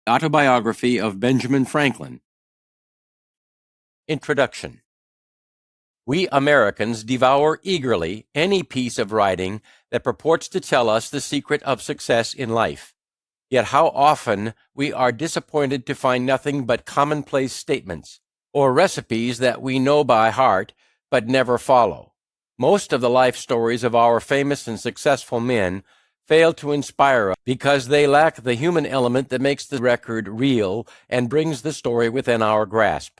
Autobiography of Benjamin Franklin. Introduction. We Americans devour eagerly any piece of writing that purports to tell us the secret of success in life. Yet how often we are disappointed to find nothing but commonplace statements, or recipes that we know by heart but never follow. Most of the life stories of our famous and successful men fail to inspire us because they lack the human element that makes the record real and brings the story within our grasp.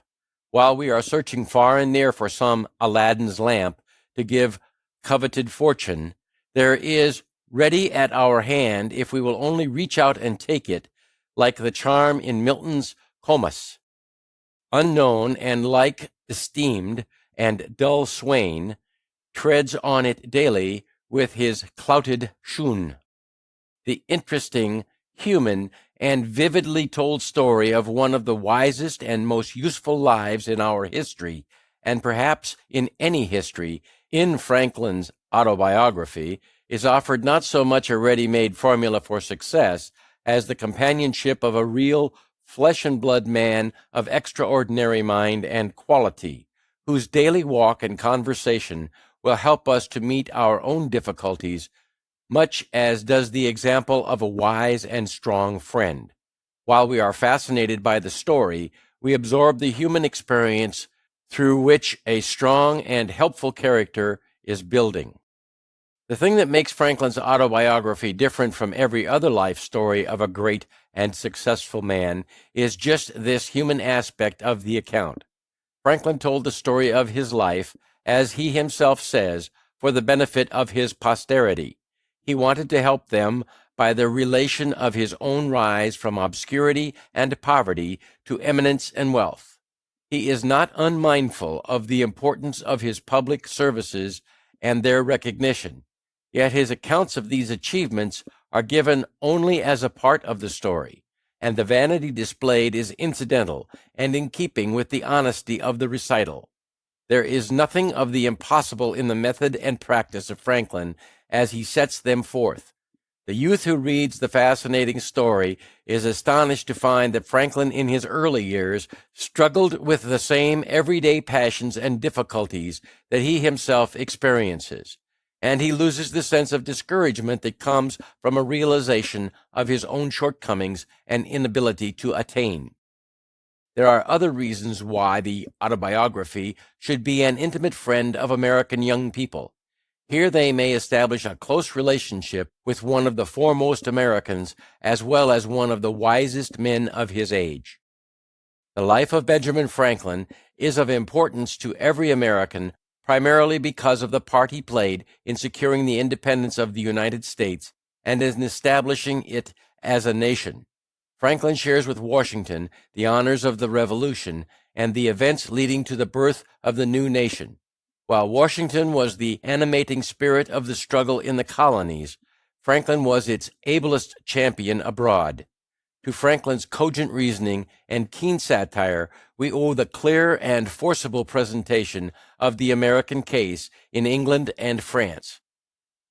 While we are searching far and near for some Aladdin's lamp to give coveted fortune, there is ready at our hand if we will only reach out and take it, like the charm in Milton's Comus. Unknown and like esteemed and dull swain treads on it daily with his clouted shoon. The interesting, human, and vividly told story of one of the wisest and most useful lives in our history, and perhaps in any history, in Franklin's autobiography, is offered not so much a ready-made formula for success as the companionship of a real flesh-and-blood man of extraordinary mind and quality, whose daily walk and conversation will help us to meet our own difficulties, much as does the example of a wise and strong friend. While we are fascinated by the story, we absorb the human experience through which a strong and helpful character is building. The thing that makes Franklin's autobiography different from every other life story of a great and successful man is just this human aspect of the account. Franklin told the story of his life, as he himself says, for the benefit of his posterity. He wanted to help them by the relation of his own rise from obscurity and poverty to eminence and wealth. He is not unmindful of the importance of his public services and their recognition, yet his accounts of these achievements are given only as a part of the story, and the vanity displayed is incidental and in keeping with the honesty of the recital. There is nothing of the impossible in the method and practice of Franklin as he sets them forth. The youth who reads the fascinating story is astonished to find that Franklin in his early years struggled with the same everyday passions and difficulties that he himself experiences, and he loses the sense of discouragement that comes from a realization of his own shortcomings and inability to attain. There are other reasons why the autobiography should be an intimate friend of American young people. Here they may establish a close relationship with one of the foremost Americans as well as one of the wisest men of his age. The life of Benjamin Franklin is of importance to every American, primarily because of the part he played in securing the independence of the United States and in establishing it as a nation. Franklin shares with Washington the honors of the Revolution and the events leading to the birth of the new nation. While Washington was the animating spirit of the struggle in the colonies, Franklin was its ablest champion abroad. To Franklin's cogent reasoning and keen satire, we owe the clear and forcible presentation of the American case in England and France,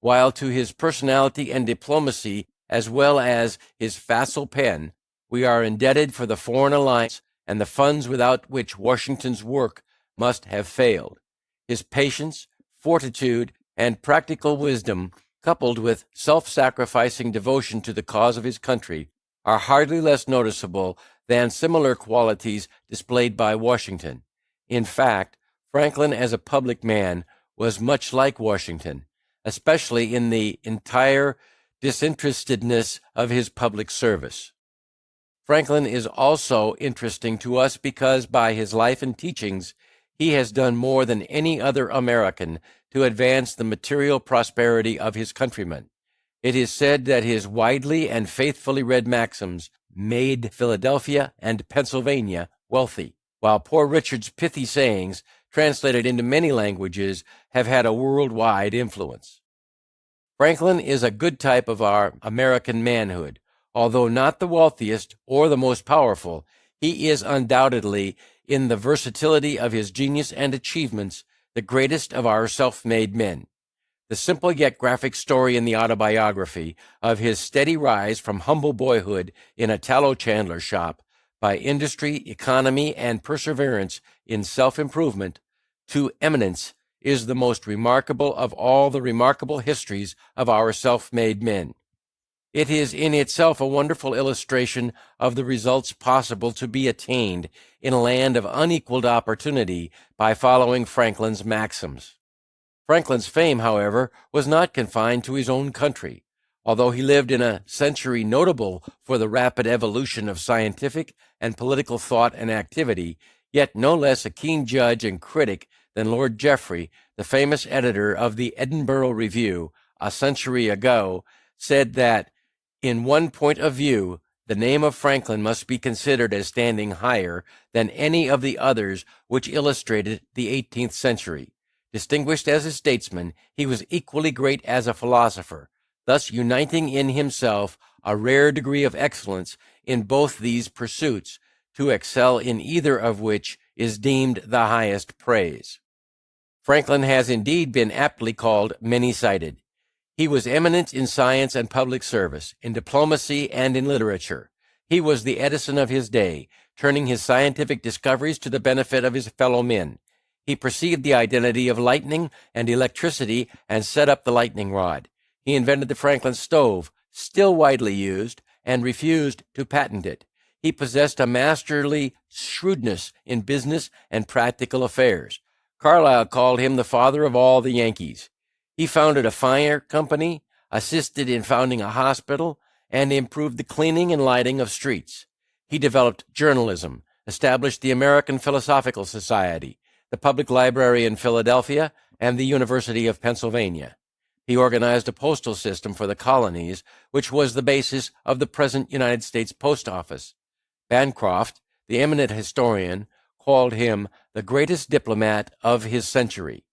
while to his personality and diplomacy, as well as his facile pen, we are indebted for the foreign alliance and the funds without which Washington's work must have failed. His patience, fortitude, and practical wisdom, coupled with self-sacrificing devotion to the cause of his country, are hardly less noticeable than similar qualities displayed by Washington. In fact, Franklin as a public man was much like Washington, especially in the entire disinterestedness of his public service. Franklin is also interesting to us because by his life and teachings, he has done more than any other American to advance the material prosperity of his countrymen. It is said that his widely and faithfully read maxims made Philadelphia and Pennsylvania wealthy, while Poor Richard's pithy sayings, translated into many languages, have had a worldwide influence. Franklin is a good type of our American manhood. Although not the wealthiest or the most powerful, he is undoubtedly, in the versatility of his genius and achievements, the greatest of our self-made men. The simple yet graphic story in the autobiography of his steady rise from humble boyhood in a tallow chandler shop by industry, economy, and perseverance in self-improvement to eminence is the most remarkable of all the remarkable histories of our self-made men. It is in itself a wonderful illustration of the results possible to be attained in a land of unequaled opportunity by following Franklin's maxims. Franklin's fame, however, was not confined to his own country. Although he lived in a century notable for the rapid evolution of scientific and political thought and activity, yet no less a keen judge and critic than Lord Jeffrey, the famous editor of the Edinburgh Review, a century ago, said that, in one point of view, the name of Franklin must be considered as standing higher than any of the others which illustrated the 18th century. Distinguished as a statesman, he was equally great as a philosopher, thus uniting in himself a rare degree of excellence in both these pursuits, to excel in either of which is deemed the highest praise. Franklin has indeed been aptly called many-sided. He was eminent in science and public service, in diplomacy and in literature. He was the Edison of his day, turning his scientific discoveries to the benefit of his fellow men. He perceived the identity of lightning and electricity and set up the lightning rod. He invented the Franklin stove, still widely used, and refused to patent it. He possessed a masterly shrewdness in business and practical affairs. Carlyle called him the father of all the Yankees. He founded a fire company, assisted in founding a hospital, and improved the cleaning and lighting of streets. He developed journalism, established the American Philosophical Society, the Public Library in Philadelphia, and the University of Pennsylvania. He organized a postal system for the colonies, which was the basis of the present United States Post Office. Bancroft, the eminent historian, called him the greatest diplomat of his century.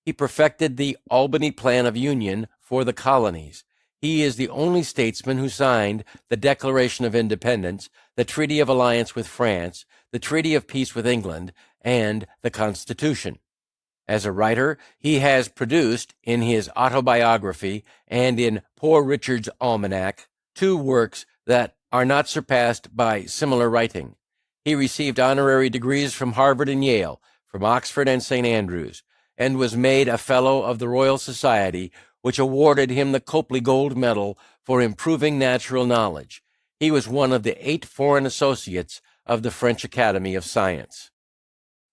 He perfected the Albany Plan of Union for the colonies. He is the only statesman who signed the Declaration of Independence, the Treaty of Alliance with France, the Treaty of Peace with England, and the Constitution. As a writer, he has produced, in his Autobiography and in Poor Richard's Almanac, two works that are not surpassed by similar writing. He received honorary degrees from Harvard and Yale, from Oxford and St. Andrews, and was made a Fellow of the Royal Society, which awarded him the Copley Gold Medal for improving natural knowledge. He was one of the 8 foreign associates of the French Academy of Science.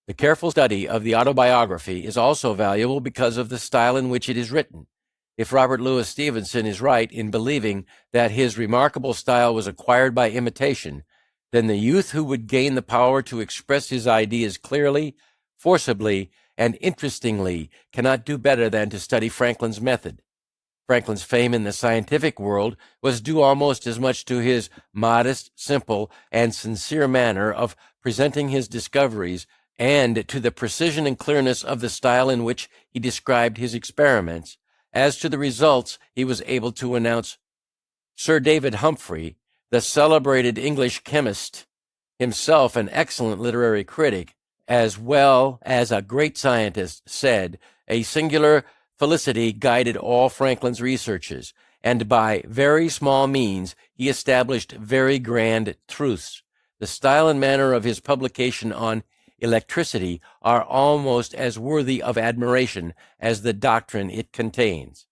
The careful study of the autobiography is also valuable because of the style in which it is written. If Robert Louis Stevenson is right in believing that his remarkable style was acquired by imitation, then the youth who would gain the power to express his ideas clearly, forcibly, and interestingly cannot do better than to study Franklin's method. Franklin's fame in the scientific world was due almost as much to his modest, simple, and sincere manner of presenting his discoveries and to the precision and clearness of the style in which he described his experiments, as to the results he was able to announce. Sir David Humphrey, the celebrated English chemist, himself an excellent literary critic, as well as a great scientist, said, "A singular felicity guided all Franklin's researches, and by very small means he established very grand truths. The style and manner of his publication on electricity are almost as worthy of admiration as the doctrine it contains."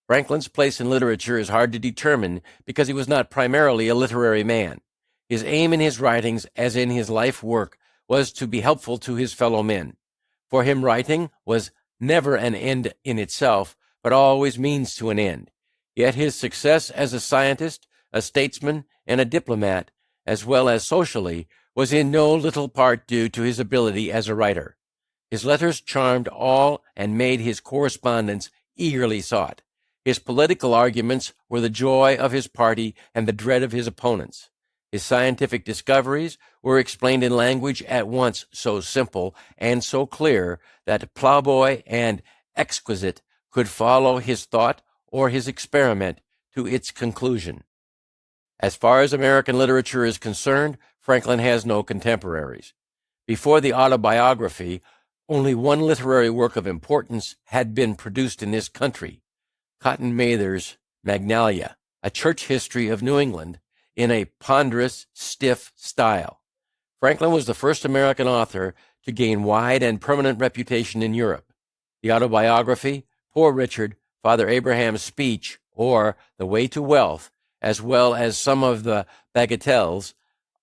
Franklin's place in literature is hard to determine because he was not primarily a literary man. His aim in his writings, as in his life work, was to be helpful to his fellow men. For him, writing was never an end in itself, but always means to an end. Yet his success as a scientist, a statesman, and a diplomat, as well as socially, was in no little part due to his ability as a writer. His letters charmed all and made his correspondence eagerly sought. His political arguments were the joy of his party and the dread of his opponents. His scientific discoveries were explained in language at once so simple and so clear that plowboy and exquisite could follow his thought or his experiment to its conclusion. As far as American literature is concerned, Franklin has no contemporaries. Before the autobiography, Only one literary work of importance had been produced in this country, Cotton Mather's Magnalia, a church history of New England, in a ponderous, stiff style. Franklin was the first American author to gain wide and permanent reputation in Europe. The Autobiography, Poor Richard, Father Abraham's Speech, or The Way to Wealth, as well as some of the bagatelles,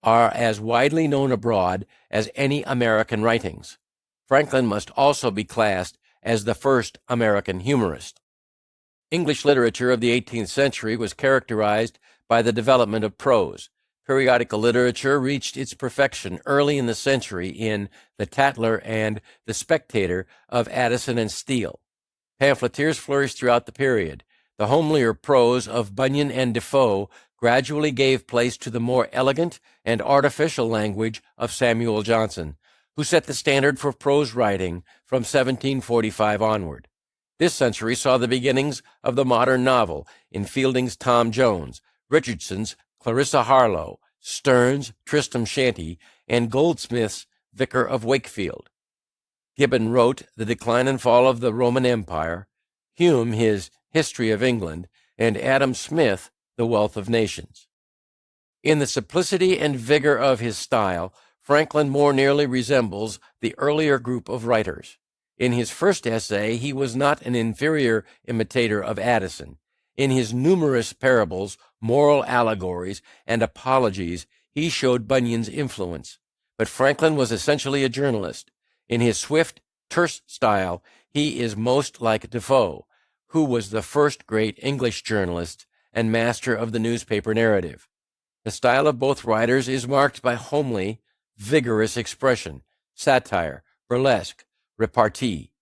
are as widely known abroad as any American writings. Franklin must also be classed as the first American humorist. English literature of the 18th century was characterized by the development of prose. Periodical literature reached its perfection early in the century in The Tatler and The Spectator of Addison and Steele. Pamphleteers flourished throughout the period. The homelier prose of Bunyan and Defoe gradually gave place to the more elegant and artificial language of Samuel Johnson, who set the standard for prose writing from 1745 onward. This century saw the beginnings of the modern novel in Fielding's Tom Jones, Richardson's Clarissa Harlowe, Stearns' Tristram Shandy, and Goldsmith's Vicar of Wakefield. Gibbon wrote The Decline and Fall of the Roman Empire, Hume his History of England, and Adam Smith The Wealth of Nations. In the simplicity and vigor of his style, Franklin more nearly resembles the earlier group of writers. In his first essay, he was not an inferior imitator of Addison. In his numerous parables, moral allegories, and apologies, he showed Bunyan's influence. But Franklin was essentially a journalist. In his swift, terse style, he is most like Defoe, who was the first great English journalist and master of the newspaper narrative. The style of both writers is marked by homely, vigorous expression, satire, burlesque, repartee.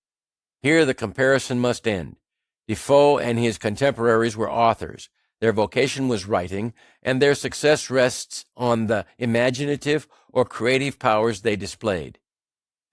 Here the comparison must end. Defoe and his contemporaries were authors. Their vocation was writing, and their success rests on the imaginative or creative powers they displayed.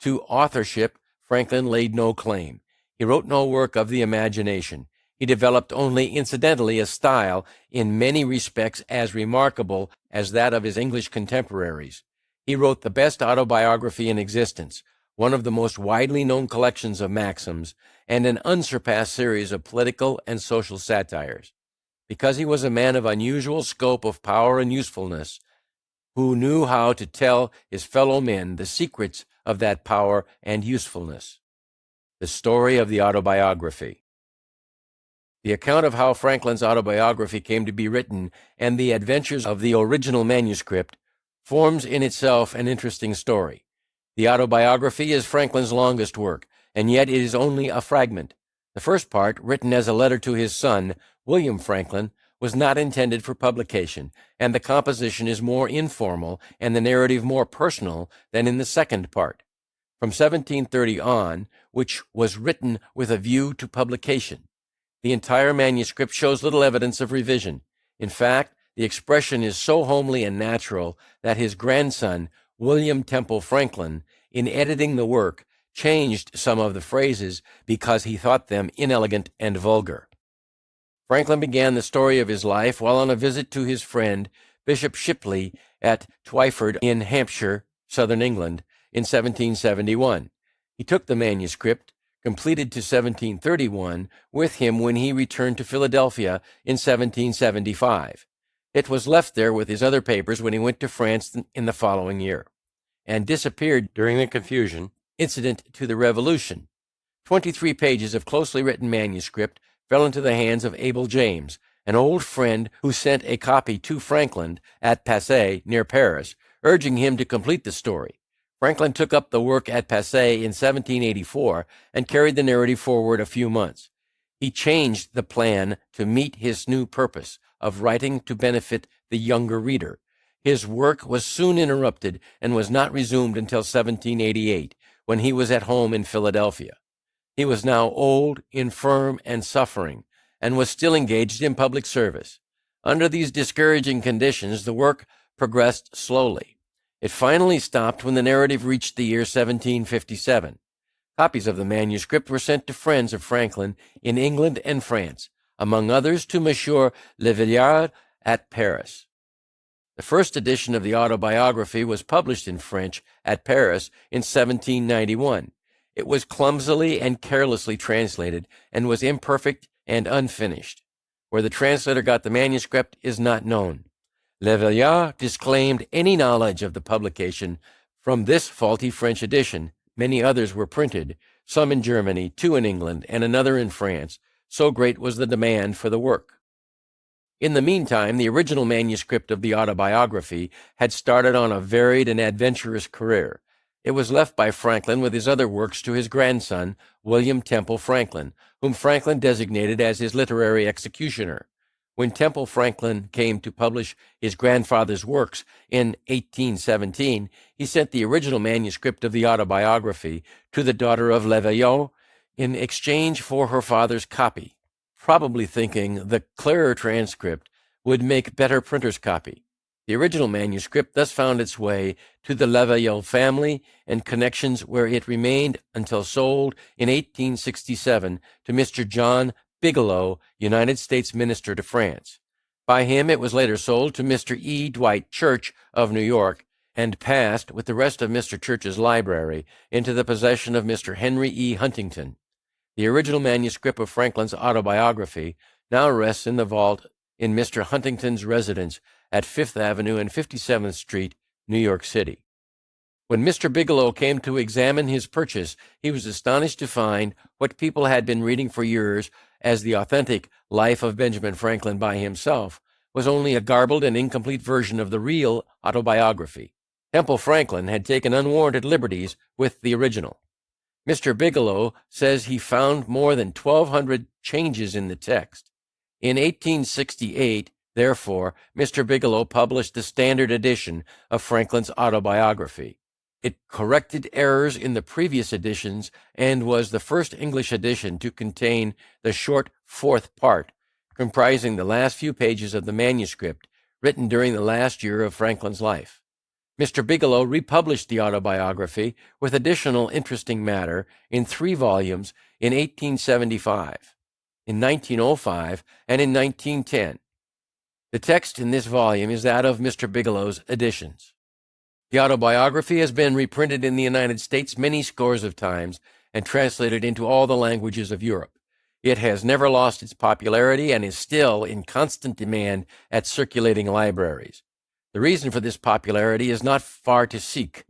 To authorship, Franklin laid no claim. He wrote no work of the imagination. He developed only incidentally a style in many respects as remarkable as that of his English contemporaries. He wrote the best autobiography in existence, one of the most widely known collections of maxims, and an unsurpassed series of political and social satires. Because he was a man of unusual scope of power and usefulness, who knew how to tell his fellow men the secrets of that power and usefulness. The story of the autobiography. The account of how Franklin's autobiography came to be written and the adventures of the original manuscript forms in itself an interesting story. The autobiography is Franklin's longest work, and yet it is only a fragment. The first part, written as a letter to his son, William Franklin, was not intended for publication, and the composition is more informal and the narrative more personal than in the second part. From 1730 on, which was written with a view to publication, the entire manuscript shows little evidence of revision. In fact, the expression is so homely and natural that his grandson, William Temple Franklin, in editing the work, changed some of the phrases because he thought them inelegant and vulgar. Franklin began the story of his life while on a visit to his friend, Bishop Shipley, at Twyford in Hampshire, southern England, in 1771. He took the manuscript, completed to 1731, with him when he returned to Philadelphia in 1775. It was left there with his other papers when he went to France in the following year, and disappeared during the confusion incident to the Revolution. 23 pages of closely written manuscript fell into the hands of Abel James, an old friend who sent a copy to Franklin at Passy, near Paris, urging him to complete the story. Franklin took up the work at Passy in 1784 and carried the narrative forward a few months. He changed the plan to meet his new purpose of writing to benefit the younger reader. His work was soon interrupted and was not resumed until 1788, when he was at home in Philadelphia. He was now old, infirm, and suffering, and was still engaged in public service. Under these discouraging conditions, the work progressed slowly. It finally stopped when the narrative reached the year 1757. Copies of the manuscript were sent to friends of Franklin in England and France, among others to Monsieur Le Villard at Paris. The first edition of the autobiography was published in French at Paris in 1791. It was clumsily and carelessly translated, and was imperfect and unfinished. Where the translator got the manuscript is not known. Le Veillard disclaimed any knowledge of the publication from this faulty French edition. Many others were printed, some in Germany, 2 in England, and another in France. So great was the demand for the work. In the meantime, the original manuscript of the Autobiography had started on a varied and adventurous career. It was left by Franklin with his other works to his grandson, William Temple Franklin, whom Franklin designated as his literary executioner. When Temple Franklin came to publish his grandfather's works in 1817, he sent the original manuscript of the Autobiography to the daughter of Le Veillard in exchange for her father's copy, probably thinking the clearer transcript would make better printer's copy. The original manuscript thus found its way to the Le Veillard family and connections, where it remained until sold in 1867 to Mr. John Bigelow, United States Minister to France. By him it was later sold to Mr. E. Dwight Church of New York, and passed, with the rest of Mr. Church's library, into the possession of Mr. Henry E. Huntington. The original manuscript of Franklin's Autobiography now rests in the vault in Mr. Huntington's residence at 5th Avenue and 57th Street, New York City. When Mr. Bigelow came to examine his purchase, he was astonished to find what people had been reading for years as the authentic Life of Benjamin Franklin by himself was only a garbled and incomplete version of the real autobiography. Temple Franklin had taken unwarranted liberties with the original. Mr. Bigelow says he found more than 1,200 changes in the text. In 1868, therefore, Mr. Bigelow published the standard edition of Franklin's Autobiography. It corrected errors in the previous editions and was the first English edition to contain the short fourth part, comprising the last few pages of the manuscript written during the last year of Franklin's life. Mr. Bigelow republished the Autobiography with additional interesting matter in 3 volumes in 1875, in 1905, and in 1910. The text in this volume is that of Mr. Bigelow's editions. The Autobiography has been reprinted in the United States many scores of times and translated into all the languages of Europe. It has never lost its popularity and is still in constant demand at circulating libraries. The reason for this popularity is not far to seek,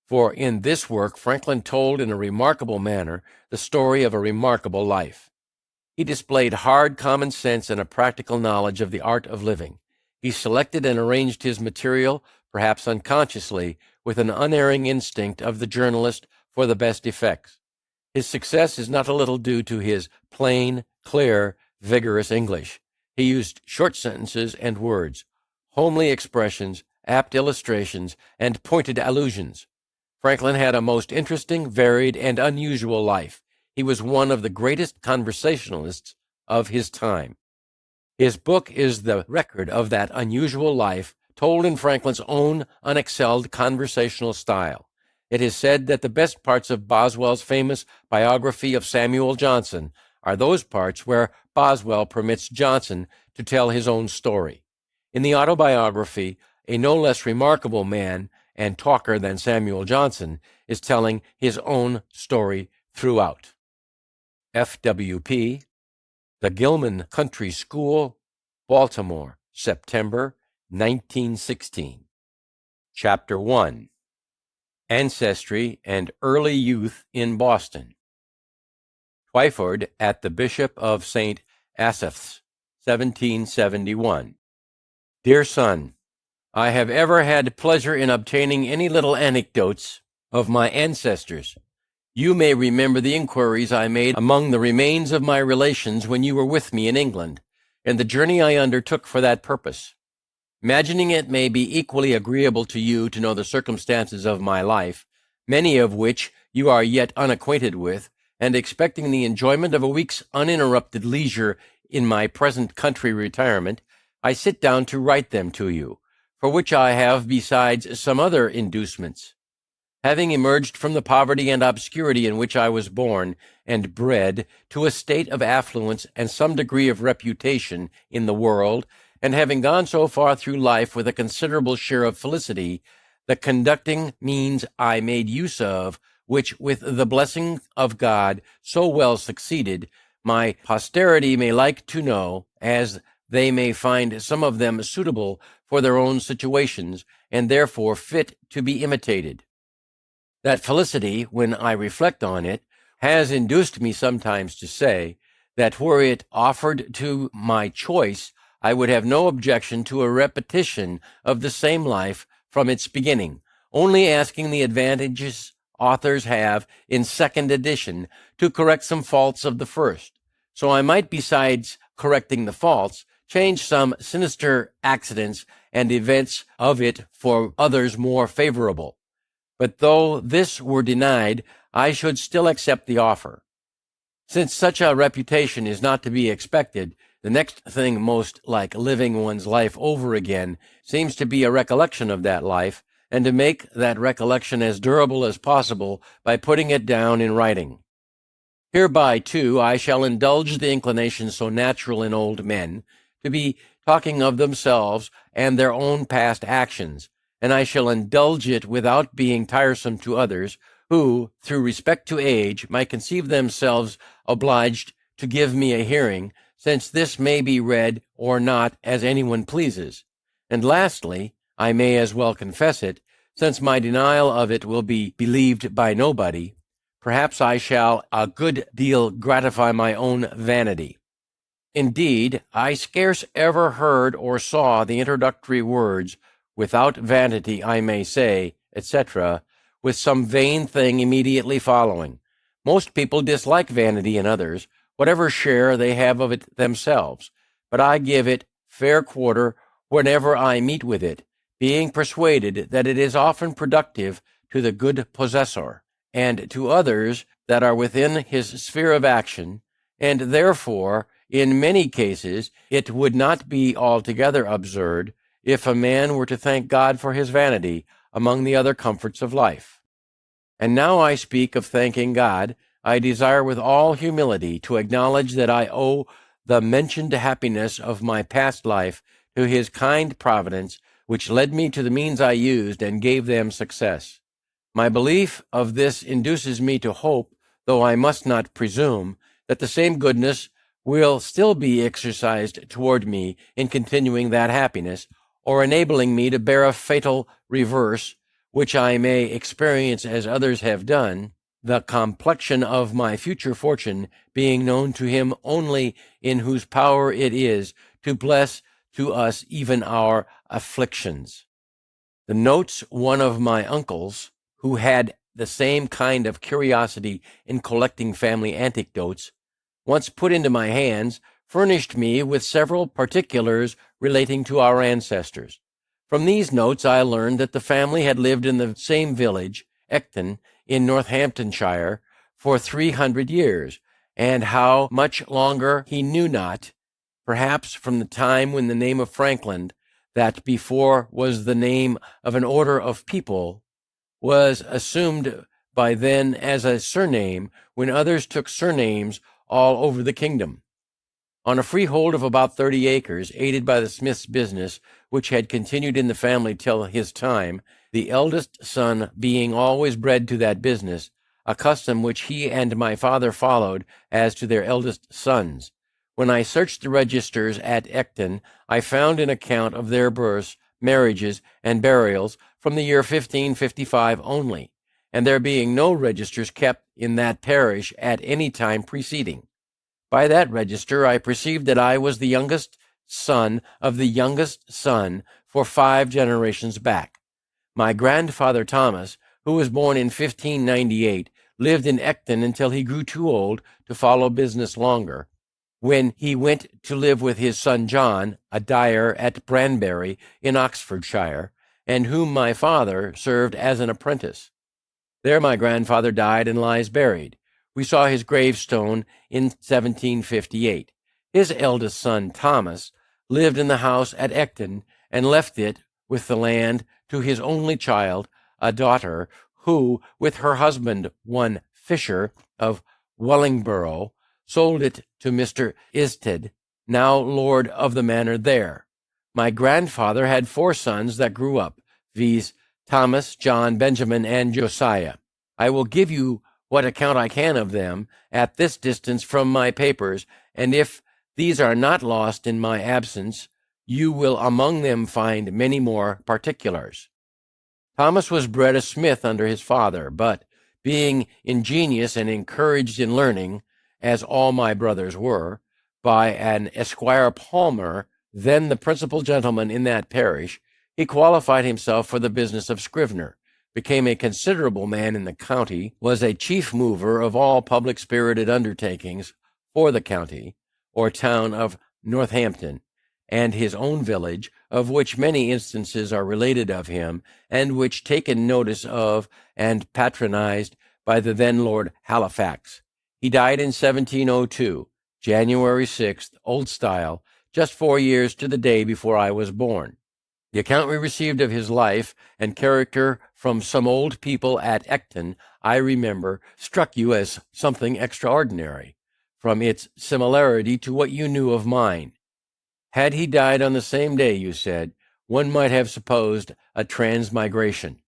for in this work Franklin told in a remarkable manner the story of a remarkable life. He displayed hard common sense and a practical knowledge of the art of living. He selected and arranged his material, perhaps unconsciously, with an unerring instinct of the journalist for the best effects. His success is not a little due to his plain, clear, vigorous English. He used short sentences and words, homely expressions, apt illustrations, and pointed allusions. Franklin had a most interesting, varied, and unusual life. He was one of the greatest conversationalists of his time. His book is the record of that unusual life, told in Franklin's own unexcelled conversational style. It is said that the best parts of Boswell's famous biography of Samuel Johnson are those parts where Boswell permits Johnson to tell his own story. In the Autobiography, a no less remarkable man and talker than Samuel Johnson is telling his own story throughout. F.W.P., The Gilman Country School, Baltimore, September 1916. Chapter 1. Ancestry and Early Youth in Boston. Twyford at the Bishop of St. Asaph's, 1771. Dear son, I have ever had pleasure in obtaining any little anecdotes of my ancestors. You may remember the inquiries I made among the remains of my relations when you were with me in England, and the journey I undertook for that purpose. Imagining it may be equally agreeable to you to know the circumstances of my life, many of which you are yet unacquainted with, and expecting the enjoyment of a week's uninterrupted leisure in my present country retirement, I sit down to write them to you, for which I have, besides, some other inducements. Having emerged from the poverty and obscurity in which I was born and bred to a state of affluence and some degree of reputation in the world, and having gone so far through life with a considerable share of felicity, the conducting means I made use of which with the blessing of God so well succeeded, my posterity may like to know, as they may find some of them suitable for their own situations, and therefore fit to be imitated. That felicity, when I reflect on it, has induced me sometimes to say, that were it offered to my choice, I would have no objection to a repetition of the same life from its beginning, only asking the advantages authors have in second edition to correct some faults of the first. So I might, besides correcting the faults, change some sinister accidents and events of it for others more favorable. But though this were denied, I should still accept the offer. Since such a reputation is not to be expected, the next thing most like living one's life over again seems to be a recollection of that life, and to make that recollection as durable as possible by putting it down in writing. Hereby, too, I shall indulge the inclination so natural in old men to be talking of themselves and their own past actions, and I shall indulge it without being tiresome to others, who, through respect to age, might conceive themselves obliged to give me a hearing, since this may be read or not as anyone pleases. And lastly, I may as well confess it, since my denial of it will be believed by nobody, perhaps I shall a good deal gratify my own vanity. Indeed, I scarce ever heard or saw the introductory words, "without vanity I may say," etc., with some vain thing immediately following. Most people dislike vanity in others, whatever share they have of it themselves, but I give it fair quarter whenever I meet with it, being persuaded that it is often productive to the good possessor, and to others that are within his sphere of action, and therefore, in many cases, it would not be altogether absurd if a man were to thank God for his vanity among the other comforts of life. And now I speak of thanking God, I desire with all humility to acknowledge that I owe the mentioned happiness of my past life to his kind providence, which led me to the means I used and gave them success. My belief of this induces me to hope, though I must not presume, that the same goodness will still be exercised toward me in continuing that happiness, or enabling me to bear a fatal reverse, which I may experience as others have done, the complexion of my future fortune being known to him only in whose power it is to bless to us even our afflictions. The notes one of my uncles, who had the same kind of curiosity in collecting family anecdotes, once put into my hands, furnished me with several particulars relating to our ancestors. From these notes I learned that the family had lived in the same village, Ecton, in Northamptonshire, for 300 years, and how much longer he knew not, perhaps from the time when the name of Franklin, that before was the name of an order of people, was assumed by then as a surname, when others took surnames all over the kingdom. On a freehold of about 30 acres, aided by the smith's business, which had continued in the family till his time, the eldest son being always bred to that business, a custom which he and my father followed as to their eldest sons. When I searched the registers at Ecton, I found an account of their births, marriages, and burials from the year 1555 only, and there being no registers kept in that parish at any time preceding. By that register I perceived that I was the youngest son of the youngest son for 5 generations back. My grandfather Thomas, who was born in 1598, lived in Ecton until he grew too old to follow business longer, when he went to live with his son John, a dyer at Branbury in Oxfordshire, and whom my father served as an apprentice. There my grandfather died and lies buried. We saw his gravestone in 1758. His eldest son, Thomas, lived in the house at Ecton, and left it, with the land, to his only child, a daughter, who, with her husband, one Fisher, of Wellingborough, sold it to Mr. Isted, now lord of the manor there. My grandfather had 4 sons that grew up, viz., Thomas, John, Benjamin, and Josiah. I will give you what account I can of them at this distance from my papers, and if these are not lost in my absence, you will among them find many more particulars. Thomas was bred a smith under his father, but being ingenious and encouraged in learning, as all my brothers were, by an Esquire Palmer, then the principal gentleman in that parish, he qualified himself for the business of scrivener, became a considerable man in the county, was a chief mover of all public-spirited undertakings for the county or town of Northampton, and his own village, of which many instances are related of him, and which taken notice of and patronized by the then Lord Halifax. He died in 1702, January 6th, Old Style, just 4 years to the day before I was born. The account we received of his life and character from some old people at Ecton, I remember, struck you as something extraordinary, from its similarity to what you knew of mine. Had he died on the same day, you said, one might have supposed a transmigration.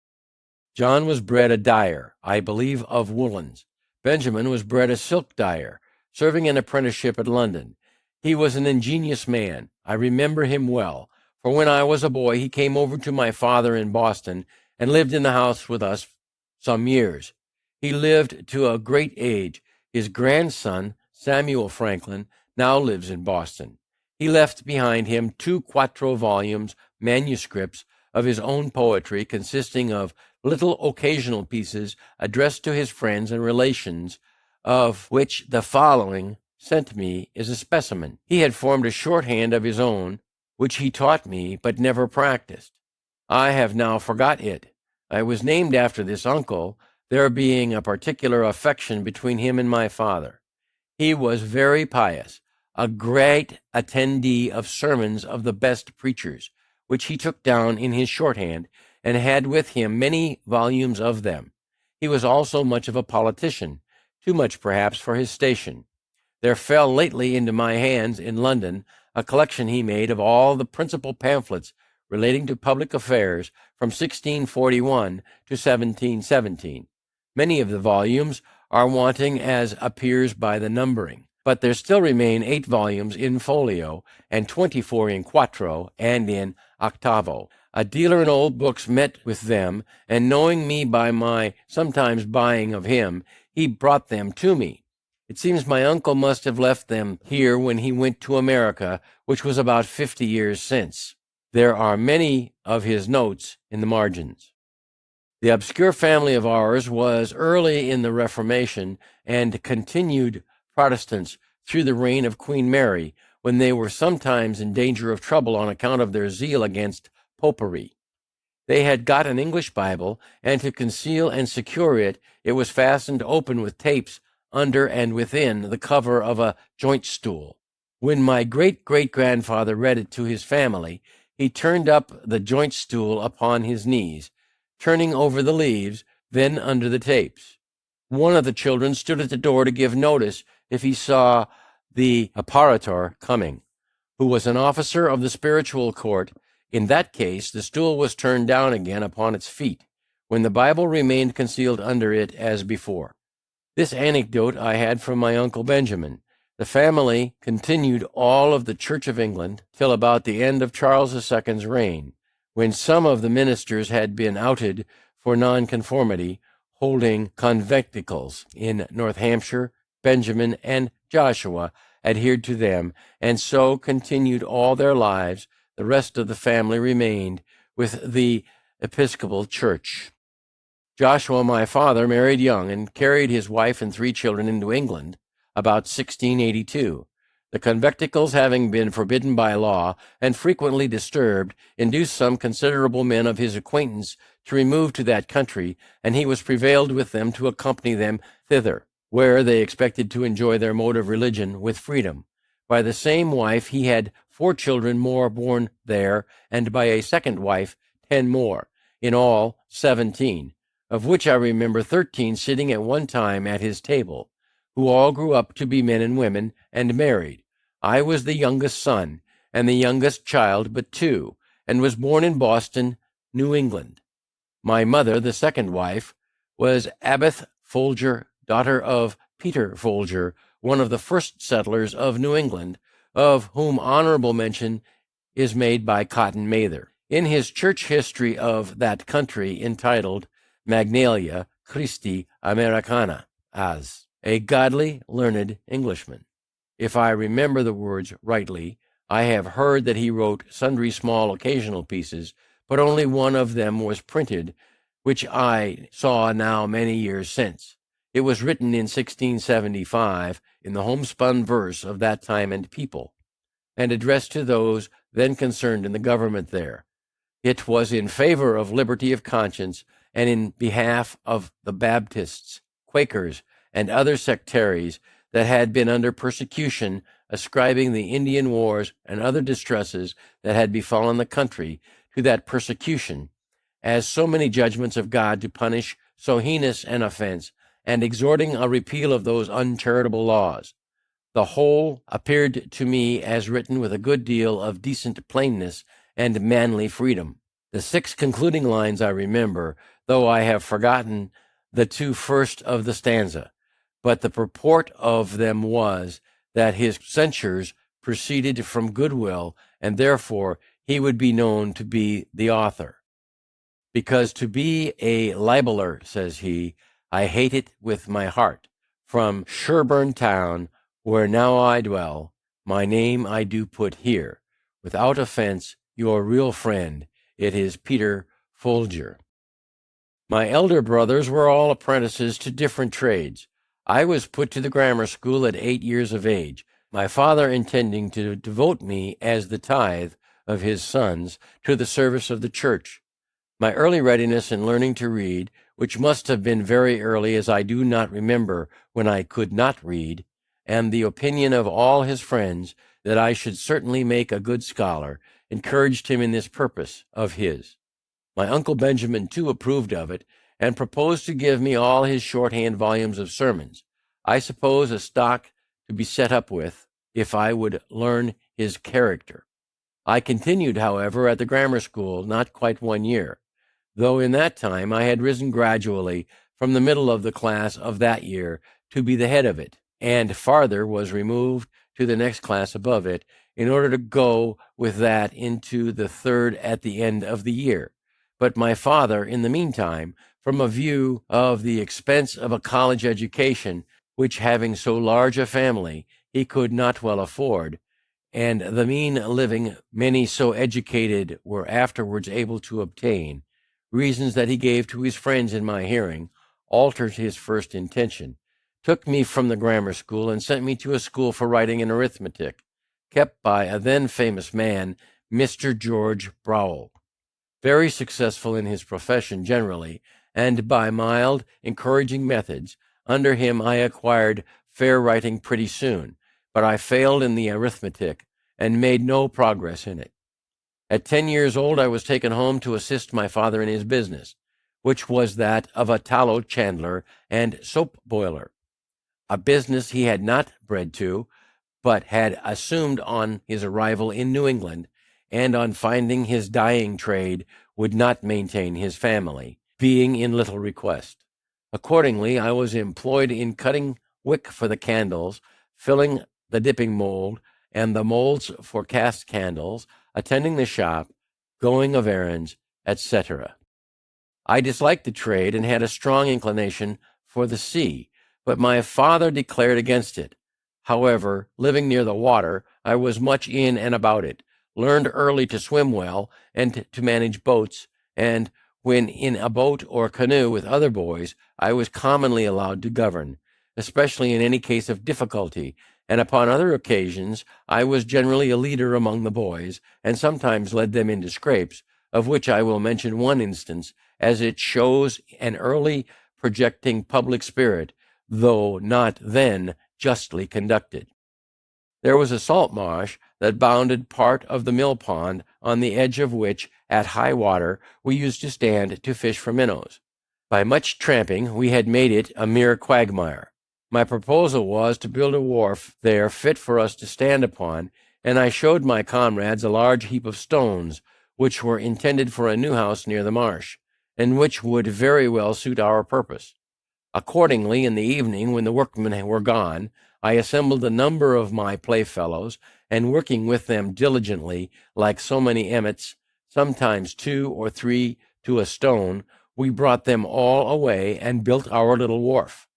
John was bred a dyer, I believe of woolens. Benjamin was bred a silk dyer, serving an apprenticeship at London. He was an ingenious man. I remember him well, for when I was a boy he came over to my father in Boston and lived in the house with us some years. He lived to a great age. His grandson, Samuel Franklin, now lives in Boston. He left behind him 2 quarto volumes, manuscripts, of his own poetry, consisting of little occasional pieces addressed to his friends and relations, of which the following sent me is a specimen. He had formed a shorthand of his own, which he taught me, but never practiced. I have now forgot it. I was named after this uncle, there being a particular affection between him and my father. He was very pious, a great attendee of sermons of the best preachers, which he took down in his shorthand, and had with him many volumes of them. He was also much of a politician, too much perhaps for his station. There fell lately into my hands in London a collection he made of all the principal pamphlets relating to public affairs from 1641 to 1717. Many of the volumes are wanting, as appears by the numbering, but there still remain 8 volumes in folio, and 24 in quarto and in octavo. A dealer in old books met with them, and knowing me by my sometimes buying of him, he brought them to me. It seems my uncle must have left them here when he went to America, which was about 50 years since. There are many of his notes in the margins. The obscure family of ours was early in the Reformation and continued Protestants through the reign of Queen Mary, when they were sometimes in danger of trouble on account of their zeal against popery. They had got an English Bible, and to conceal and secure it, it was fastened open with tapes under and within the cover of a joint stool. When my great-great-grandfather read it to his family, he turned up the joint stool upon his knees, turning over the leaves, then under the tapes. One of the children stood at the door to give notice if he saw the apparitor coming, who was an officer of the spiritual court. In that case, the stool was turned down again upon its feet, when the Bible remained concealed under it as before. This anecdote I had from my Uncle Benjamin. The family continued all of the Church of England till about the end of Charles II's reign, when some of the ministers had been outed for nonconformity, holding conventicles in North Hampshire. Benjamin and Joshua adhered to them, and so continued all their lives. The rest of the family remained with the Episcopal Church. Joshua, my father, married young and carried his wife and 3 children into England about 1682. The conventicles, having been forbidden by law and frequently disturbed, induced some considerable men of his acquaintance to remove to that country, and he was prevailed with them to accompany them thither, where they expected to enjoy their mode of religion with freedom. By the same wife he had 4 children more born there, and by a second wife 10 more, in all 17, of which I remember 13 sitting at one time at his table, who all grew up to be men and women, and married. I was the youngest son, and the youngest child but 2, and was born in Boston, New England. My mother, the second wife, was Abbeth Folger, daughter of Peter Folger, one of the first settlers of New England, of whom honorable mention is made by Cotton Mather in his church history of that country, entitled Magnalia Christi Americana, as a godly, learned Englishman. If I remember the words rightly, I have heard that he wrote sundry small occasional pieces, but only one of them was printed, which I saw now many years since. It was written in 1675 in the homespun verse of that time and people, and addressed to those then concerned in the government there. It was in favor of liberty of conscience and in behalf of the Baptists, Quakers, and other sectaries that had been under persecution, ascribing the Indian wars and other distresses that had befallen the country to that persecution, as so many judgments of God to punish so heinous an offense, and exhorting a repeal of those uncharitable laws. The whole appeared to me as written with a good deal of decent plainness and manly freedom. The 6 concluding lines I remember, though I have forgotten the 2 first of the stanza, but the purport of them was that his censures proceeded from goodwill, and therefore he would be known to be the author. Because to be a libeller, says he, I hate it with my heart. From Sherburne town, where now I dwell, my name I do put here. Without offense, your real friend, it is Peter Folger. My elder brothers were all apprentices to different trades. I was put to the grammar school at 8 years of age, my father intending to devote me as the tithe of his sons to the service of the church. My early readiness in learning to read, which must have been very early, as I do not remember when I could not read, and the opinion of all his friends that I should certainly make a good scholar, encouraged him in this purpose of his. My uncle Benjamin, too, approved of it, and proposed to give me all his shorthand volumes of sermons, I suppose a stock to be set up with, if I would learn his character. I continued, however, at the grammar school not quite 1 year, though in that time I had risen gradually from the middle of the class of that year to be the head of it, and farther was removed to the next class above it, in order to go with that into the 3rd at the end of the year. But my father, in the meantime, from a view of the expense of a college education, which having so large a family he could not well afford, and the mean living many so educated were afterwards able to obtain, reasons that he gave to his friends in my hearing, altered his first intention, took me from the grammar school, and sent me to a school for writing and arithmetic, kept by a then famous man, Mr. George Browell, very successful in his profession generally, and by mild, encouraging methods. Under him I acquired fair writing pretty soon, but I failed in the arithmetic, and made no progress in it. At 10 years old I was taken home to assist my father in his business, which was that of a tallow chandler and soap boiler, a business he had not bred to, but had assumed on his arrival in New England, and on finding his dyeing trade would not maintain his family, being in little request. Accordingly, I was employed in cutting wick for the candles, filling the dipping mold, and the molds for cast candles, attending the shop, going of errands, etc. I disliked the trade and had a strong inclination for the sea, but my father declared against it. However, living near the water, I was much in and about it, learned early to swim well and to manage boats, and when in a boat or canoe with other boys, I was commonly allowed to govern, especially in any case of difficulty, and upon other occasions I was generally a leader among the boys, and sometimes led them into scrapes, of which I will mention one instance, as it shows an early projecting public spirit, though not then justly conducted. There was a salt marsh that bounded part of the mill pond, on the edge of which, at high water, we used to stand to fish for minnows. By much tramping we had made it a mere quagmire. My proposal was to build a wharf there fit for us to stand upon, and I showed my comrades a large heap of stones, which were intended for a new house near the marsh, and which would very well suit our purpose. Accordingly, in the evening, when the workmen were gone, I assembled a number of my playfellows, and working with them diligently, like so many emmets, sometimes 2 or 3 to a stone, we brought them all away and built our little wharf.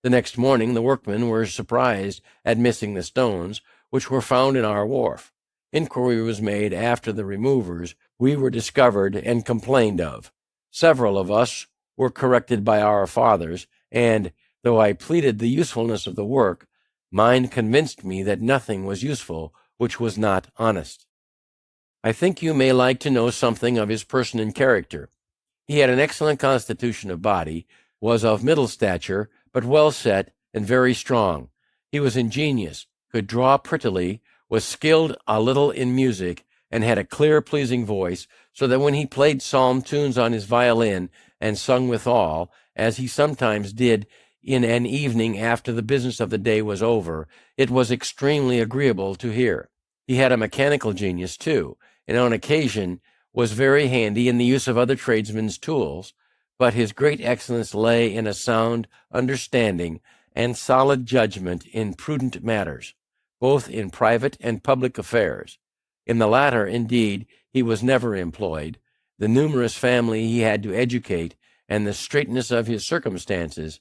The next morning the workmen were surprised at missing the stones, which were found in our wharf. Inquiry was made after the removers. We were discovered and complained of. Several of us were corrected by our fathers, and, though I pleaded the usefulness of the work, mine convinced me that nothing was useful which was not honest. I think you may like to know something of his person and character. He had an excellent constitution of body, was of middle stature, but well set and very strong. He was ingenious, could draw prettily, was skilled a little in music, and had a clear, pleasing voice, so that when he played psalm tunes on his violin and sung withal, as he sometimes did in an evening after the business of the day was over, it was extremely agreeable to hear. He had a mechanical genius, too, and on occasion was very handy in the use of other tradesmen's tools, but his great excellence lay in a sound understanding and solid judgment in prudent matters, both in private and public affairs. In the latter, indeed, he was never employed. The numerous family he had to educate, and the straitness of his circumstances,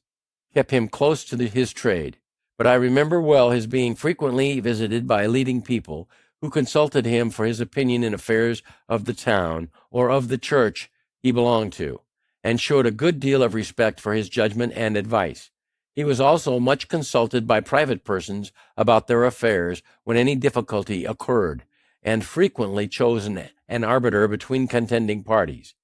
kept him close to his trade. But I remember well his being frequently visited by leading people, who consulted him for his opinion in affairs of the town or of the church he belonged to, and showed a good deal of respect for his judgment and advice. He was also much consulted by private persons about their affairs when any difficulty occurred, and frequently chosen an arbiter between contending parties.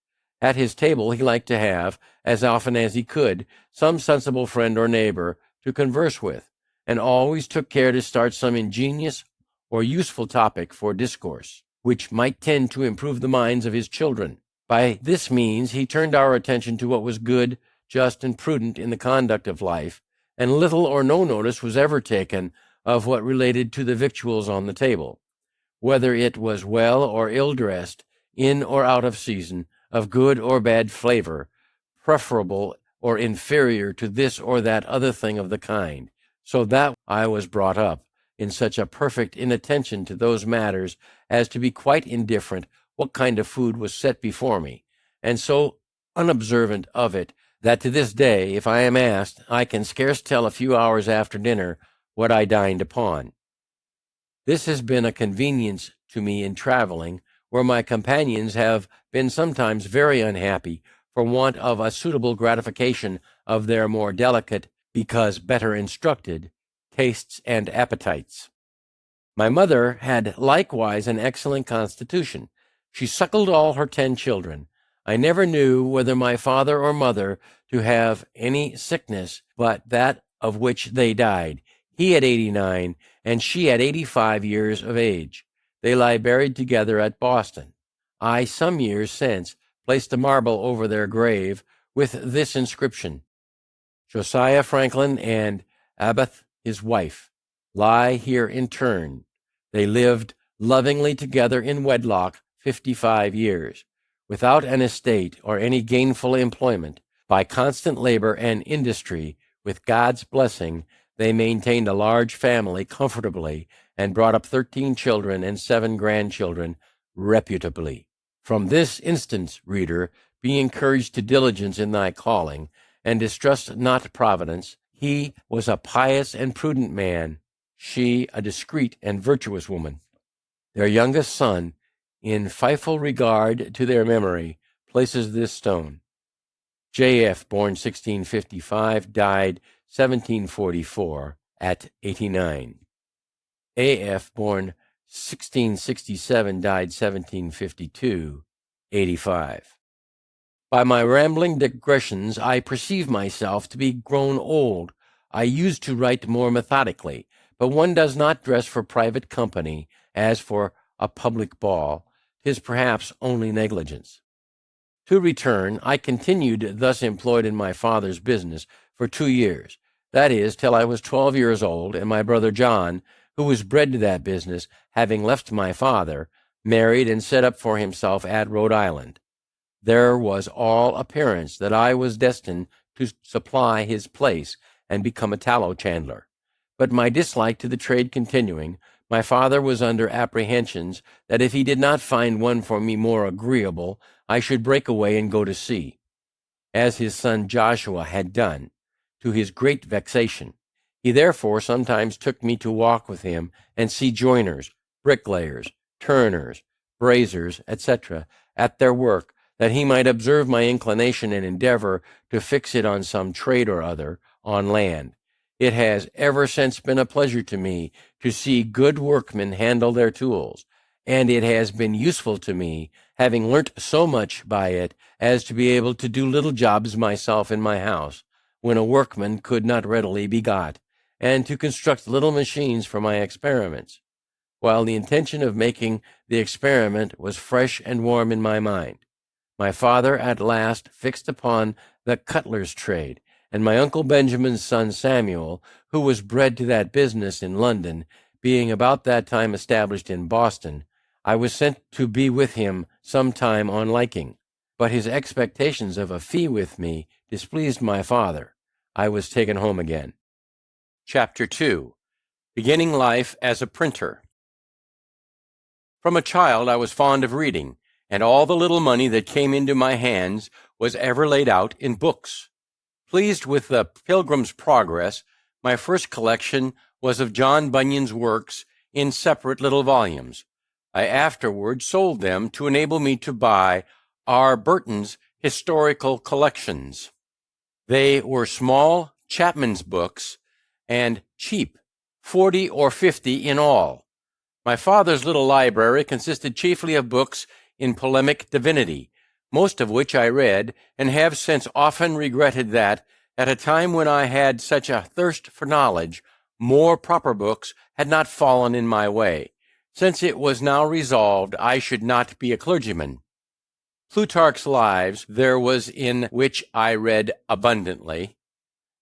At his table he liked to have, as often as he could, some sensible friend or neighbor to converse with, and always took care to start some ingenious or useful topic for discourse, which might tend to improve the minds of his children. By this means he turned our attention to what was good, just, and prudent in the conduct of life, and little or no notice was ever taken of what related to the victuals on the table, whether it was well or ill dressed, in or out of season, of good or bad flavor, preferable or inferior to this or that other thing of the kind, so that I was brought up in such a perfect inattention to those matters as to be quite indifferent what kind of food was set before me, and so unobservant of it that to this day, if I am asked, I can scarce tell a few hours after dinner what I dined upon. This has been a convenience to me in traveling, where my companions have been sometimes very unhappy for want of a suitable gratification of their more delicate, because better instructed, tastes and appetites. My mother had likewise an excellent constitution. She suckled all her 10 children. I never knew whether my father or mother to have any sickness but that of which they died. He at 89, and she at 85 years of age. They lie buried together at Boston. I, some years since, placed a marble over their grave with this inscription: Josiah Franklin and Abath, his wife, lie here interned. They lived lovingly together in wedlock 55 years, without an estate or any gainful employment. By constant labor and industry, with God's blessing, they maintained a large family comfortably, and brought up 13 children and 7 grandchildren reputably. From this instance, reader, be encouraged to diligence in thy calling, and distrust not providence. He was a pious and prudent man, she a discreet and virtuous woman. Their youngest son, in faithful regard to their memory, places this stone. J.F., born 1655, died 1744, at 89. A.F., born 1667, died 1752, 85. By my rambling digressions, I perceive myself to be grown old. I used to write more methodically, but one does not dress for private company as for a public ball. 'Tis perhaps only negligence. To return, I continued thus employed in my father's business for 2 years, that is, till I was 12 years old, and my brother John, who was bred to that business, having left my father, married and set up for himself at Rhode Island. There was all appearance that I was destined to supply his place and become a tallow chandler. But my dislike to the trade continuing, my father was under apprehensions that if he did not find one for me more agreeable, I should break away and go to sea, as his son Joshua had done, to his great vexation. He therefore sometimes took me to walk with him and see joiners, bricklayers, turners, braziers, etc., at their work, that he might observe my inclination and endeavor to fix it on some trade or other on land. It has ever since been a pleasure to me to see good workmen handle their tools, and it has been useful to me, having learnt so much by it as to be able to do little jobs myself in my house, when a workman could not readily be got, and to construct little machines for my experiments, while the intention of making the experiment was fresh and warm in my mind. My father at last fixed upon the cutler's trade, and my uncle Benjamin's son Samuel, who was bred to that business in London, being about that time established in Boston, I was sent to be with him some time on liking. But his expectations of a fee with me displeased my father. I was taken home again. Chapter 2. Beginning Life as a Printer. From a child I was fond of reading, and all the little money that came into my hands was ever laid out in books. Pleased with the Pilgrim's Progress, my first collection was of John Bunyan's works in separate little volumes. I afterward sold them to enable me to buy R. Burton's historical collections. They were small Chapman's books, and cheap, 40 or 50 in all. My father's little library consisted chiefly of books in polemic divinity, most of which I read, and have since often regretted that, at a time when I had such a thirst for knowledge, more proper books had not fallen in my way, since it was now resolved I should not be a clergyman. Plutarch's Lives there was, in which I read abundantly,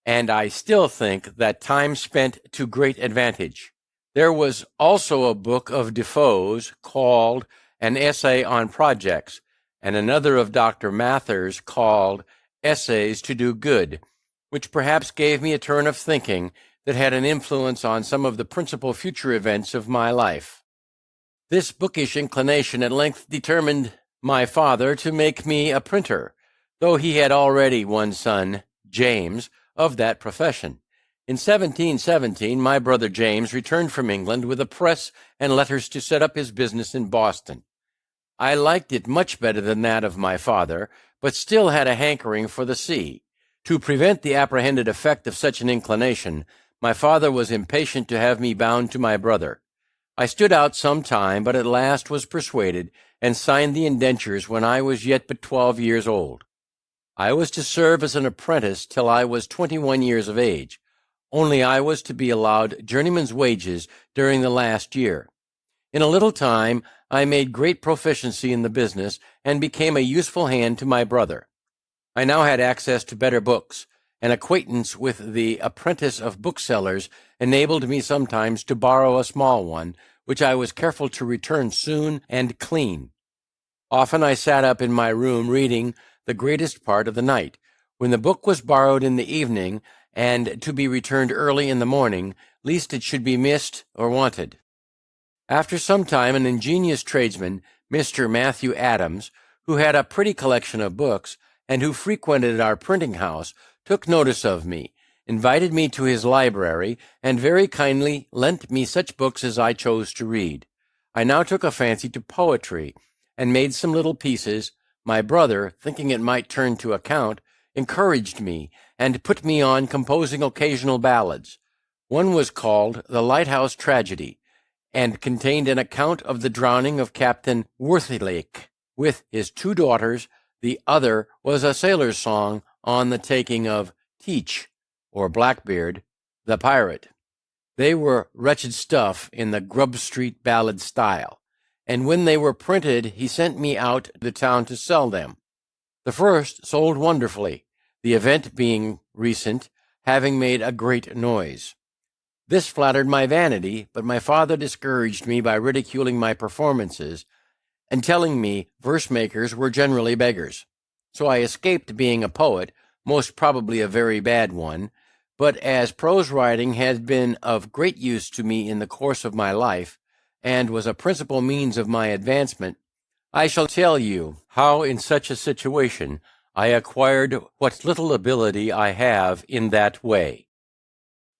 and I still think that time spent to great advantage. There was also a book of Defoe's called An Essay on Projects, and another of Dr. Mather's called Essays to Do Good, which perhaps gave me a turn of thinking that had an influence on some of the principal future events of my life. This bookish inclination at length determined my father to make me a printer, though he had already one son, James, of that profession. In 1717, my brother James returned from England with a press and letters to set up his business in Boston. I liked it much better than that of my father, but still had a hankering for the sea. To prevent the apprehended effect of such an inclination, my father was impatient to have me bound to my brother. I stood out some time, but at last was persuaded, and signed the indentures when I was yet but 12 years old. I was to serve as an apprentice till I was 21 years of age, only I was to be allowed journeyman's wages during the last year. In a little time I made great proficiency in the business, and became a useful hand to my brother. I now had access to better books, and acquaintance with the apprentice of booksellers enabled me sometimes to borrow a small one, which I was careful to return soon and clean. Often I sat up in my room reading the greatest part of the night, when the book was borrowed in the evening, and to be returned early in the morning, lest it should be missed or wanted. After some time, an ingenious tradesman, Mr. Matthew Adams, who had a pretty collection of books, and who frequented our printing house, took notice of me, invited me to his library, and very kindly lent me such books as I chose to read. I now took a fancy to poetry, and made some little pieces. My brother, thinking it might turn to account, encouraged me, and put me on composing occasional ballads. One was called The Lighthouse Tragedy, and contained an account of the drowning of Captain Worthilake, with his 2 daughters. The other was a sailor's song on the taking of Teach, or Blackbeard, the pirate. They were wretched stuff in the Grub Street ballad style, and when they were printed he sent me out to the town to sell them. The first sold wonderfully, the event being recent, having made a great noise. This flattered my vanity, but my father discouraged me by ridiculing my performances, and telling me verse-makers were generally beggars. So I escaped being a poet, most probably a very bad one, but as prose writing had been of great use to me in the course of my life, and was a principal means of my advancement, I shall tell you how in such a situation I acquired what little ability I have in that way.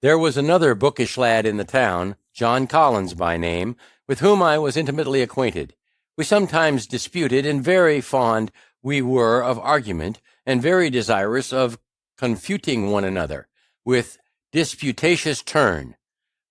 There was another bookish lad in the town, John Collins by name, with whom I was intimately acquainted. We sometimes disputed, and very fond we were of argument, and very desirous of confuting one another, with disputatious turn.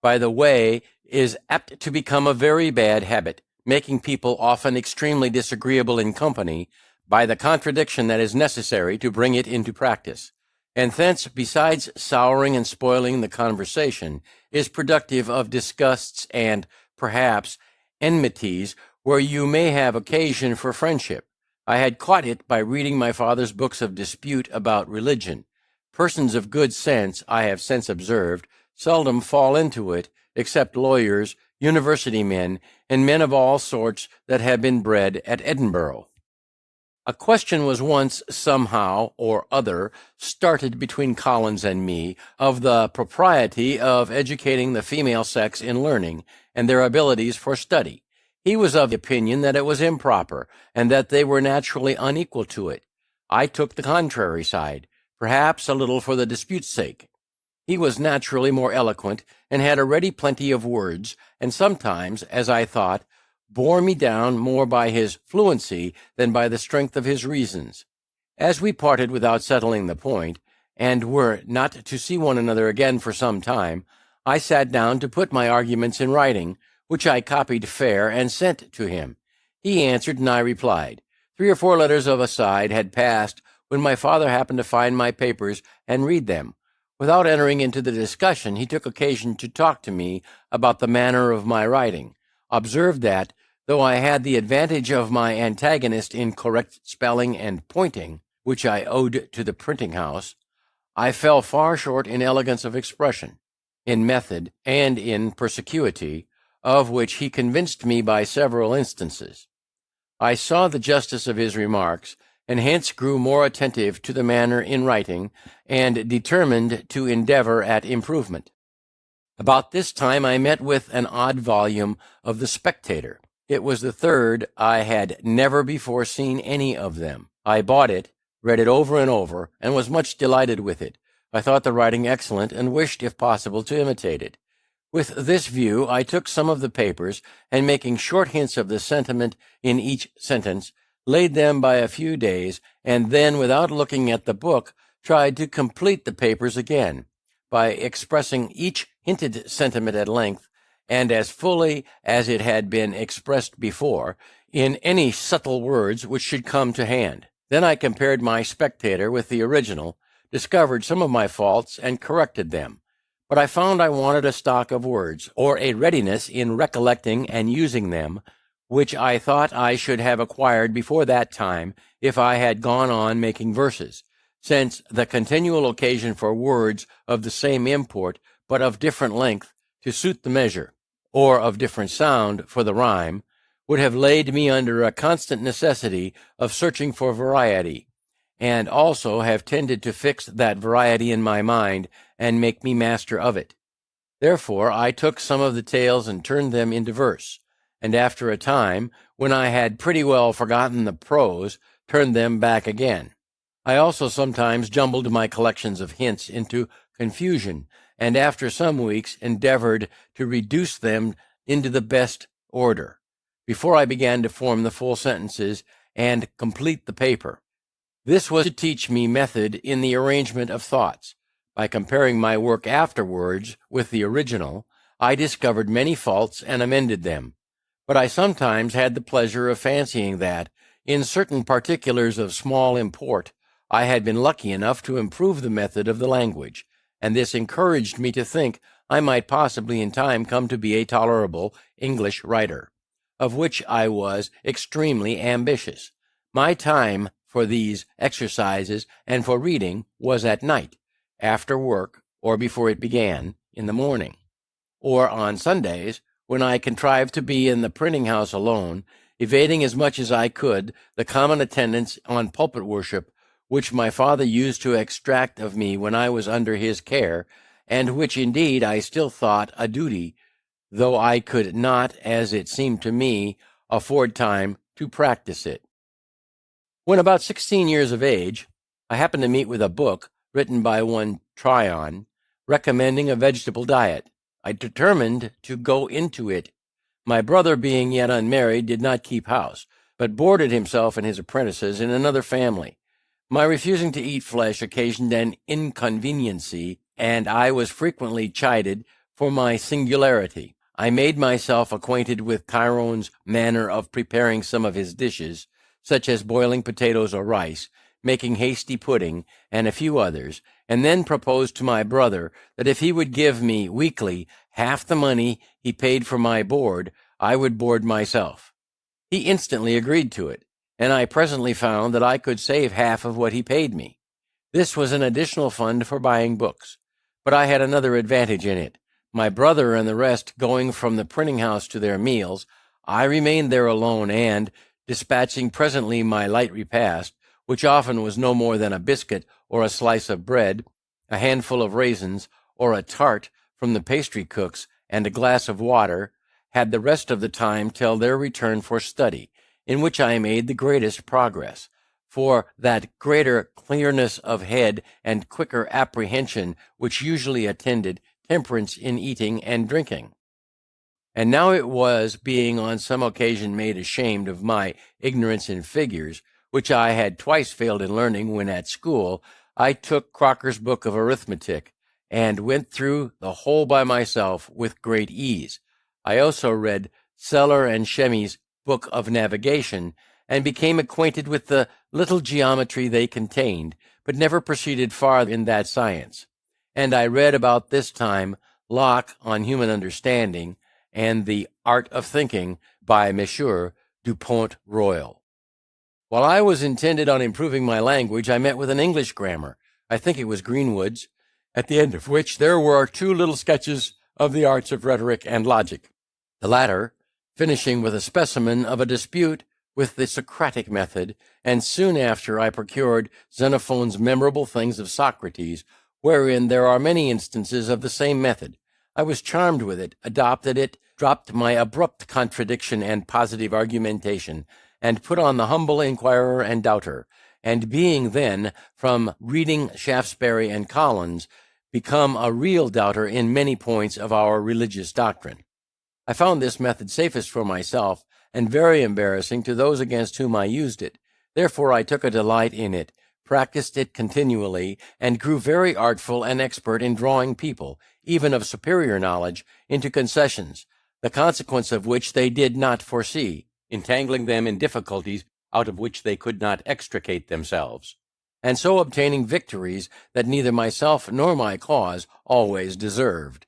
By the way, is apt to become a very bad habit, making people often extremely disagreeable in company, by the contradiction that is necessary to bring it into practice, and thence, besides souring and spoiling the conversation, is productive of disgusts and, perhaps, enmities, where you may have occasion for friendship. I had caught it by reading my father's books of dispute about religion. Persons of good sense, I have since observed, seldom fall into it, except lawyers, university men, and men of all sorts that have been bred at Edinburgh. A question was once somehow or other started between Collins and me of the propriety of educating the female sex in learning, and their abilities for study. He was of the opinion that it was improper, and that they were naturally unequal to it. I took the contrary side, perhaps a little for the dispute's sake. He was naturally more eloquent, and had a ready plenty of words, and sometimes, as I thought, bore me down more by his fluency than by the strength of his reasons. As we parted without settling the point, and were not to see one another again for some time, I sat down to put my arguments in writing, which I copied fair and sent to him. He answered, and I replied. 3 or 4 letters of a side had passed when my father happened to find my papers and read them. Without entering into the discussion, he took occasion to talk to me about the manner of my writing. Observed that, though I had the advantage of my antagonist in correct spelling and pointing, which I owed to the printing house, I fell far short in elegance of expression, in method, and in perspicuity, of which he convinced me by several instances. I saw the justice of his remarks, and hence grew more attentive to the manner in writing, and determined to endeavor at improvement. About this time I met with an odd volume of the Spectator. It was the third. I had never before seen any of them. I bought it, read it over and over, and was much delighted with it. I thought the writing excellent, and wished, if possible, to imitate it. With this view, I took some of the papers, and making short hints of the sentiment in each sentence, laid them by a few days, and then, without looking at the book, tried to complete the papers again, by expressing each hinted sentiment at length, and as fully as it had been expressed before, in any subtle words which should come to hand. Then I compared my Spectator with the original, discovered some of my faults, and corrected them. But I found I wanted a stock of words, or a readiness in recollecting and using them, which I thought I should have acquired before that time if I had gone on making verses, since the continual occasion for words of the same import, but of different length, to suit the measure, or of different sound for the rhyme, would have laid me under a constant necessity of searching for variety, and also have tended to fix that variety in my mind and make me master of it. Therefore I took some of the tales and turned them into verse, and after a time, when I had pretty well forgotten the prose, turned them back again. I also sometimes jumbled my collections of hints into confusion, and after some weeks endeavored to reduce them into the best order, before I began to form the full sentences and complete the paper. This was to teach me method in the arrangement of thoughts. By comparing my work afterwards with the original, I discovered many faults and amended them. But I sometimes had the pleasure of fancying that, in certain particulars of small import, I had been lucky enough to improve the method of the language, and this encouraged me to think I might possibly in time come to be a tolerable English writer, of which I was extremely ambitious. My time for these exercises and for reading was at night, after work, or before it began, in the morning, or on Sundays, when I contrived to be in the printing house alone, evading as much as I could the common attendance on pulpit worship, which my father used to extract of me when I was under his care, and which indeed I still thought a duty, though I could not, as it seemed to me, afford time to practice it. When about 16 years of age, I happened to meet with a book written by one Tryon, recommending a vegetable diet. I determined to go into it. My brother, being yet unmarried, did not keep house, but boarded himself and his apprentices in another family. My refusing to eat flesh occasioned an inconveniency, and I was frequently chided for my singularity. I made myself acquainted with Chiron's manner of preparing some of his dishes, such as boiling potatoes or rice, making hasty pudding, and a few others, and then proposed to my brother that if he would give me weekly half the money he paid for my board, I would board myself. He instantly agreed to it, and I presently found that I could save half of what he paid me. This was an additional fund for buying books, but I had another advantage in it. My brother and the rest going from the printing house to their meals, I remained there alone, and, dispatching presently my light repast, which often was no more than a biscuit or a slice of bread, a handful of raisins, or a tart from the pastry cook's, and a glass of water, had the rest of the time till their return for study, in which I made the greatest progress, for that greater clearness of head and quicker apprehension which usually attended temperance in eating and drinking. And now it was, being on some occasion made ashamed of my ignorance in figures, which I had twice failed in learning when at school, I took Crocker's book of arithmetic, and went through the whole by myself with great ease. I also read Seller and Shemmy's book of navigation, and became acquainted with the little geometry they contained, but never proceeded far in that science. And I read about this time Locke on Human Understanding, and The Art of Thinking by Monsieur du Pont Royal. While I was intended on improving my language, I met with an English grammar, I think it was Greenwood's, at the end of which there were 2 little sketches of the arts of rhetoric and logic, the latter finishing with a specimen of a dispute with the Socratic method, and soon after I procured Xenophon's Memorable Things of Socrates, wherein there are many instances of the same method. I was charmed with it, adopted it, dropped my abrupt contradiction and positive argumentation, and put on the humble inquirer and doubter, and being then, from reading Shaftesbury and Collins, become a real doubter in many points of our religious doctrine. I found this method safest for myself, and very embarrassing to those against whom I used it. Therefore I took a delight in it, practiced it continually, and grew very artful and expert in drawing people, even of superior knowledge, into concessions, the consequence of which they did not foresee, entangling them in difficulties out of which they could not extricate themselves, and so obtaining victories that neither myself nor my cause always deserved.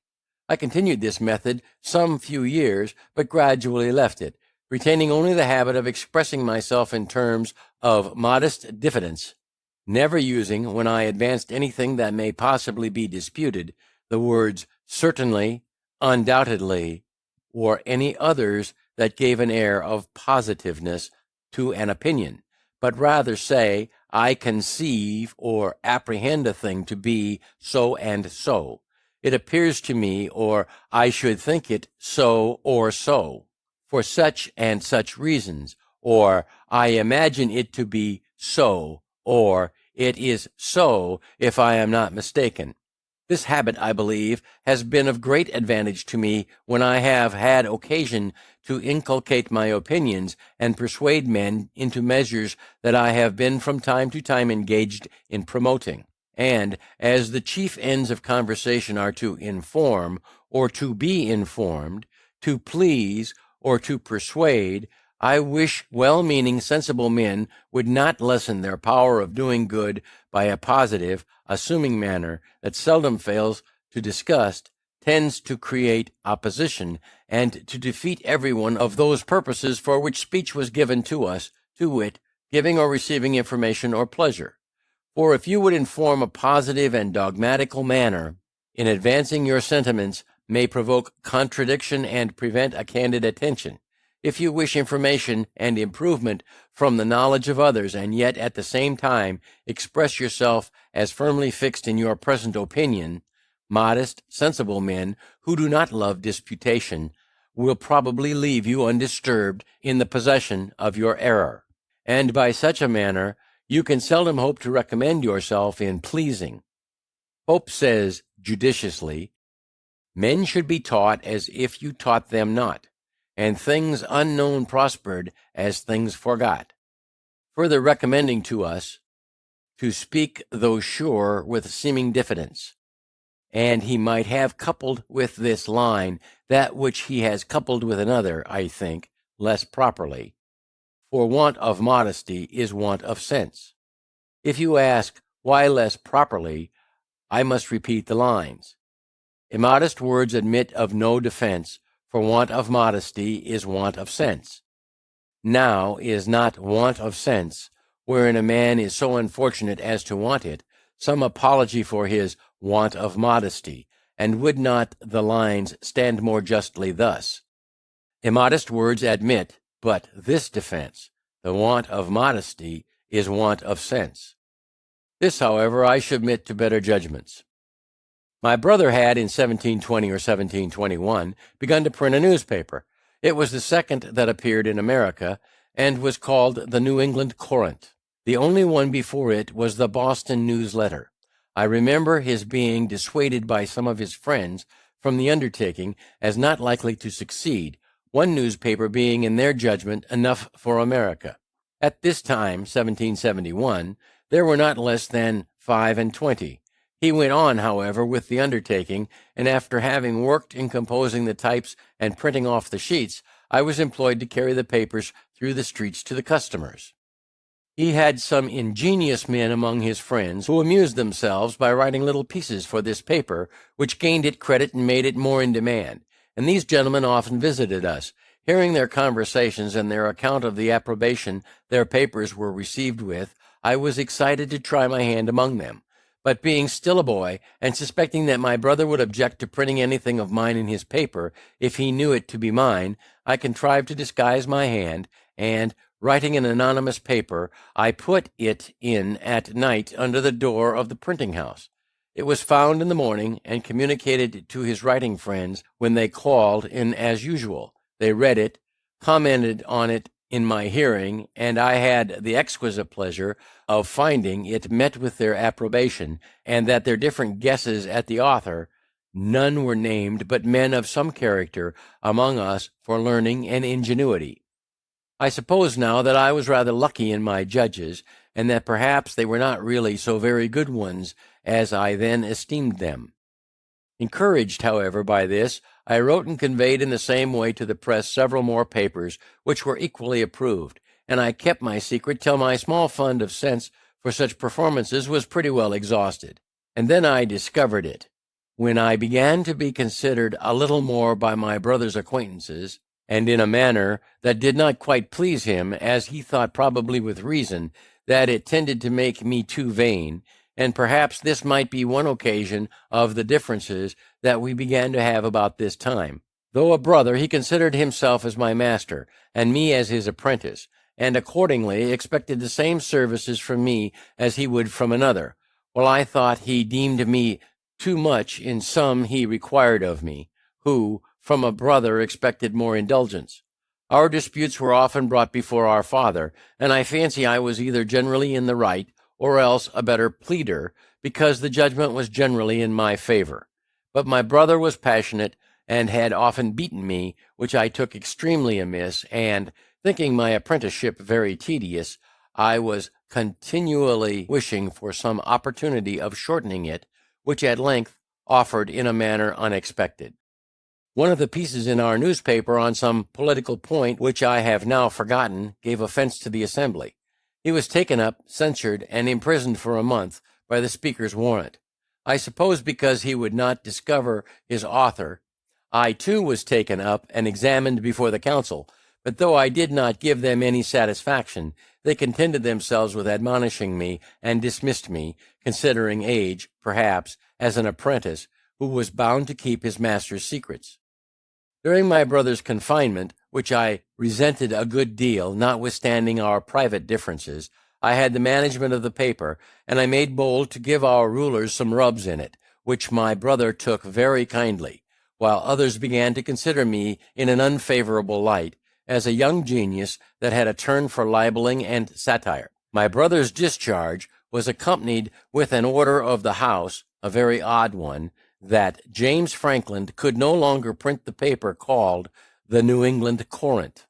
I continued this method some few years, but gradually left it, retaining only the habit of expressing myself in terms of modest diffidence, never using, when I advanced anything that may possibly be disputed, the words certainly, undoubtedly, or any others that gave an air of positiveness to an opinion, but rather say, I conceive or apprehend a thing to be so and so. It appears to me, or I should think it so or so, for such and such reasons, or I imagine it to be so, or it is so if I am not mistaken. This habit, I believe, has been of great advantage to me when I have had occasion to inculcate my opinions and persuade men into measures that I have been from time to time engaged in promoting. And as the chief ends of conversation are to inform, or to be informed, to please, or to persuade, I wish well-meaning, sensible men would not lessen their power of doing good by a positive, assuming manner that seldom fails to disgust, tends to create opposition, and to defeat every one of those purposes for which speech was given to us, to wit, giving or receiving information or pleasure. For if you would inform a positive and dogmatical manner, in advancing your sentiments may provoke contradiction and prevent a candid attention. If you wish information and improvement from the knowledge of others, and yet at the same time express yourself as firmly fixed in your present opinion, modest, sensible men who do not love disputation will probably leave you undisturbed in the possession of your error, and by such a manner you can seldom hope to recommend yourself in pleasing. Pope says judiciously, "Men should be taught as if you taught them not, and things unknown prospered as things forgot," further recommending to us to speak though sure with seeming diffidence. And he might have coupled with this line that which he has coupled with another, I think, less properly. For want of modesty is want of sense. If you ask, why less properly, I must repeat the lines. Immodest words admit of no defense, for want of modesty is want of sense. Now is not want of sense, wherein a man is so unfortunate as to want it, some apology for his want of modesty, and would not the lines stand more justly thus? Immodest words admit but this defense, the want of modesty is want of sense. This, however, I submit to better judgments. My brother had, in 1720 or 1721, begun to print a newspaper. It was the second that appeared in America, and was called the New England Courant. The only one before it was the Boston News Letter. I remember his being dissuaded by some of his friends from the undertaking as not likely to succeed, one newspaper being in their judgment enough for America. At this time, 1771, there were not less than 25. He went on, however, with the undertaking, and after having worked in composing the types and printing off the sheets, I was employed to carry the papers through the streets to the customers. He had some ingenious men among his friends who amused themselves by writing little pieces for this paper, which gained it credit and made it more in demand, and these gentlemen often visited us. Hearing their conversations and their account of the approbation their papers were received with, I was excited to try my hand among them. But being still a boy, and suspecting that my brother would object to printing anything of mine in his paper, if he knew it to be mine, I contrived to disguise my hand, and, writing an anonymous paper, I put it in at night under the door of the printing house. It was found in the morning, and communicated to his writing friends when they called in as usual. They read it, commented on it in my hearing, and I had the exquisite pleasure of finding it met with their approbation, and that their different guesses at the author, none were named but men of some character among us for learning and ingenuity. I suppose now that I was rather lucky in my judges, and that perhaps they were not really so very good ones as I then esteemed them. Encouraged, however, by this, I wrote and conveyed in the same way to the press several more papers, which were equally approved, and I kept my secret till my small fund of sense for such performances was pretty well exhausted. And then I discovered it, when I began to be considered a little more by my brother's acquaintances, and in a manner that did not quite please him, as he thought, probably with reason, that it tended to make me too vain, and perhaps this might be one occasion of the differences that we began to have about this time. Though a brother, he considered himself as my master, and me as his apprentice, and accordingly expected the same services from me as he would from another, while I thought he deemed me too much in some he required of me, who, from a brother, expected more indulgence. Our disputes were often brought before our father, and I fancy I was either generally in the right, or else a better pleader, because the judgment was generally in my favor. But my brother was passionate, and had often beaten me, which I took extremely amiss, and, thinking my apprenticeship very tedious, I was continually wishing for some opportunity of shortening it, which at length offered in a manner unexpected. One of the pieces in our newspaper on some political point, which I have now forgotten, gave offense to the Assembly. He was taken up, censured, and imprisoned for a month by the Speaker's warrant. I suppose because he would not discover his author. I too was taken up and examined before the council, but though I did not give them any satisfaction, they contented themselves with admonishing me and dismissed me, considering age, perhaps, as an apprentice who was bound to keep his master's secrets. During my brother's confinement, which I resented a good deal, notwithstanding our private differences. I had the management of the paper, and I made bold to give our rulers some rubs in it, which my brother took very kindly, while others began to consider me in an unfavorable light, as a young genius that had a turn for libeling and satire. My brother's discharge was accompanied with an order of the House, a very odd one, that James Franklin could no longer print the paper called the New England Courant.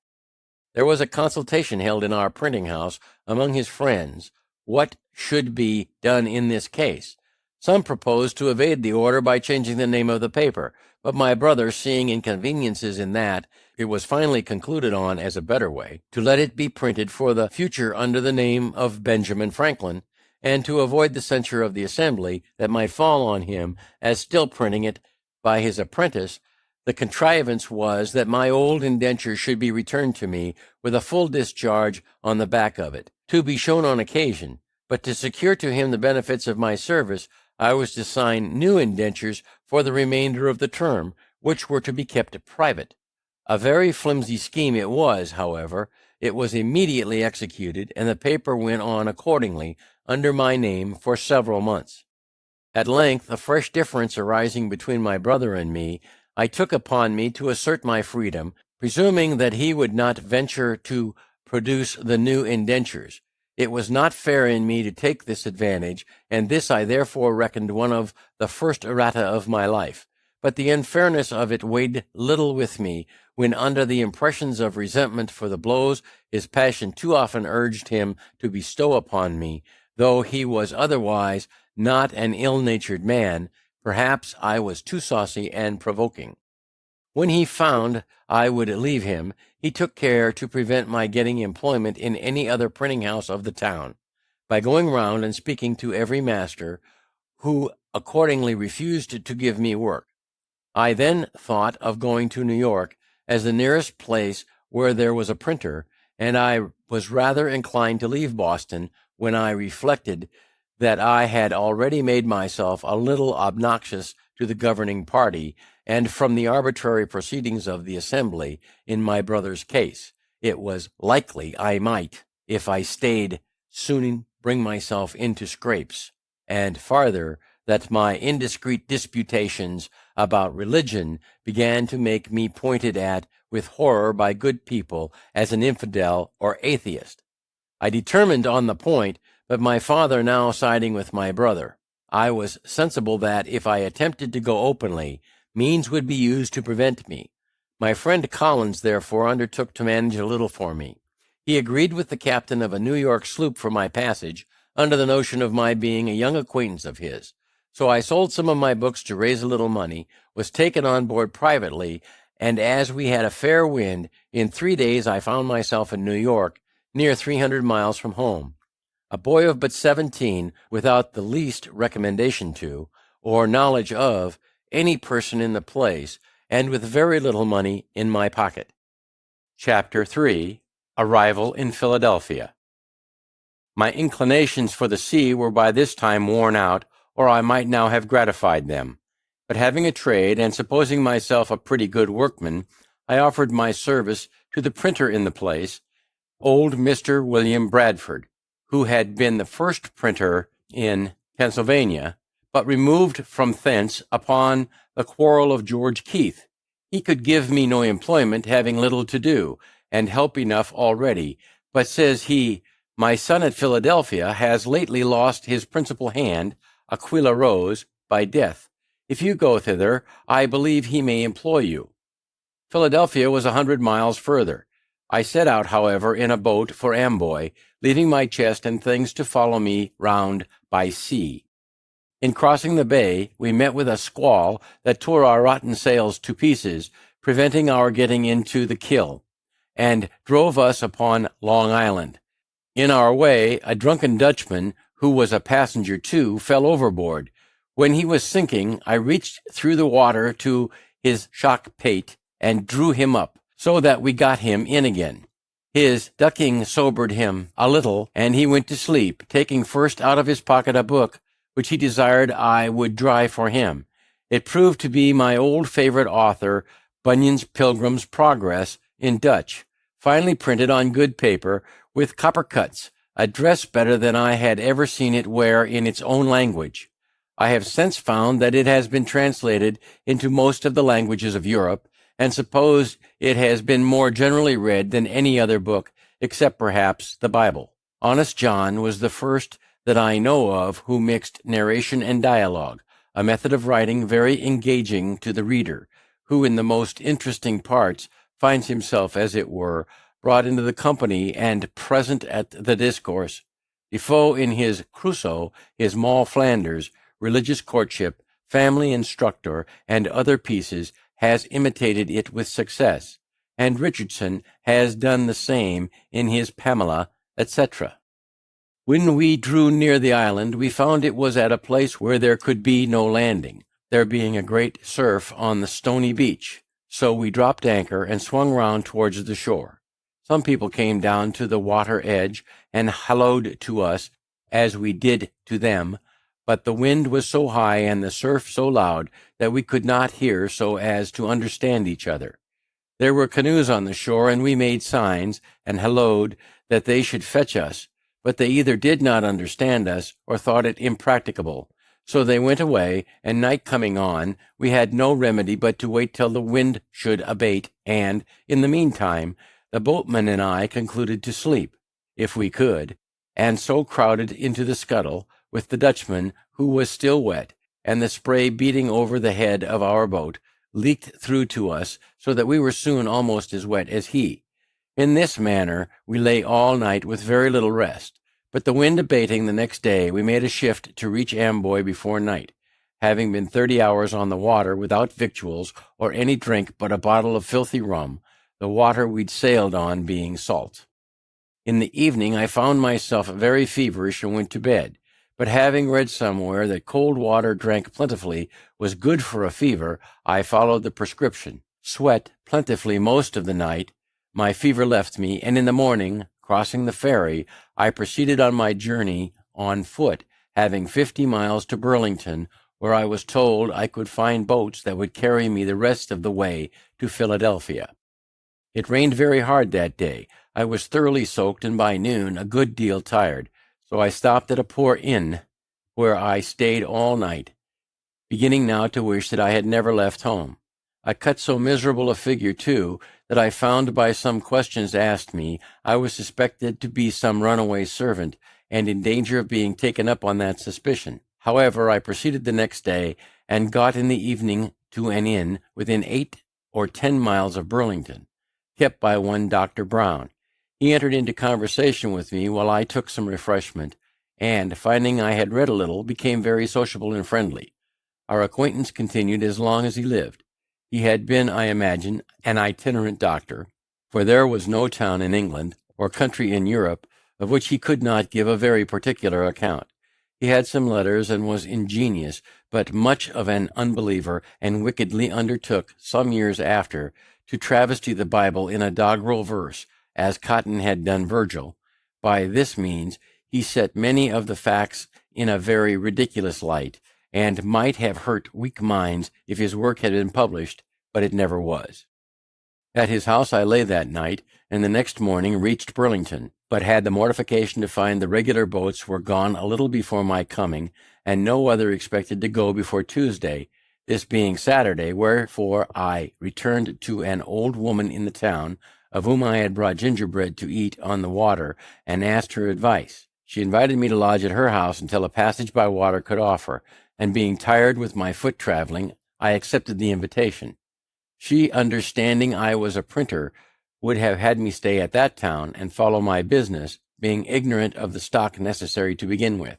There was a consultation held in our printing house among his friends what should be done in this case. Some proposed to evade the order by changing the name of the paper, but my brother, seeing inconveniences in that, it was finally concluded on as a better way, to let it be printed for the future under the name of Benjamin Franklin, and to avoid the censure of the Assembly that might fall on him as still printing it by his apprentice. The contrivance was that my old indenture should be returned to me with a full discharge on the back of it, to be shown on occasion, but to secure to him the benefits of my service, I was to sign new indentures for the remainder of the term, which were to be kept private. A very flimsy scheme it was, however. It was immediately executed, and the paper went on accordingly under my name for several months. At length, a fresh difference arising between my brother and me, I took upon me to assert my freedom, presuming that he would not venture to produce the new indentures. It was not fair in me to take this advantage, and this I therefore reckoned one of the first errata of my life. But the unfairness of it weighed little with me, when under the impressions of resentment for the blows his passion too often urged him to bestow upon me, though he was otherwise not an ill-natured man. Perhaps I was too saucy and provoking. When he found I would leave him, he took care to prevent my getting employment in any other printing house of the town, by going round and speaking to every master, who accordingly refused to give me work. I then thought of going to New York as the nearest place where there was a printer, and I was rather inclined to leave Boston when I reflected that I had already made myself a little obnoxious to the governing party, and from the arbitrary proceedings of the Assembly in my brother's case, it was likely I might, if I stayed, soon bring myself into scrapes, and farther, that my indiscreet disputations about religion began to make me pointed at with horror by good people as an infidel or atheist. I determined on the point, but my father now siding with my brother, I was sensible that, if I attempted to go openly, means would be used to prevent me. My friend Collins, therefore, undertook to manage a little for me. He agreed with the captain of a New York sloop for my passage, under the notion of my being a young acquaintance of his. So I sold some of my books to raise a little money, was taken on board privately, and as we had a fair wind, in 3 days I found myself in New York, near 300 miles from home. A boy of but 17, without the least recommendation to, or knowledge of, any person in the place, and with very little money in my pocket. Chapter 3. Arrival in Philadelphia. My inclinations for the sea were by this time worn out, or I might now have gratified them. But having a trade, and supposing myself a pretty good workman, I offered my service to the printer in the place, old Mr. William Bradford, who had been the first printer in Pennsylvania, but removed from thence upon the quarrel of George Keith. He could give me no employment, having little to do, and help enough already. But, says he, my son at Philadelphia has lately lost his principal hand, Aquila Rose, by death. If you go thither, I believe he may employ you. Philadelphia was 100 miles further. I set out, however, in a boat for Amboy, leaving my chest and things to follow me round by sea. In crossing the bay, we met with a squall that tore our rotten sails to pieces, preventing our getting into the Kill, and drove us upon Long Island. In our way, a drunken Dutchman, who was a passenger too, fell overboard. When he was sinking, I reached through the water to his shock pate and drew him up, so that we got him in again. His ducking sobered him a little, and he went to sleep, taking first out of his pocket a book, which he desired I would dry for him. It proved to be my old favorite author, Bunyan's Pilgrim's Progress, in Dutch, finely printed on good paper with copper cuts, a dress better than I had ever seen it wear in its own language. I have since found that it has been translated into most of the languages of Europe, and suppose it has been more generally read than any other book, except perhaps the Bible. Honest John was the first that I know of who mixed narration and dialogue, a method of writing very engaging to the reader, who in the most interesting parts finds himself, as it were, brought into the company and present at the discourse. Defoe in his Crusoe, his Moll Flanders, Religious Courtship, Family Instructor, and other pieces has imitated it with success, and Richardson has done the same in his Pamela, etc. When we drew near the island, we found it was at a place where there could be no landing, there being a great surf on the stony beach, so we dropped anchor and swung round towards the shore. Some people came down to the water edge and hallooed to us, as we did to them, but the wind was so high and the surf so loud that we could not hear so as to understand each other. There were canoes on the shore, and we made signs and hallooed that they should fetch us, but they either did not understand us or thought it impracticable. So they went away, and night coming on, we had no remedy but to wait till the wind should abate, and, in the meantime, the boatman and I concluded to sleep, if we could, and so crowded into the scuttle, with the Dutchman, who was still wet, and the spray beating over the head of our boat, leaked through to us, so that we were soon almost as wet as he. In this manner we lay all night with very little rest, but the wind abating the next day, we made a shift to reach Amboy before night, having been 30 hours on the water without victuals or any drink but a bottle of filthy rum, the water we'd sailed on being salt. In the evening I found myself very feverish and went to bed, but having read somewhere that cold water drank plentifully was good for a fever, I followed the prescription, sweat plentifully most of the night. My fever left me, and in the morning, crossing the ferry, I proceeded on my journey on foot, having 50 miles to Burlington, where I was told I could find boats that would carry me the rest of the way to Philadelphia. It rained very hard that day. I was thoroughly soaked, and by noon a good deal tired, so I stopped at a poor inn, where I stayed all night, beginning now to wish that I had never left home. I cut so miserable a figure, too, that I found by some questions asked me I was suspected to be some runaway servant, and in danger of being taken up on that suspicion. However, I proceeded the next day, and got in the evening to an inn within 8 or 10 miles of Burlington, kept by one Dr. Brown. He entered into conversation with me while I took some refreshment, and, finding I had read a little, became very sociable and friendly. Our acquaintance continued as long as he lived. He had been, I imagine, an itinerant doctor, for there was no town in England, or country in Europe, of which he could not give a very particular account. He had some letters, and was ingenious, but much of an unbeliever, and wickedly undertook, some years after, to travesty the Bible in a doggerel verse, as Cotton had done Virgil. By this means he set many of the facts in a very ridiculous light, and might have hurt weak minds if his work had been published, but it never was. At his house I lay that night, and the next morning reached Burlington, but had the mortification to find the regular boats were gone a little before my coming, and no other expected to go before Tuesday, this being Saturday, wherefore I returned to an old woman in the town, of whom I had brought gingerbread to eat on the water, and asked her advice. She invited me to lodge at her house until a passage by water could offer, and being tired with my foot traveling, I accepted the invitation. She, understanding I was a printer, would have had me stay at that town and follow my business, being ignorant of the stock necessary to begin with.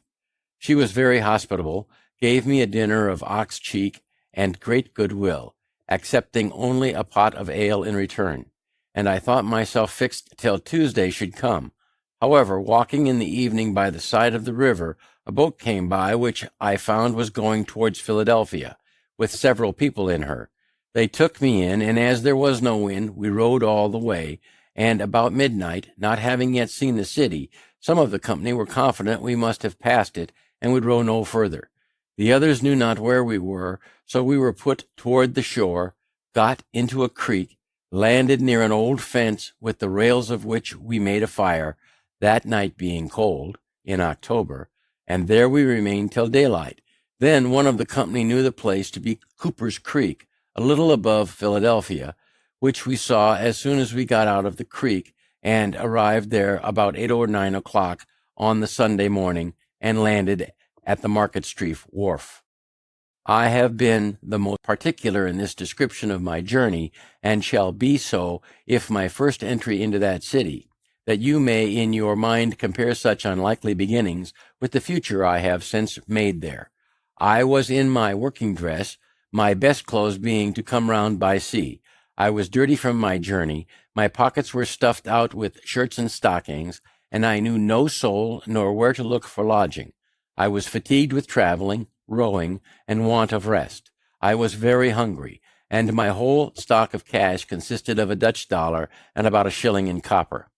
She was very hospitable, gave me a dinner of ox cheek and great goodwill, accepting only a pot of ale in return, and I thought myself fixed till Tuesday should come. However, walking in the evening by the side of the river, a boat came by which I found was going towards Philadelphia, with several people in her. They took me in, and as there was no wind, we rowed all the way, and about midnight, not having yet seen the city, some of the company were confident we must have passed it, and would row no further. The others knew not where we were, so we were put toward the shore, got into a creek, landed near an old fence with the rails of which we made a fire, that night being cold, in October, and there we remained till daylight. Then one of the company knew the place to be Cooper's Creek, a little above Philadelphia, which we saw as soon as we got out of the creek, and arrived there about 8 or 9 o'clock on the Sunday morning, and landed at the Market Street wharf. I have been the most particular in this description of my journey, and shall be so if my first entry into that city, that you may in your mind compare such unlikely beginnings with the future I have since made there. I was in my working dress, my best clothes being to come round by sea. I was dirty from my journey, my pockets were stuffed out with shirts and stockings, and I knew no soul nor where to look for lodging. I was fatigued with traveling, rowing, and want of rest. I was very hungry, and my whole stock of cash consisted of a Dutch dollar and about a shilling in copper.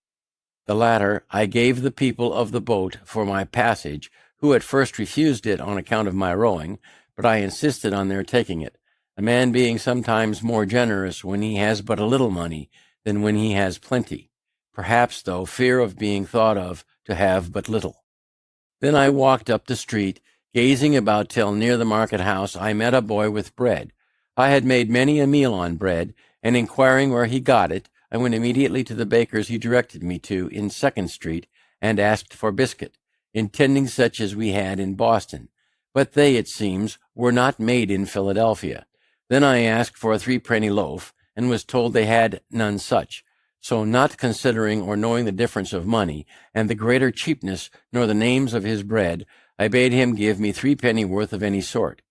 The latter I gave the people of the boat for my passage, who at first refused it on account of my rowing, but I insisted on their taking it, a man being sometimes more generous when he has but a little money than when he has plenty, perhaps, though, fear of being thought of to have but little. Then I walked up the street, gazing about till near the market house I met a boy with bread. I had made many a meal on bread, and inquiring where he got it, I went immediately to the baker's he directed me to in Second Street, and asked for biscuit, intending such as we had in Boston, but they, it seems, were not made in Philadelphia. Then I asked for a 3-penny loaf, and was told they had none such. So not considering or knowing the difference of money, and the greater cheapness, nor the names of his bread, I bade him give me 3 penny worth of any sort.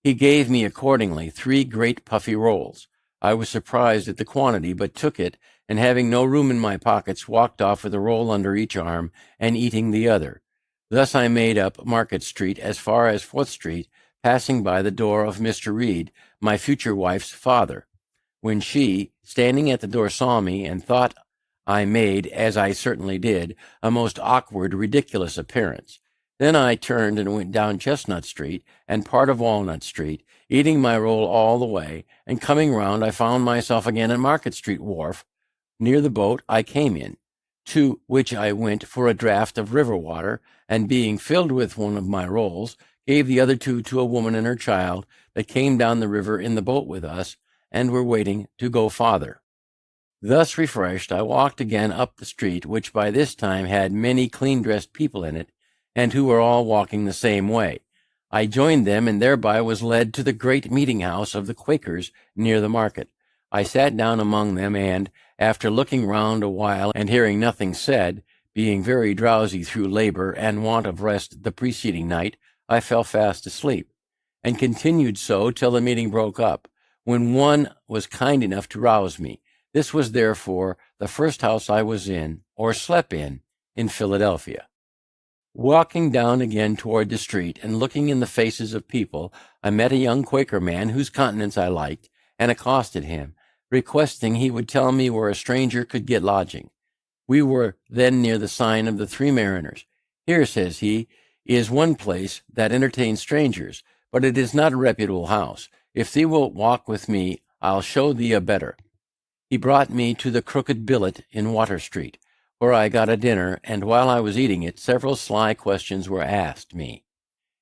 He gave me accordingly 3 great puffy rolls. I was surprised at the quantity, but took it, and having no room in my pockets, walked off with a roll under each arm, and eating the other. Thus I made up Market Street as far as 4th Street, passing by the door of Mr. Reed, my future wife's father, when she, standing at the door, saw me, and thought I made, as I certainly did, a most awkward, ridiculous appearance. Then I turned and went down Chestnut Street and part of Walnut Street, eating my roll all the way, and coming round I found myself again at Market Street wharf, near the boat I came in, to which I went for a draught of river water, and being filled with one of my rolls, gave the other 2 to a woman and her child that came down the river in the boat with us, and were waiting to go farther. Thus refreshed, I walked again up the street, which by this time had many clean-dressed people in it, and who were all walking the same way. I joined them, and thereby was led to the great meeting-house of the Quakers near the market. I sat down among them, and, after looking round a while and hearing nothing said, being very drowsy through labor and want of rest the preceding night, I fell fast asleep, and continued so till the meeting broke up, when one was kind enough to rouse me. This was therefore the first house I was in, or slept in Philadelphia. Walking down again toward the street, and looking in the faces of people, I met a young Quaker man whose countenance I liked, and accosted him, requesting he would tell me where a stranger could get lodging. We were then near the sign of the 3 Mariners. Here, says he, is one place that entertains strangers, but it is not a reputable house. If thee wilt walk with me, I'll show thee a better. He brought me to the Crooked Billet in Water Street, where I got a dinner, and while I was eating it, several sly questions were asked me,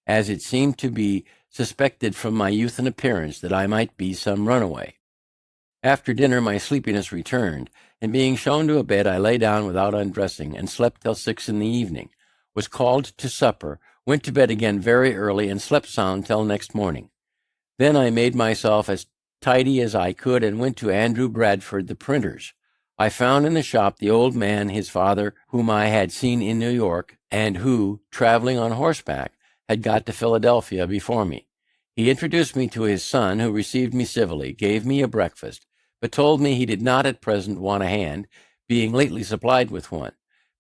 as it seemed to be suspected from my youth and appearance that I might be some runaway. After dinner my sleepiness returned, and being shown to a bed, I lay down without undressing, and slept till 6 in the evening, was called to supper, went to bed again very early, and slept sound till next morning. Then I made myself as tidy as I could, and went to Andrew Bradford, the printer's. I found in the shop the old man, his father, whom I had seen in New York, and who, traveling on horseback, had got to Philadelphia before me. He introduced me to his son, who received me civilly, gave me a breakfast, but told me he did not at present want a hand, being lately supplied with one.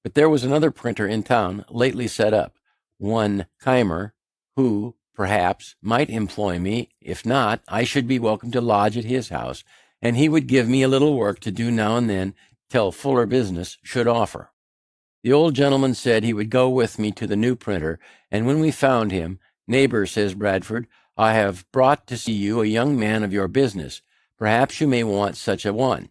But there was another printer in town, lately set up, one Keimer, who, perhaps, might employ me. If not, I should be welcome to lodge at his house, and he would give me a little work to do now and then till fuller business should offer. The old gentleman said he would go with me to the new printer, and when we found him, "Neighbor," says Bradford, "I have brought to see you a young man of your business. Perhaps you may want such a one."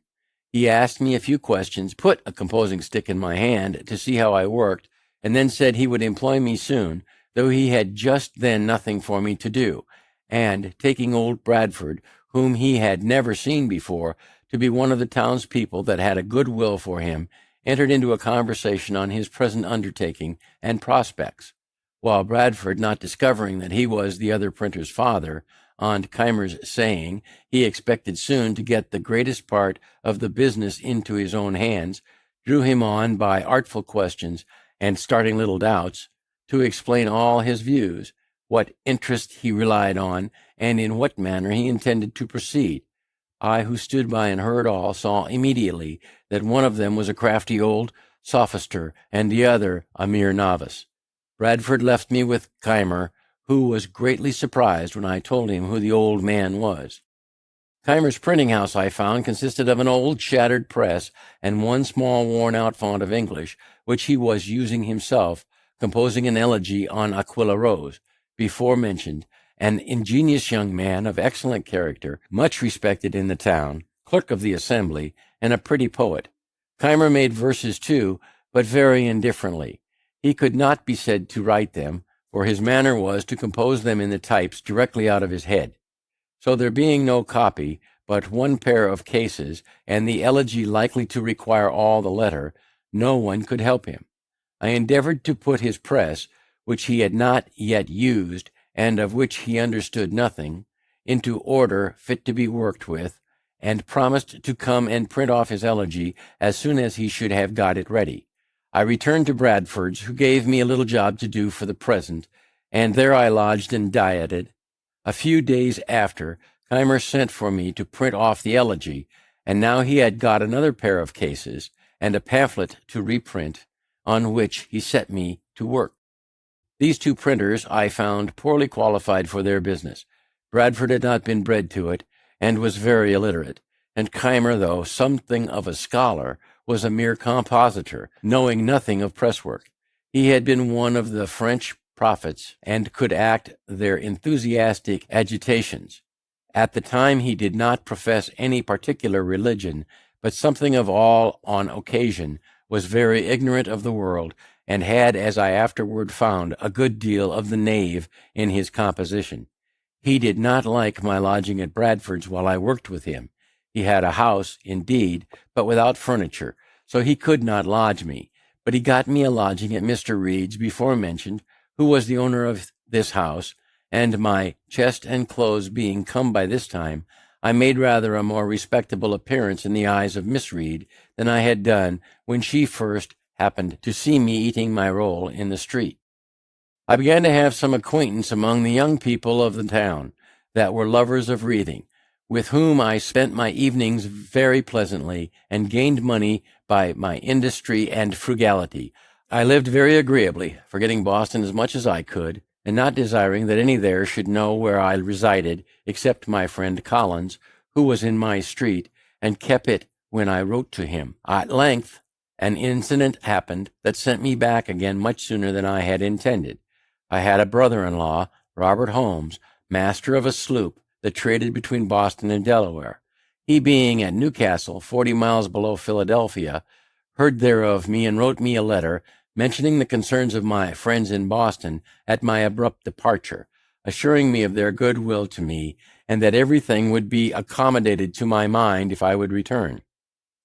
He asked me a few questions, put a composing stick in my hand to see how I worked, and then said he would employ me soon, though he had just then nothing for me to do, and, taking old Bradford, whom he had never seen before, to be one of the townspeople that had a good will for him, entered into a conversation on his present undertaking and prospects, while Bradford, not discovering that he was the other printer's father, on Keimer's saying he expected soon to get the greatest part of the business into his own hands, drew him on by artful questions and starting little doubts, to explain all his views, what interest he relied on, and in what manner he intended to proceed. I, who stood by and heard all, saw immediately that one of them was a crafty old sophister, and the other a mere novice. Bradford left me with Keimer, who was greatly surprised when I told him who the old man was. Keimer's printing house, I found, consisted of an old shattered press and one small worn-out font of English, which he was using himself, composing an elegy on Aquilla Rose, before mentioned, an ingenious young man of excellent character, much respected in the town, clerk of the assembly, and a pretty poet. Keimer made verses too, but very indifferently. He could not be said to write them, for his manner was to compose them in the types directly out of his head. So there being no copy, but one pair of cases, and the elegy likely to require all the letter, no one could help him. I endeavored to put his press, which he had not yet used, and of which he understood nothing, into order fit to be worked with, and promised to come and print off his elegy as soon as he should have got it ready. I returned to Bradford's, who gave me a little job to do for the present, and there I lodged and dieted. A few days after, Keimer sent for me to print off the elegy, and now he had got another pair of cases and a pamphlet to reprint, on which he set me to work. These two printers I found poorly qualified for their business. Bradford had not been bred to it, and was very illiterate, and Keimer, though something of a scholar, was a mere compositor, knowing nothing of presswork. He had been one of the French prophets, and could act their enthusiastic agitations. At the time he did not profess any particular religion, but something of all on occasion, was very ignorant of the world, and had, as I afterward found, a good deal of the knave in his composition. He did not like my lodging at Bradford's while I worked with him. He had a house, indeed, but without furniture, so he could not lodge me, but he got me a lodging at Mr. Reed's before mentioned, who was the owner of this house, and my chest and clothes being come by this time, I made rather a more respectable appearance in the eyes of Miss Reed than I had done when she first happened to see me eating my roll in the street. I began to have some acquaintance among the young people of the town that were lovers of reading, with whom I spent my evenings very pleasantly, and gained money by my industry and frugality. I lived very agreeably, forgetting Boston as much as I could, and not desiring that any there should know where I resided, except my friend Collins, who was in my street, and kept it when I wrote to him. At length an incident happened that sent me back again much sooner than I had intended. I had a brother-in-law, Robert Holmes, master of a sloop that traded between Boston and Delaware. He, being at Newcastle, 40 miles below Philadelphia, heard thereof me and wrote me a letter, mentioning the concerns of my friends in Boston at my abrupt departure, assuring me of their good will to me, and that everything would be accommodated to my mind if I would return,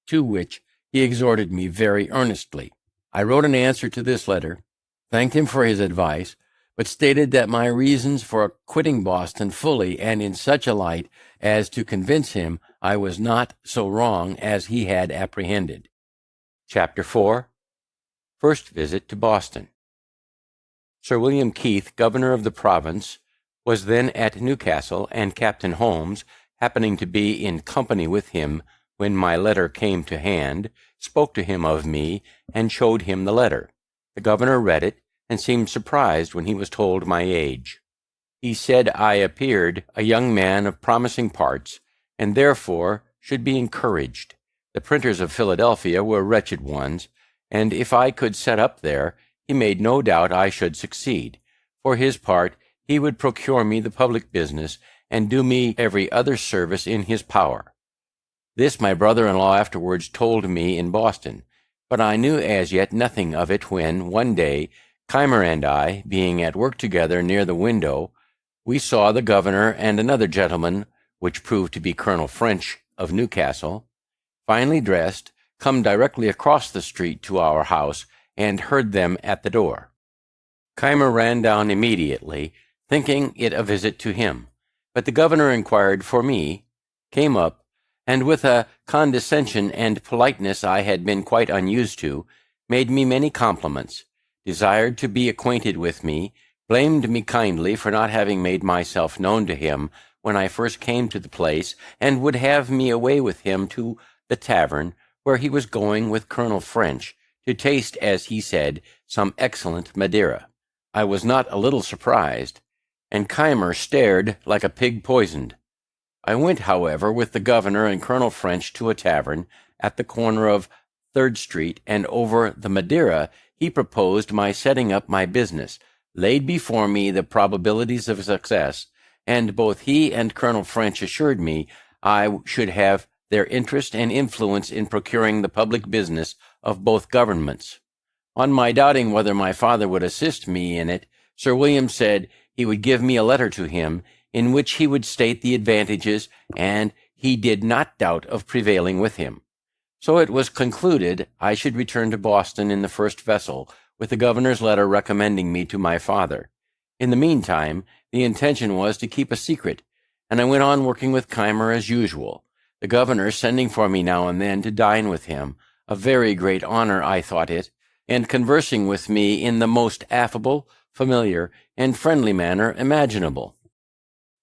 to which he exhorted me very earnestly. I wrote an answer to this letter, thanked him for his advice, but stated that my reasons for quitting Boston fully and in such a light as to convince him I was not so wrong as he had apprehended. Chapter 4. First Visit to Boston. Sir William Keith, governor of the province, was then at Newcastle, and Captain Holmes, happening to be in company with him when my letter came to hand, spoke to him of me, and showed him the letter. The governor read it, and seemed surprised when he was told my age. He said I appeared a young man of promising parts, and therefore should be encouraged. The printers of Philadelphia were wretched ones, and if I could set up there, he made no doubt I should succeed. For his part, he would procure me the public business, and do me every other service in his power. This my brother-in-law afterwards told me in Boston, but I knew as yet nothing of it when, one day, Keimer and I, being at work together near the window, we saw the governor and another gentleman, which proved to be Colonel French of Newcastle, finely dressed, come directly across the street to our house, and heard them at the door. Keimer ran down immediately, thinking it a visit to him, but the governor inquired for me, came up, and with a condescension and politeness I had been quite unused to, made me many compliments, desired to be acquainted with me, blamed me kindly for not having made myself known to him when I first came to the place, and would have me away with him to the tavern, where he was going with Colonel French, to taste, as he said, some excellent Madeira. I was not a little surprised, and Keimer stared like a pig poisoned. I went, however, with the governor and Colonel French to a tavern at the corner of 3rd Street, and over the Madeira he proposed my setting up my business, laid before me the probabilities of success, and both he and Colonel French assured me I should have their interest and influence in procuring the public business of both governments. On my doubting whether my father would assist me in it, Sir William said he would give me a letter to him, in which he would state the advantages, and he did not doubt of prevailing with him. So it was concluded I should return to Boston in the first vessel, with the governor's letter recommending me to my father. In the meantime, the intention was to keep a secret, and I went on working with Keimer as usual, the governor sending for me now and then to dine with him, a very great honor I thought it, and conversing with me in the most affable, familiar, and friendly manner imaginable.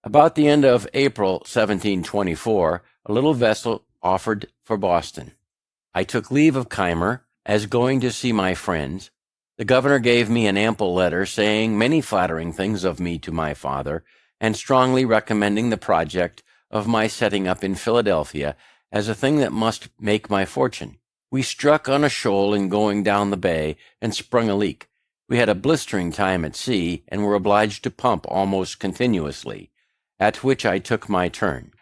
About the end of April 1724, a little vessel offered for Boston. I took leave of Keimer, as going to see my friends. The governor gave me an ample letter, saying many flattering things of me to my father, and strongly recommending the project of my setting up in Philadelphia as a thing that must make my fortune. We struck on a shoal in going down the bay, and sprung a leak. We had a blistering time at sea, and were obliged to pump almost continuously, at which I took my turn.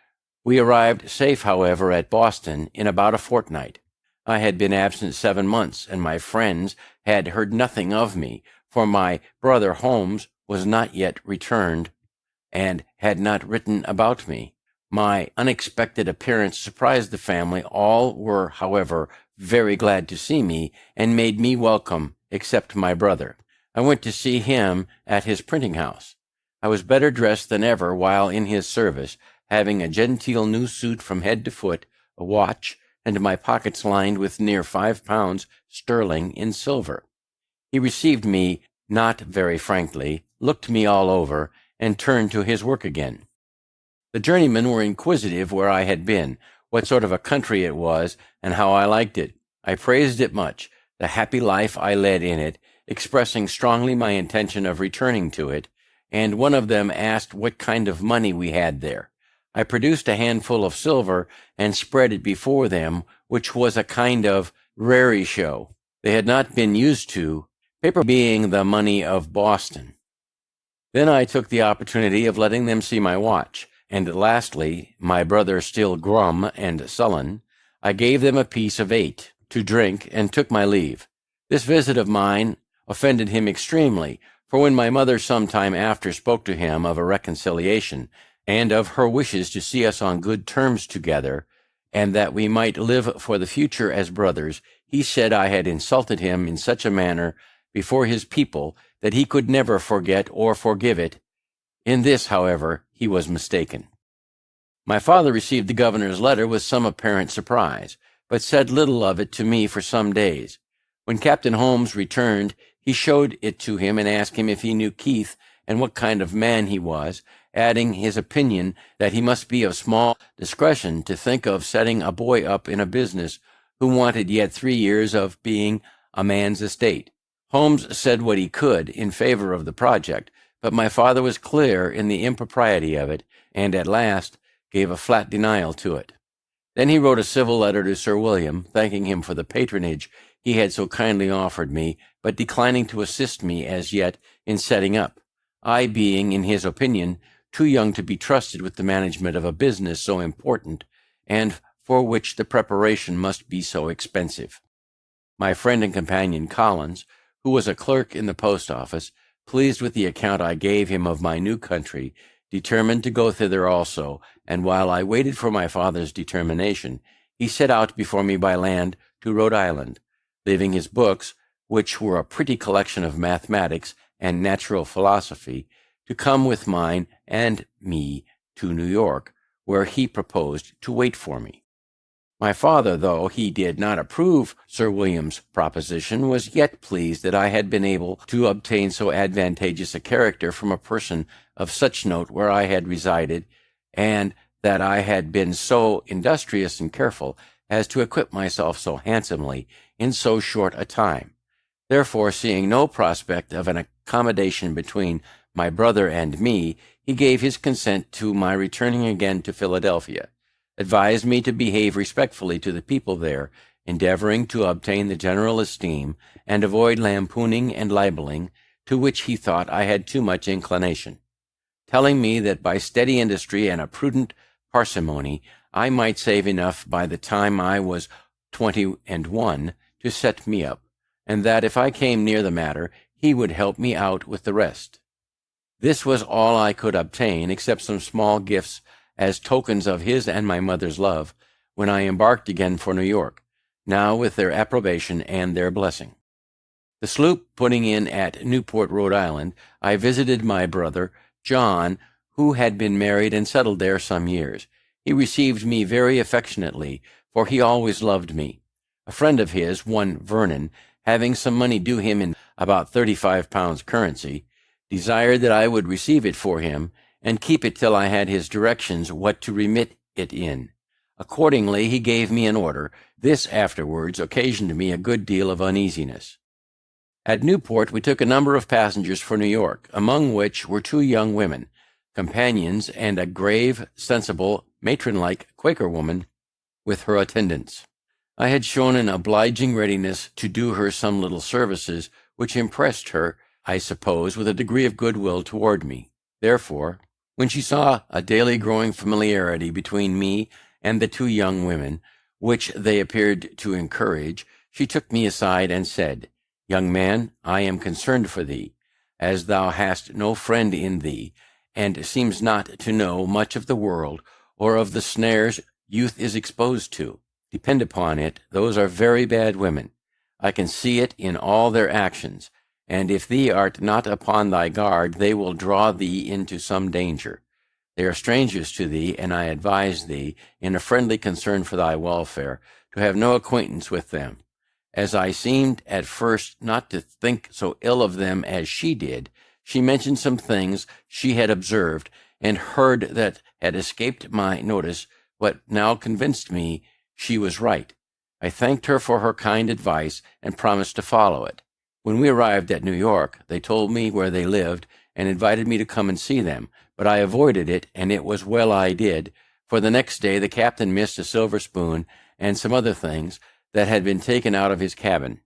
We arrived safe, however, at Boston in about a fortnight. I had been absent 7 months, and my friends had heard nothing of me, for my brother Holmes was not yet returned, and had not written about me. My unexpected appearance surprised the family. All were, however, very glad to see me, and made me welcome, except my brother. I went to see him at his printing house. I was better dressed than ever while in his service, having a genteel new suit from head to foot, a watch, and my pockets lined with near £5 sterling in silver. He received me not very frankly, looked me all over, and turned to his work again. The journeymen were inquisitive where I had been, what sort of a country it was, and how I liked it. I praised it much, the happy life I led in it, expressing strongly my intention of returning to it, and one of them asked what kind of money we had there. I produced a handful of silver and spread it before them, which was a kind of raree show they had not been used to, paper being the money of Boston. Then I took the opportunity of letting them see my watch, and lastly, my brother still glum and sullen, I gave them a piece of 8 to drink, and took my leave. This visit of mine offended him extremely, for when my mother some time after spoke to him of a reconciliation, and of her wishes to see us on good terms together, and that we might live for the future as brothers, he said I had insulted him in such a manner before his people that he could never forget or forgive it. In this, however, he was mistaken. My father received the governor's letter with some apparent surprise, but said little of it to me for some days. When Captain Holmes returned, he showed it to him and asked him if he knew Keith and what kind of man he was, adding his opinion that he must be of small discretion to think of setting a boy up in a business who wanted yet 3 years of being a man's estate. Holmes said what he could in favor of the project, but my father was clear in the impropriety of it, and at last gave a flat denial to it. Then he wrote a civil letter to Sir William, thanking him for the patronage he had so kindly offered me, but declining to assist me as yet in setting up, I being, in his opinion, too young to be trusted with the management of a business so important, and for which the preparation must be so expensive. My friend and companion Collins, who was a clerk in the post office, pleased with the account I gave him of my new country, determined to go thither also, and while I waited for my father's determination, he set out before me by land to Rhode Island, leaving his books, which were a pretty collection of mathematics and natural philosophy, to come with mine and me to New York, where he proposed to wait for me. My father, though he did not approve Sir William's proposition, was yet pleased that I had been able to obtain so advantageous a character from a person of such note where I had resided, and that I had been so industrious and careful as to equip myself so handsomely in so short a time. Therefore, seeing no prospect of an accommodation between my brother and me, he gave his consent to my returning again to Philadelphia, advised me to behave respectfully to the people there, endeavoring to obtain the general esteem, and avoid lampooning and libeling, to which he thought I had too much inclination, telling me that by steady industry and a prudent parsimony I might save enough by the time I was 21 to set me up, and that if I came near the matter, he would help me out with the rest. This was all I could obtain, except some small gifts as tokens of his and my mother's love, when I embarked again for New York, now with their approbation and their blessing. The sloop putting in at Newport, Rhode Island, I visited my brother John, who had been married and settled there some years. He received me very affectionately, for he always loved me. A friend of his, one Vernon, having some money due him in about 35 pounds currency, desired that I would receive it for him, and keep it till I had his directions what to remit it in. Accordingly, he gave me an order. This afterwards occasioned me a good deal of uneasiness. At Newport we took a number of passengers for New York, among which were 2 young women, companions, and a grave, sensible, matron-like Quaker woman with her attendants. I had shown an obliging readiness to do her some little services, which impressed her, I suppose, with a degree of goodwill toward me. Therefore, when she saw a daily growing familiarity between me and the 2 young women, which they appeared to encourage, she took me aside and said, "Young man, I am concerned for thee, as thou hast no friend in thee, and seems not to know much of the world, or of the snares youth is exposed to. Depend upon it, those are very bad women. I can see it in all their actions, and if thee art not upon thy guard, they will draw thee into some danger. They are strangers to thee, and I advise thee, in a friendly concern for thy welfare, to have no acquaintance with them." As I seemed at first not to think so ill of them as she did, she mentioned some things she had observed and heard that had escaped my notice, but now convinced me she was right. I thanked her for her kind advice and promised to follow it. When we arrived at New York, they told me where they lived and invited me to come and see them, but I avoided it, and it was well I did, for the next day the captain missed a silver spoon and some other things that had been taken out of his cabin,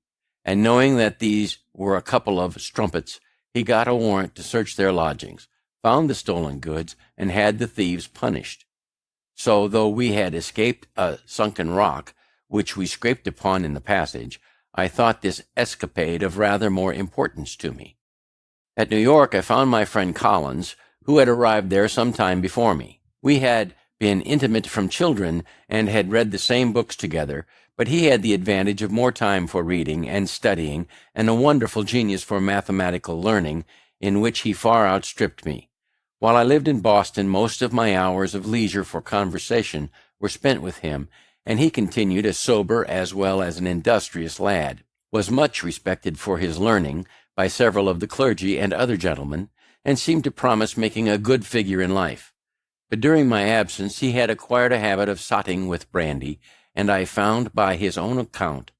and knowing that these were a couple of strumpets, he got a warrant to search their lodgings, found the stolen goods, and had the thieves punished. So, though we had escaped a sunken rock, which we scraped upon in the passage, I thought this escapade of rather more importance to me. At New York I found my friend Collins, who had arrived there some time before me. We had been intimate from children, and had read the same books together, but he had the advantage of more time for reading and studying, and a wonderful genius for mathematical learning, in which he far outstripped me. While I lived in Boston, most of my hours of leisure for conversation were spent with him, and he continued a sober as well as an industrious lad, was much respected for his learning by several of the clergy and other gentlemen, and seemed to promise making a good figure in life. But during my absence he had acquired a habit of sotting with brandy, and I found by his own account,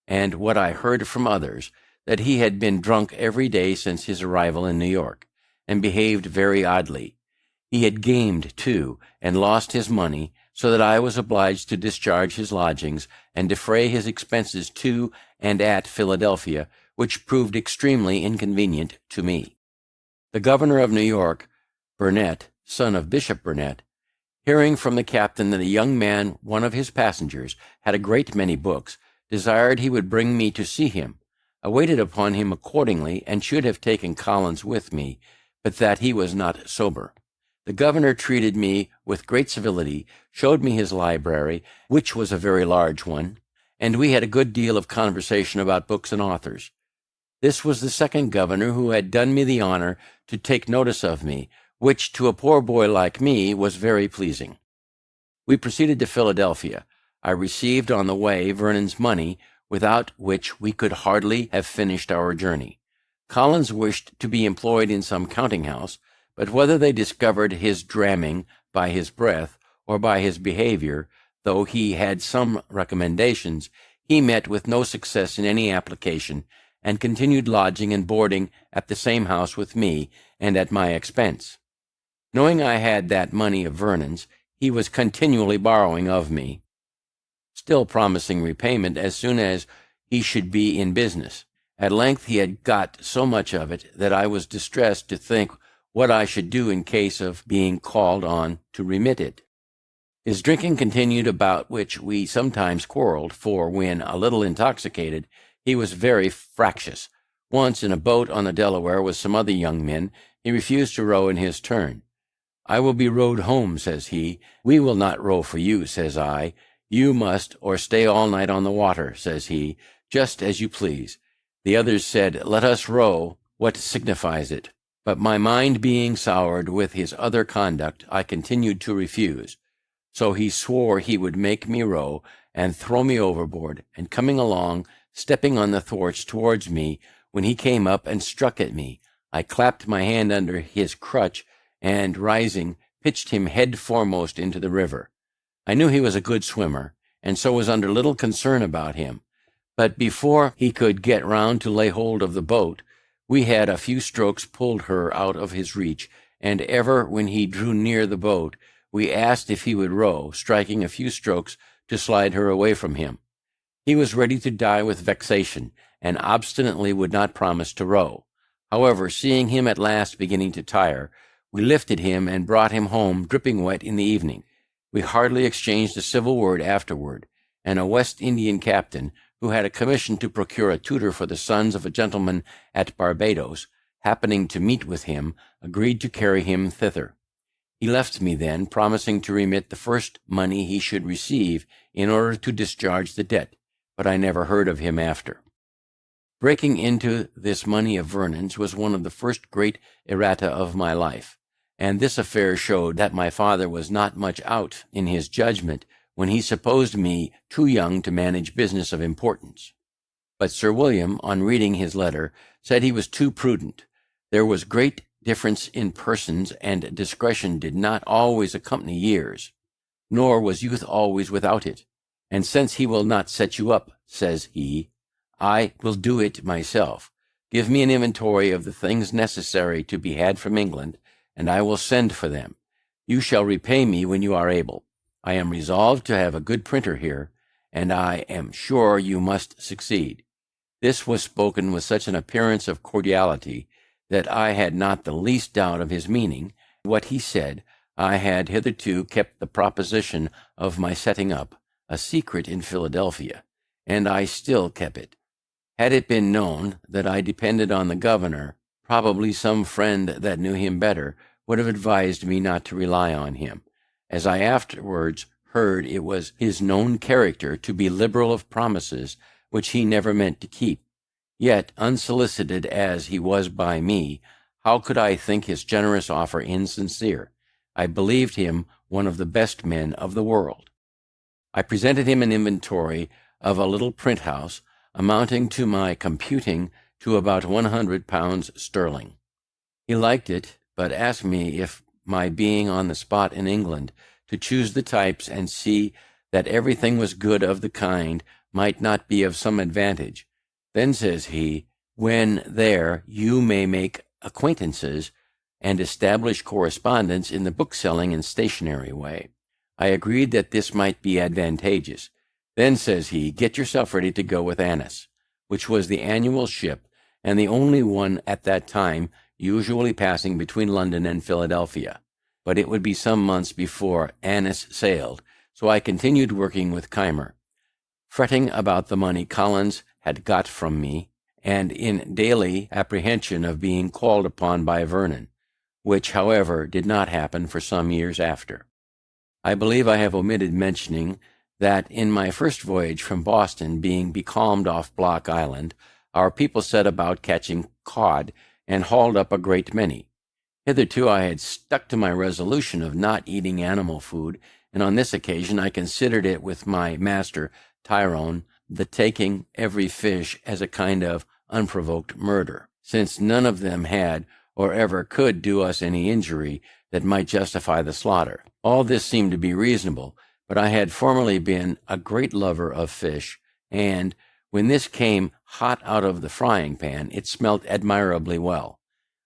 and what I heard from others, that he had been drunk every day since his arrival in New York, and behaved very oddly. He had gamed, too, and lost his money, so that I was obliged to discharge his lodgings and defray his expenses to and at Philadelphia, which proved extremely inconvenient to me. The governor of New York, Burnet, son of Bishop Burnet, Hearing from the captain that a young man, one of his passengers, had a great many books, desired he would bring me to see him. I waited upon him accordingly, and should have taken Collins with me, but that he was not sober. The governor treated me with great civility, showed me his library, which was a very large one, and we had a good deal of conversation about books and authors. This was the second governor who had done me the honor to take notice of me, which to a poor boy like me was very pleasing. We proceeded to Philadelphia. I received on the way Vernon's money, without which we could hardly have finished our journey. Collins wished to be employed in some counting-house, but whether they discovered his dramming by his breath or by his behavior, though he had some recommendations, he met with no success in any application, and continued lodging and boarding at the same house with me, and at my expense. Knowing I had that money of Vernon's, he was continually borrowing of me, still promising repayment as soon as he should be in business. At length he had got so much of it that I was distressed to think what I should do in case of being called on to remit it. His drinking continued, about which we sometimes quarreled, for when a little intoxicated, he was very fractious. Once, in a boat on the Delaware with some other young men, he refused to row in his turn. "I will be rowed home," says he. "We will not row for you," says I. "You must, or stay all night on the water," says he, "just as you please." The others said, "Let us row, what signifies it?" But my mind being soured with his other conduct, I continued to refuse. So he swore he would make me row, and throw me overboard, and coming along, stepping on the thwarts towards me, when he came up and struck at me, I clapped my hand under his crutch, and rising, pitched him head foremost into the river. I knew he was a good swimmer, and so was under little concern about him. But before he could get round to lay hold of the boat, we had a few strokes pulled her out of his reach, and ever when he drew near the boat, we asked if he would row, striking a few strokes to slide her away from him. He was ready to die with vexation, and obstinately would not promise to row. However, seeing him at last beginning to tire, we lifted him and brought him home dripping wet in the evening. We hardly exchanged a civil word afterward, and a West Indian captain, who had a commission to procure a tutor for the sons of a gentleman at Barbados, happening to meet with him, agreed to carry him thither. He left me then, promising to remit the first money he should receive in order to discharge the debt, but I never heard of him after. Breaking into this money of Vernon's was one of the first great errata of my life, and this affair showed that my father was not much out in his judgment when he supposed me too young to manage business of importance. But Sir William, on reading his letter, said he was too prudent. There was great difference in persons, and discretion did not always accompany years, nor was youth always without it. And since he will not set you up, says he, I will do it myself. Give me an inventory of the things necessary to be had from England, and I will send for them. You shall repay me when you are able. I am resolved to have a good printer here, and I am sure you must succeed. This was spoken with such an appearance of cordiality that I had not the least doubt of his meaning what he said. I had hitherto kept the proposition of my setting up a secret in Philadelphia, and I still kept it. Had it been known that I depended on the governor, probably some friend that knew him better would have advised me not to rely on him, as I afterwards heard it was his known character to be liberal of promises which he never meant to keep. Yet, unsolicited as he was by me, how could I think his generous offer insincere? I believed him one of the best men of the world. I presented him an inventory of a little print house, amounting to my computing to about 100 pounds sterling. He liked it, but asked me if my being on the spot in England to choose the types and see that everything was good of the kind might not be of some advantage. Then says he, when there you may make acquaintances and establish correspondence in the bookselling and stationery way. I agreed that this might be advantageous. Then says he, get yourself ready to go with Annis, which was the annual ship and the only one at that time usually passing between London and Philadelphia. but it would be some months before Annis sailed, so I continued working with Keimer, fretting about the money Collins had got from me, and in daily apprehension of being called upon by Vernon, which, however, did not happen for some years after. I believe I have omitted mentioning that in my first voyage from Boston, being becalmed off Block Island, our people set about catching cod and hauled up a great many. Hitherto I had stuck to my resolution of not eating animal food, and on this occasion I considered it with my master Tyrone the taking every fish as a kind of unprovoked murder, since none of them had or ever could do us any injury that might justify the slaughter. All this seemed to be reasonable, but I had formerly been a great lover of fish, and when this came hot out of the frying pan, it smelt admirably well.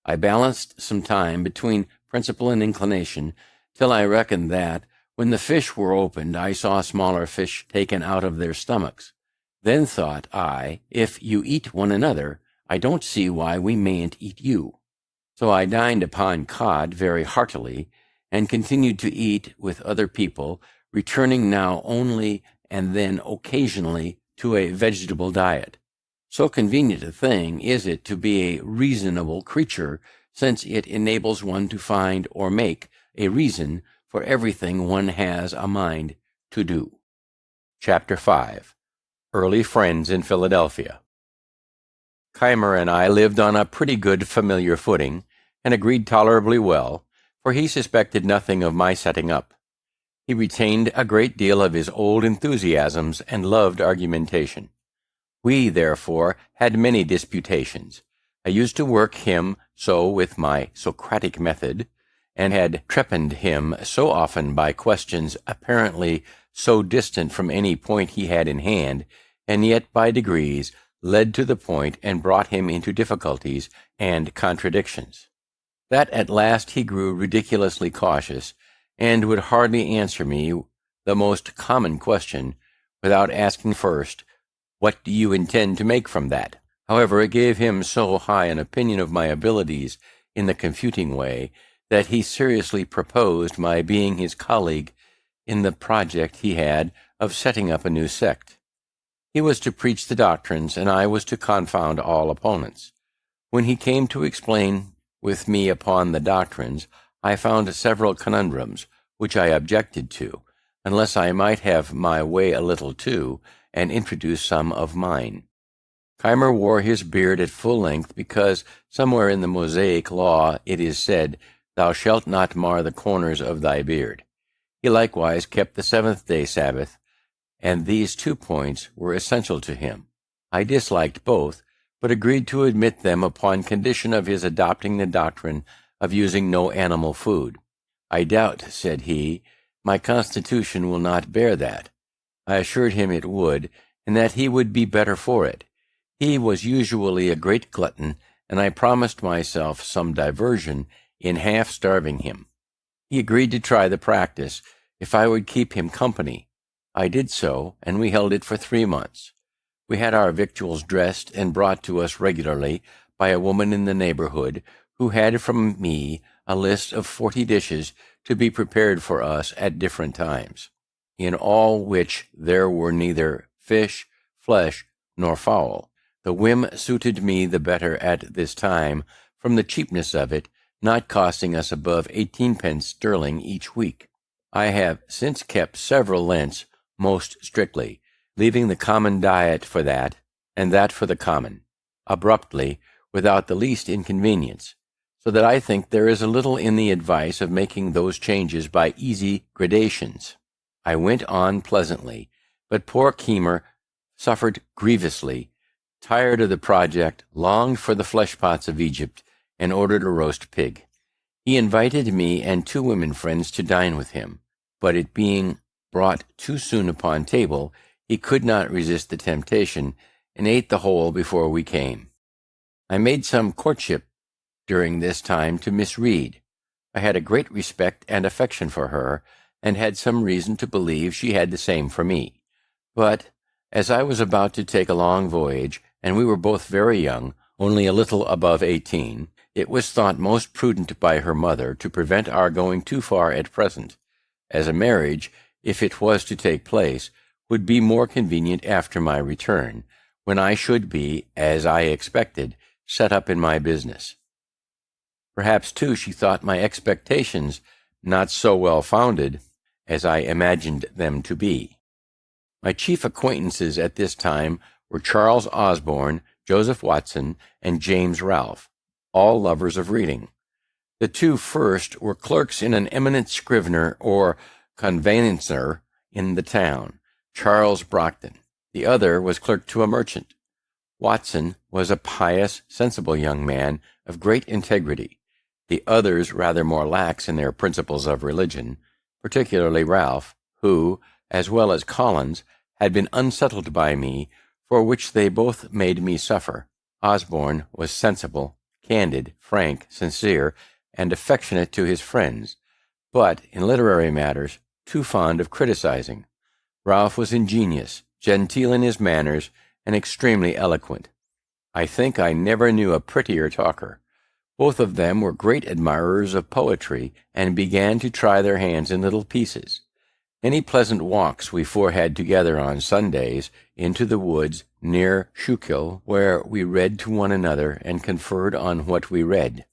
I balanced some time between principle and inclination, till I reckoned that, when the fish were opened, I saw smaller fish taken out of their stomachs. Then thought I, if you eat one another, I don't see why we mayn't eat you. So I dined upon cod very heartily, and continued to eat with other people, returning now only and then occasionally to a vegetable diet. So convenient a thing is it to be a reasonable creature, since it enables one to find or make a reason for everything one has a mind to do. Chapter 5. Early Friends in Philadelphia. Keimer and I lived on a pretty good familiar footing, and agreed tolerably well, for he suspected nothing of my setting up. He retained a great deal of his old enthusiasms and loved argumentation. We, therefore, had many disputations. I used to work him so with my Socratic method, and had trepanned him so often by questions apparently so distant from any point he had in hand, and yet by degrees led to the point and brought him into difficulties and contradictions, that at last he grew ridiculously cautious, and would hardly answer me the most common question without asking first, "What do you intend to make from that?" However, it gave him so high an opinion of my abilities in the confuting way, that he seriously proposed my being his colleague in the project he had of setting up a new sect. He was to preach the doctrines, and I was to confound all opponents. When he came to explain with me upon the doctrines, I found several conundrums, which I objected to, unless I might have my way a little too, and introduce some of mine. Keimer wore his beard at full length, because somewhere in the Mosaic law it is said, "Thou shalt not mar the corners of thy beard." He likewise kept the seventh-day Sabbath, and these 2 points were essential to him. I disliked both, but agreed to admit them upon condition of his adopting the doctrine of using no animal food. "I doubt," said he, "my constitution will not bear that." I assured him it would, and that he would be better for it. He was usually a great glutton, and I promised myself some diversion in half-starving him. He agreed to try the practice, if I would keep him company. I did so, and we held it for 3 months. We had our victuals dressed and brought to us regularly by a woman in the neighborhood, who had from me a list of 40 dishes to be prepared for us at different times, in all which there were neither fish, flesh, nor fowl. The whim suited me the better at this time, from the cheapness of it, not costing us above 18 pence sterling each week. I have since kept several Lents most strictly, leaving the common diet for that, and that for the common, abruptly, without the least inconvenience, so that I think there is a little in the advice of making those changes by easy gradations. I went on pleasantly, but poor Keimer suffered grievously, tired of the project, longed for the flesh-pots of Egypt, and ordered a roast pig. He invited me and 2 women friends to dine with him, but it being brought too soon upon table, he could not resist the temptation, and ate the whole before we came. I made some courtship during this time to Miss Reed. I had a great respect and affection for her, and had some reason to believe she had the same for me. But, as I was about to take a long voyage, and we were both very young, only a little above 18, It was thought most prudent by her mother to prevent our going too far at present, as a marriage, if it was to take place, would be more convenient after my return, when I should be, as I expected, set up in my business. Perhaps, too, she thought my expectations not so well founded as I imagined them to be. My chief acquaintances at this time were Charles Osborne, Joseph Watson, and James Ralph, all lovers of reading. The two first were clerks in an eminent scrivener or conveyancer in the town, Charles Brockton. The other was clerk to a merchant. Watson was a pious, sensible young man of great integrity. The others rather more lax in their principles of religion, particularly Ralph, who, as well as Collins, had been unsettled by me, for which they both made me suffer. Osborne was sensible, candid, frank, sincere, and affectionate to his friends, but, in literary matters, too fond of criticizing. Ralph was ingenious, genteel in his manners, and extremely eloquent. I think I never knew a prettier talker. Both of them were great admirers of poetry, and began to try their hands in little pieces. Many pleasant walks we four had together on Sundays into the woods near Schuylkill, where we read to one another and conferred on what we read.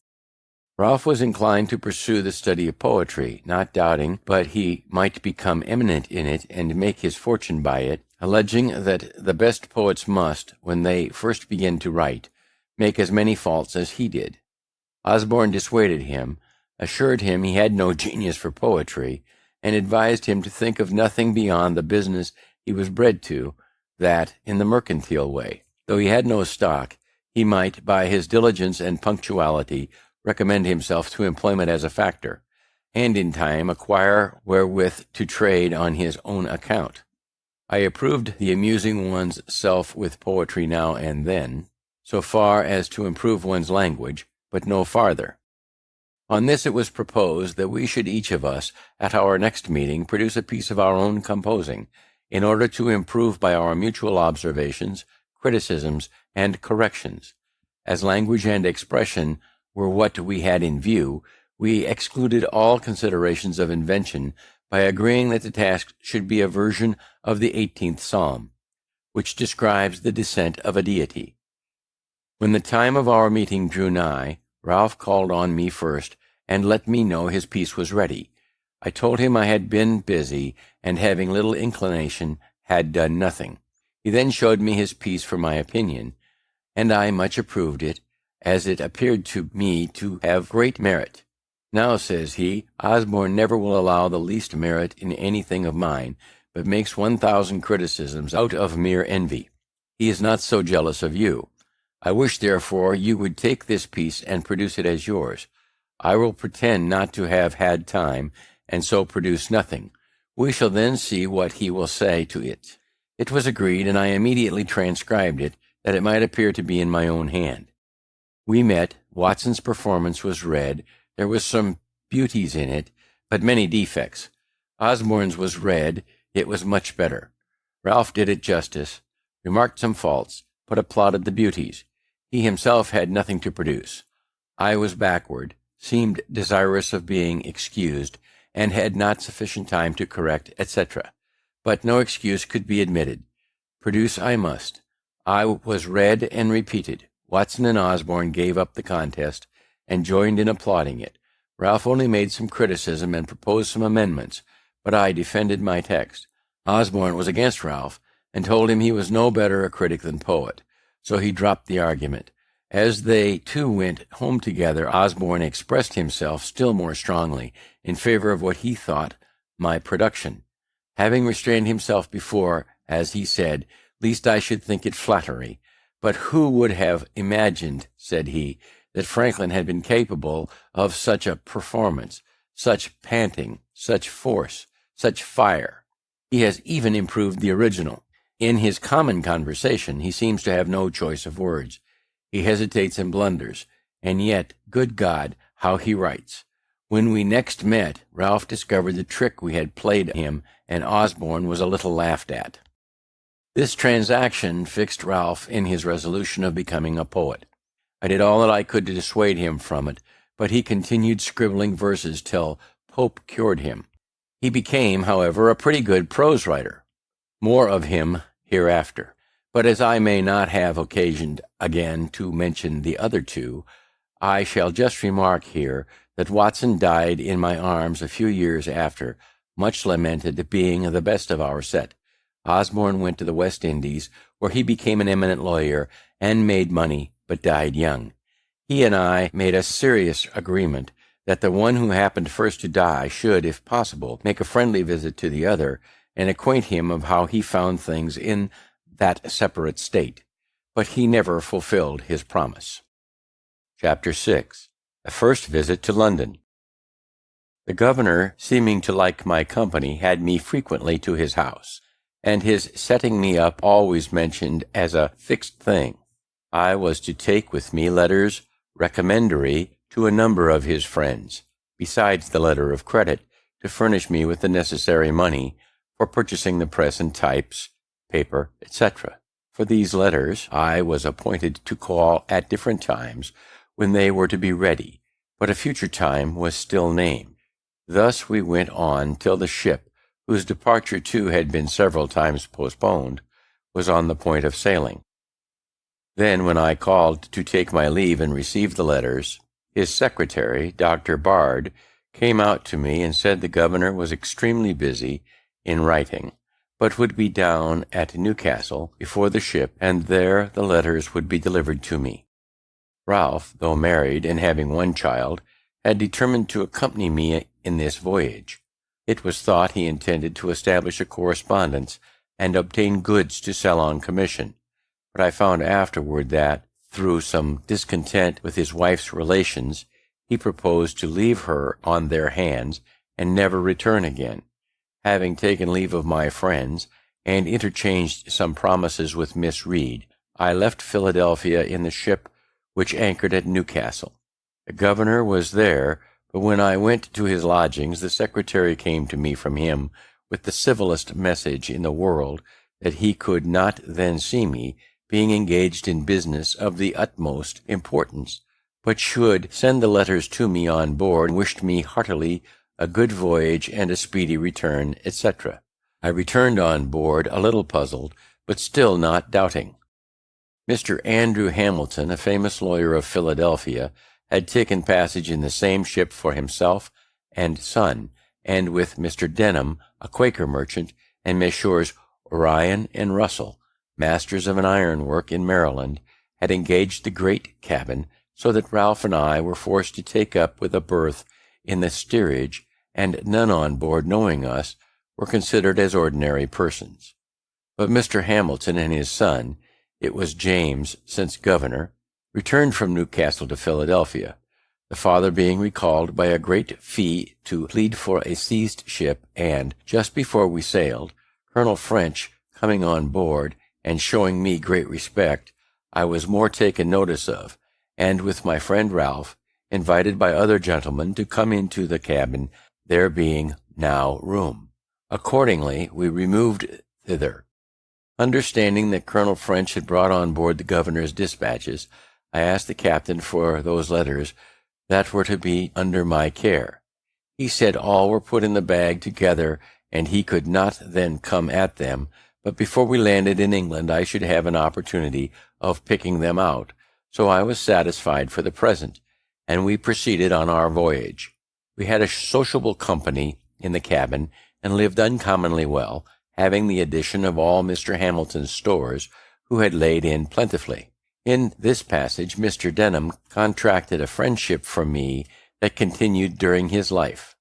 Ralph was inclined to pursue the study of poetry, not doubting but he might become eminent in it and make his fortune by it, alleging that the best poets must, when they first begin to write, make as many faults as he did. Osborne dissuaded him, assured him he had no genius for poetry, and advised him to think of nothing beyond the business he was bred to, that in the mercantile way. Though he had no stock, he might, by his diligence and punctuality, recommend himself to employment as a factor, and in time acquire wherewith to trade on his own account. I approved the amusing one's self with poetry now and then, so far as to improve one's language, but no farther. On this it was proposed that we should each of us, at our next meeting, produce a piece of our own composing, in order to improve by our mutual observations, criticisms, and corrections. As language and expression were what we had in view, we excluded all considerations of invention by agreeing that the task should be a version of the 18th Psalm, which describes the descent of a deity. When the time of our meeting drew nigh, Ralph called on me first, and let me know his piece was ready. I told him I had been busy, and having little inclination, had done nothing. He then showed me his piece for my opinion, and I much approved it, as it appeared to me to have great merit. Now, says he, Osborne never will allow the least merit in anything of mine, but makes 1,000 criticisms out of mere envy. He is not so jealous of you. I wish, therefore, you would take this piece and produce it as yours. I will pretend not to have had time, and so produce nothing. We shall then see what he will say to it. It was agreed, and I immediately transcribed it, that it might appear to be in my own hand. We met, Watson's performance was read, there was some beauties in it, but many defects. Osborne's was read, it was much better. Ralph did it justice, remarked some faults, but applauded the beauties. He himself had nothing to produce. I was backward, seemed desirous of being excused, and had not sufficient time to correct, etc. But no excuse could be admitted. Produce I must. I was read and repeated. Watson and Osborne gave up the contest, and joined in applauding it. Ralph only made some criticism and proposed some amendments, but I defended my text. Osborne was against Ralph, and told him he was no better a critic than poet, so he dropped the argument. As they two went home together, Osborne expressed himself still more strongly in favor of what he thought my production, having restrained himself before, as he said, lest I should think it flattery. But who would have imagined, said he, that Franklin had been capable of such a performance, such panting, such force, such fire? He has even improved the original. In his common conversation he seems to have no choice of words. He hesitates and blunders, and yet, good God, how he writes! When we next met, Ralph discovered the trick we had played him, and Osborne was a little laughed at. This transaction fixed Ralph in his resolution of becoming a poet. I did all that I could to dissuade him from it, but he continued scribbling verses till Pope cured him. He became, however, a pretty good prose writer. More of him hereafter. But as I may not have occasion again to mention the other two, I shall just remark here that Watson died in my arms a few years after, much lamented, being the best of our set. Osborne went to the West Indies, where he became an eminent lawyer and made money, but died young. He and I made a serious agreement that the one who happened first to die should, if possible, make a friendly visit to the other and acquaint him of how he found things in that separate state. But he never fulfilled his promise. Chapter 6. A first visit to London. The governor, seeming to like my company, had me frequently to his house, and his setting me up always mentioned as a fixed thing. I was to take with me letters recommendatory to a number of his friends, besides the letter of credit, to furnish me with the necessary money for purchasing the press and types, paper, etc. For these letters I was appointed to call at different times when they were to be ready, but a future time was still named. Thus we went on till the ship, whose departure too had been several times postponed, was on the point of sailing. Then, when I called to take my leave and receive the letters, his secretary, Dr. Bard, came out to me and said the governor was extremely busy in writing, but would be down at Newcastle before the ship, and there the letters would be delivered to me. Ralph, though married and having one child, had determined to accompany me in this voyage. It was thought he intended to establish a correspondence and obtain goods to sell on commission, but I found afterward that, through some discontent with his wife's relations, he proposed to leave her on their hands and never return again. Having taken leave of my friends, and interchanged some promises with Miss Reed, I left Philadelphia in the ship which anchored at Newcastle. The governor was there, but when I went to his lodgings, the secretary came to me from him with the civilest message in the world that he could not then see me, being engaged in business of the utmost importance, but should send the letters to me on board, and wished me heartily a good voyage and a speedy return, etc. I returned on board a little puzzled, but still not doubting. Mr. Andrew Hamilton, a famous lawyer of Philadelphia, had taken passage in the same ship for himself and son, and with Mr. Denham, a Quaker merchant, and Messrs. Orion and Russell, masters of an ironwork in Maryland, had engaged the great cabin, so that Ralph and I were forced to take up with a berth in the steerage, and none on board, knowing us, were considered as ordinary persons. But Mr. Hamilton and his son, it was James, since governor, returned from Newcastle to Philadelphia, the father being recalled by a great fee to plead for a seized ship, and, just before we sailed, Colonel French coming on board, and showing me great respect, I was more taken notice of, and with my friend Ralph, invited by other gentlemen to come into the cabin, there being now room. Accordingly, we removed thither. Understanding that Colonel French had brought on board the governor's dispatches, I asked the captain for those letters that were to be under my care. He said all were put in the bag together, and he could not then come at them, but before we landed in England I should have an opportunity of picking them out, so I was satisfied for the present, and we proceeded on our voyage. We had a sociable company in the cabin, and lived uncommonly well, having the addition of all Mr. Hamilton's stores, who had laid in plentifully. In this passage Mr. Denham contracted a friendship for me that continued during his life.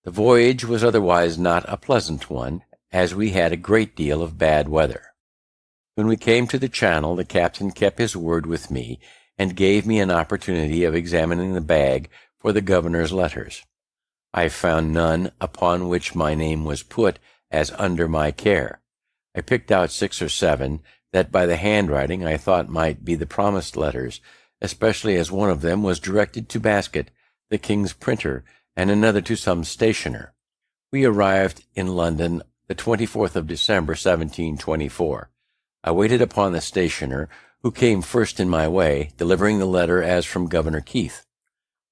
The voyage was otherwise not a pleasant one, as we had a great deal of bad weather. When we came to the Channel, the captain kept his word with me, and gave me an opportunity of examining the bag for the governor's letters. I found none upon which my name was put as under my care. I picked out 6 or 7 that by the handwriting I thought might be the promised letters, especially as one of them was directed to Basket, the king's printer, and another to some stationer. We arrived in London the 24th of December, 1724. I waited upon the stationer, who came first in my way, delivering the letter as from Governor Keith.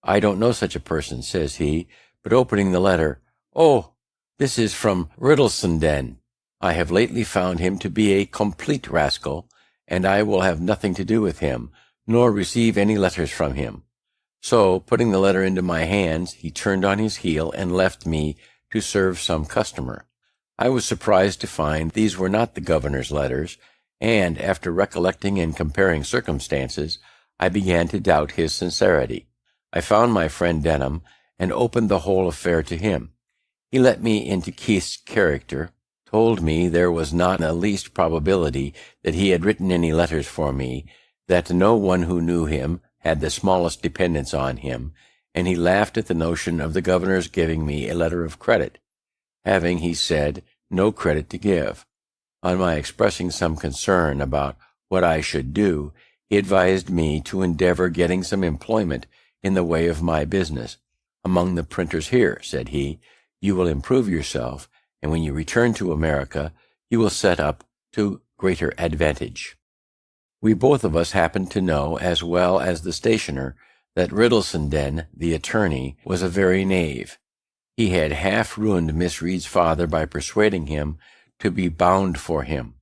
"I don't know such a person," says he, but opening the letter, "Oh, this is from Riddlesden. I have lately found him to be a complete rascal, and I will have nothing to do with him, nor receive any letters from him." So, putting the letter into my hands, he turned on his heel and left me to serve some customer. I was surprised to find these were not the governor's letters, and after recollecting and comparing circumstances, I began to doubt his sincerity. I found my friend Denham, and opened the whole affair to him. He let me into Keith's character, told me there was not the least probability that he had written any letters for me, that no one who knew him had the smallest dependence on him, and he laughed at the notion of the governor's giving me a letter of credit, having, he said, no credit to give. On my expressing some concern about what I should do, he advised me to endeavor getting some employment in the way of my business. "Among the printers here," said he, "you will improve yourself, and when you return to America, you will set up to greater advantage." We both of us happened to know, as well as the stationer, that Riddlesden, the attorney, was a very knave. He had half ruined Miss Reed's father by persuading him to be bound for him.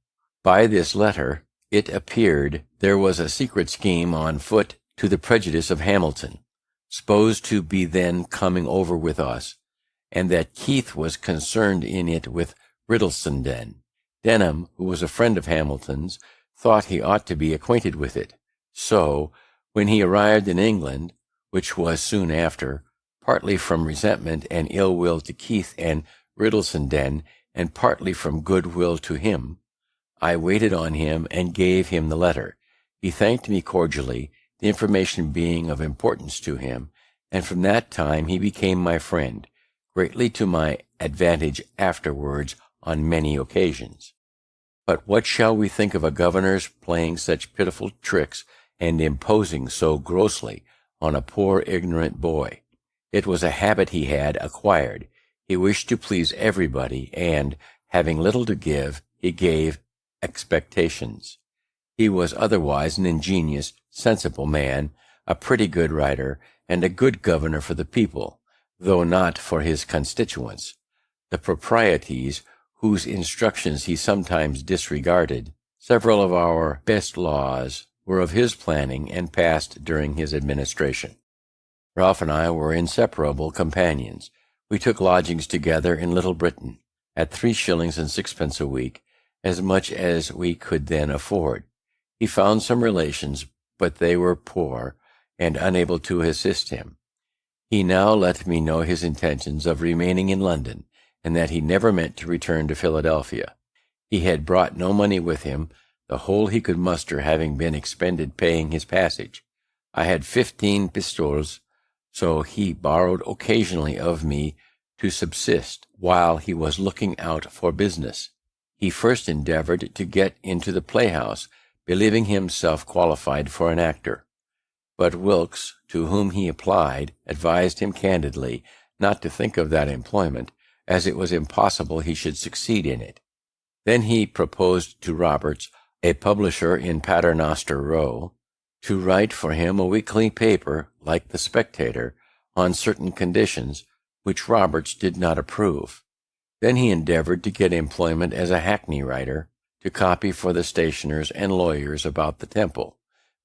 By this letter, it appeared there was a secret scheme on foot to the prejudice of Hamilton, supposed to be then coming over with us, and that Keith was concerned in it with Riddlesden. Denham, who was a friend of Hamilton's, thought he ought to be acquainted with it. So, when he arrived in England, which was soon after, partly from resentment and ill will to Keith and Riddlesden, and partly from good will to him, I waited on him and gave him the letter. He thanked me cordially, the information being of importance to him, and from that time he became my friend, greatly to my advantage afterwards on many occasions. But what shall we think of a governor's playing such pitiful tricks and imposing so grossly on a poor ignorant boy? It was a habit he had acquired. He wished to please everybody, and, having little to give, he gave expectations. He was otherwise an ingenious, sensible man, a pretty good writer, and a good governor for the people, though not for his constituents. The proprieties, whose instructions he sometimes disregarded, several of our best laws, were of his planning and passed during his administration. Ralph and I were inseparable companions. We took lodgings together in Little Britain, at 3 shillings and 6 a week, as much as we could then afford. He found some relations, but they were poor, and unable to assist him. He now let me know his intentions of remaining in London, and that he never meant to return to Philadelphia. He had brought no money with him, the whole he could muster having been expended paying his passage. I had 15 pistoles, so he borrowed occasionally of me to subsist while he was looking out for business. He first endeavored to get into the playhouse, believing himself qualified for an actor. But Wilkes, to whom he applied, advised him candidly not to think of that employment, as it was impossible he should succeed in it. Then he proposed to Roberts, a publisher in Paternoster Row, to write for him a weekly paper, like the Spectator, on certain conditions, which Roberts did not approve. Then he endeavored to get employment as a hackney writer, to copy for the stationers and lawyers about the Temple,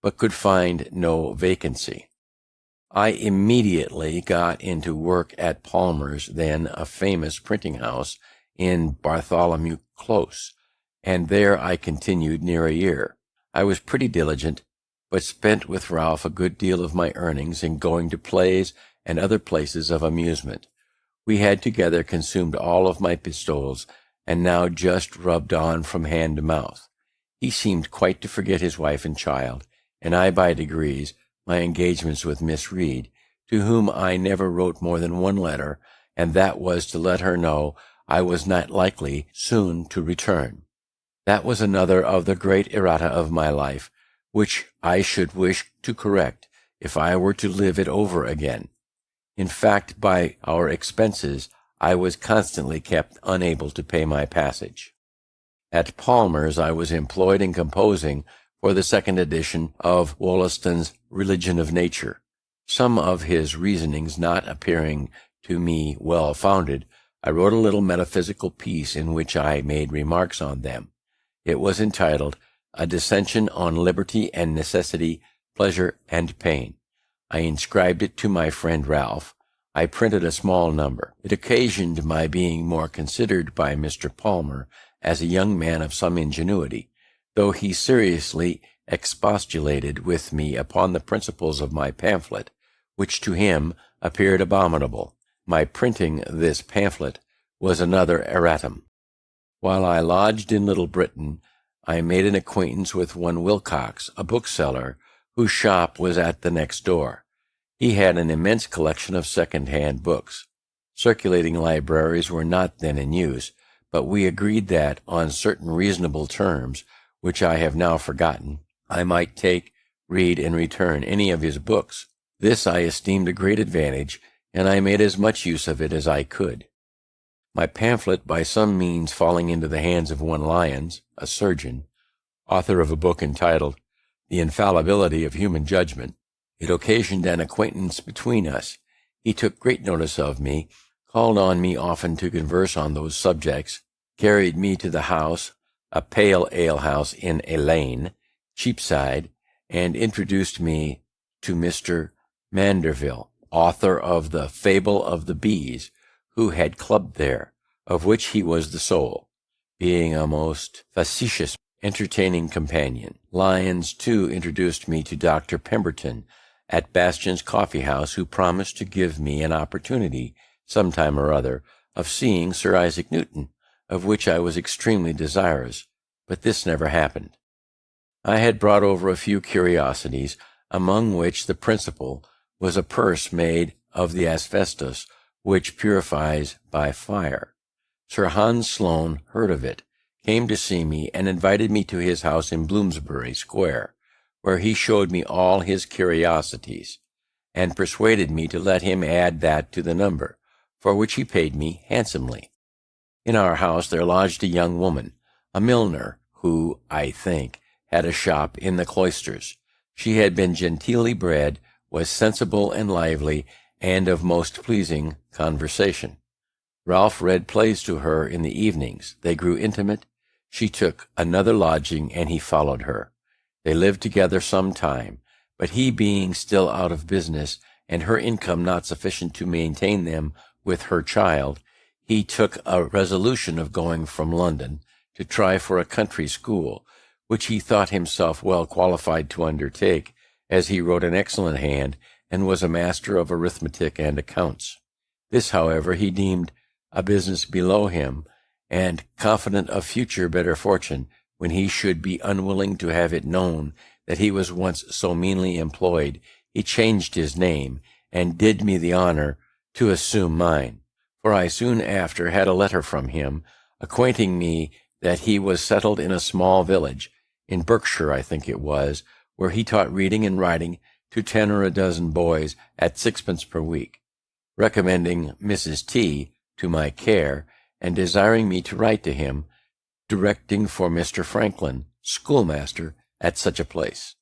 but could find no vacancy. I immediately got into work at Palmer's, then a famous printing house in Bartholomew Close, and there I continued near a year. I was pretty diligent, but spent with Ralph a good deal of my earnings in going to plays and other places of amusement. We had together consumed all of my pistoles, and now just rubbed on from hand to mouth. He seemed quite to forget his wife and child, and I by degrees my engagements with Miss Reed, to whom I never wrote more than one letter, and that was to let her know I was not likely soon to return. That was another of the great errata of my life, which I should wish to correct if I were to live it over again. In fact, by our expenses, I was constantly kept unable to pay my passage. At Palmer's I was employed in composing for the second edition of Wollaston's Religion of Nature. Some of his reasonings not appearing to me well-founded, I wrote a little metaphysical piece in which I made remarks on them. It was entitled, A Dissension on Liberty and Necessity, Pleasure and Pain. I inscribed it to my friend Ralph. I printed a small number. It occasioned my being more considered by Mr. Palmer as a young man of some ingenuity, though he seriously expostulated with me upon the principles of my pamphlet, which to him appeared abominable. My printing this pamphlet was another erratum. While I lodged in Little Britain, I made an acquaintance with one Wilcox, a bookseller, whose shop was at the next door. He had an immense collection of second-hand books. Circulating libraries were not then in use, but we agreed that, on certain reasonable terms, which I have now forgotten, I might take, read, and return any of his books. This I esteemed a great advantage, and I made as much use of it as I could. My pamphlet, by some means falling into the hands of one Lyons, a surgeon, author of a book entitled The Infallibility of Human Judgment, it occasioned an acquaintance between us. He took great notice of me, called on me often to converse on those subjects, carried me to the house, a pale ale-house in a lane, Cheapside, and introduced me to Mr. Manderville, author of the Fable of the Bees, who had clubbed there, of which he was the soul, being a most facetious, entertaining companion. Lyons, too, introduced me to Dr. Pemberton at Bastion's Coffee House, who promised to give me an opportunity, some time or other, of seeing Sir Isaac Newton, of which I was extremely desirous, but this never happened. I had brought over a few curiosities, among which the principal was a purse made of the asbestos, which purifies by fire. Sir Hans Sloane heard of it, came to see me, and invited me to his house in Bloomsbury Square, where he showed me all his curiosities, and persuaded me to let him add that to the number, for which he paid me handsomely. In our house there lodged a young woman, a milliner, who, I think, had a shop in the cloisters. She had been genteelly bred, was sensible and lively, and of most pleasing conversation. Ralph read plays to her in the evenings. They grew intimate. She took another lodging, and he followed her. They lived together some time, but he being still out of business, and her income not sufficient to maintain them with her child, he took a resolution of going from London to try for a country school, which he thought himself well qualified to undertake, as he wrote an excellent hand, and was a master of arithmetic and accounts. This, however, he deemed a business below him, and, confident of future better fortune, when he should be unwilling to have it known that he was once so meanly employed, he changed his name, and did me the honour to assume mine. For I soon after had a letter from him, acquainting me that he was settled in a small village, in Berkshire I think it was, where he taught reading and writing to 10 or a dozen boys at 6 per week, recommending Mrs. T. to my care, and desiring me to write to him, directing for Mr. Franklin, schoolmaster, at such a place.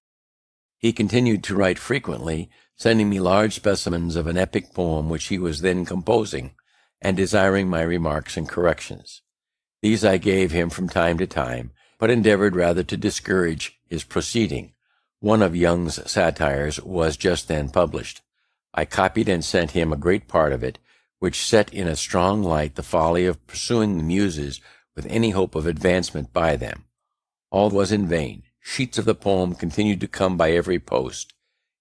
He continued to write frequently, sending me large specimens of an epic poem which he was then composing, and desiring my remarks and corrections. These I gave him from time to time, but endeavored rather to discourage his proceeding. One of Young's satires was just then published. I copied and sent him a great part of it, which set in a strong light the folly of pursuing the Muses with any hope of advancement by them. All was in vain. Sheets of the poem continued to come by every post.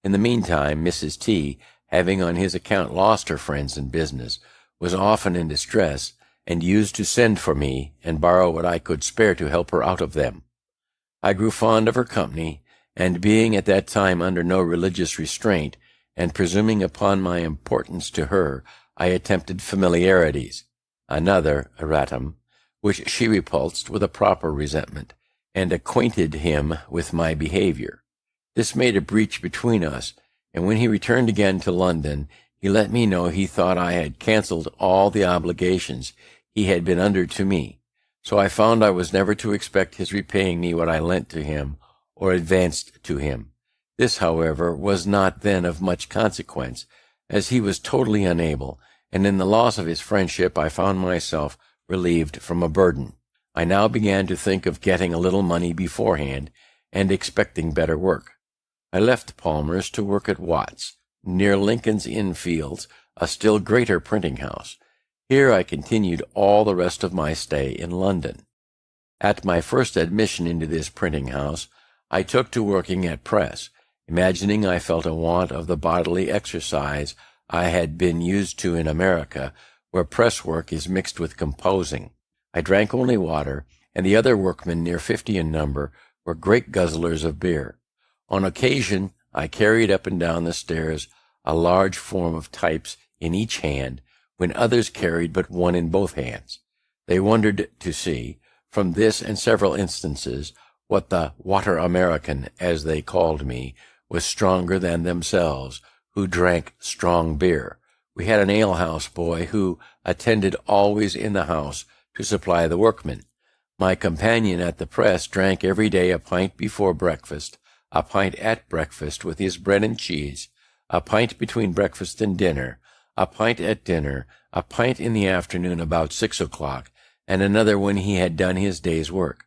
In the meantime, Mrs. T., having on his account lost her friends in business, was often in distress, and used to send for me and borrow what I could spare to help her out of them. I grew fond of her company, and being at that time under no religious restraint, and presuming upon my importance to her, I attempted familiarities, another erratum, which she repulsed with a proper resentment, and acquainted him with my behavior. This made a breach between us, and when he returned again to London, he let me know he thought I had cancelled all the obligations he had been under to me, so I found I was never to expect his repaying me what I lent to him, or advanced to him. This, however, was not then of much consequence, as he was totally unable, and in the loss of his friendship I found myself relieved from a burden. I now began to think of getting a little money beforehand, and expecting better work. I left Palmer's to work at Watts, near Lincoln's Inn Fields, a still greater printing house. Here I continued all the rest of my stay in London. At my first admission into this printing house, I took to working at press, imagining I felt a want of the bodily exercise I had been used to in America, where press work is mixed with composing. I drank only water, and the other workmen, near 50 in number, were great guzzlers of beer. On occasion I carried up and down the stairs a large form of types in each hand, when others carried but one in both hands. They wondered to see, from this and several instances, what the water American, as they called me, was stronger than themselves, who drank strong beer. We had an alehouse boy who attended always in the house to supply the workmen. My companion at the press drank every day a pint before breakfast, a pint at breakfast with his bread and cheese, a pint between breakfast and dinner, a pint at dinner, a pint in the afternoon about 6 o'clock, and another when he had done his day's work.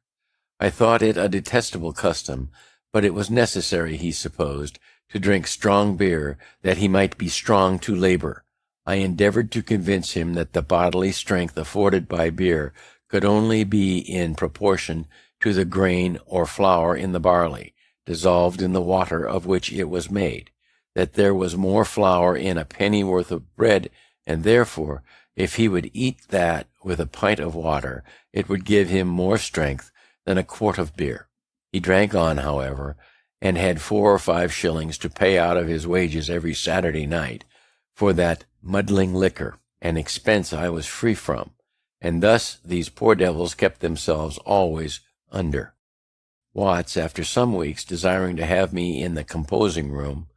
I thought it a detestable custom, but it was necessary, he supposed, to drink strong beer, that he might be strong to labor. I endeavored to convince him that the bodily strength afforded by beer could only be in proportion to the grain or flour in the barley, dissolved in the water of which it was made, that there was more flour in a pennyworth of bread, and therefore, if he would eat that with a pint of water, it would give him more strength than a quart of beer. He drank on, however, and had 4 or 5 shillings to pay out of his wages every Saturday night for that muddling liquor, an expense I was free from, and thus these poor devils kept themselves always under. Watts, after some weeks, desiring to have me in the composing room,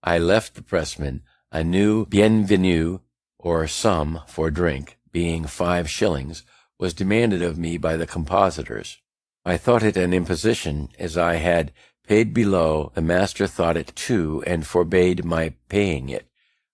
I left the pressman a new bienvenue, or sum for drink, being 5 shillings, was demanded of me by the compositors. I thought it an imposition, as I had paid below. The master thought it too, and forbade my paying it.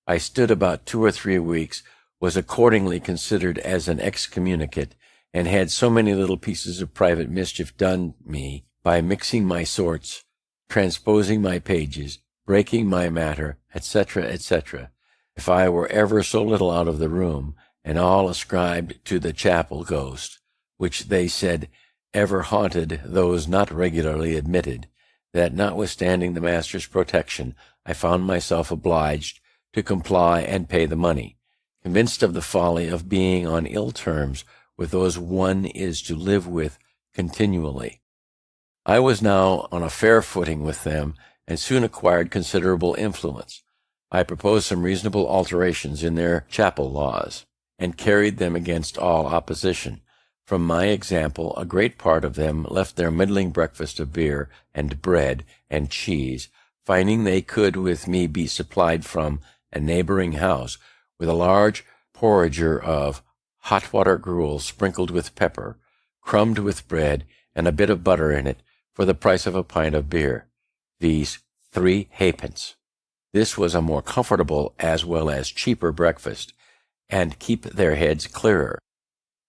I stood about 2 or 3 weeks, was accordingly considered as an excommunicate, and had so many little pieces of private mischief done me by mixing my sorts, transposing my pages, breaking my matter, etc., etc. If I were ever so little out of the room, and all ascribed to the chapel ghost, which they said ever haunted those not regularly admitted, that notwithstanding the master's protection, I found myself obliged to comply and pay the money, convinced of the folly of being on ill terms with those one is to live with continually. I was now on a fair footing with them, and soon acquired considerable influence. I proposed some reasonable alterations in their chapel laws, and carried them against all opposition. From my example, a great part of them left their middling breakfast of beer and bread and cheese, finding they could with me be supplied from a neighboring house with a large porringer of hot water gruel sprinkled with pepper, crumbed with bread, and a bit of butter in it, for the price of a pint of beer, viz. 3 halfpence. This was a more comfortable as well as cheaper breakfast, and keep their heads clearer.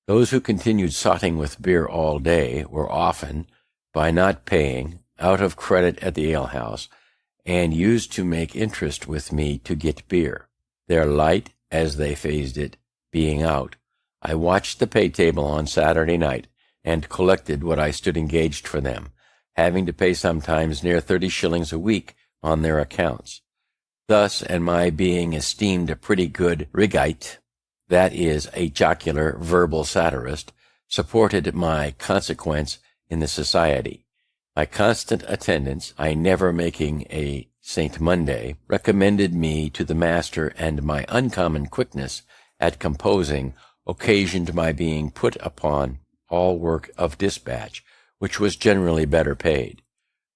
Those who continued sotting with beer all day were often, by not paying, out of credit at the alehouse, and used to make interest with me to get beer. Their light, as they phrased it, being out, I watched the pay table on Saturday night, and collected what I stood engaged for them, having to pay sometimes near 30 shillings a week on their accounts. Thus, and my being esteemed a pretty good rigite, that is, a jocular verbal satirist, supported my consequence in the society. My constant attendance, I never making a St. Monday, recommended me to the master, and my uncommon quickness at composing occasioned my being put upon all work of dispatch, which was generally better paid.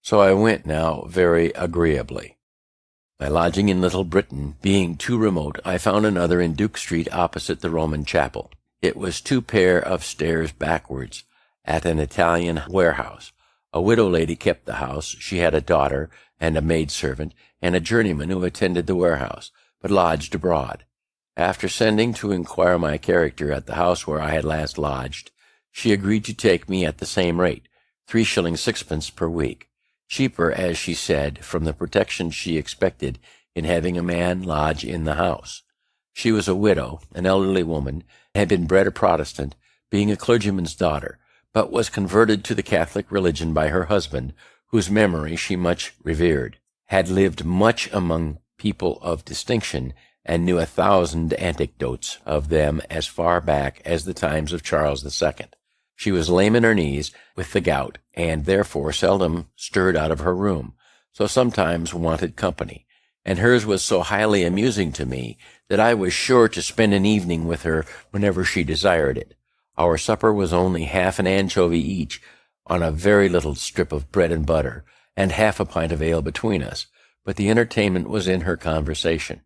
So I went now very agreeably. My lodging in Little Britain being too remote, I found another in Duke Street opposite the Roman Chapel. It was 2 pair of stairs backwards, at an Italian warehouse, A widow lady kept the house. She had a daughter and a maidservant and a journeyman who attended the warehouse, but lodged abroad. After sending to inquire my character at the house where I had last lodged, she agreed to take me at the same rate, 3 shillings 6 per week, cheaper, as she said, from the protection she expected in having a man lodge in the house. She was a widow, an elderly woman, and had been bred a Protestant, being a clergyman's daughter, but was converted to the Catholic religion by her husband, whose memory she much revered, had lived much among people of distinction, and knew 1,000 anecdotes of them as far back as the times of Charles II. She was lame in her knees with the gout, and therefore seldom stirred out of her room, so sometimes wanted company, and hers was so highly amusing to me that I was sure to spend an evening with her whenever she desired it. Our supper was only half an anchovy each on a very little strip of bread and butter, and half a pint of ale between us, but the entertainment was in her conversation.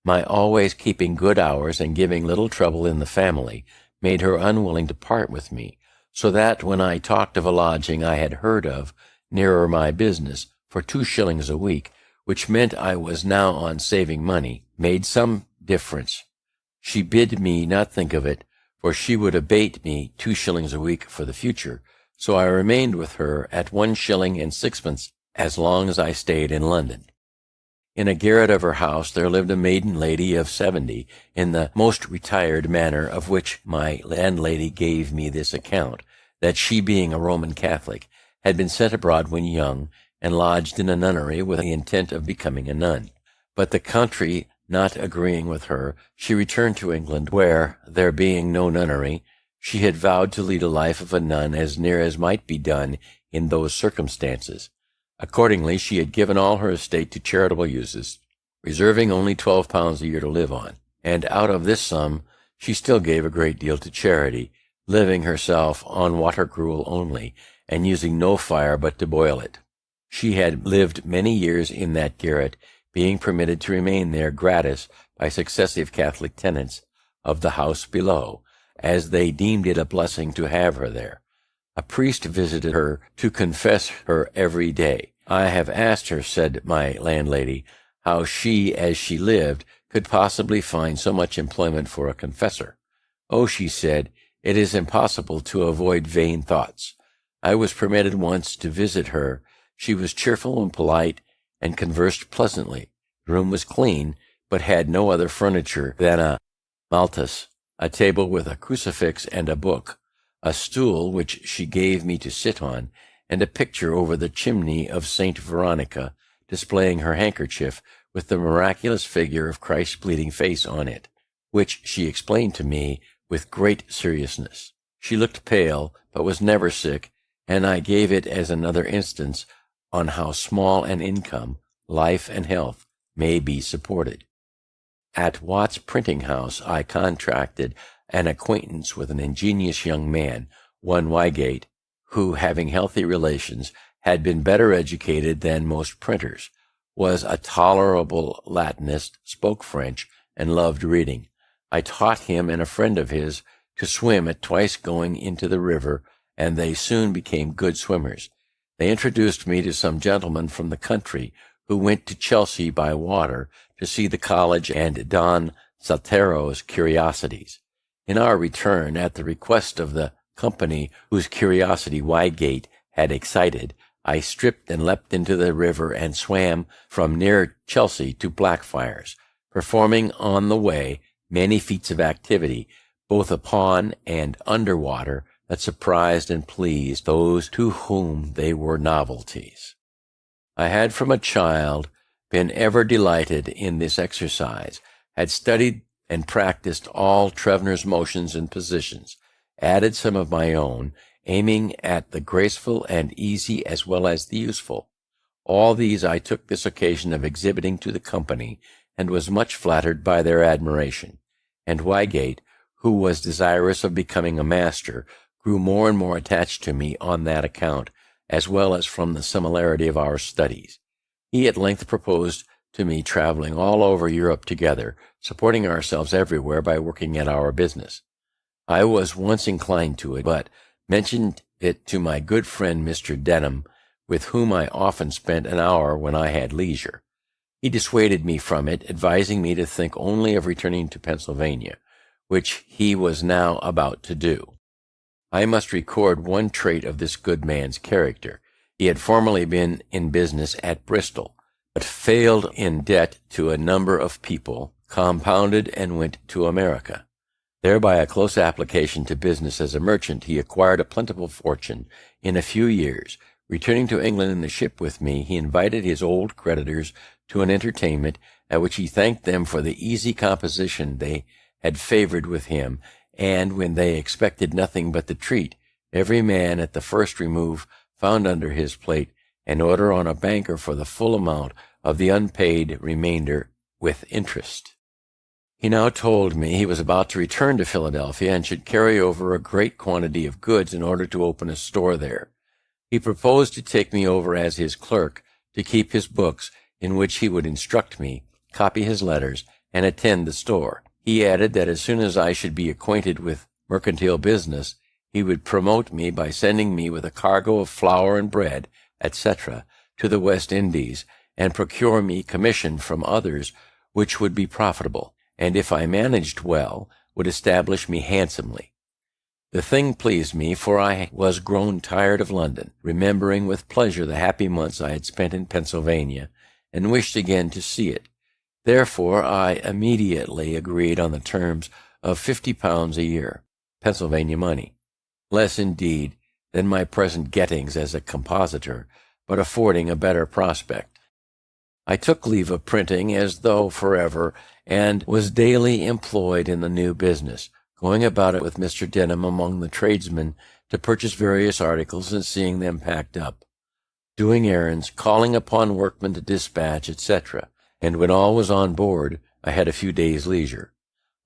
My always keeping good hours and giving little trouble in the family made her unwilling to part with me, so that when I talked of a lodging I had heard of, nearer my business, for 2 shillings a week, which meant I was now on saving money, made some difference, she bid me not think of it, for she would abate me 2 shillings a week for the future, so I remained with her at 1 shilling 6 as long as I stayed in London. In a garret of her house there lived a maiden lady of 70, in the most retired manner, of which my landlady gave me this account, that she, being a Roman Catholic, had been sent abroad when young, and lodged in a nunnery with the intent of becoming a nun. But the country not agreeing with her, she returned to England, where, there being no nunnery, she had vowed to lead a life of a nun as near as might be done in those circumstances. Accordingly, she had given all her estate to charitable uses, reserving only £12 a year to live on, and out of this sum she still gave a great deal to charity, living herself on water gruel only, and using no fire but to boil it. She had lived many years in that garret, being permitted to remain there gratis by successive Catholic tenants of the house below, as they deemed it a blessing to have her there. A priest visited her to confess her every day. I have asked her, said my landlady, how she, as she lived, could possibly find so much employment for a confessor. Oh, she said, it is impossible to avoid vain thoughts. I was permitted once to visit her. She was cheerful and polite, and conversed pleasantly. The room was clean, but had no other furniture than a maltus, a table with a crucifix and a book, a stool which she gave me to sit on, and a picture over the chimney of Saint Veronica, displaying her handkerchief with the miraculous figure of Christ's bleeding face on it, which she explained to me with great seriousness. She looked pale, but was never sick, and I gave it as another instance on how small an income, life and health, may be supported. At Watt's printing house I contracted an acquaintance with an ingenious young man, one Wygate, who, having healthy relations, had been better educated than most printers, was a tolerable Latinist, spoke French, and loved reading. I taught him and a friend of his to swim at twice going into the river, and they soon became good swimmers. They introduced me to some gentlemen from the country who went to Chelsea by water to see the college and Don Saltero's curiosities. In our return, at the request of the company whose curiosity Wygate had excited, I stripped and leapt into the river and swam from near Chelsea to Blackfriars, performing on the way many feats of activity, both upon and under water, that surprised and pleased those to whom they were novelties. I had from a child been ever delighted in this exercise, had studied and practiced all Trevner's motions and positions, added some of my own, aiming at the graceful and easy as well as the useful. All these I took this occasion of exhibiting to the company, and was much flattered by their admiration. And Wygate, who was desirous of becoming a master, grew more and more attached to me on that account, as well as from the similarity of our studies. He at length proposed to me traveling all over Europe together, supporting ourselves everywhere by working at our business. I was once inclined to it, but mentioned it to my good friend Mr. Denham, with whom I often spent an hour when I had leisure. He dissuaded me from it, advising me to think only of returning to Pennsylvania, which he was now about to do. I must record one trait of this good man's character. He had formerly been in business at Bristol, but failed in debt to a number of people, compounded, and went to America. There, by a close application to business as a merchant, he acquired a plentiful fortune in a few years. Returning to England in the ship with me, he invited his old creditors to an entertainment, at which he thanked them for the easy composition they had favored with him, and when they expected nothing but the treat, every man at the first remove found under his plate an order on a banker for the full amount of the unpaid remainder with interest. He now told me he was about to return to Philadelphia and should carry over a great quantity of goods in order to open a store there. He proposed to take me over as his clerk, to keep his books, in which he would instruct me, copy his letters, and attend the store. He added that as soon as I should be acquainted with mercantile business, he would promote me by sending me with a cargo of flour and bread, etc., to the West Indies, and procure me commission from others which would be profitable, and if I managed well, would establish me handsomely. The thing pleased me, for I was grown tired of London, remembering with pleasure the happy months I had spent in Pennsylvania, and wished again to see it. Therefore I immediately agreed on the terms of £50 a year, Pennsylvania money, less indeed than my present gettings as a compositor, but affording a better prospect. I took leave of printing as though forever, and was daily employed in the new business, going about it with Mr. Denham among the tradesmen to purchase various articles and seeing them packed up, doing errands, calling upon workmen to dispatch, etc., and when all was on board, I had a few days' leisure.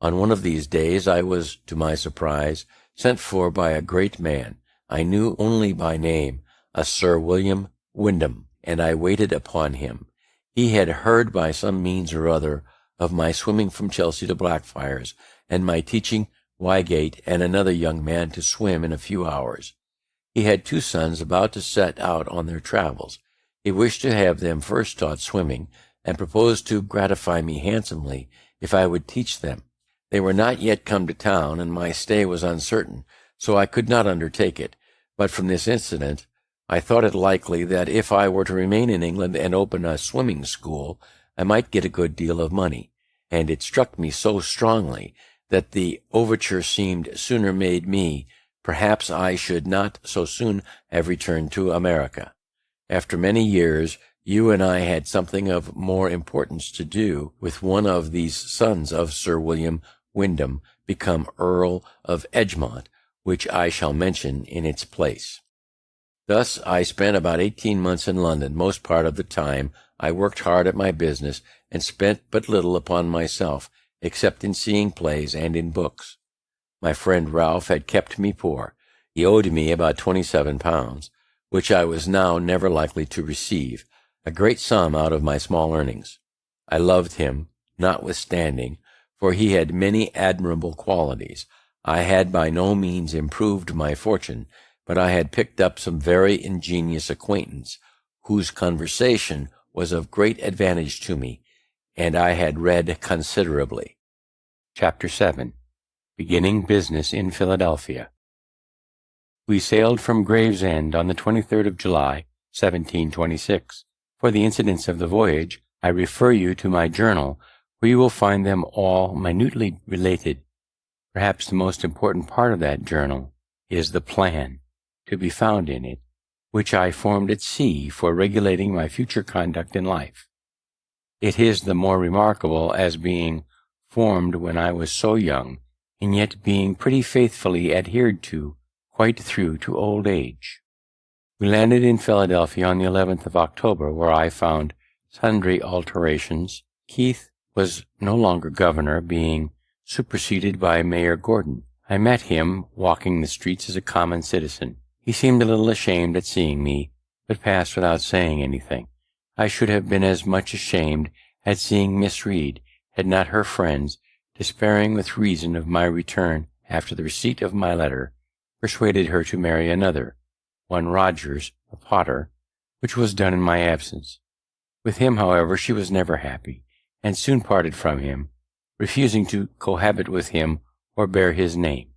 On one of these days I was, to my surprise, sent for by a great man, I knew only by name, a Sir William Wyndham, and I waited upon him. He had heard by some means or other of my swimming from Chelsea to Blackfriars, and my teaching Wygate and another young man to swim in a few hours. He had 2 sons about to set out on their travels. He wished to have them first taught swimming, and proposed to gratify me handsomely if I would teach them. They were not yet come to town, and my stay was uncertain, so I could not undertake it. But from this incident, I thought it likely that if I were to remain in England and open a swimming school, I might get a good deal of money, and it struck me so strongly that the overture seemed sooner made me, perhaps I should not so soon have returned to America. After many years, you and I had something of more importance to do with one of these sons of Sir William Wyndham, become Earl of Edgemont, which I shall mention in its place. Thus I spent about 18 months in London. Most part of the time I worked hard at my business, and spent but little upon myself, except in seeing plays and in books. My friend Ralph had kept me poor. He owed me about £27, which I was now never likely to receive, a great sum out of my small earnings. I loved him, notwithstanding, for he had many admirable qualities. I had by no means improved my fortune, but I had picked up some very ingenious acquaintance, whose conversation was of great advantage to me, and I had read considerably. Chapter 7. Beginning business in Philadelphia. We sailed from Gravesend on the 23rd of July, 1726. For the incidents of the voyage, I refer you to my journal, where you will find them all minutely related. Perhaps the most important part of that journal is the plan to be found in it, which I formed at sea for regulating my future conduct in life. It is the more remarkable as being formed when I was so young, and yet being pretty faithfully adhered to quite through to old age. We landed in Philadelphia on the 11th of October, where I found sundry alterations. Keith was no longer governor, being superseded by Mayor Gordon. I met him walking the streets as a common citizen. He seemed a little ashamed at seeing me, but passed without saying anything. I should have been as much ashamed at seeing Miss Reed, had not her friends, despairing with reason of my return after the receipt of my letter, persuaded her to marry another, one Rogers, a potter, which was done in my absence. With him, however, she was never happy, and soon parted from him, refusing to cohabit with him or bear his name,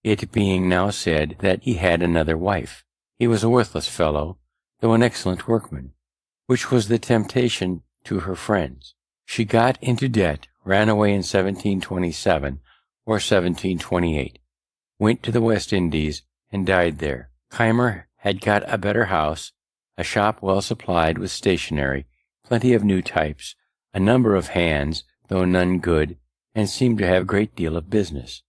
it being now said that he had another wife. He was a worthless fellow, though an excellent workman, which was the temptation to her friends. She got into debt, ran away in 1727 or 1728, went to the West Indies, and died there. Keimer had got a better house, a shop well supplied with stationery, plenty of new types, a number of hands, though none good, and seemed to have a great deal of business.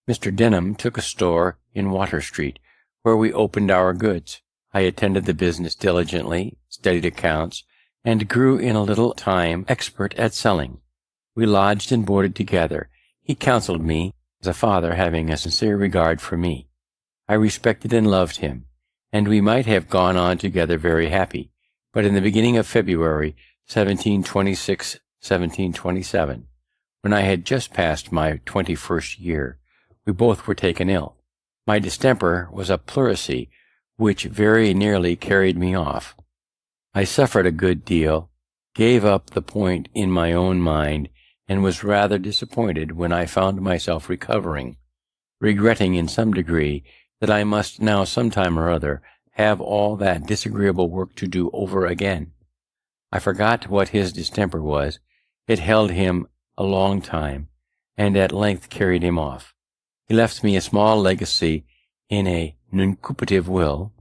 Mr. Denham took a store in Water Street, where we opened our goods. I attended the business diligently, studied accounts, and grew in a little time expert at selling. We lodged and boarded together. He counseled me, as a father, having a sincere regard for me. I respected and loved him, and we might have gone on together very happy. But in the beginning of February, 1726-1727, when I had just passed my 21st year, we both were taken ill. My distemper was a pleurisy, which very nearly carried me off. I suffered a good deal, gave up the point in my own mind, and was rather disappointed when I found myself recovering, regretting in some degree that I must now some time or other have all that disagreeable work to do over again. I forgot what his distemper was. It held him a long time, and at length carried him off. He left me a small legacy in a nuncupative will,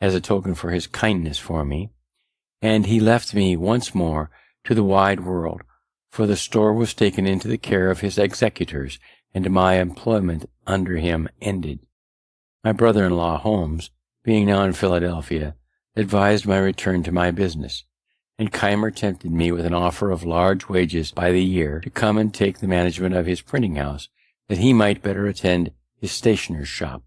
as a token for his kindness for me, and he left me once more to the wide world, for the store was taken into the care of his executors, and my employment under him ended. My brother-in-law, Holmes, being now in Philadelphia, advised my return to my business, and Keimer tempted me with an offer of large wages by the year to come and take the management of his printing house, that he might better attend his stationer's shop.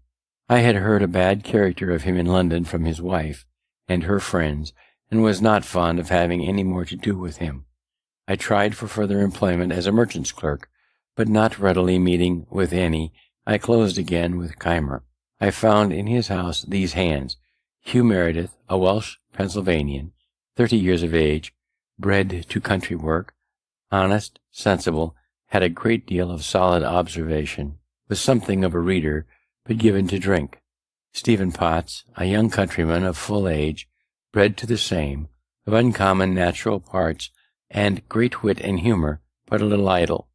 I had heard a bad character of him in London from his wife and her friends, and was not fond of having any more to do with him. I tried for further employment as a merchant's clerk, but not readily meeting with any, I closed again with Keimer. I found in his house these hands: Hugh Meredith, a Welsh Pennsylvanian, 30 years of age, bred to country work, honest, sensible, had a great deal of solid observation, was something of a reader, but given to drink. Stephen Potts, a young countryman of full age, bred to the same, of uncommon natural parts, and great wit and humour, but a little idle.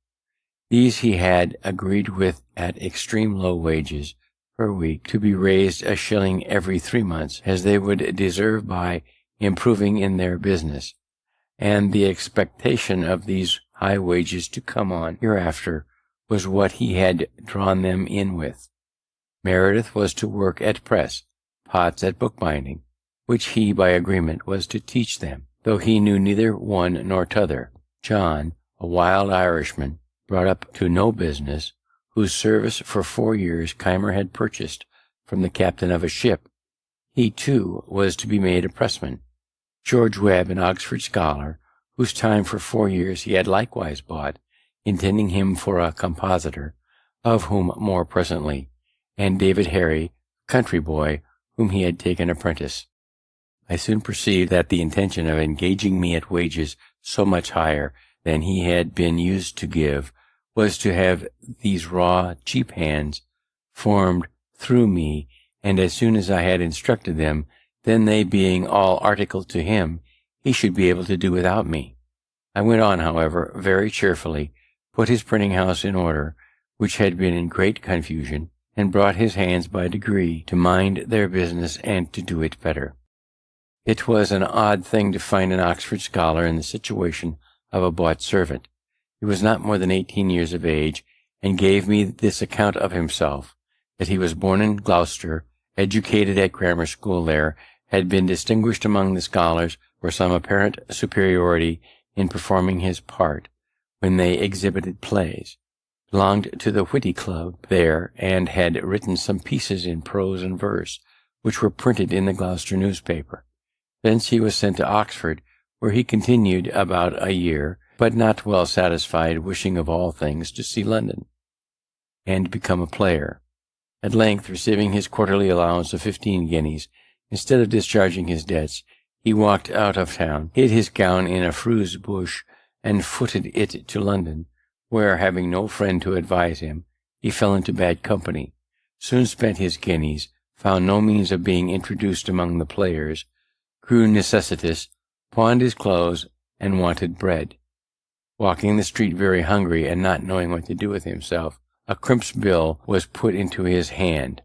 These he had agreed with at extreme low wages per week, to be raised a shilling every 3 months, as they would deserve by improving in their business, and the expectation of these high wages to come on hereafter was what he had drawn them in with. Meredith was to work at press, Potts at bookbinding, which he by agreement was to teach them, though he knew neither one nor t'other. John, a wild Irishman, brought up to no business, whose service for 4 years Keimer had purchased from the captain of a ship. He, too, was to be made a pressman. George Webb, an Oxford scholar, whose time for 4 years he had likewise bought, intending him for a compositor, of whom more presently, and David Harry, country boy, whom he had taken apprentice. I soon perceived that the intention of engaging me at wages so much higher than he had been used to give was to have these raw, cheap hands formed through me, and as soon as I had instructed them, then they being all articled to him, he should be able to do without me. I went on, however, very cheerfully, put his printing house in order, which had been in great confusion, and brought his hands by degree to mind their business and to do it better. It was an odd thing to find an Oxford scholar in the situation of a bought servant. He was not more than 18 years of age, and gave me this account of himself, that he was born in Gloucester, educated at grammar school there, had been distinguished among the scholars for some apparent superiority in performing his part when they exhibited plays, belonged to the Whitty Club there, and had written some pieces in prose and verse, which were printed in the Gloucester newspaper. Thence he was sent to Oxford, where he continued about a year, but not well satisfied, wishing of all things to see London, and become a player. At length, receiving his quarterly allowance of 15 guineas, Instead of discharging his debts, he walked out of town, hid his gown in a furze bush, and footed it to London, where, having no friend to advise him, he fell into bad company, soon spent his guineas, found no means of being introduced among the players, grew necessitous, pawned his clothes, and wanted bread. Walking the street very hungry and not knowing what to do with himself, a crimp's bill was put into his hand,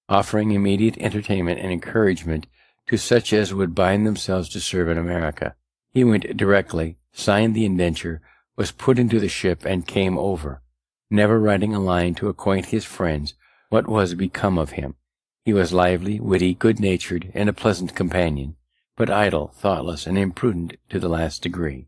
offering immediate entertainment and encouragement to such as would bind themselves to serve in America. He went directly, signed the indenture, was put into the ship, and came over, never writing a line to acquaint his friends what was become of him. He was lively, witty, good-natured, and a pleasant companion, but idle, thoughtless, and imprudent to the last degree.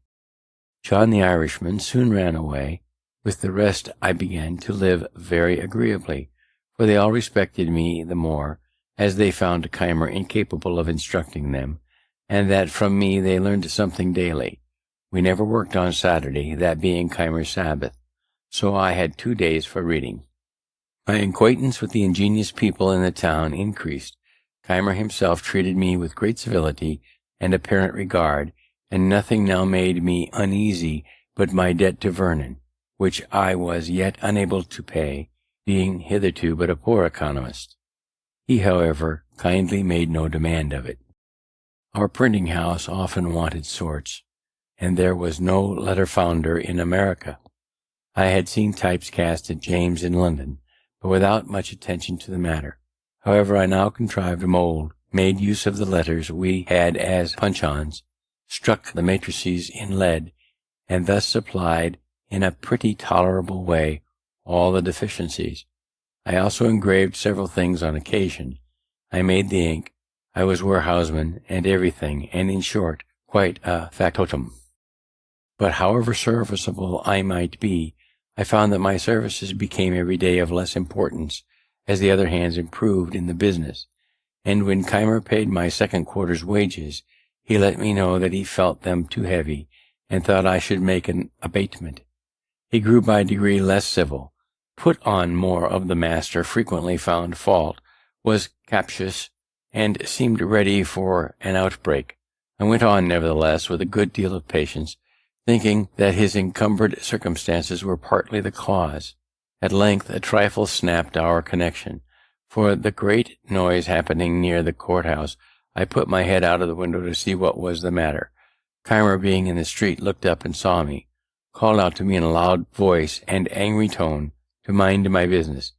John the Irishman soon ran away. With the rest I began to live very agreeably, for they all respected me the more, as they found Keimer incapable of instructing them, and that from me they learned something daily. We never worked on Saturday, that being Keimer's Sabbath, so I had 2 days for reading. My acquaintance with the ingenious people in the town increased. Keimer himself treated me with great civility and apparent regard, and nothing now made me uneasy but my debt to Vernon, which I was yet unable to pay, being hitherto but a poor economist. He, however, kindly made no demand of it. Our printing house often wanted sorts, and there was no letter founder in America. I had seen types cast at James in London, but without much attention to the matter. However, I now contrived a mould, made use of the letters we had as puncheons, struck the matrices in lead, and thus supplied in a pretty tolerable way all the deficiencies. I also engraved several things on occasion. I made the ink. I was warehouseman and everything, and in short, quite a factotum. But however serviceable I might be, I found that my services became every day of less importance, as the other hands improved in the business, and when Keimer paid my second quarter's wages, he let me know that he felt them too heavy, and thought I should make an abatement. He grew by degree less civil, put on more of the master, frequently found fault, was captious, and seemed ready for an outbreak. I went on, nevertheless, with a good deal of patience, thinking that his encumbered circumstances were partly the cause. At length a trifle snapped our connection, for the great noise happening near the courthouse, I put my head out of the window to see what was the matter. Keimer, being in the street, looked up and saw me, called out to me in a loud voice and angry tone to mind my business,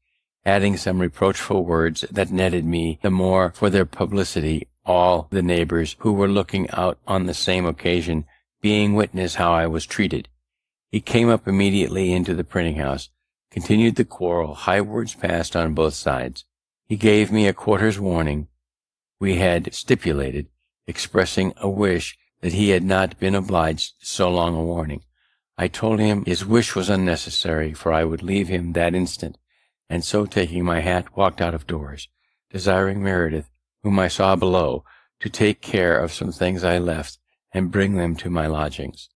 adding some reproachful words that netted me the more for their publicity, all the neighbors who were looking out on the same occasion being witness how I was treated. He came up immediately into the printing house, continued the quarrel, high words passed on both sides. He gave me a quarter's warning we had stipulated, expressing a wish that he had not been obliged so long a warning. I told him his wish was unnecessary, for I would leave him that instant, and so taking my hat walked out of doors, desiring Meredith, whom I saw below, to take care of some things I left, and bring them to my lodgings.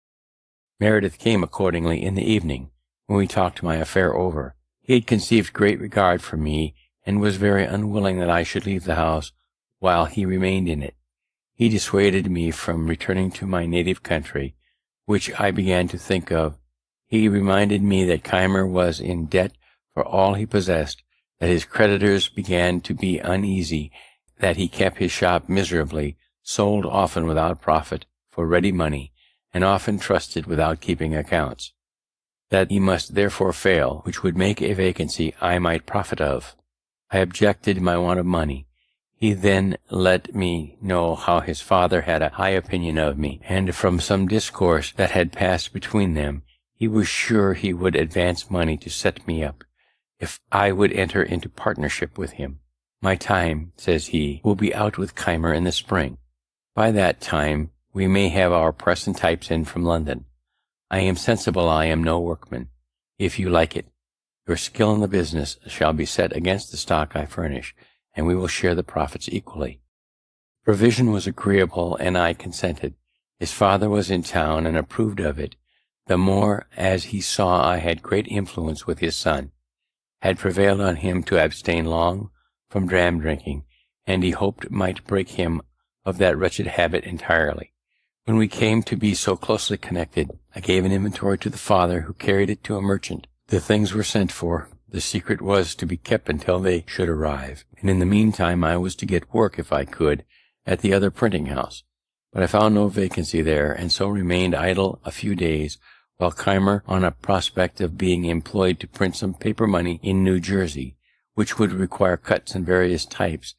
Meredith came accordingly in the evening, when we talked my affair over. He had conceived great regard for me, and was very unwilling that I should leave the house while he remained in it. He dissuaded me from returning to my native country, which I began to think of. He reminded me that Keimer was in debt for all he possessed, that his creditors began to be uneasy, that he kept his shop miserably, sold often without profit, for ready money, and often trusted without keeping accounts, that he must therefore fail, which would make a vacancy I might profit of. I objected my want of money. He then let me know how his father had a high opinion of me, and from some discourse that had passed between them, he was sure he would advance money to set me up, if I would enter into partnership with him. My time, says he, will be out with Keimer in the spring. By that time we may have our press and types in from London. I am sensible I am no workman, if you like it. Your skill in the business shall be set against the stock I furnish, and we will share the profits equally. Provision was agreeable, and I consented. His father was in town and approved of it, the more as he saw I had great influence with his son, had prevailed on him to abstain long from dram drinking, and he hoped might break him of that wretched habit entirely. When we came to be so closely connected, I gave an inventory to the father, who carried it to a merchant. The things were sent for. The secret was to be kept until they should arrive, and in the meantime I was to get work, if I could, at the other printing house. But I found no vacancy there, and so remained idle a few days, while Keimer, on a prospect of being employed to print some paper money in New Jersey, which would require cuts and various types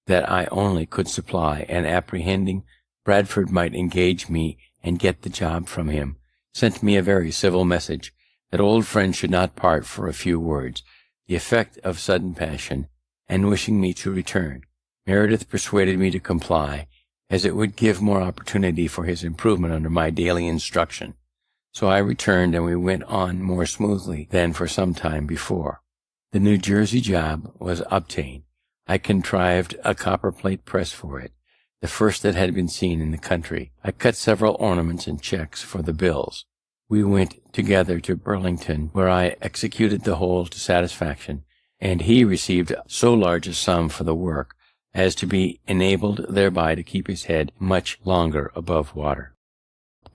that I only could supply, and apprehending Bradford might engage me and get the job from him, sent me a very civil message, that old friends should not part for a few words, the effect of sudden passion, and wishing me to return. Meredith persuaded me to comply, as it would give more opportunity for his improvement under my daily instruction. So I returned, and we went on more smoothly than for some time before. The New Jersey job was obtained. I contrived a copperplate press for it, the first that had been seen in the country. I cut several ornaments and checks for the bills. We went together to Burlington, where I executed the whole to satisfaction, and he received so large a sum for the work as to be enabled thereby to keep his head much longer above water.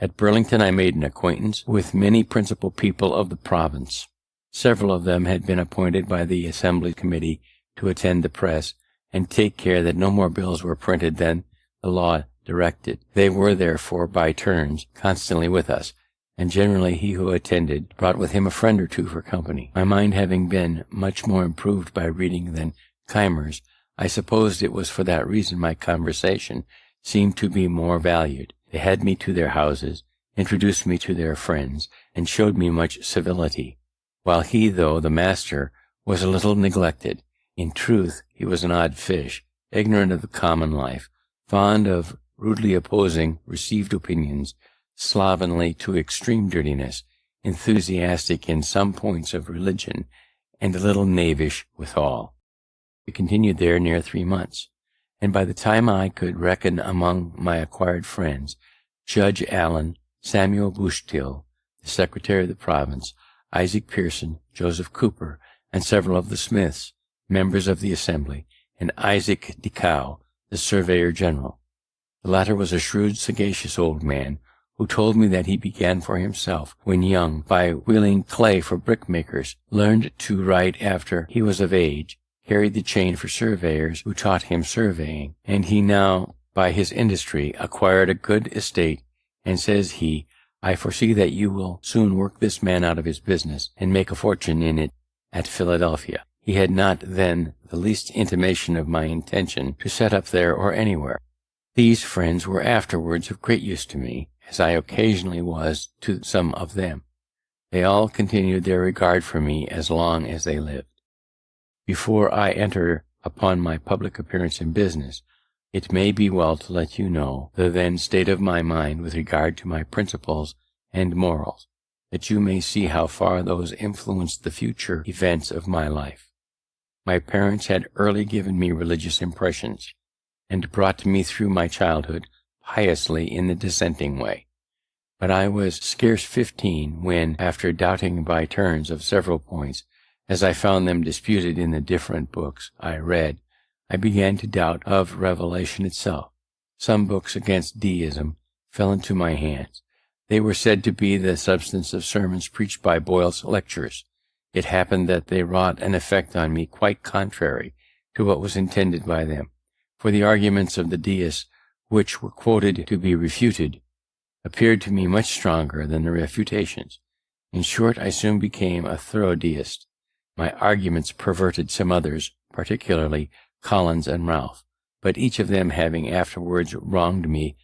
At Burlington I made an acquaintance with many principal people of the province. Several of them had been appointed by the Assembly Committee to attend the press, and take care that no more bills were printed than the law directed. They were, therefore, by turns, constantly with us, and generally he who attended brought with him a friend or two for company. My mind having been much more improved by reading than Keimer's, I supposed it was for that reason my conversation seemed to be more valued. They had me to their houses, introduced me to their friends, and showed me much civility, while he, though the master, was a little neglected. In truth, he was an odd fish, ignorant of the common life, fond of rudely opposing received opinions, slovenly to extreme dirtiness, enthusiastic in some points of religion, and a little knavish withal. We continued there near 3 months, and by the time I could reckon among my acquired friends Judge Allen, Samuel Bushtill, the Secretary of the Province, Isaac Pearson, Joseph Cooper, and several of the Smiths, members of the Assembly, and Isaac Decow, the Surveyor General. The latter was a shrewd, sagacious old man, who told me that he began for himself, when young, by wheeling clay for brickmakers, learned to write after he was of age, carried the chain for surveyors who taught him surveying, and he now, by his industry, acquired a good estate, and says he, I foresee that you will soon work this man out of his business, and make a fortune in it at Philadelphia. He had not then the least intimation of my intention to set up there or anywhere. These friends were afterwards of great use to me, as I occasionally was to some of them. They all continued their regard for me as long as they lived. Before I enter upon my public appearance in business, it may be well to let you know the then state of my mind with regard to my principles and morals, that you may see how far those influenced the future events of my life. My parents had early given me religious impressions, and brought me through my childhood piously in the dissenting way. But I was scarce 15 when, after doubting by turns of several points, as I found them disputed in the different books I read, I began to doubt of revelation itself. Some books against deism fell into my hands. They were said to be the substance of sermons preached by Boyle's lecturers. It happened that they wrought an effect on me quite contrary to what was intended by them, for the arguments of the deists, which were quoted to be refuted, appeared to me much stronger than the refutations. In short, I soon became a thorough deist. My arguments perverted some others, particularly Collins and Ralph, but each of them having afterwards wronged me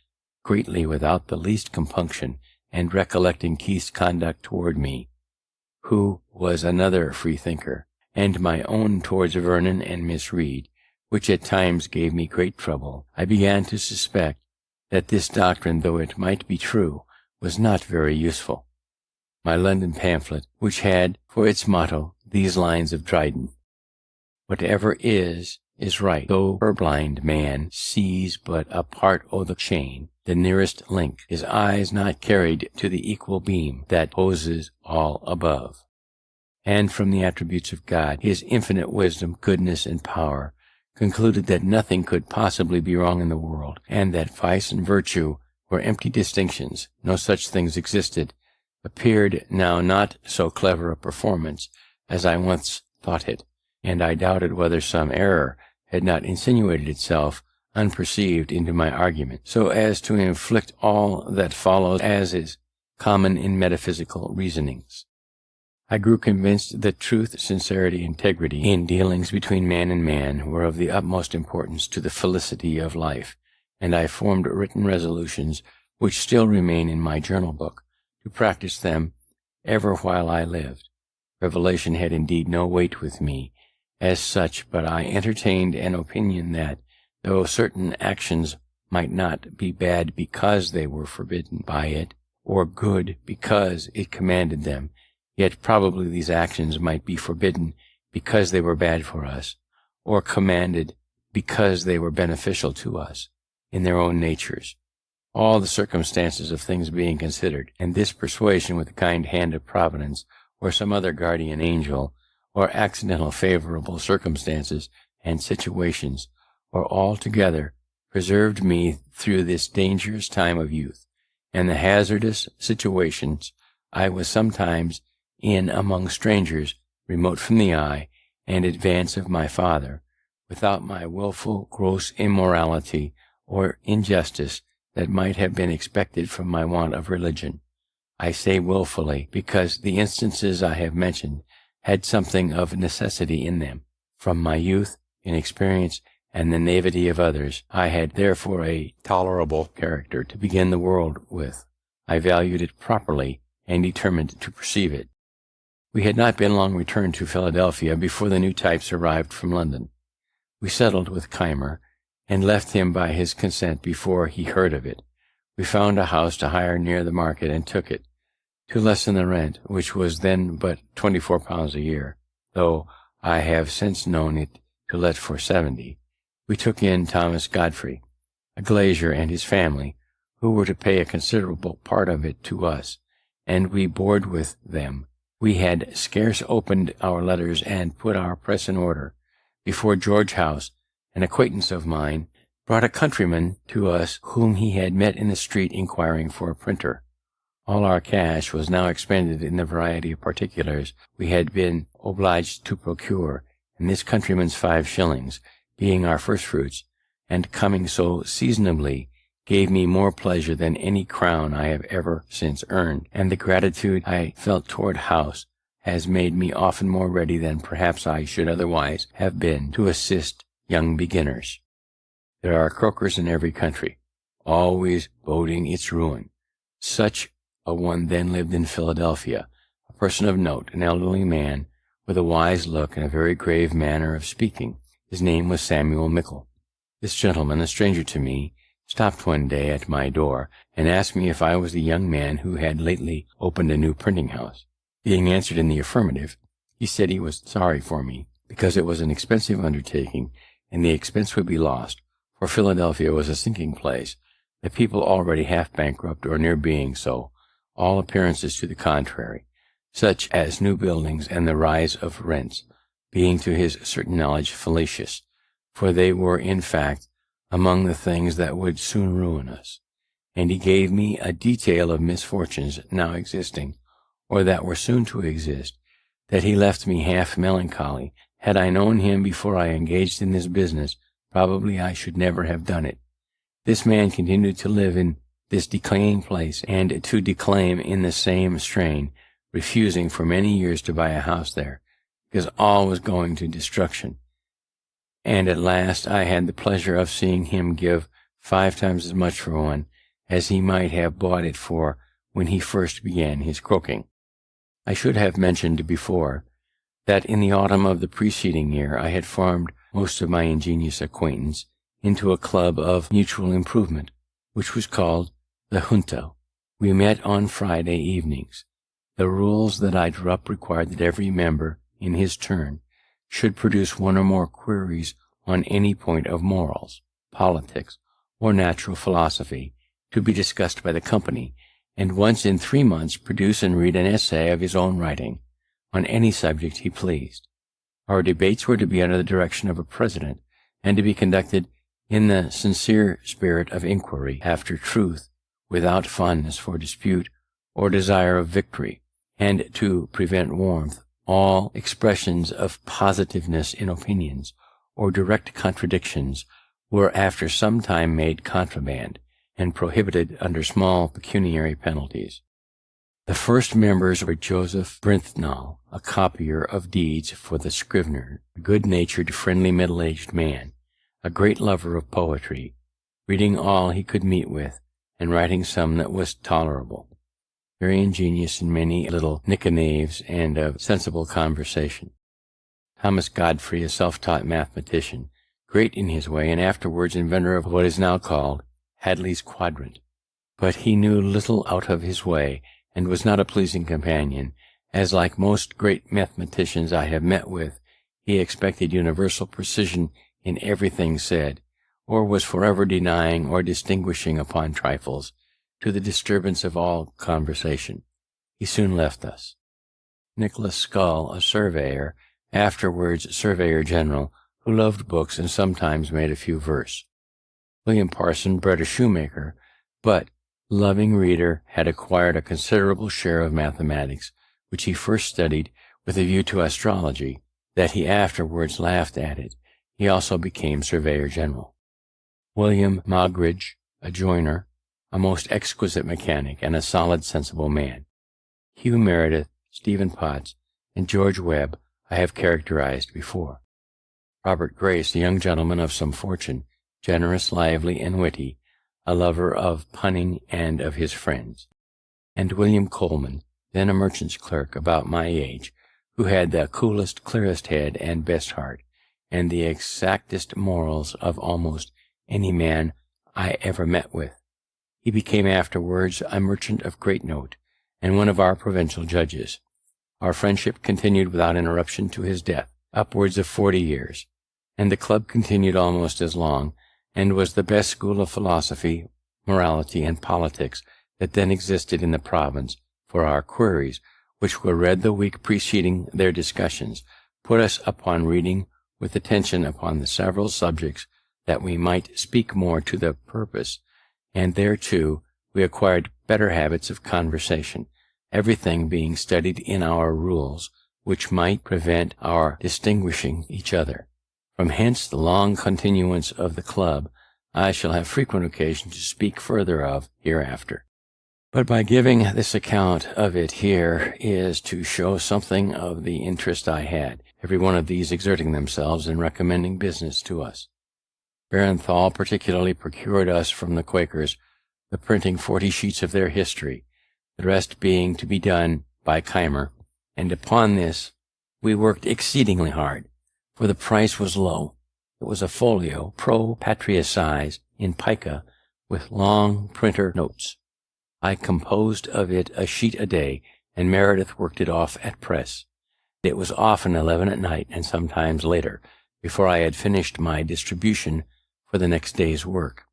greatly without the least compunction, and recollecting Keith's conduct toward me, who was another freethinker, and my own towards Vernon and Miss Reed, which at times gave me great trouble, I began to suspect that this doctrine, though it might be true, was not very useful. My London pamphlet, which had for its motto these lines of Dryden, "Whatever is right, though purblind man sees but a part o' the chain, the nearest link, his eyes not carried to the equal beam that poses all above." And from the attributes of God, his infinite wisdom, goodness, and power, concluded that nothing could possibly be wrong in the world, and that vice and virtue were empty distinctions, no such things existed, appeared now not so clever a performance as I once thought it, and I doubted whether some error had not insinuated itself unperceived into my argument, so as to inflict all that follows as is common in metaphysical reasonings. I grew convinced that truth, sincerity, integrity in dealings between man and man were of the utmost importance to the felicity of life, and I formed written resolutions, which still remain in my journal book, to practice them ever while I lived. Revelation had indeed no weight with me as such, but I entertained an opinion that, though certain actions might not be bad because they were forbidden by it, or good because it commanded them, yet probably these actions might be forbidden because they were bad for us, or commanded because they were beneficial to us in their own natures, all the circumstances of things being considered, and this persuasion with the kind hand of Providence, or some other guardian angel, or accidental favorable circumstances and situations, or all together, preserved me through this dangerous time of youth, and the hazardous situations I was sometimes in among strangers, remote from the eye and advance of my father, without my wilful gross immorality or injustice that might have been expected from my want of religion. I say wilfully, because the instances I have mentioned had something of necessity in them. From my youth, inexperience, and the naivety of others, I had therefore a tolerable character to begin the world with. I valued it properly, and determined to perceive it. We had not been long returned to Philadelphia before the new types arrived from London. We settled with Keimer, and left him by his consent before he heard of it. We found a house to hire near the market, and took it, to lessen the rent, which was then but £24 a year, though I have since known it to let for 70. We took in Thomas Godfrey, a glazier, and his family, who were to pay a considerable part of it to us, and we board with them. We had scarce opened our letters and put our press in order, before George House, an acquaintance of mine, brought a countryman to us whom he had met in the street inquiring for a printer. All our cash was now expended in the variety of particulars we had been obliged to procure, and this countryman's 5 shillings, being our first fruits, and coming so seasonably, gave me more pleasure than any crown I have ever since earned, and the gratitude I felt toward House has made me often more ready than perhaps I should otherwise have been to assist young beginners. There are croakers in every country, always boding its ruin. Such a one then lived in Philadelphia, a person of note, an elderly man, with a wise look and a very grave manner of speaking. His name was Samuel Mickle. This gentleman, a stranger to me, stopped one day at my door, and asked me if I was the young man who had lately opened a new printing house. Being answered in the affirmative, he said he was sorry for me, because it was an expensive undertaking, and the expense would be lost, for Philadelphia was a sinking place, the people already half bankrupt or near being so, all appearances to the contrary, such as new buildings and the rise of rents, being to his certain knowledge fallacious, for they were in fact among the things that would soon ruin us. And he gave me a detail of misfortunes now existing, or that were soon to exist, that he left me half melancholy. Had I known him before I engaged in this business, probably I should never have done it. This man continued to live in this decaying place, and to declaim in the same strain, refusing for many years to buy a house there, because all was going to destruction. And at last I had the pleasure of seeing him give 5 times as much for one as he might have bought it for when he first began his croaking. I should have mentioned before that in the autumn of the preceding year I had formed most of my ingenious acquaintance into a club of mutual improvement, which was called the Junto. We met on Friday evenings. The rules that I drew up required that every member, in his turn, should produce 1 or more queries on any point of morals, politics, or natural philosophy, to be discussed by the company, and once in 3 months produce and read an essay of his own writing, on any subject he pleased. Our debates were to be under the direction of a president, and to be conducted in the sincere spirit of inquiry after truth, without fondness for dispute or desire of victory, and to prevent warmth, all expressions of positiveness in opinions, or direct contradictions, were after some time made contraband, and prohibited under small pecuniary penalties. The first members were Joseph Brinthal, a copier of deeds for the Scrivener, a good-natured, friendly, middle-aged man, a great lover of poetry, reading all he could meet with, and writing some that was tolerable, very ingenious in many little nicknames and of sensible conversation. Thomas Godfrey, a self-taught mathematician, great in his way, and afterwards inventor of what is now called Hadley's Quadrant. But he knew little out of his way, and was not a pleasing companion, as like most great mathematicians I have met with, he expected universal precision in everything said, or was forever denying or distinguishing upon trifles, to the disturbance of all conversation. He soon left us. Nicholas Scull, a surveyor, afterwards surveyor general, who loved books and sometimes made a few verse. William Parson, bred a shoemaker, but, loving reader, had acquired a considerable share of mathematics, which he first studied with a view to astrology, that he afterwards laughed at it. He also became surveyor general. William Moggridge, a joiner, a most exquisite mechanic, and a solid, sensible man. Hugh Meredith, Stephen Potts, and George Webb I have characterized before. Robert Grace, a young gentleman of some fortune, generous, lively, and witty, a lover of punning and of his friends. And William Coleman, then a merchant's clerk about my age, who had the coolest, clearest head and best heart, and the exactest morals of almost any man I ever met with. He became afterwards a merchant of great note, and one of our provincial judges. Our friendship continued without interruption to his death, upwards of 40 years, and the club continued almost as long, and was the best school of philosophy, morality, and politics that then existed in the province, for our queries, which were read the week preceding their discussions, put us upon reading with attention upon the several subjects, that we might speak more to the purpose, and thereto we acquired better habits of conversation, everything being studied in our rules, which might prevent our distinguishing each other. From hence the long continuance of the club I shall have frequent occasion to speak further of hereafter. But by giving this account of it here is to show something of the interest I had, every one of these exerting themselves in recommending business to us. Barenthal particularly procured us from the Quakers the printing 40 sheets of their history, the rest being to be done by Keimer, and upon this we worked exceedingly hard, for the price was low. It was a folio, pro patria size, in pica, with long printer notes. I composed of it a sheet a day, and Meredith worked it off at press. It was often 11 at night, and sometimes later, before I had finished my distribution for the next day's work,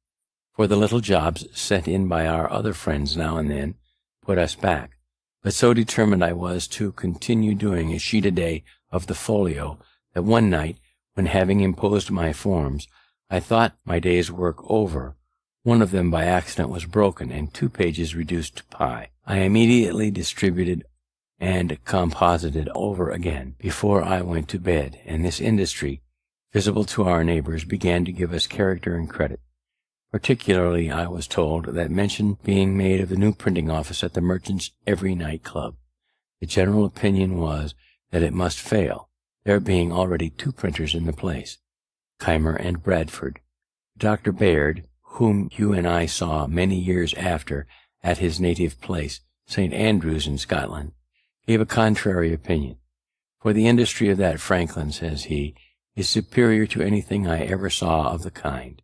for the little jobs sent in by our other friends now and then put us back. But so determined I was to continue doing a sheet a day of the folio, that one night, when having imposed my forms, I thought my day's work over, one of them by accident was broken, and 2 pages reduced to pi. I immediately distributed and composited over again before I went to bed, and this industry, visible to our neighbors, began to give us character and credit. Particularly I was told that mention being made of the new printing office at the Merchants' Every Night Club. The general opinion was that it must fail, there being already 2 printers in the place, Keimer and Bradford. Dr. Baird, whom you and I saw many years after at his native place, St. Andrews in Scotland, gave a contrary opinion. For the industry of that Franklin, says he, is superior to anything I ever saw of the kind.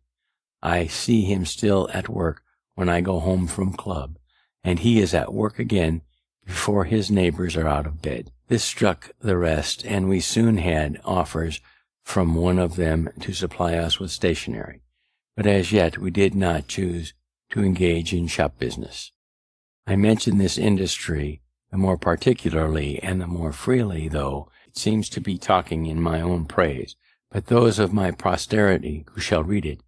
I see him still at work when I go home from club, and he is at work again before his neighbors are out of bed. This struck the rest, and we soon had offers from one of them to supply us with stationery, but as yet we did not choose to engage in shop business. I mention this industry the more particularly and the more freely, though it seems to be talking in my own praise, but those of my posterity who shall read it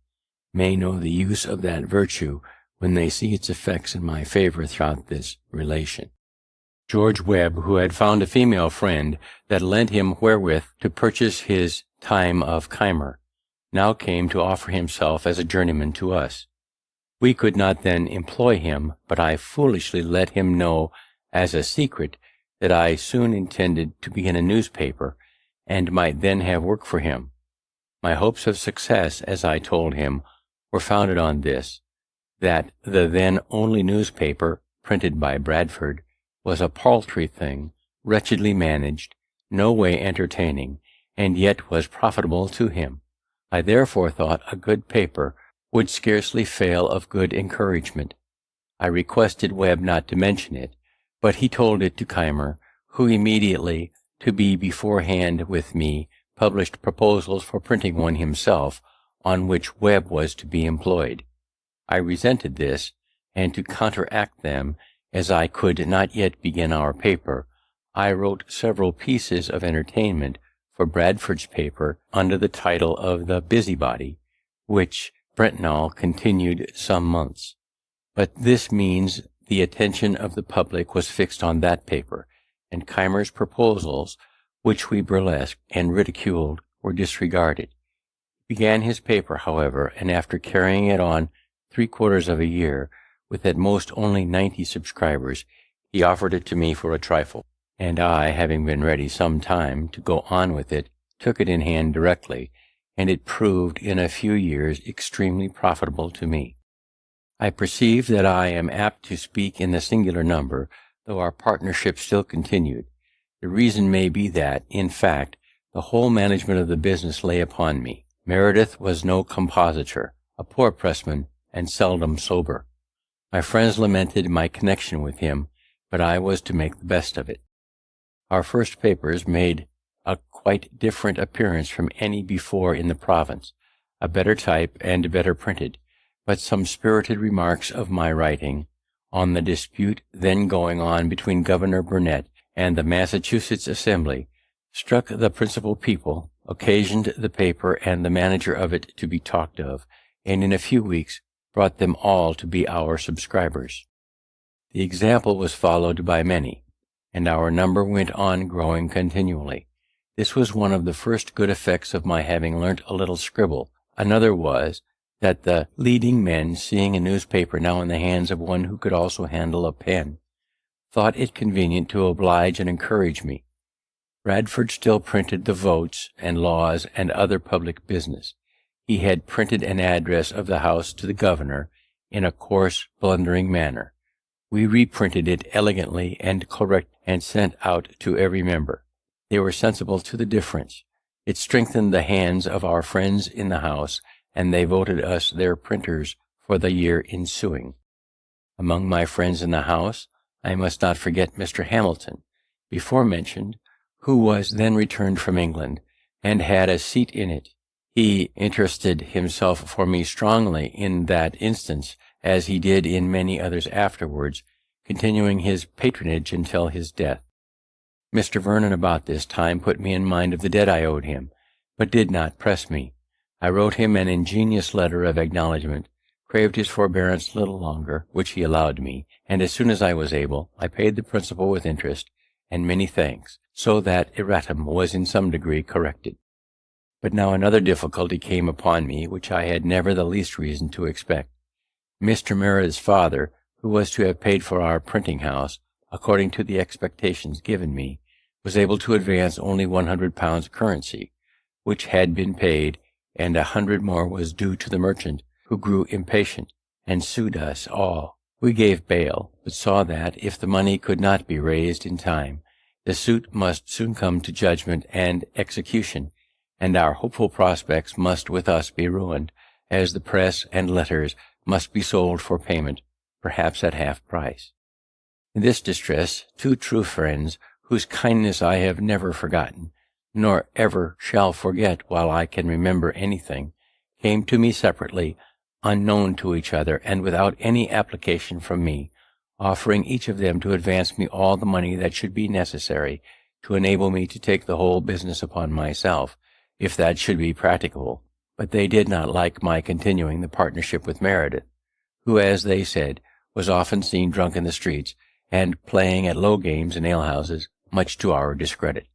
may know the use of that virtue when they see its effects in my favor throughout this relation. George Webb, who had found a female friend that lent him wherewith to purchase his time of Keimer, now came to offer himself as a journeyman to us. We could not then employ him, but I foolishly let him know as a secret that I soon intended to begin a newspaper, and might then have work for him. My hopes of success, as I told him, were founded on this, that the then only newspaper, printed by Bradford, was a paltry thing, wretchedly managed, no way entertaining, and yet was profitable to him. I therefore thought a good paper would scarcely fail of good encouragement. I requested Webb not to mention it, but he told it to Keimer, who immediately, to be beforehand with me, published proposals for printing one himself, on which Webb was to be employed. I resented this, and to counteract them, as I could not yet begin our paper, I wrote several pieces of entertainment for Bradford's paper under the title of The Busybody, which Brentnall continued some months. But this means the attention of the public was fixed on that paper, and Keimer's proposals, which we burlesqued and ridiculed, were disregarded. He began his paper, however, and after carrying it on 3/4 of a year, with at most only 90 subscribers, he offered it to me for a trifle, and I, having been ready some time to go on with it, took it in hand directly, and it proved in a few years extremely profitable to me. I perceive that I am apt to speak in the singular number, though our partnership still continued. The reason may be that, in fact, the whole management of the business lay upon me. Meredith was no compositor, a poor pressman, and seldom sober. My friends lamented my connection with him, but I was to make the best of it. Our first papers made a quite different appearance from any before in the province, a better type and better printed, but some spirited remarks of my writing on the dispute then going on between Governor Burnet and the Massachusetts Assembly struck the principal people, occasioned the paper and the manager of it to be talked of, and in a few weeks brought them all to be our subscribers. The example was followed by many, and our number went on growing continually. This was one of the first good effects of my having learnt a little scribble. Another was, that the leading men, seeing a newspaper now in the hands of one who could also handle a pen, thought it convenient to oblige and encourage me. Bradford still printed the votes and laws and other public business. He had printed an address of the House to the governor in a coarse, blundering manner. We reprinted it elegantly and correct and sent out to every member. They were sensible to the difference. It strengthened the hands of our friends in the House, and they voted us their printers for the year ensuing. Among my friends in the House, I must not forget Mr. Hamilton, before mentioned, who was then returned from England, and had a seat in it. He interested himself for me strongly in that instance, as he did in many others afterwards, continuing his patronage until his death. Mr. Vernon about this time put me in mind of the debt I owed him, but did not press me. I wrote him an ingenious letter of acknowledgment, craved his forbearance a little longer, which he allowed me, and as soon as I was able, I paid the principal with interest, and many thanks, so that erratum was in some degree corrected. But now another difficulty came upon me, which I had never the least reason to expect. Mr. Meredith's father, who was to have paid for our printing house, according to the expectations given me, was able to advance only £100 currency, which had been paid, and 100 more was due to the merchant, who grew impatient, and sued us all. We gave bail, but saw that, if the money could not be raised in time, the suit must soon come to judgment and execution, and our hopeful prospects must with us be ruined, as the press and letters must be sold for payment, perhaps at half price. In this distress, 2 true friends, whose kindness I have never forgotten, nor ever shall forget while I can remember anything, came to me separately, unknown to each other, and without any application from me, offering each of them to advance me all the money that should be necessary to enable me to take the whole business upon myself, if that should be practicable, but they did not like my continuing the partnership with Meredith, who, as they said, was often seen drunk in the streets and playing at low games in alehouses, much to our discredit.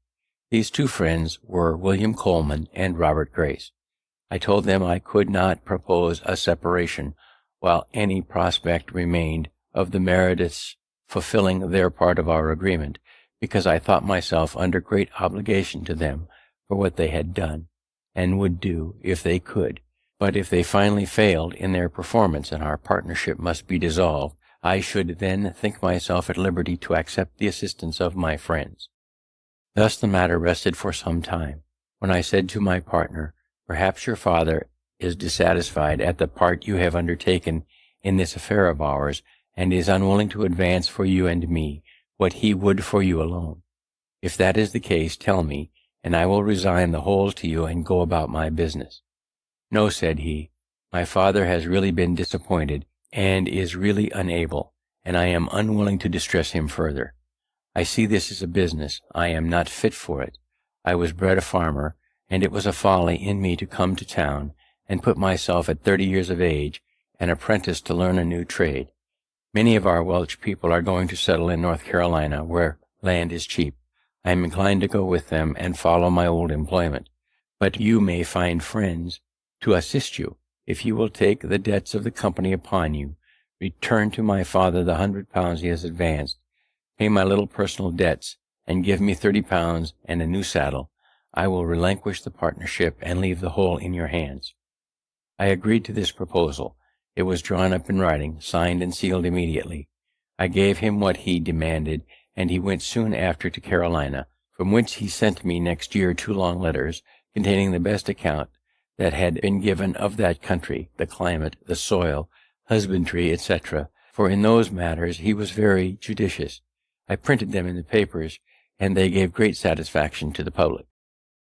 These two friends were William Coleman and Robert Grace. I told them I could not propose a separation while any prospect remained of the Merediths fulfilling their part of our agreement, because I thought myself under great obligation to them for what they had done, and would do if they could. But if they finally failed in their performance and our partnership must be dissolved, I should then think myself at liberty to accept the assistance of my friends. Thus the matter rested for some time, when I said to my partner, "Perhaps your father is dissatisfied at the part you have undertaken in this affair of ours, and is unwilling to advance for you and me what he would for you alone. If that is the case, tell me, and I will resign the whole to you and go about my business." "No," said he, "my father has really been disappointed, and is really unable, and I am unwilling to distress him further. I see this is a business. I am not fit for it. I was bred a farmer, and it was a folly in me to come to town and put myself at 30 years of age an apprentice to learn a new trade. Many of our Welch people are going to settle in North Carolina, where land is cheap. I am inclined to go with them and follow my old employment. But you may find friends to assist you, if you will take the debts of the company upon you, return to my father the £100 he has advanced, pay my little personal debts, and give me £30 and a new saddle. I will relinquish the partnership and leave the whole in your hands." I agreed to this proposal. It was drawn up in writing, signed and sealed immediately. I gave him what he demanded, and he went soon after to Carolina, from which he sent me next year 2 long letters, containing the best account that had been given of that country, the climate, the soil, husbandry, etc., for in those matters he was very judicious. I printed them in the papers, and they gave great satisfaction to the public.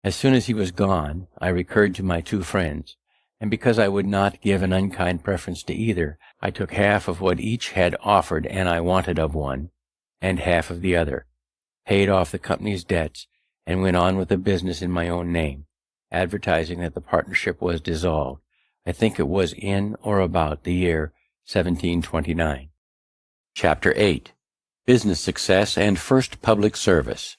As soon as he was gone, I recurred to my 2 friends, and because I would not give an unkind preference to either, I took half of what each had offered, and I wanted of one, and half of the other, paid off the company's debts, and went on with the business in my own name, advertising that the partnership was dissolved. I think it was in or about the year 1729. Chapter 8. Business Success and First Public Service.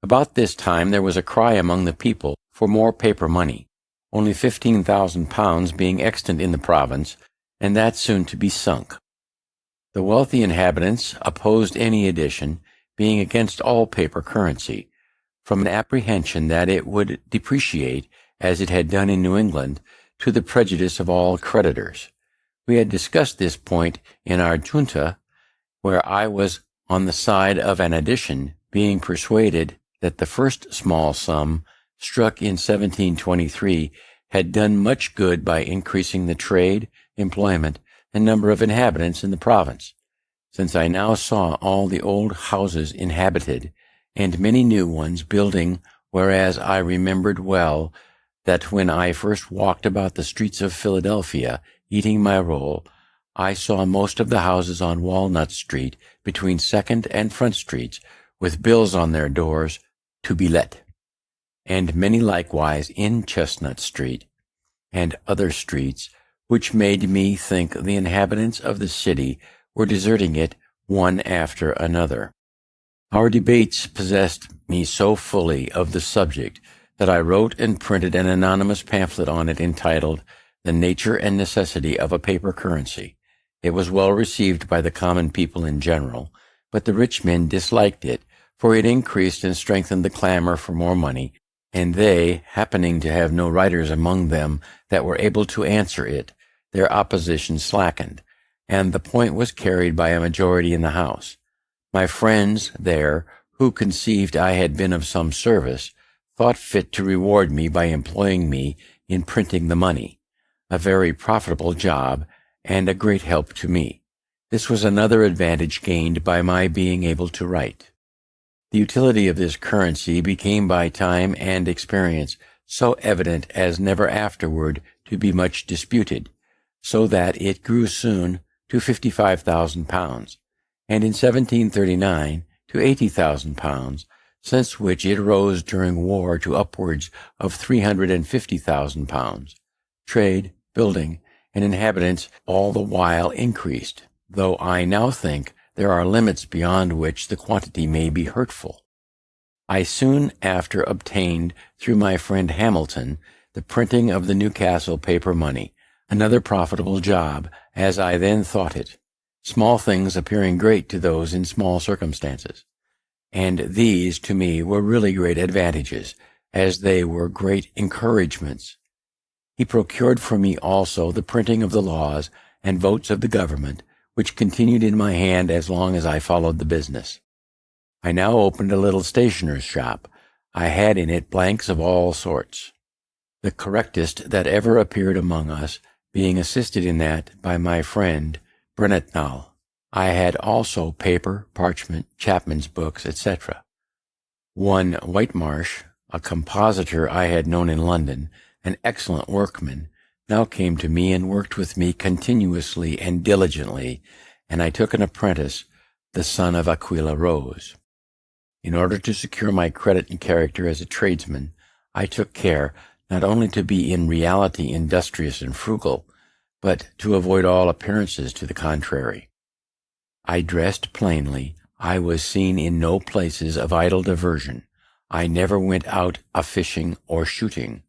About this time there was a cry among the people for more paper money, only £15,000 being extant in the province, and that soon to be sunk. The wealthy inhabitants opposed any addition, being against all paper currency, from an apprehension that it would depreciate, as it had done in New England, to the prejudice of all creditors. We had discussed this point in our junta, where I was on the side of an addition, being persuaded that the first small sum, struck in 1723, had done much good by increasing the trade, employment, and number of inhabitants in the province. Since I now saw all the old houses inhabited, and many new ones building, whereas I remembered well that when I first walked about the streets of Philadelphia, eating my roll, I saw most of the houses on Walnut Street, between Second and Front Streets, with bills on their doors, "To be let," and many likewise in Chestnut Street, and other streets, which made me think the inhabitants of the city were deserting it one after another. Our debates possessed me so fully of the subject that I wrote and printed an anonymous pamphlet on it entitled "The Nature and Necessity of a Paper Currency." It was well received by the common people in general, but the rich men disliked it, for it increased and strengthened the clamor for more money, and they, happening to have no writers among them that were able to answer it, their opposition slackened, and the point was carried by a majority in the House. My friends there, who conceived I had been of some service, thought fit to reward me by employing me in printing the money, a very profitable job, and a great help to me. This was another advantage gained by my being able to write. The utility of this currency became by time and experience so evident as never afterward to be much disputed, so that it grew soon to £55,000, and in 1739 to £80,000, since which it rose during war to upwards of £350,000. Trade, building, and inhabitants all the while increased, though I now think there are limits beyond which the quantity may be hurtful. I soon after obtained, through my friend Hamilton, the printing of the Newcastle paper money, another profitable job, as I then thought it, small things appearing great to those in small circumstances. And these, to me, were really great advantages, as they were great encouragements. He procured for me also the printing of the laws and votes of the government, which continued in my hand as long as I followed the business. I now opened a little stationer's shop. I had in it blanks of all sorts, the correctest that ever appeared among us, being assisted in that by my friend Brennetnall. I had also paper, parchment, chapman's books, etc. One Whitemarsh, a compositor I had known in London, an excellent workman, now came to me and worked with me continuously and diligently, and I took an apprentice, the son of Aquila Rose. In order to secure my credit and character as a tradesman, I took care not only to be in reality industrious and frugal, but to avoid all appearances to the contrary. I dressed plainly. I was seen in no places of idle diversion. I never went out a-fishing or shooting.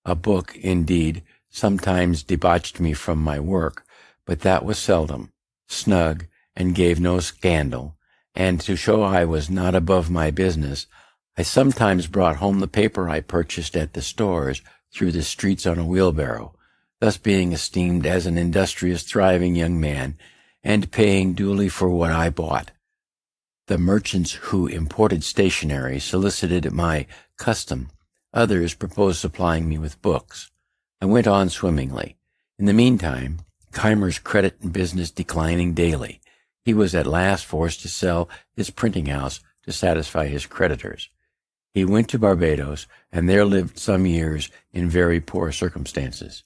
A book, indeed, sometimes debauched me from my work, but that was seldom, snug, and gave no scandal, and to show I was not above my business, I sometimes brought home the paper I purchased at the stores through the streets on a wheelbarrow, thus being esteemed as an industrious, thriving young man, and paying duly for what I bought. The merchants who imported stationery solicited my custom. Others proposed supplying me with books. I went on swimmingly. In the meantime, Keimer's credit and business declining daily, he was at last forced to sell his printing house to satisfy his creditors. He went to Barbados, and there lived some years in very poor circumstances.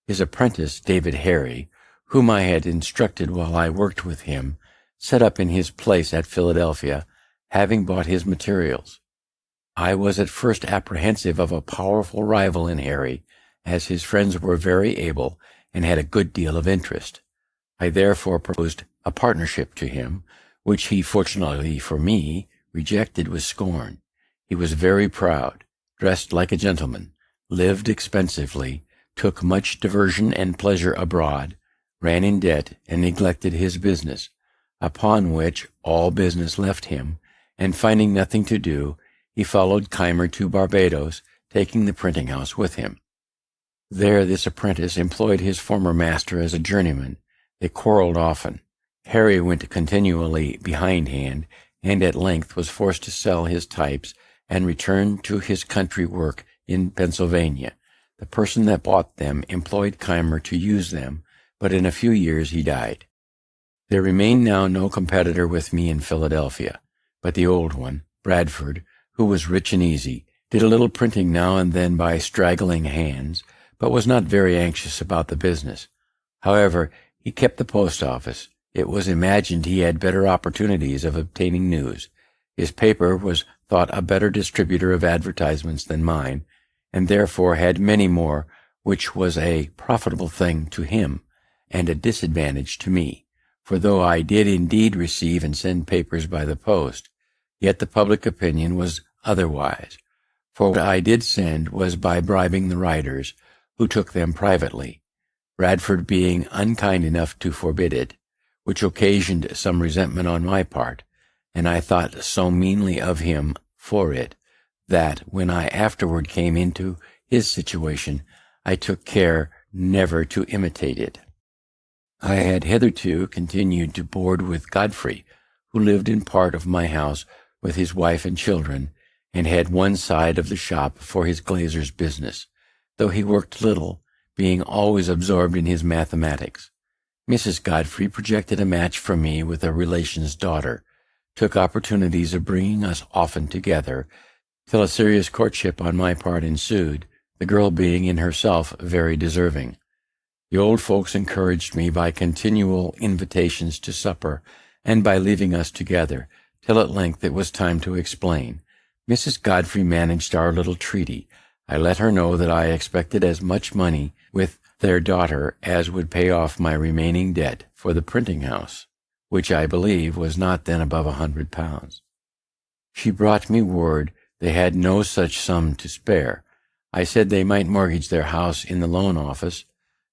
His apprentice, David Harry, whom I had instructed while I worked with him, set up in his place at Philadelphia, having bought his materials. I was at first apprehensive of a powerful rival in Harry, as his friends were very able and had a good deal of interest. I therefore proposed a partnership to him, which he, fortunately for me, rejected with scorn. He was very proud, dressed like a gentleman, lived expensively, took much diversion and pleasure abroad, ran in debt, and neglected his business, upon which all business left him, and finding nothing to do, he followed Keimer to Barbados, taking the printing house with him. There this apprentice employed his former master as a journeyman. They quarrelled often. Harry went continually behindhand, and at length was forced to sell his types and return to his country work in Pennsylvania. The person that bought them employed Keimer to use them, but in a few years he died. There remained now no competitor with me in Philadelphia, but the old one, Bradford, who was rich and easy, did a little printing now and then by straggling hands, but was not very anxious about the business. However, he kept the post office. It was imagined he had better opportunities of obtaining news. His paper was thought a better distributor of advertisements than mine, and therefore had many more, which was a profitable thing to him, and a disadvantage to me. For though I did indeed receive and send papers by the post, yet the public opinion was otherwise. For what I did send was by bribing the writers, who took them privately, Bradford being unkind enough to forbid it, which occasioned some resentment on my part, and I thought so meanly of him for it, that when I afterward came into his situation, I took care never to imitate it. I had hitherto continued to board with Godfrey, who lived in part of my house with his wife and children, and had one side of the shop for his glazier's business, though he worked little, being always absorbed in his mathematics. Mrs. Godfrey projected a match for me with a relation's daughter, took opportunities of bringing us often together, till a serious courtship on my part ensued, the girl being in herself very deserving. The old folks encouraged me by continual invitations to supper, and by leaving us together, till at length it was time to explain. Mrs. Godfrey managed our little treaty. I let her know that I expected as much money with their daughter as would pay off my remaining debt for the printing house, which I believe was not then above £100. She brought me word they had no such sum to spare. I said they might mortgage their house in the loan office.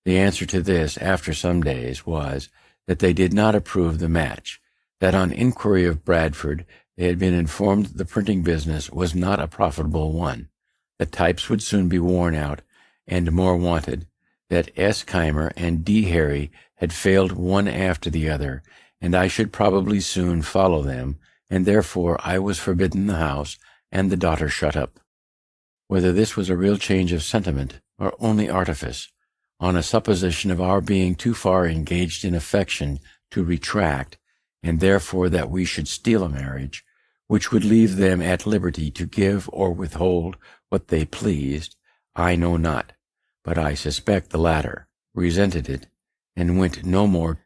The answer to this, after some days, was that they did not approve the match, that on inquiry of Bradford they had been informed the printing business was not a profitable one, that types would soon be worn out and more wanted, that S. Keimer and D. Harry had failed one after the other, and I should probably soon follow them, and therefore I was forbidden the house and the daughter shut up. Whether this was a real change of sentiment or only artifice, on a supposition of our being too far engaged in affection to retract, and therefore that we should steal a marriage, which would leave them at liberty to give or withhold what they pleased, I know not, but I suspect the latter, resented it, and went no more.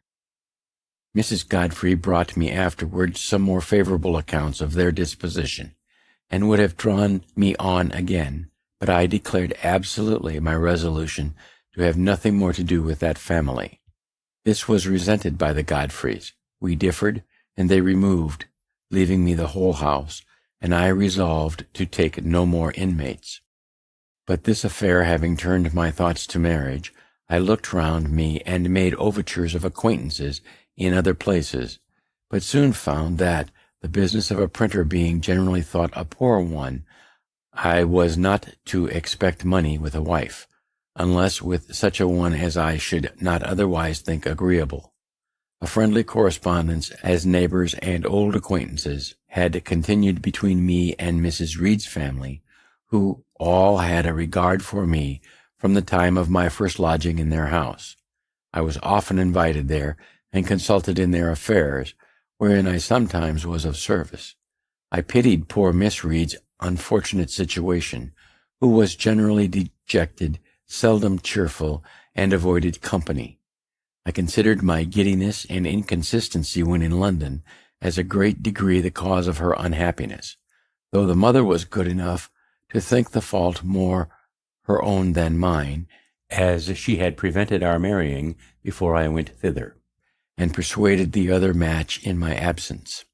Mrs. Godfrey brought me afterward some more favorable accounts of their disposition, and would have drawn me on again, but I declared absolutely my resolution to have nothing more to do with that family. This was resented by the Godfreys. We differed, and they removed, leaving me the whole house, and I resolved to take no more inmates. But this affair having turned my thoughts to marriage, I looked round me and made overtures of acquaintances in other places, but soon found that, the business of a printer being generally thought a poor one, I was not to expect money with a wife, unless with such a one as I should not otherwise think agreeable. A friendly correspondence as neighbors and old acquaintances had continued between me and Mrs. Reed's family, who all had a regard for me from the time of my first lodging in their house. I was often invited there and consulted in their affairs, wherein I sometimes was of service. I pitied poor Miss Reed's unfortunate situation, who was generally dejected, seldom cheerful, and avoided company. I considered my giddiness and inconsistency when in London as a great degree the cause of her unhappiness, though the mother was good enough to think the fault more her own than mine, as she had prevented our marrying before I went thither, and persuaded the other match in my absence.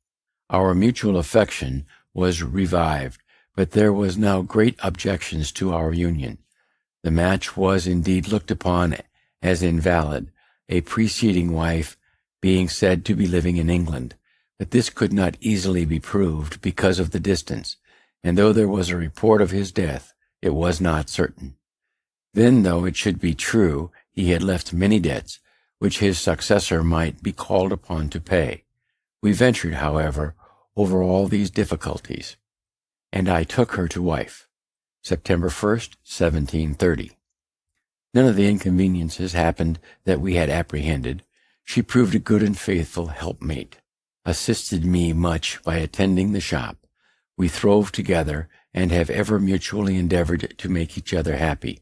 Our mutual affection was revived, but there was now great objections to our union. The match was indeed looked upon as invalid, a preceding wife being said to be living in England, but this could not easily be proved because of the distance, and though there was a report of his death, it was not certain. Then, though it should be true, he had left many debts, which his successor might be called upon to pay. We ventured, however, over all these difficulties, and I took her to wife, September 1st, 1730. None of the inconveniences happened that we had apprehended. She proved a good and faithful helpmate, assisted me much by attending the shop. We throve together, and have ever mutually endeavored to make each other happy.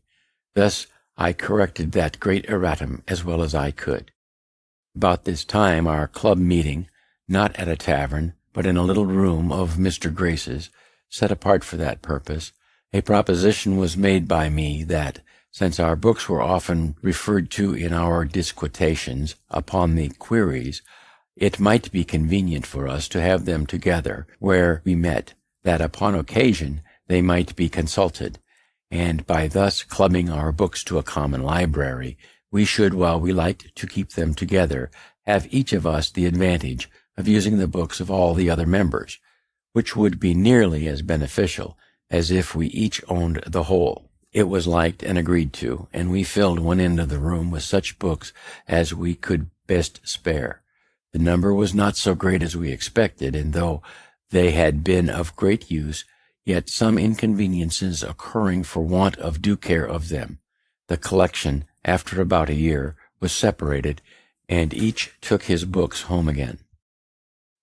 Thus I corrected that great erratum as well as I could. About this time our club meeting, not at a tavern, but in a little room of Mr. Grace's, set apart for that purpose, a proposition was made by me that, since our books were often referred to in our disquisitions upon the queries, it might be convenient for us to have them together where we met, that upon occasion they might be consulted, and by thus clubbing our books to a common library, we should, while we liked to keep them together, have each of us the advantage of using the books of all the other members, which would be nearly as beneficial as if we each owned the whole. It was liked and agreed to, and we filled one end of the room with such books as we could best spare. The number was not so great as we expected, and though they had been of great use, yet some inconveniences occurring for want of due care of them, the collection, after about a year, was separated, and each took his books home again.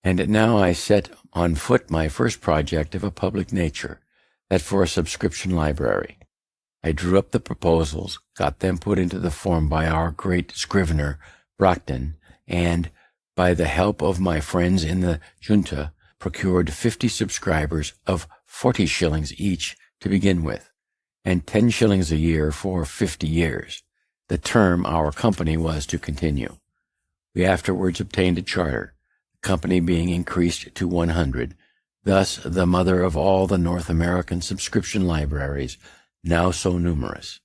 And now I set on foot my first project of a public nature, that for a subscription library. I drew up the proposals, got them put into the form by our great scrivener, Brockton, and, by the help of my friends in the junta, procured 50 subscribers of 40 shillings each to begin with, and 10 shillings a year for 50 years, the term our company was to continue. We afterwards obtained a charter, the company being increased to 100, thus the mother of all the North American subscription libraries, now so numerous.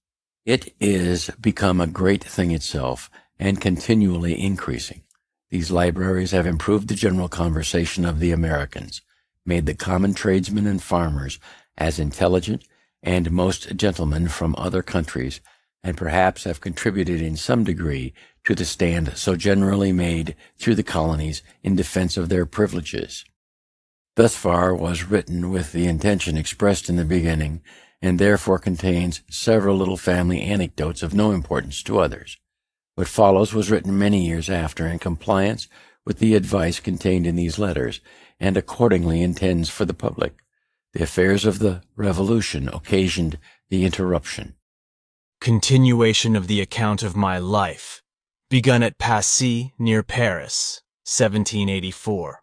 It is become a great thing itself, and continually increasing. These libraries have improved the general conversation of the Americans, made the common tradesmen and farmers as intelligent, and most gentlemen from other countries, and perhaps have contributed in some degree to the stand so generally made through the colonies in defense of their privileges. Thus far was written with the intention expressed in the beginning, and therefore contains several little family anecdotes of no importance to others. What follows was written many years after in compliance with the advice contained in these letters, and accordingly intends for the public. The affairs of the Revolution occasioned the interruption. Continuation of the account of my life, begun at Passy, near Paris, 1784.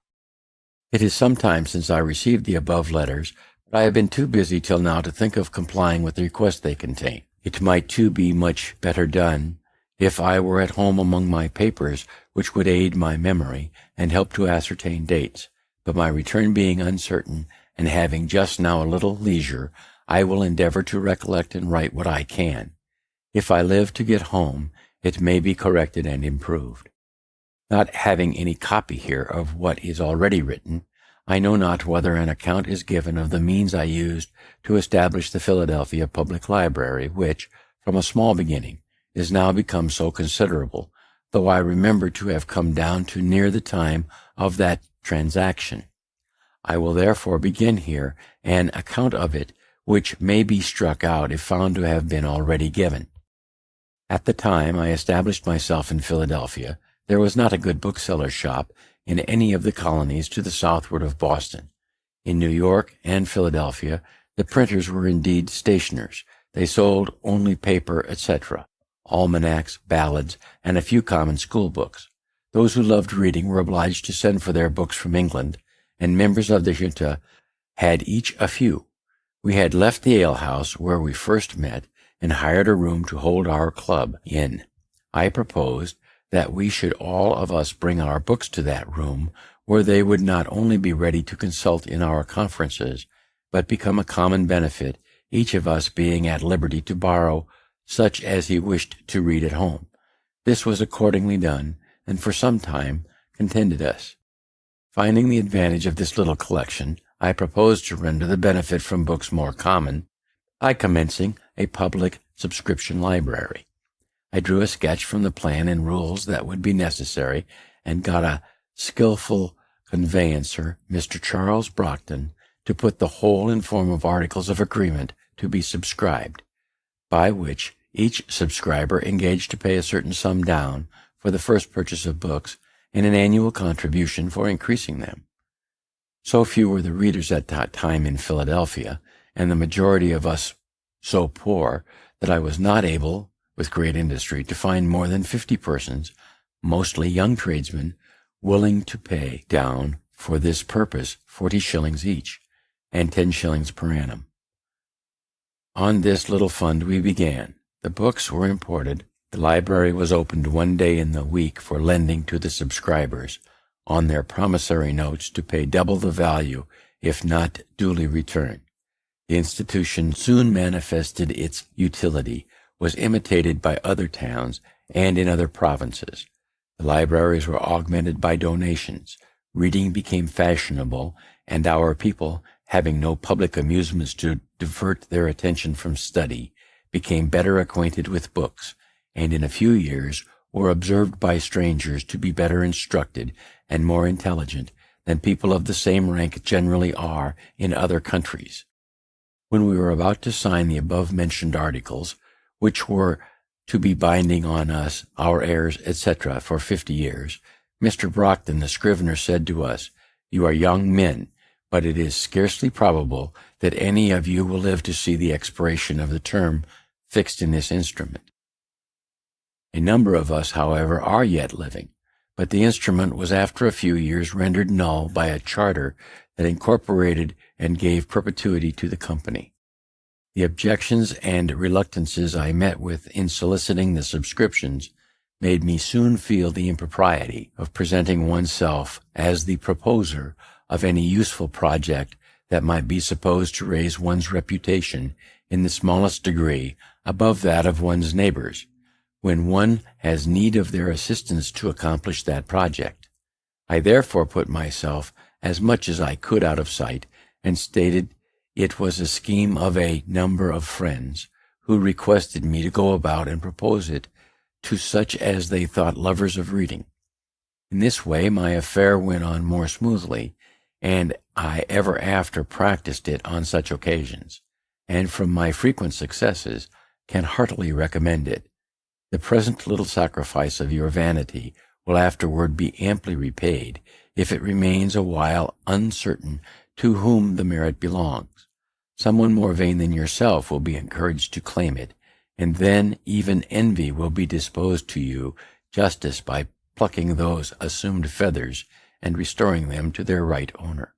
It is some time since I received the above letters, but I have been too busy till now to think of complying with the request they contain. It might too be much better done if I were at home among my papers, which would aid my memory and help to ascertain dates. But my return being uncertain, and having just now a little leisure, I will endeavor to recollect and write what I can. If I live to get home, it may be corrected and improved. Not having any copy here of what is already written, I know not whether an account is given of the means I used to establish the Philadelphia Public Library, which, from a small beginning, is now become so considerable, though I remember to have come down to near the time of that transaction. I will therefore begin here an account of it, which may be struck out if found to have been already given. At the time I established myself in Philadelphia, there was not a good bookseller's shop in any of the colonies to the southward of Boston. In New York and Philadelphia, the printers were indeed stationers. They sold only paper, etc., almanacs, ballads, and a few common school books. Those who loved reading were obliged to send for their books from England, and members of the junta had each a few. We had left the alehouse where we first met, and hired a room to hold our club in. I proposed that we should all of us bring our books to that room, where they would not only be ready to consult in our conferences, but become a common benefit, each of us being at liberty to borrow such as he wished to read at home. This was accordingly done, and for some time contented us. Finding the advantage of this little collection, I proposed to render the benefit from books more common by commencing a public subscription library. I drew a sketch from the plan and rules that would be necessary, and got a skillful conveyancer, Mr. Charles Brockton, to put the whole in form of articles of agreement to be subscribed, by which each subscriber engaged to pay a certain sum down for the first purchase of books, and an annual contribution for increasing them. So few were the readers at that time in Philadelphia, and the majority of us so poor, that I was not able, with great industry, to find more than 50 persons, mostly young tradesmen, willing to pay down for this purpose 40 shillings each, and 10 shillings per annum. On this little fund we began. The books were imported. The library was opened one day in the week for lending to the subscribers, on their promissory notes to pay double the value if not duly returned. The institution soon manifested its utility, was imitated by other towns and in other provinces. The libraries were augmented by donations. Reading became fashionable, and our people, having no public amusements to divert their attention from study, became better acquainted with books, and in a few years were observed by strangers to be better instructed and more intelligent than people of the same rank generally are in other countries. When we were about to sign the above-mentioned articles, which were to be binding on us, our heirs, etc., for 50 years, Mr. Brockton, the scrivener, said to us, "You are young men, but it is scarcely probable that any of you will live to see the expiration of the term fixed in this instrument. A number of us, however, are yet living, but the instrument was after a few years rendered null by a charter that incorporated and gave perpetuity to the company. The objections and reluctances I met with in soliciting the subscriptions made me soon feel the impropriety of presenting oneself as the proposer of any useful project that might be supposed to raise one's reputation in the smallest degree above that of one's neighbors, when one has need of their assistance to accomplish that project. I therefore put myself as much as I could out of sight, and stated it was a scheme of a number of friends, who requested me to go about and propose it to such as they thought lovers of reading. In this way my affair went on more smoothly, and I ever after practiced it on such occasions, and from my frequent successes can heartily recommend it. The present little sacrifice of your vanity will afterward be amply repaid, if it remains a while uncertain to whom the merit belongs. Someone more vain than yourself will be encouraged to claim it, and then even envy will be disposed to you justice by plucking those assumed feathers and restoring them to their right owner.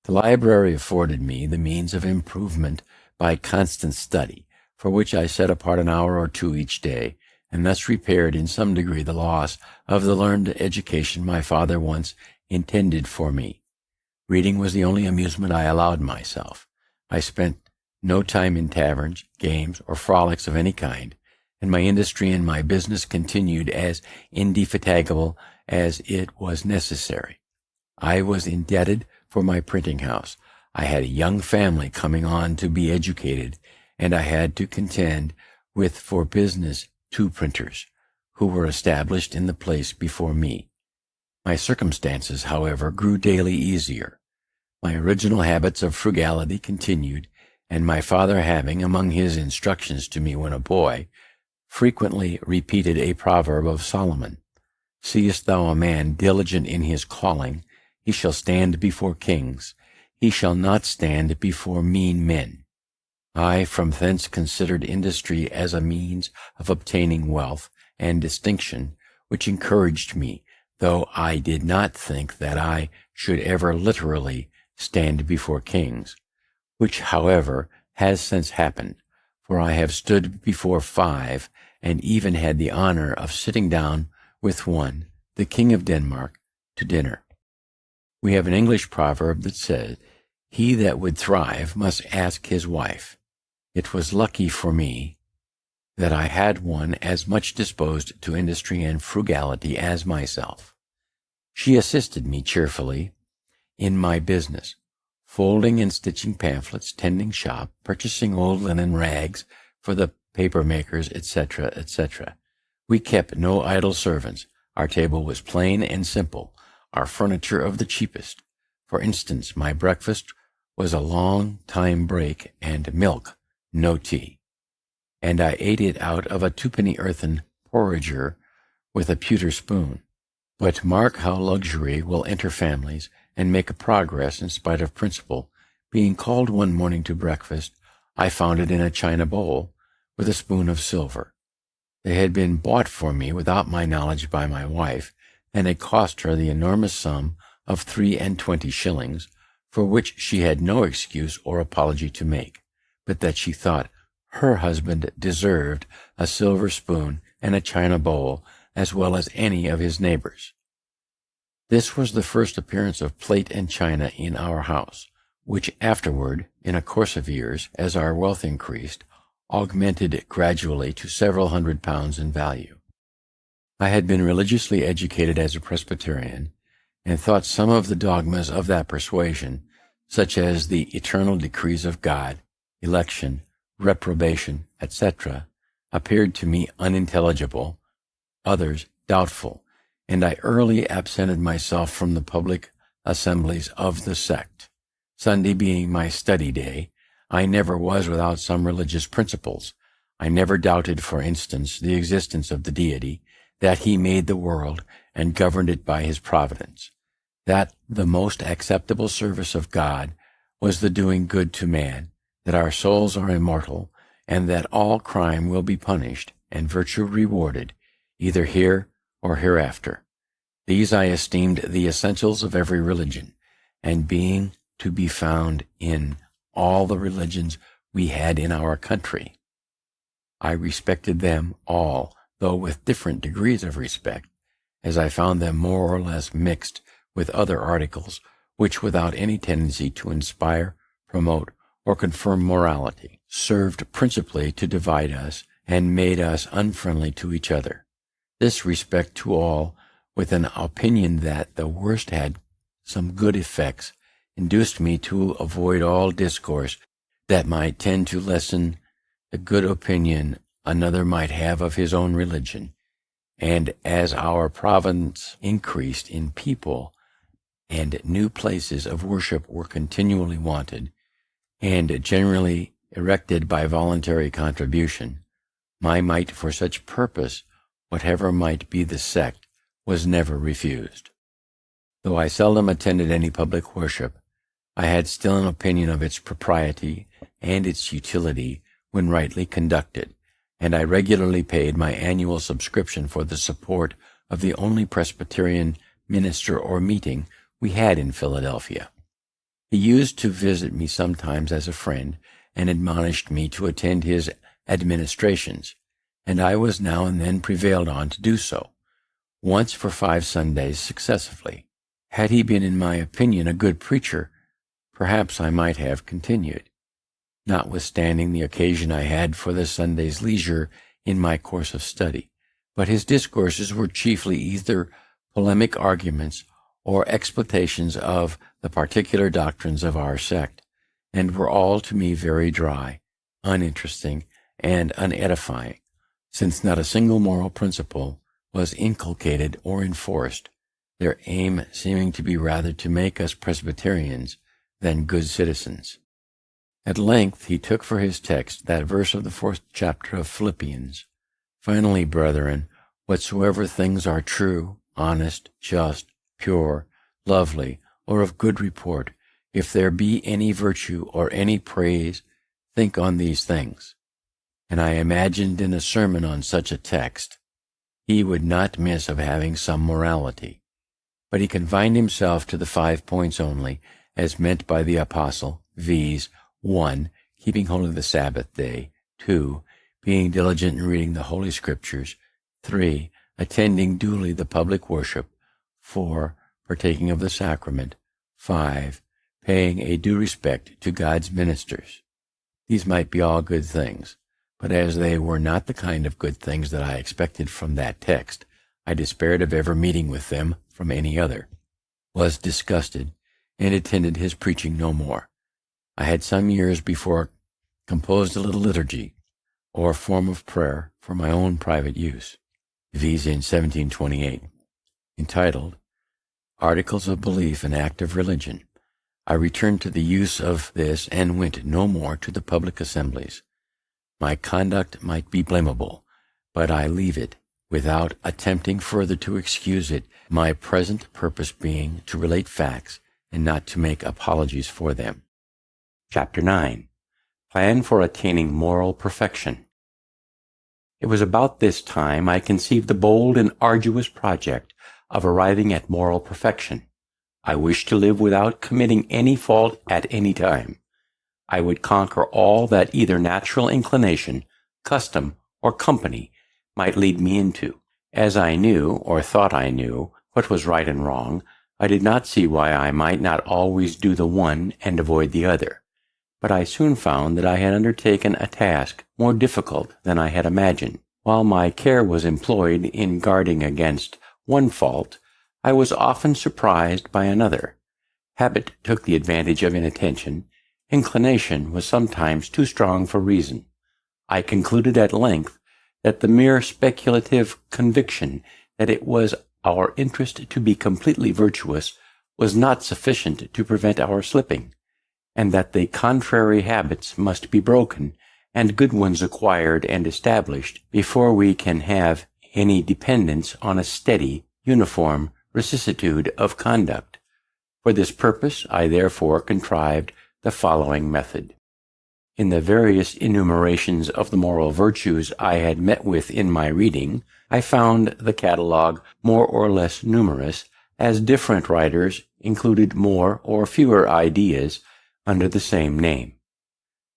The library afforded me the means of improvement by constant study, for which I set apart an hour or two each day, and thus repaired in some degree the loss of the learned education my father once intended for me. Reading was the only amusement I allowed myself. I spent no time in taverns, games, or frolics of any kind, and my industry and my business continued as indefatigable as it was necessary. I was indebted for my printing house. I had a young family coming on to be educated, and I had to contend with for business 2 printers, who were established in the place before me. My circumstances, however, grew daily easier. My original habits of frugality continued, and my father having, among his instructions to me when a boy, frequently repeated a proverb of Solomon, "Seest thou a man diligent in his calling, he shall stand before kings, he shall not stand before mean men." I from thence considered industry as a means of obtaining wealth and distinction, which encouraged me, though I did not think that I should ever literally stand before kings, which, however, has since happened, for I have stood before 5, and even had the honor of sitting down with one, the King of Denmark, to dinner. We have an English proverb that says, "He that would thrive must ask his wife." It was lucky for me that I had one as much disposed to industry and frugality as myself. She assisted me cheerfully in my business, folding and stitching pamphlets, tending shop, purchasing old linen rags for the paper makers, etc., etc. We kept no idle servants. Our table was plain and simple, our furniture of the cheapest. For instance, my breakfast was a long time break and milk, no tea, and I ate it out of a 2-penny earthen porringer with a pewter spoon. But mark how luxury will enter families and make a progress in spite of principle. Being called one morning to breakfast, I found it in a china bowl with a spoon of silver. They had been bought for me without my knowledge by my wife, and had cost her the enormous sum of 23 shillings, for which she had no excuse or apology to make, but that she thought her husband deserved a silver spoon and a china bowl as well as any of his neighbors. This was the first appearance of plate and china in our house, which afterward, in a course of years, as our wealth increased, augmented gradually to several £100 in value. I had been religiously educated as a Presbyterian, and thought some of the dogmas of that persuasion, such as the eternal decrees of God, election, reprobation, etc., appeared to me unintelligible, others doubtful, and I early absented myself from the public assemblies of the sect. Sunday being my study day, I never was without some religious principles. I never doubted, for instance, the existence of the Deity, that he made the world and governed it by his providence, that the most acceptable service of God was the doing good to man, that our souls are immortal, and that all crime will be punished and virtue rewarded, either here or hereafter. These I esteemed the essentials of every religion, and being to be found in all the religions we had in our country. I respected them all, though with different degrees of respect, as I found them more or less mixed with other articles which, without any tendency to inspire, promote, or confirm morality, served principally to divide us and made us unfriendly to each other. This respect to all, with an opinion that the worst had some good effects, induced me to avoid all discourse that might tend to lessen the good opinion another might have of his own religion. And as our province increased in people, and new places of worship were continually wanted, and generally erected by voluntary contribution, my mite for such purpose, whatever might be the sect, was never refused. Though I seldom attended any public worship, I had still an opinion of its propriety and its utility when rightly conducted, and I regularly paid my annual subscription for the support of the only Presbyterian minister or meeting we had in Philadelphia. He used to visit me sometimes as a friend, and admonished me to attend his administrations, and I was now and then prevailed on to do so, once for 5 Sundays successively. Had he been, in my opinion, a good preacher, perhaps I might have continued, notwithstanding the occasion I had for the Sunday's leisure in my course of study. But his discourses were chiefly either polemic arguments or explanations of the particular doctrines of our sect, and were all to me very dry, uninteresting, and unedifying, since not a single moral principle was inculcated or enforced, their aim seeming to be rather to make us Presbyterians than good citizens. At length he took for his text that verse of the 4th chapter of Philippians, "Finally, brethren, whatsoever things are true, honest, just, pure, lovely, or of good report, if there be any virtue or any praise, think on these things." And I imagined in a sermon on such a text, he would not miss of having some morality. But he confined himself to the 5 points only, as meant by the apostle, viz., 1. Keeping holy the Sabbath day, 2. Being diligent in reading the Holy Scriptures, 3. Attending duly the public worship, 4. Partaking of the sacrament, 5. Paying a due respect to God's ministers. These might be all good things, but as they were not the kind of good things that I expected from that text, I despaired of ever meeting with them from any other, was disgusted, and attended his preaching no more. I had some years before composed a little liturgy, or form of prayer, for my own private use, viz. in 1728, entitled Articles of Belief and Act of Religion. I returned to the use of this, and went no more to the public assemblies. My conduct might be blamable, but I leave it, without attempting further to excuse it, my present purpose being to relate facts, and not to make apologies for them. Chapter 9. Plan for Attaining Moral Perfection. It was about this time I conceived the bold and arduous project of arriving at moral perfection. I wished to live without committing any fault at any time. I would conquer all that either natural inclination, custom, or company might lead me into. As I knew, or thought I knew, what was right and wrong, I did not see why I might not always do the one and avoid the other. But I soon found that I had undertaken a task more difficult than I had imagined. While my care was employed in guarding against one fault, I was often surprised by another. Habit took the advantage of inattention. Inclination was sometimes too strong for reason. I concluded at length that the mere speculative conviction that it was our interest to be completely virtuous was not sufficient to prevent our slipping, and that the contrary habits must be broken and good ones acquired and established before we can have any dependence on a steady, uniform vicissitude of conduct. For this purpose I therefore contrived the following method. In the various enumerations of the moral virtues I had met with in my reading, I found the catalogue more or less numerous, as different writers included more or fewer ideas under the same name.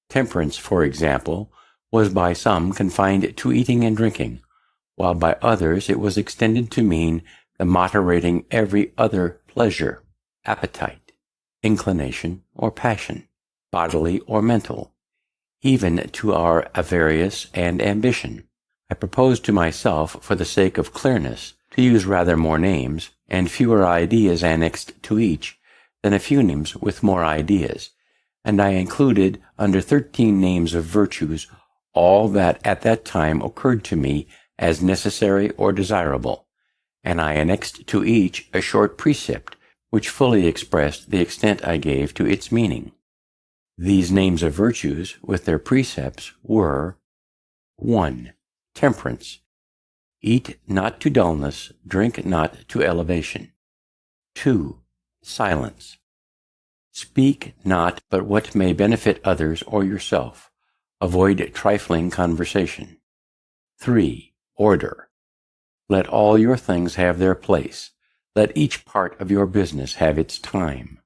Temperance, for example, was by some confined to eating and drinking, while by others it was extended to mean the moderating every other pleasure, appetite, inclination, or passion, bodily or mental, even to our avarice and ambition. I propose to myself, for the sake of clearness, to use rather more names and fewer ideas annexed to each than a few names with more ideas, and I included under 13 names of virtues all that at that time occurred to me as necessary or desirable, and I annexed to each a short precept which fully expressed the extent I gave to its meaning. These names of virtues, with their precepts, were: 1. Temperance. Eat not to dullness, drink not to elevation. 2. Silence. Speak not but what may benefit others or yourself. Avoid trifling conversation. 3. Order. Let all your things have their place. Let each part of your business have its time.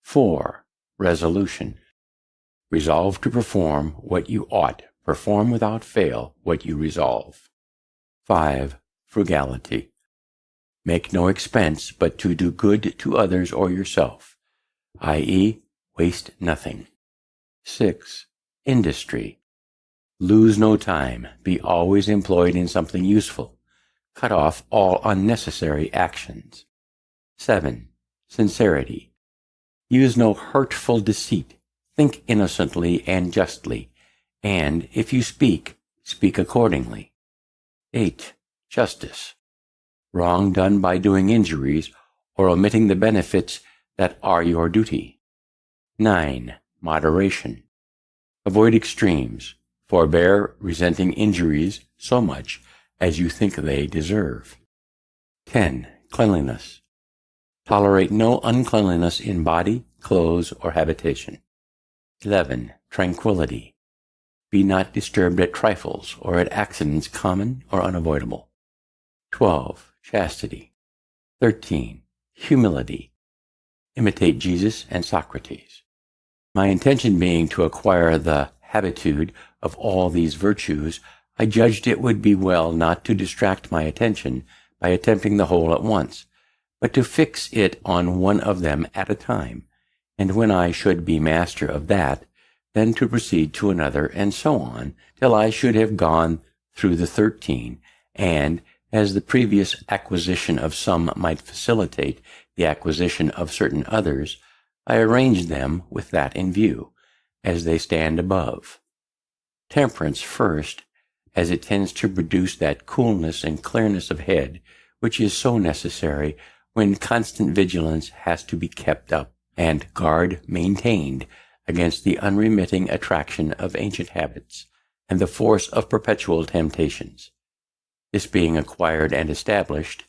4. Resolution. Resolve to perform what you ought. Perform without fail what you resolve. 5. Frugality. Make no expense but to do good to others or yourself, i.e., waste nothing. 6. Industry. Lose no time. Be always employed in something useful. Cut off all unnecessary actions. 7. Sincerity. Use no hurtful deceit. Think innocently and justly, and if you speak, speak accordingly. 8. Justice. Wrong done by doing injuries or omitting the benefits that are your duty. 9. Moderation. Avoid extremes. Forbear resenting injuries so much as you think they deserve. 10. Cleanliness. Tolerate no uncleanliness in body, clothes, or habitation. 11. Tranquility. Be not disturbed at trifles or at accidents common or unavoidable. 12. Chastity. 13. Humility. Imitate Jesus and Socrates. My intention being to acquire the habitude of all these virtues, I judged it would be well not to distract my attention by attempting the whole at once, but to fix it on one of them at a time, and when I should be master of that, then to proceed to another, and so on, till I should have gone through the 13, and, as the previous acquisition of some might facilitate the acquisition of certain others, I arranged them with that in view, as they stand above. Temperance first, as it tends to produce that coolness and clearness of head which is so necessary when constant vigilance has to be kept up, and guard maintained against the unremitting attraction of ancient habits and the force of perpetual temptations. This being acquired and established,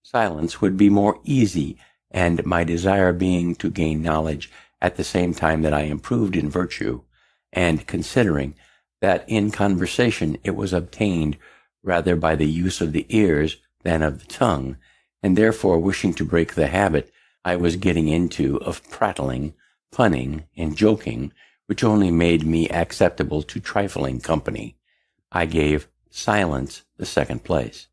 silence would be more easy, and my desire being to gain knowledge at the same time that I improved in virtue, and considering that in conversation it was obtained rather by the use of the ears than of the tongue, and therefore wishing to break the habit I was getting into of prattling, punning, and joking, which only made me acceptable to trifling company, I gave silence the second place.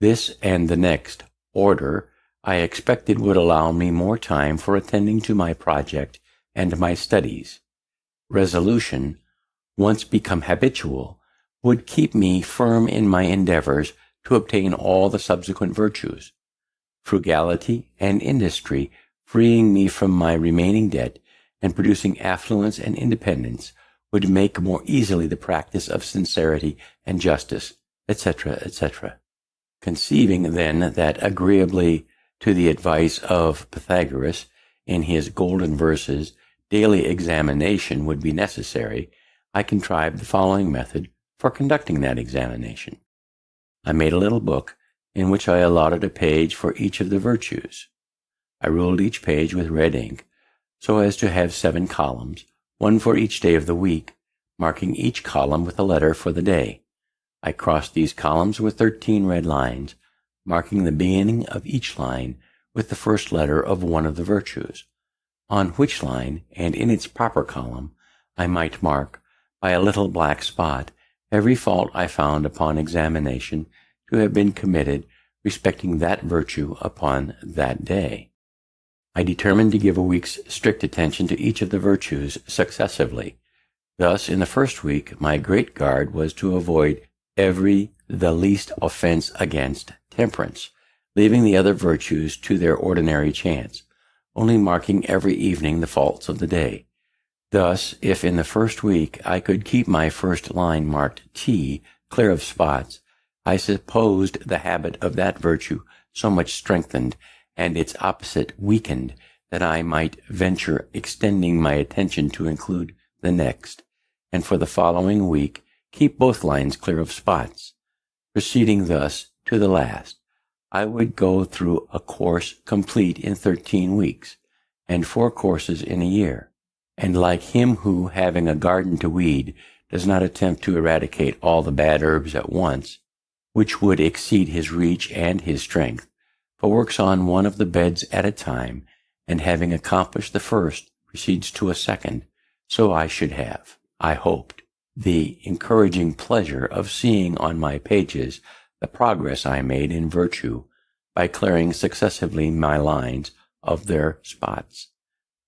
This and the next, order, I expected would allow me more time for attending to my project and my studies. Resolution, once become habitual, would keep me firm in my endeavors to obtain all the subsequent virtues. Frugality and industry, freeing me from my remaining debt and producing affluence and independence, would make more easily the practice of sincerity and justice, etc., etc. Conceiving then that, agreeably to the advice of Pythagoras in his golden verses, daily examination would be necessary, I contrived the following method for conducting that examination. I made a little book in which I allotted a page for each of the virtues. I ruled each page with red ink, so as to have 7 columns, one for each day of the week, marking each column with a letter for the day. I crossed these columns with 13 red lines, marking the beginning of each line with the first letter of one of the virtues, on which line, and in its proper column, I might mark, by a little black spot, every fault I found upon examination to have been committed respecting that virtue upon that day. I determined to give a week's strict attention to each of the virtues successively. Thus, in the first week, my great guard was to avoid the least offense against temperance, leaving the other virtues to their ordinary chance, only marking every evening the faults of the day. Thus, if in the first week I could keep my first line marked T clear of spots, I supposed the habit of that virtue so much strengthened and its opposite weakened that I might venture extending my attention to include the next, and for the following week keep both lines clear of spots. Proceeding thus to the last, I would go through a course complete in 13 weeks, and 4 courses in a year. And like him who, having a garden to weed, does not attempt to eradicate all the bad herbs at once, which would exceed his reach and his strength, but works on one of the beds at a time, and having accomplished the first, proceeds to a second, so I should have, I hoped, the encouraging pleasure of seeing on my pages the progress I made in virtue by clearing successively my lines of their spots,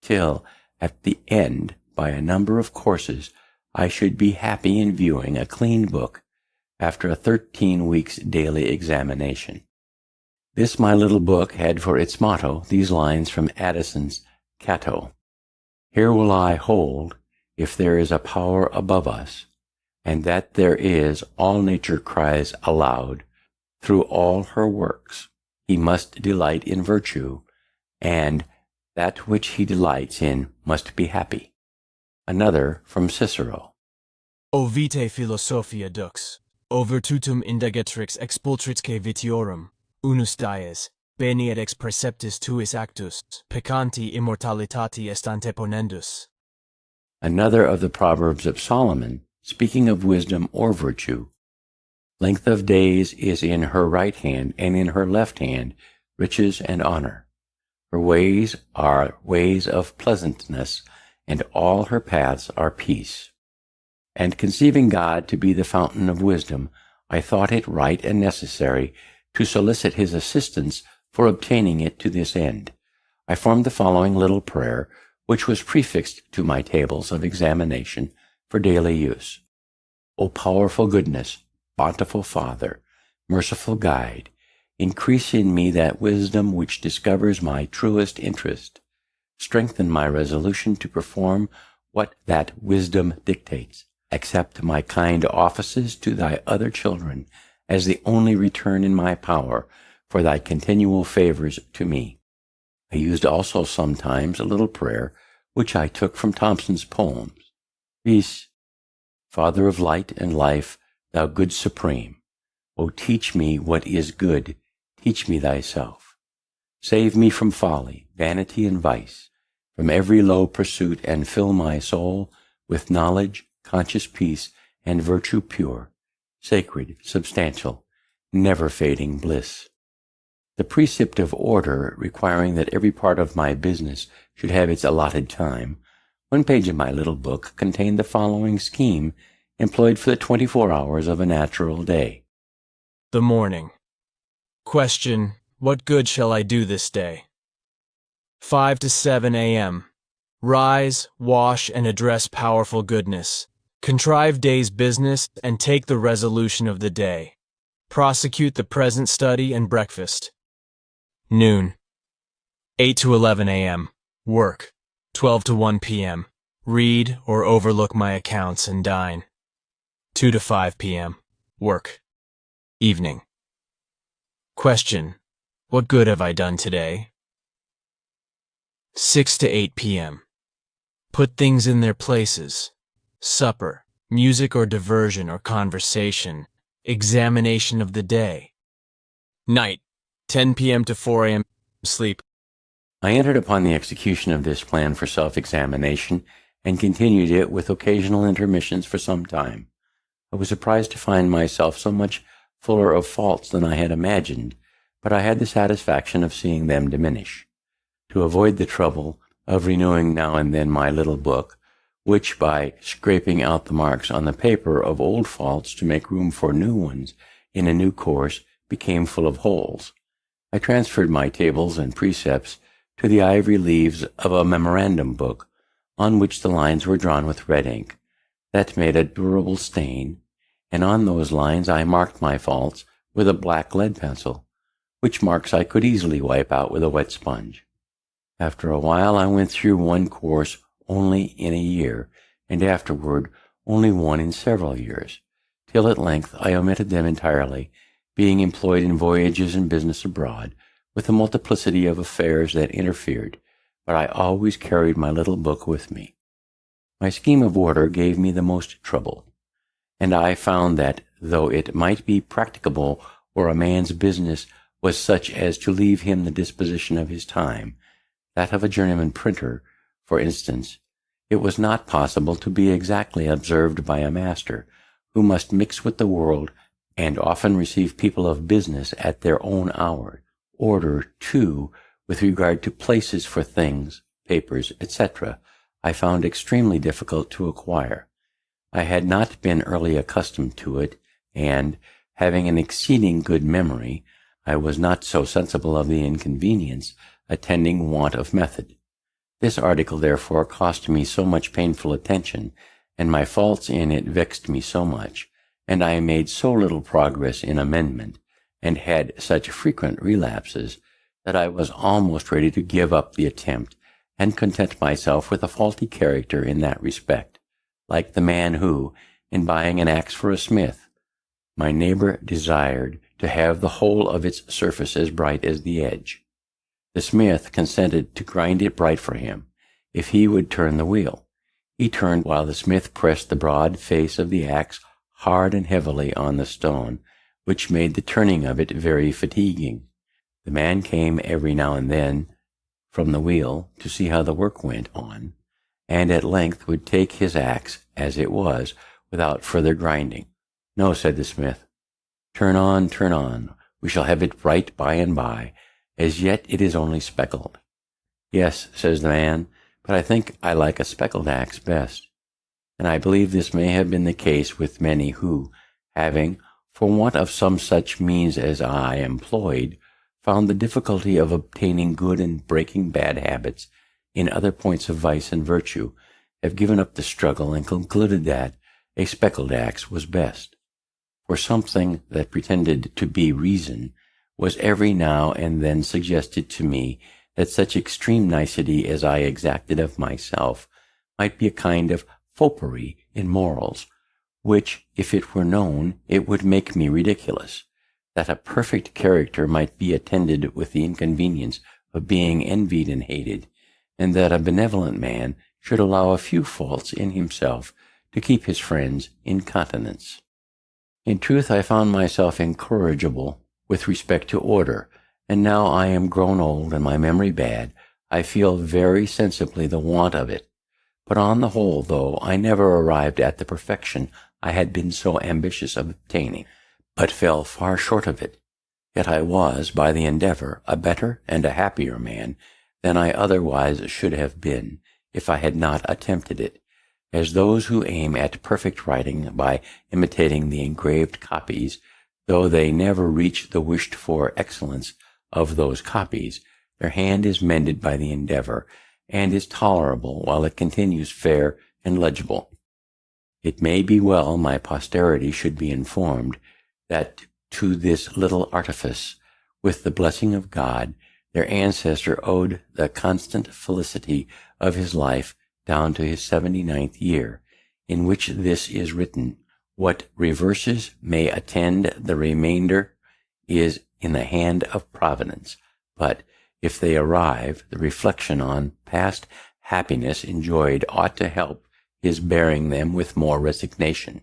till at the end, by a number of courses, I should be happy in viewing a clean book after a 13 weeks' daily examination. This my little book had for its motto these lines from Addison's Cato: "Here will I hold, if there is a power above us, and that there is, all nature cries aloud, through all her works, he must delight in virtue, and that which he delights in must be happy." Another from Cicero: O vitae philosophia dux, o virtutum indagetrix expultritque vitiorum, unus dies, bene et ex preceptis tuis actus, peccanti immortalitati est anteponendus. Another of the Proverbs of Solomon, speaking of wisdom or virtue: "Length of days is in her right hand, and in her left hand riches and honor. Her ways are ways of pleasantness, and all her paths are peace." And conceiving God to be the fountain of wisdom, I thought it right and necessary to solicit his assistance for obtaining it to this end. I formed the following little prayer, which was prefixed to my tables of examination for daily use: "O powerful goodness, bountiful Father, merciful guide, increase in me that wisdom which discovers my truest interest. Strengthen my resolution to perform what that wisdom dictates. Accept my kind offices to thy other children as the only return in my power for thy continual favors to me." I used also sometimes a little prayer which I took from Thomson's poems, viz: "Father of light and life, thou good supreme, O teach me what is good, teach me thyself. Save me from folly, vanity, and vice, from every low pursuit, and fill my soul with knowledge, conscious peace, and virtue pure, sacred, substantial, never fading bliss." The precept of order, requiring that every part of my business should have its allotted time, one page of my little book contained the following scheme employed for the 24 hours of a natural day. The morning. Question: what good shall I do this day? 5 to 7 a.m. Rise, wash, and address powerful goodness. Contrive day's business and take the resolution of the day. Prosecute the present study and breakfast. Noon. 8 to 11 a.m. Work. 12 to 1 p.m. Read or overlook my accounts and dine. 2 to 5 p.m. Work. Evening. Question: what good have I done today? 6 to 8 p.m. Put things in their places. Supper, music or diversion or conversation, examination of the day. Night, 10 p.m. to 4 a.m. Sleep. I entered upon the execution of this plan for self-examination and continued it with occasional intermissions for some time. I was surprised to find myself so much fuller of faults than I had imagined, but I had the satisfaction of seeing them diminish. To avoid the trouble of renewing now and then my little book, which, by scraping out the marks on the paper of old faults to make room for new ones in a new course, became full of holes, I transferred my tables and precepts to the ivory leaves of a memorandum book, on which the lines were drawn with red ink. That made a durable stain, and on those lines I marked my faults with a black lead pencil, which marks I could easily wipe out with a wet sponge. After a while I went through one course only in a year, and afterward only one in several years, till at length I omitted them entirely, being employed in voyages and business abroad, with a multiplicity of affairs that interfered, but I always carried my little book with me. My scheme of order gave me the most trouble, and I found that, though it might be practicable where a man's business was such as to leave him the disposition of his time, that of a journeyman printer, for instance, it was not possible to be exactly observed by a master, who must mix with the world and often receive people of business at their own hour. Order, too, with regard to places for things, papers, etc., I found extremely difficult to acquire. I had not been early accustomed to it, and, having an exceeding good memory, I was not so sensible of the inconvenience attending want of method. This article, therefore, cost me so much painful attention, and my faults in it vexed me so much, and I made so little progress in amendment, and had such frequent relapses, that I was almost ready to give up the attempt, and content myself with a faulty character in that respect, like the man who, in buying an axe for a smith, my neighbor desired to have the whole of its surface as bright as the edge. The smith consented to grind it bright for him, if he would turn the wheel. He turned while the smith pressed the broad face of the axe hard and heavily on the stone, which made the turning of it very fatiguing. The man came every now and then from the wheel to see how the work went on, and at length would take his axe as it was, without further grinding. "No," said the smith, turn on, we shall have it bright by and by. As yet it is only speckled." "Yes," says the man, "but I think I like a speckled axe best." And I believe this may have been the case with many who, having, for want of some such means as I employed, found the difficulty of obtaining good and breaking bad habits in other points of vice and virtue, have given up the struggle and concluded that a speckled axe was best. For something that pretended to be reason was every now and then suggested to me that such extreme nicety as I exacted of myself might be a kind of foppery in morals, which, if it were known, it would make me ridiculous, that a perfect character might be attended with the inconvenience of being envied and hated, and that a benevolent man should allow a few faults in himself to keep his friends in countenance. In truth, I found myself incorrigible with respect to order, and now I am grown old and my memory bad, I feel very sensibly the want of it. But on the whole, though I never arrived at the perfection I had been so ambitious of obtaining, but fell far short of it, yet I was, by the endeavor, a better and a happier man than I otherwise should have been, if I had not attempted it, as those who aim at perfect writing by imitating the engraved copies, though they never reach the wished-for excellence of those copies, their hand is mended by the endeavor, and is tolerable while it continues fair and legible. It may be well my posterity should be informed that to this little artifice, with the blessing of God, their ancestor owed the constant felicity of his life down to his 79th year, in which this is written: "What reverses may attend the remainder is in the hand of Providence, but if they arrive, the reflection on past happiness enjoyed ought to help his bearing them with more resignation."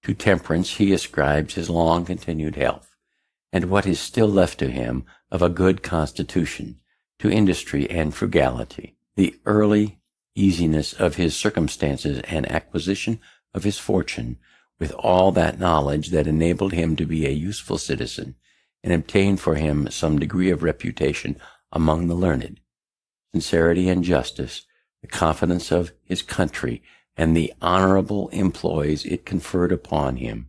To temperance he ascribes his long-continued health, and what is still left to him of a good constitution, to industry and frugality, the early easiness of his circumstances and acquisition of his fortune, with all that knowledge that enabled him to be a useful citizen, and obtained for him some degree of reputation among the learned. Sincerity and justice, the confidence of his country, and the honorable employs it conferred upon him,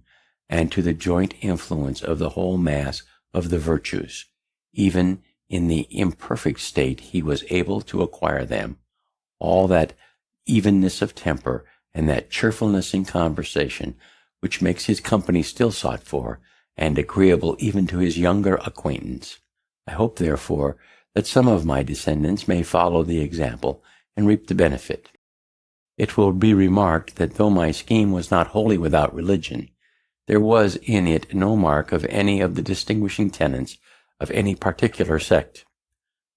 and to the joint influence of the whole mass of the virtues, even in the imperfect state he was able to acquire them, all that evenness of temper and that cheerfulness in conversation which makes his company still sought for, and agreeable even to his younger acquaintance. I hope, therefore, that some of my descendants may follow the example and reap the benefit. It will be remarked that though my scheme was not wholly without religion, there was in it no mark of any of the distinguishing tenets of any particular sect.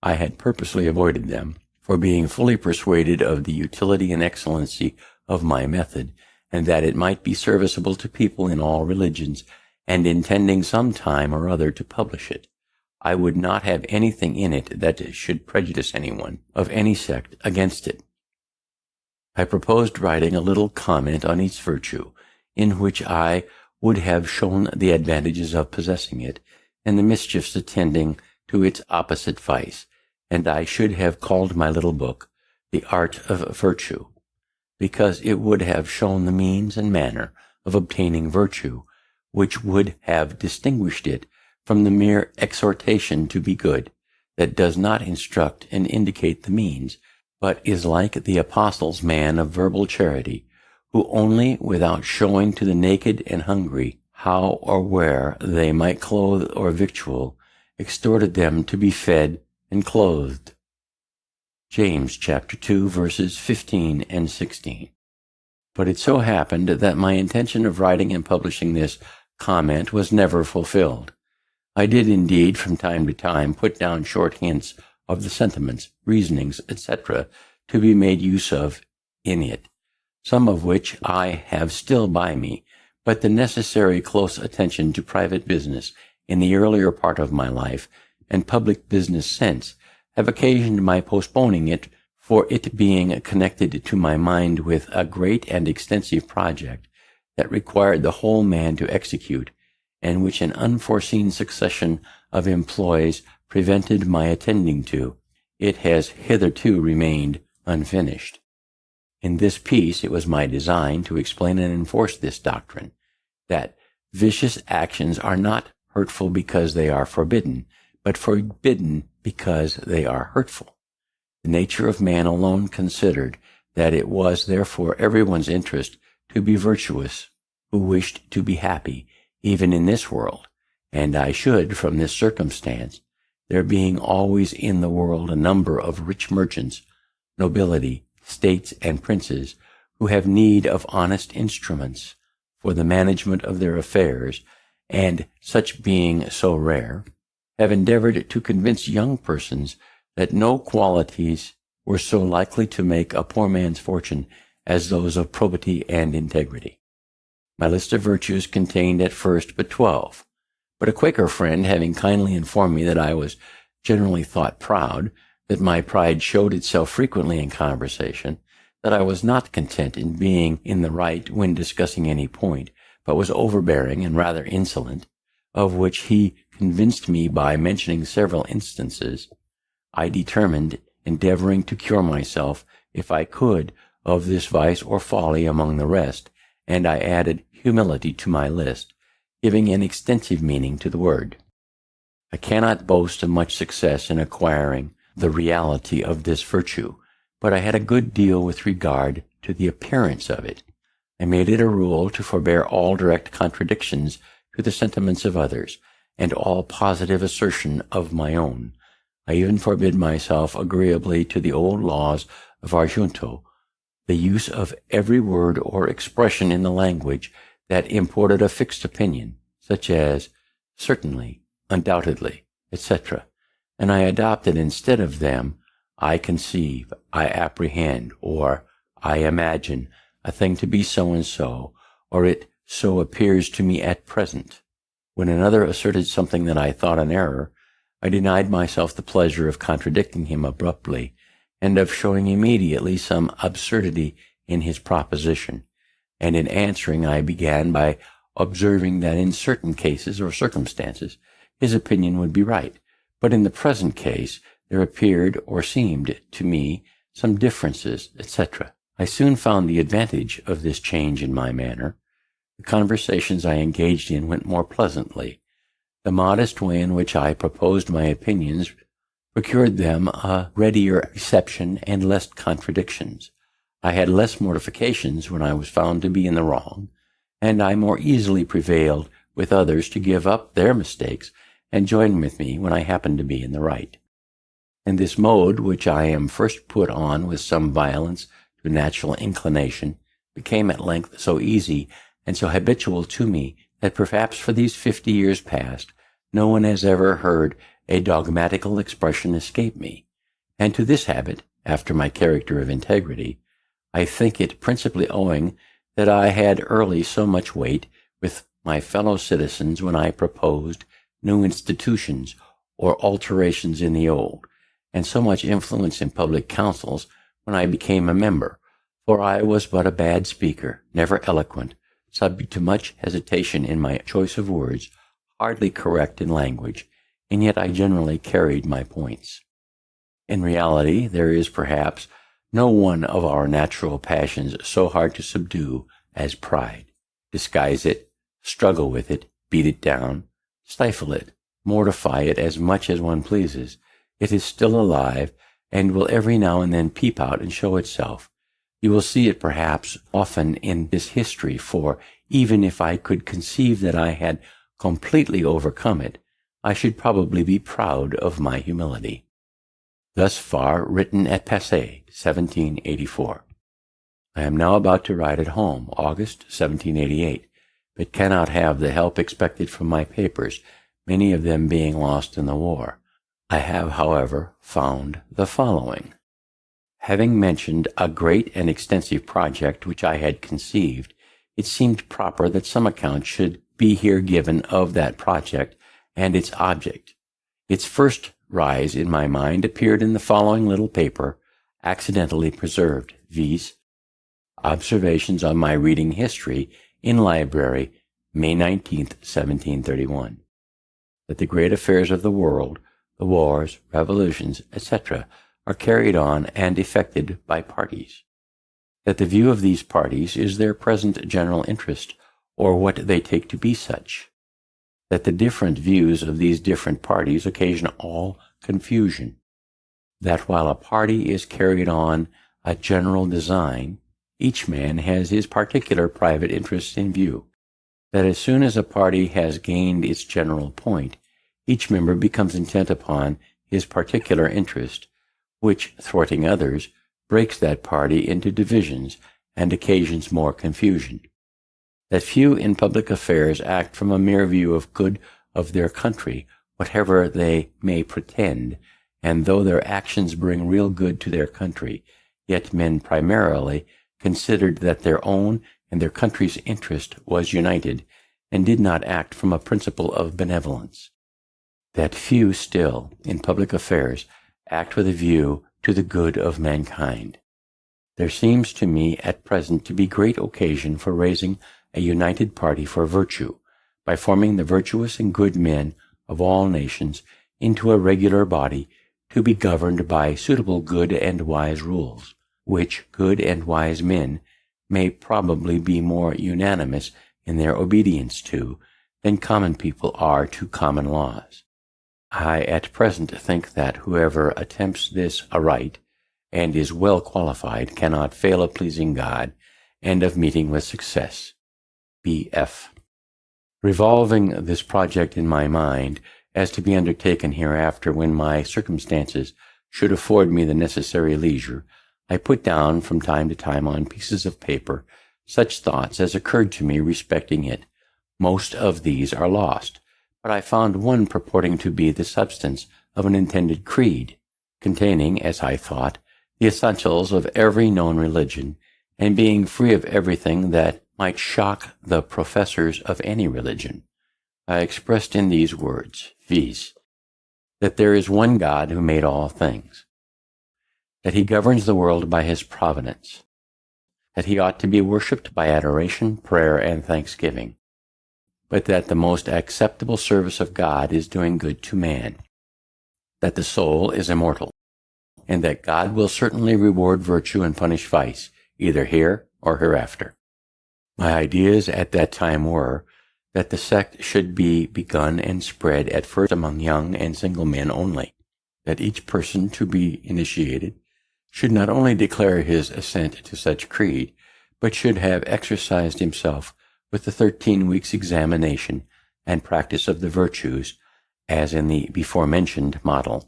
I had purposely avoided them, for being fully persuaded of the utility and excellency of my method, and that it might be serviceable to people in all religions, and intending some time or other to publish it, I would not have anything in it that should prejudice anyone of any sect against it. I proposed writing a little comment on each virtue, in which I would have shown the advantages of possessing it, and the mischiefs attending to its opposite vice, and I should have called my little book The Art of Virtue, because it would have shown the means and manner of obtaining virtue, which would have distinguished it from the mere exhortation to be good, that does not instruct and indicate the means, but is like the apostle's man of verbal charity, who only without showing to the naked and hungry how or where they might clothe or victual, exhorted them to be fed and clothed. James chapter 2 verses 15 and 16. But it so happened that my intention of writing and publishing this comment was never fulfilled. I did indeed from time to time put down short hints of the sentiments, reasonings, etc., to be made use of in it, some of which I have still by me, but the necessary close attention to private business in the earlier part of my life, and public business since, have occasioned my postponing it, for it being connected to my mind with a great and extensive project that required the whole man to execute, and which an unforeseen succession of employs prevented my attending to. It has hitherto remained unfinished. In this piece it was my design to explain and enforce this doctrine, that vicious actions are not hurtful because they are forbidden, but forbidden because they are hurtful. The nature of man alone considered, that it was therefore everyone's interest to be virtuous, who wished to be happy, even in this world, and I should, from this circumstance, there being always in the world a number of rich merchants, nobility, states, and princes, who have need of honest instruments for the management of their affairs, and such being so rare, have endeavored to convince young persons that no qualities were so likely to make a poor man's fortune as those of probity and integrity. My list of virtues contained at first but 12, but a Quaker friend having kindly informed me that I was generally thought proud, that my pride showed itself frequently in conversation, that I was not content in being in the right when discussing any point, but was overbearing and rather insolent, of which he convinced me by mentioning several instances, I determined, endeavoring to cure myself, if I could, of this vice or folly among the rest, and I added humility to my list, giving an extensive meaning to the word. I cannot boast of much success in acquiring the reality of this virtue, but I had a good deal with regard to the appearance of it. I made it a rule to forbear all direct contradictions to the sentiments of others, and all positive assertion of my own. I even forbid myself, agreeably to the old laws of our junto, the use of every word or expression in the language that imported a fixed opinion, such as certainly, undoubtedly, etc., and I adopted instead of them, I conceive, I apprehend, or I imagine a thing to be so and so, or it so appears to me at present. When another asserted something that I thought an error, I denied myself the pleasure of contradicting him abruptly, and of showing immediately some absurdity in his proposition, and in answering I began by observing that in certain cases or circumstances his opinion would be right. But in the present case, there appeared or seemed to me some differences, etc. I soon found the advantage of this change in my manner. The conversations I engaged in went more pleasantly. The modest way in which I proposed my opinions procured them a readier reception and less contradictions. I had less mortifications when I was found to be in the wrong, and I more easily prevailed with others to give up their mistakes and join with me when I happened to be in the right. And this mode, which I am first put on with some violence to natural inclination, became at length so easy and so habitual to me that perhaps for these 50 years past no one has ever heard a dogmatical expression escape me. And to this habit, after my character of integrity, I think it principally owing that I had early so much weight with my fellow citizens when I proposed new institutions or alterations in the old, and so much influence in public councils when I became a member, for I was but a bad speaker, never eloquent, subject to much hesitation in my choice of words, hardly correct in language, and yet I generally carried my points. In reality, there is perhaps no one of our natural passions so hard to subdue as pride. Disguise it, struggle with it, beat it down, stifle it, mortify it as much as one pleases. It is still alive, and will every now and then peep out and show itself. You will see it perhaps often in this history, for even if I could conceive that I had completely overcome it, I should probably be proud of my humility. Thus far written at Passy, 1784. I am now about to write at home, August 1788, but cannot have the help expected from my papers, many of them being lost in the war. I have, however, found the following. Having mentioned a great and extensive project which I had conceived, it seemed proper that some account should be here given of that project and its object. Its first rise in my mind appeared in the following little paper, accidentally preserved, viz. Observations on my reading history in library, May 19th, 1731. That the great affairs of the world, the wars, revolutions, etc., are carried on and effected by parties. That the view of these parties is their present general interest, or what they take to be such. That the different views of these different parties occasion all confusion. That while a party is carried on a general design, each man has his particular private interests in view. That as soon as a party has gained its general point, each member becomes intent upon his particular interest, which, thwarting others, breaks that party into divisions and occasions more confusion. That few in public affairs act from a mere view of good of their country, whatever they may pretend, and though their actions bring real good to their country, yet men primarily considered that their own and their country's interest was united, and did not act from a principle of benevolence. That few still, in public affairs, act with a view to the good of mankind. There seems to me at present to be great occasion for raising a united party for virtue, by forming the virtuous and good men of all nations into a regular body to be governed by suitable good and wise rules, which good and wise men may probably be more unanimous in their obedience to than common people are to common laws. I at present think that whoever attempts this aright, and is well qualified, cannot fail of pleasing God, and of meeting with success. B.F. Revolving this project in my mind, as to be undertaken hereafter when my circumstances should afford me the necessary leisure, I put down from time to time on pieces of paper such thoughts as occurred to me respecting it. Most of these are lost, but I found one purporting to be the substance of an intended creed, containing, as I thought, the essentials of every known religion, and being free of everything that might shock the professors of any religion. I expressed in these words, viz., that there is one God who made all things, that he governs the world by his providence, that he ought to be worshipped by adoration, prayer, and thanksgiving, but that the most acceptable service of God is doing good to man, that the soul is immortal, and that God will certainly reward virtue and punish vice, either here or hereafter. My ideas at that time were that the sect should be begun and spread at first among young and single men only, that each person to be initiated should not only declare his assent to such creed, but should have exercised himself with the 13 weeks' examination and practice of the virtues, as in the before-mentioned model,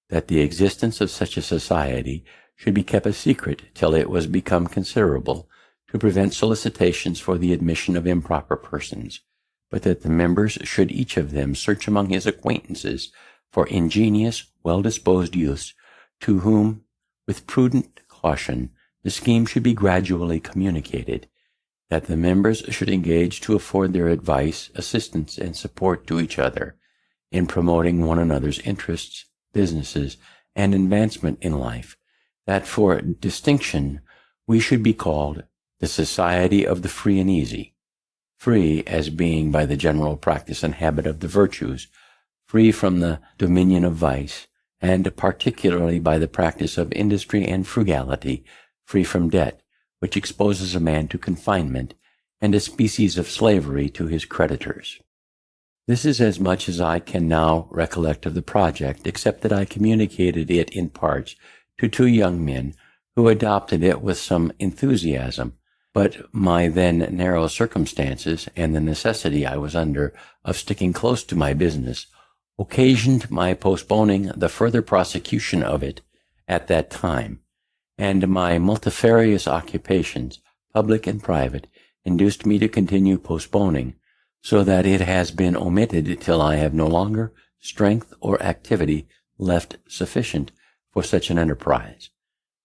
that the existence of such a society should be kept a secret till it was become considerable, to prevent solicitations for the admission of improper persons, but that the members should each of them search among his acquaintances for ingenious, well-disposed youths, to whom, with prudent caution, the scheme should be gradually communicated, that the members should engage to afford their advice, assistance, and support to each other, in promoting one another's interests, businesses, and advancement in life, that for distinction we should be called the Society of the Free and Easy, free as being by the general practice and habit of the virtues, free from the dominion of vice, and particularly by the practice of industry and frugality, free from debt, which exposes a man to confinement, and a species of slavery to his creditors. This is as much as I can now recollect of the project, except that I communicated it in parts to two young men who adopted it with some enthusiasm, but my then narrow circumstances and the necessity I was under of sticking close to my business occasioned my postponing the further prosecution of it at that time, and my multifarious occupations, public and private, induced me to continue postponing, so that it has been omitted till I have no longer strength or activity left sufficient for such an enterprise,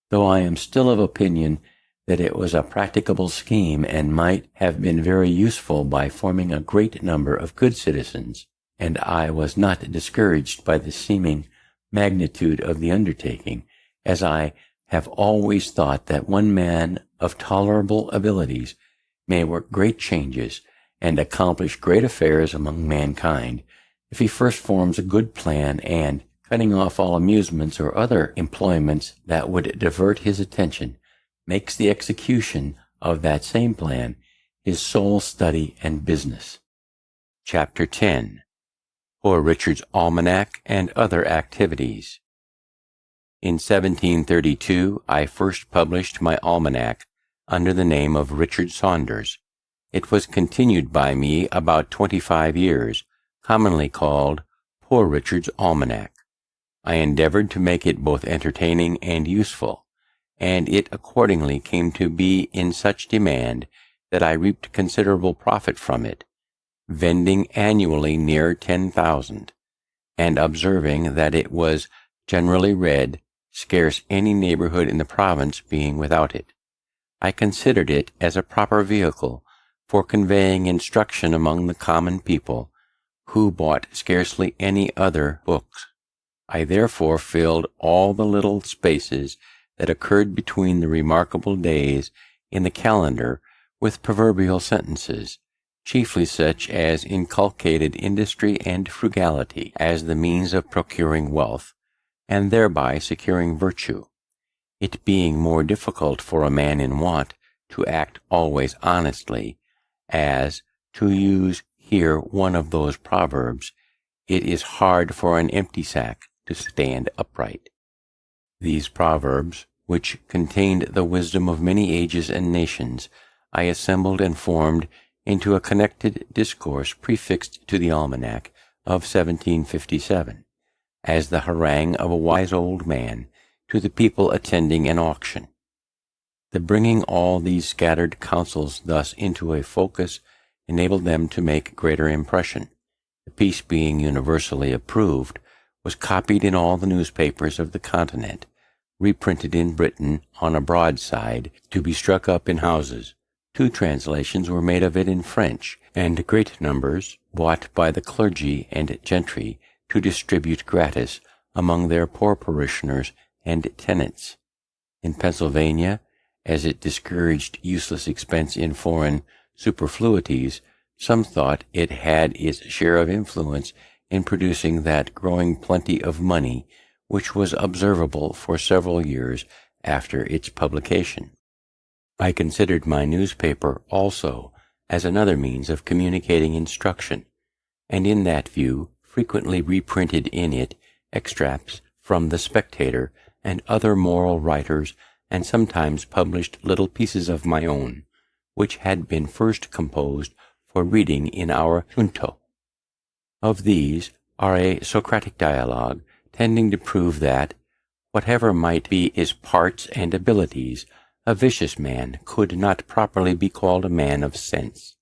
though I am still of opinion that it was a practicable scheme and might have been very useful by forming a great number of good citizens, and I was not discouraged by the seeming magnitude of the undertaking, as I have always thought that one man of tolerable abilities may work great changes and accomplish great affairs among mankind, if he first forms a good plan and, cutting off all amusements or other employments that would divert his attention, makes the execution of that same plan his sole study and business. Chapter 10. Poor Richard's Almanac and Other Activities. In 1732 I first published my almanac under the name of Richard Saunders. It was continued by me about 25 years, commonly called Poor Richard's Almanac. I endeavored to make it both entertaining and useful, and it accordingly came to be in such demand that I reaped considerable profit from it, vending annually near 10,000, and observing that it was generally read, scarce any neighborhood in the province being without it. I considered it as a proper vehicle for conveying instruction among the common people, who bought scarcely any other books. I therefore filled all the little spaces that occurred between the remarkable days in the calendar with proverbial sentences, chiefly such as inculcated industry and frugality as the means of procuring wealth, and thereby securing virtue, it being more difficult for a man in want to act always honestly, as, to use here one of those proverbs, it is hard for an empty sack to stand upright. These proverbs, which contained the wisdom of many ages and nations, I assembled and formed into a connected discourse prefixed to the Almanac of 1757, as the harangue of a wise old man to the people attending an auction. The bringing all these scattered counsels thus into a focus enabled them to make greater impression. The piece being universally approved, was copied in all the newspapers of the continent, reprinted in Britain on a broadside, to be struck up in houses. 2 translations were made of it in French, and great numbers bought by the clergy and gentry to distribute gratis among their poor parishioners and tenants. In Pennsylvania, as it discouraged useless expense in foreign superfluities, Some thought it had its share of influence in producing that growing plenty of money which was observable for several years after its publication. I considered my newspaper also as another means of communicating instruction, and in that view frequently reprinted in it extracts from The Spectator and other moral writers, and sometimes published little pieces of my own, which had been first composed for reading in our junto. Of these are a Socratic dialogue, tending to prove that, whatever might be his parts and abilities, a vicious man could not properly be called a man of sense,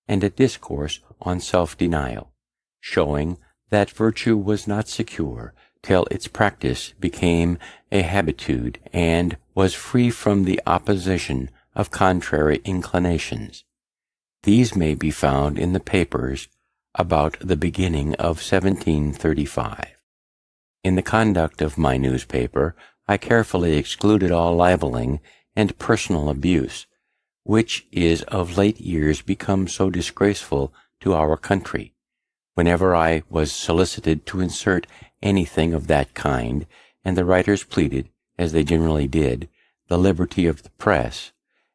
and a discourse on self-denial, showing that virtue was not secure till its practice became a habitude and was free from the opposition of contrary inclinations. These may be found in the papers about the beginning of 1735. In the conduct of my newspaper, I carefully excluded all libeling and personal abuse, which is of late years become so disgraceful to our country. Whenever I was solicited to insert anything of that kind, and the writers pleaded, as they generally did, the liberty of the press,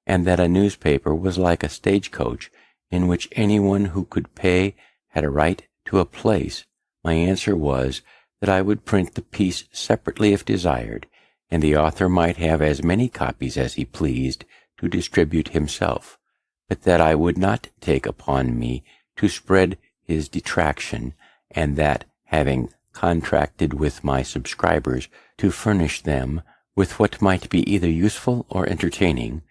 and that a newspaper was like a stagecoach in which anyone who could pay had a right to a place, my answer was that I would print the piece separately if desired, and the author might have as many copies as he pleased to distribute himself, but that I would not take upon me to spread his detraction, and that, having contracted with my subscribers to furnish them with what might be either useful or entertaining,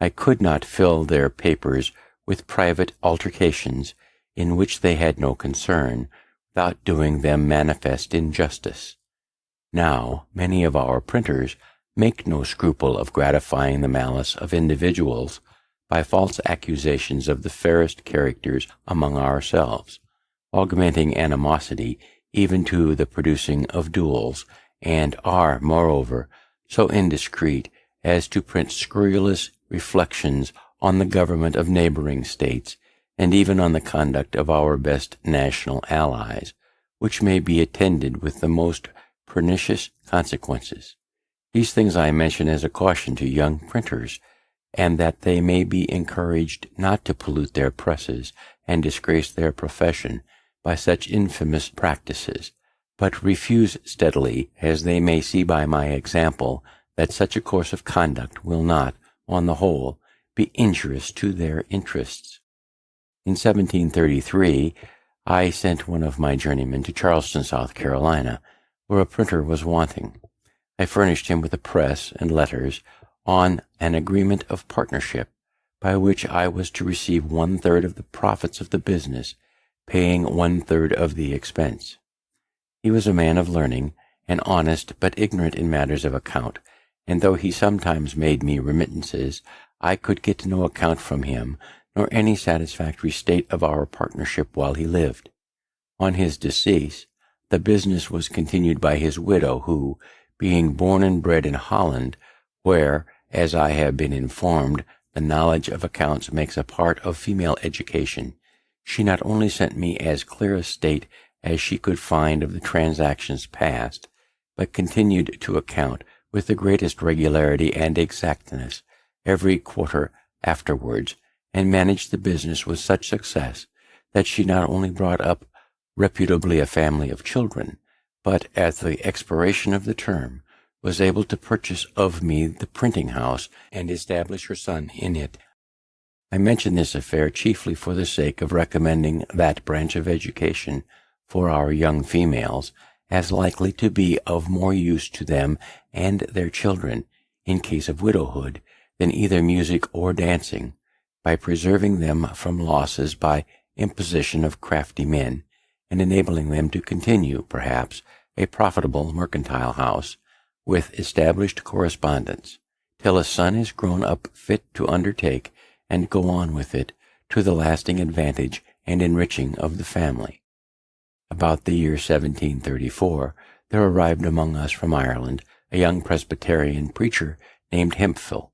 I could not fill their papers with private altercations in which they had no concern, without doing them manifest injustice. Now, many of our printers make no scruple of gratifying the malice of individuals by false accusations of the fairest characters among ourselves, augmenting animosity even to the producing of duels, and are, moreover, so indiscreet as to print scurrilous reflections on the government of neighboring states, and even on the conduct of our best national allies, which may be attended with the most pernicious consequences. These things I mention as a caution to young printers, and that they may be encouraged not to pollute their presses and disgrace their profession by such infamous practices, but refuse steadily, as they may see by my example, that such a course of conduct will not, on the whole, be injurious to their interests. In 1733, I sent one of my journeymen to Charleston, South Carolina, where a printer was wanting. I furnished him with a press and letters on an agreement of partnership, by which I was to receive 1/3 of the profits of the business, paying 1/3 of the expense. He was a man of learning, and honest, but ignorant in matters of account, and though he sometimes made me remittances, I could get no account from him, nor any satisfactory state of our partnership while he lived. On his decease, the business was continued by his widow, who, being born and bred in Holland, where, as I have been informed, the knowledge of accounts makes a part of female education, she not only sent me as clear a state as she could find of the transactions past, but continued to account with the greatest regularity and exactness every quarter afterwards, and managed the business with such success that she not only brought up reputably a family of children, but at the expiration of the term was able to purchase of me the printing house and establish her son in it. I mention this affair chiefly for the sake of recommending that branch of education for our young females as likely to be of more use to them and their children in case of widowhood than either music or dancing, by preserving them from losses by imposition of crafty men, and enabling them to continue, perhaps, a profitable mercantile house, with established correspondence, till a son is grown up fit to undertake and go on with it to the lasting advantage and enriching of the family. About the year 1734, there arrived among us from Ireland a young Presbyterian preacher named Hemphill,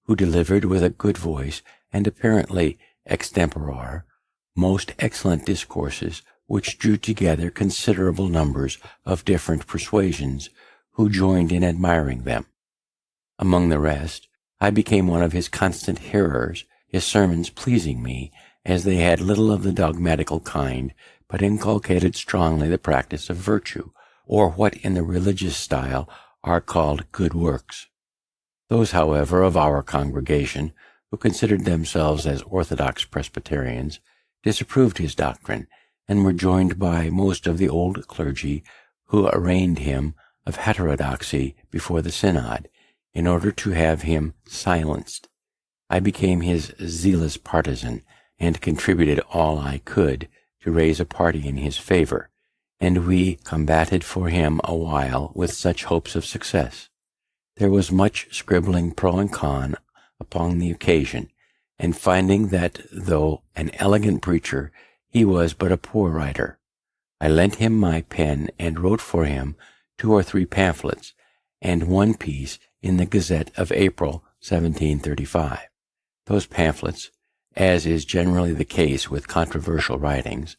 who delivered with a good voice and apparently extempore most excellent discourses which drew together considerable numbers of different persuasions who joined in admiring them. Among the rest, I became one of his constant hearers, his sermons pleasing me, as they had little of the dogmatical kind, but inculcated strongly the practice of virtue, or what in the religious style are called good works. Those, however, of our congregation, who considered themselves as orthodox Presbyterians, disapproved his doctrine, and were joined by most of the old clergy who arraigned him of heterodoxy before the synod, in order to have him silenced. I became his zealous partisan, and contributed all I could to raise a party in his favor, and we combated for him a while with such hopes of success. There was much scribbling pro and con upon the occasion, and finding that, though an elegant preacher, he was but a poor writer, I lent him my pen and wrote for him 2 or 3 pamphlets, and one piece in the Gazette of April 1735. Those pamphlets, as is generally the case with controversial writings,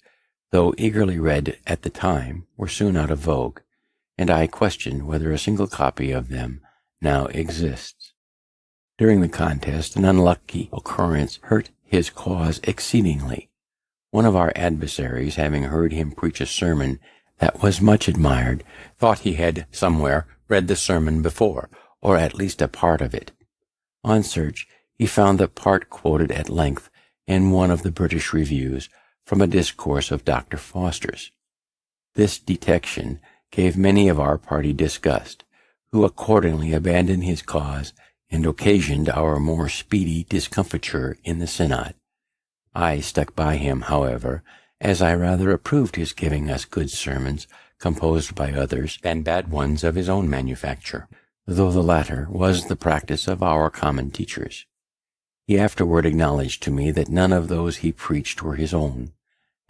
though eagerly read at the time, were soon out of vogue, and I question whether a single copy of them now exists. During the contest, an unlucky occurrence hurt his cause exceedingly. One of our adversaries, having heard him preach a sermon that was much admired, thought he had somewhere read the sermon before, or at least a part of it. On search, he found the part quoted at length in one of the British reviews from a discourse of Dr. Foster's. This detection gave many of our party disgust, who accordingly abandoned his cause and occasioned our more speedy discomfiture in the synod. I stuck by him, however, as I rather approved his giving us good sermons composed by others than bad ones of his own manufacture, though the latter was the practice of our common teachers. He afterward acknowledged to me that none of those he preached were his own,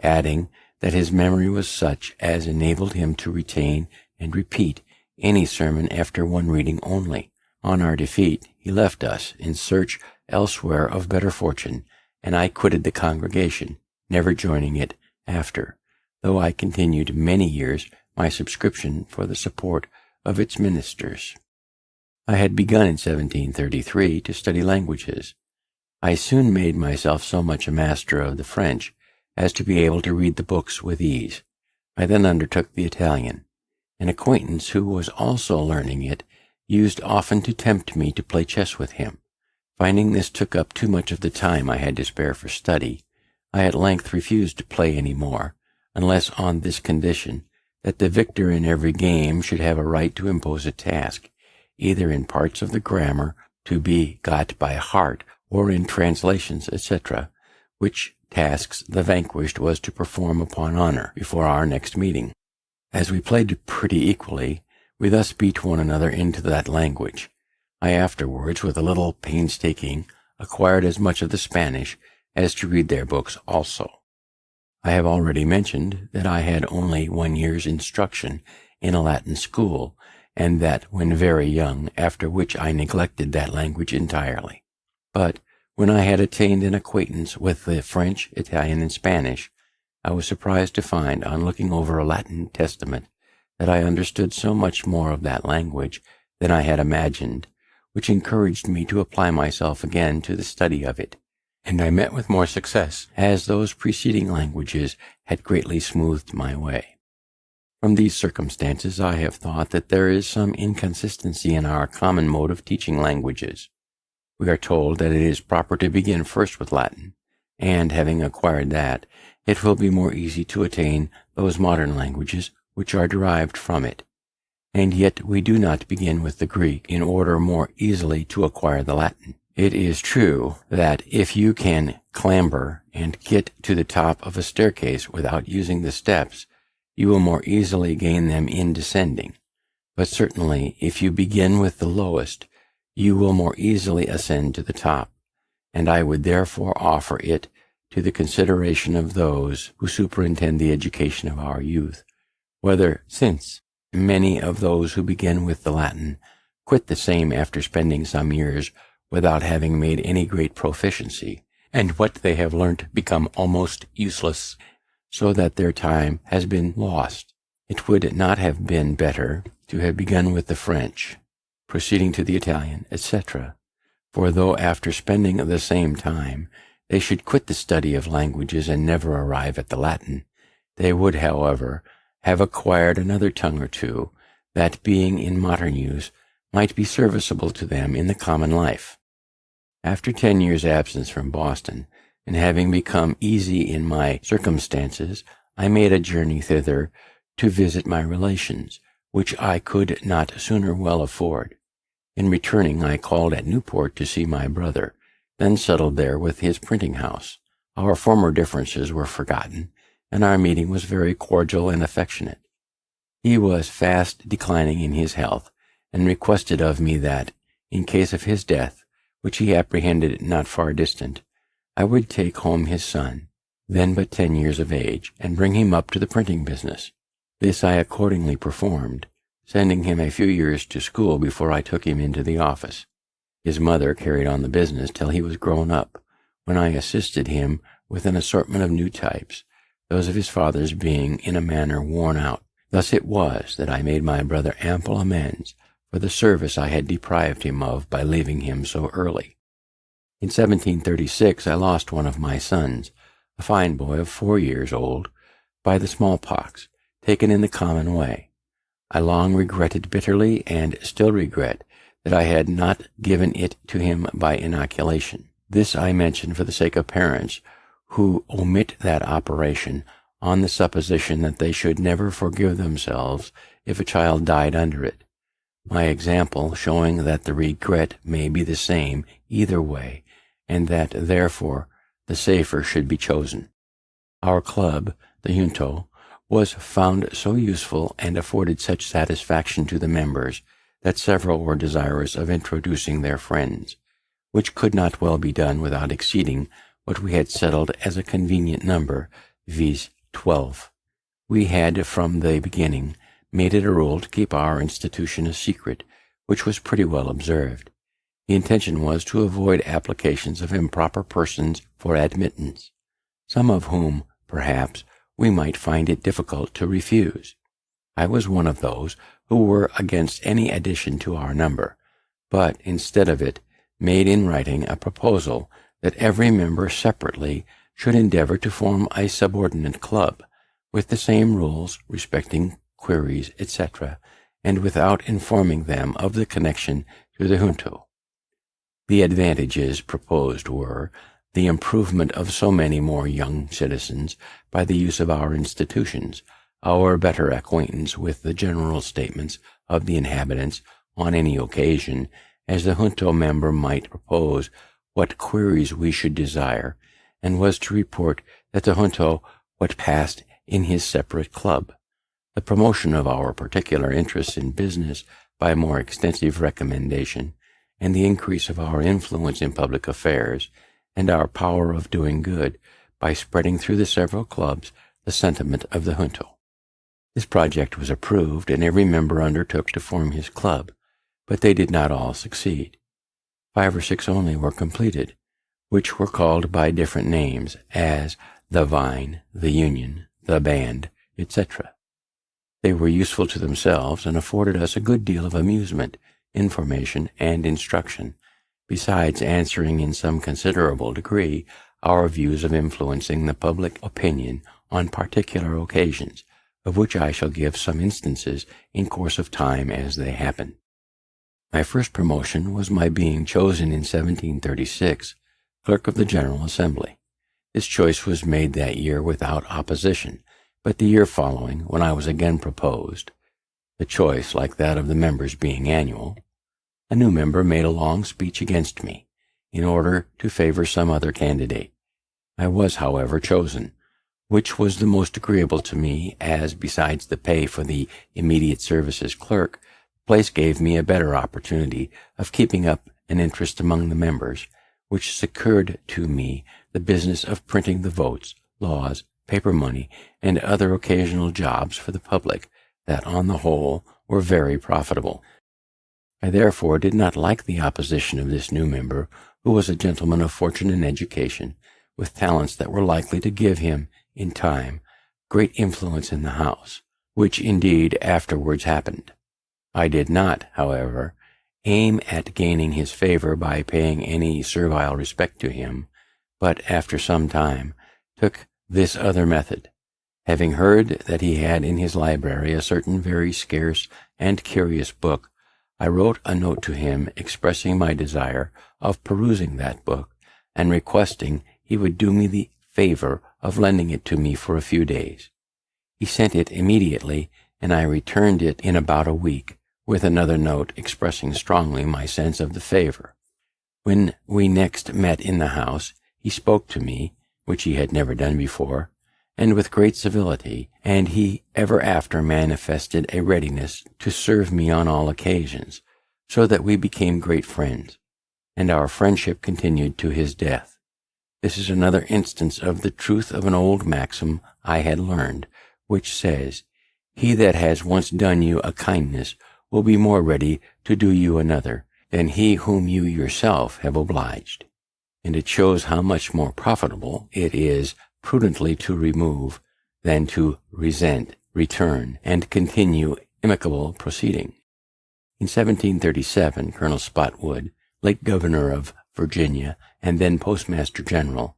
adding that his memory was such as enabled him to retain and repeat any sermon after one reading only. On our defeat, he left us in search elsewhere of better fortune, and I quitted the congregation, never joining it after, though I continued many years my subscription for the support of its ministers. I had begun in 1733 to study languages. I soon made myself so much a master of the French as to be able to read the books with ease. I then undertook the Italian. An acquaintance who was also learning it used often to tempt me to play chess with him. Finding this took up too much of the time I had to spare for study, I at length refused to play any more, unless on this condition, that the victor in every game should have a right to impose a task, either in parts of the grammar to be got by heart, or in translations, etc., which tasks the vanquished was to perform upon honor before our next meeting. As we played pretty equally, we thus beat one another into that language. I afterwards, with a little painstaking, acquired as much of the Spanish as to read their books also. I have already mentioned that I had only 1 year's instruction in a Latin school, and that when very young, after which I neglected that language entirely. But when I had attained an acquaintance with the French, Italian, and Spanish, I was surprised to find, on looking over a Latin Testament, that I understood so much more of that language than I had imagined, which encouraged me to apply myself again to the study of it, and I met with more success, as those preceding languages had greatly smoothed my way. From these circumstances I have thought that there is some inconsistency in our common mode of teaching languages. We are told that it is proper to begin first with Latin, and having acquired that, it will be more easy to attain those modern languages which are derived from it. And yet we do not begin with the Greek in order more easily to acquire the Latin. It is true that if you can clamber and get to the top of a staircase without using the steps, you will more easily gain them in descending. But certainly, if you begin with the lowest, you will more easily ascend to the top, and I would therefore offer it to the consideration of those who superintend the education of our youth, whether, since many of those who begin with the Latin quit the same after spending some years without having made any great proficiency, and what they have learnt become almost useless, so that their time has been lost. It would not have been better to have begun with the French, proceeding to the Italian, etc., for though after spending the same time they should quit the study of languages and never arrive at the Latin, they would, however, have acquired another tongue or two, that being in modern use might be serviceable to them in the common life. After 10 years' absence from Boston, and having become easy in my circumstances, I made a journey thither to visit my relations, which I could not sooner well afford. In returning, I called at Newport to see my brother, then settled there with his printing house. Our former differences were forgotten, and our meeting was very cordial and affectionate. He was fast declining in his health, and requested of me that, in case of his death, which he apprehended not far distant, I would take home his son, then but 10 years of age, and bring him up to the printing business. This I accordingly performed, sending him a few years to school before I took him into the office. His mother carried on the business till he was grown up, when I assisted him with an assortment of new types, those of his father's being in a manner worn out. Thus it was that I made my brother ample amends for the service I had deprived him of by leaving him so early. In 1736 I lost one of my sons, a fine boy of 4 years old, by the smallpox, taken in the common way. I long regretted bitterly, and still regret, that I had not given it to him by inoculation. This I mention for the sake of parents who omit that operation on the supposition that they should never forgive themselves if a child died under it. My example showing that the regret may be the same either way, and that therefore the safer should be chosen. Our club, the Junto, was found so useful and afforded such satisfaction to the members that several were desirous of introducing their friends, which could not well be done without exceeding what we had settled as a convenient number, viz. 12. We had from the beginning made it a rule to keep our institution a secret, which was pretty well observed. The intention was to avoid applications of improper persons for admittance, some of whom, perhaps, we might find it difficult to refuse. I was one of those who were against any addition to our number, but, instead of it, made in writing a proposal that every member separately should endeavor to form a subordinate club, with the same rules respecting queries, etc., and without informing them of the connection to the Junto. The advantages proposed were the improvement of so many more young citizens by the use of our institutions, our better acquaintance with the general statements of the inhabitants on any occasion, as the Junto member might propose what queries we should desire, and was to report that the Junto what passed in his separate club. The promotion of our particular interests in business by more extensive recommendation, and the increase of our influence in public affairs, and our power of doing good by spreading through the several clubs the sentiment of the Junto. This project was approved, and every member undertook to form his club, but they did not all succeed. 5 or 6 only were completed, which were called by different names, as the Vine, the Union, the Band, etc. They were useful to themselves, and afforded us a good deal of amusement, information, and instruction, besides answering in some considerable degree our views of influencing the public opinion on particular occasions, of which I shall give some instances in course of time as they happen. My first promotion was my being chosen in 1736 Clerk of the General Assembly. This choice was made that year without opposition, but the year following, when I was again proposed, the choice, like that of the members, being annual, a new member made a long speech against me, in order to favor some other candidate. I was, however, chosen, which was the most agreeable to me, as, besides the pay for the immediate service as clerk, the place gave me a better opportunity of keeping up an interest among the members, which secured to me the business of printing the votes, laws, paper money, and other occasional jobs for the public that, on the whole, were very profitable. I therefore did not like the opposition of this new member, who was a gentleman of fortune and education, with talents that were likely to give him, in time, great influence in the house, which indeed afterwards happened. I did not, however, aim at gaining his favor by paying any servile respect to him, but after some time took this other method. Having heard that he had in his library a certain very scarce and curious book, I wrote a note to him expressing my desire of perusing that book, and requesting he would do me the favor of lending it to me for a few days. He sent it immediately, and I returned it in about a week, with another note expressing strongly my sense of the favor. When we next met in the house, he spoke to me, which he had never done before, and with great civility, and he ever after manifested a readiness to serve me on all occasions, so that we became great friends, and our friendship continued to his death. This is another instance of the truth of an old maxim I had learned, which says, "He that has once done you a kindness will be more ready to do you another than he whom you yourself have obliged." And it shows how much more profitable it is prudently to remove than to resent, return, and continue amicable proceeding. In 1737, Colonel Spotswood, late governor of Virginia and then postmaster general,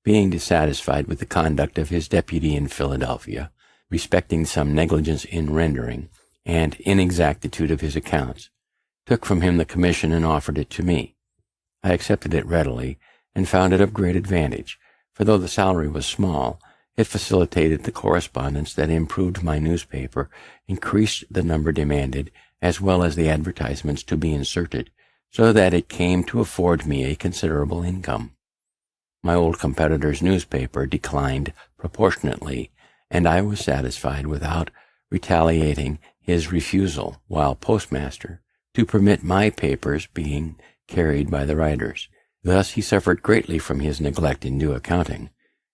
being dissatisfied with the conduct of his deputy in Philadelphia, respecting some negligence in rendering, and inexactitude of his accounts, took from him the commission and offered it to me. I accepted it readily, and found it of great advantage, for though the salary was small, it facilitated the correspondence that improved my newspaper, increased the number demanded, as well as the advertisements to be inserted, so that it came to afford me a considerable income. My old competitor's newspaper declined proportionately, and I was satisfied without retaliating his refusal, while postmaster, to permit my papers being carried by the writers. Thus he suffered greatly from his neglect in due accounting,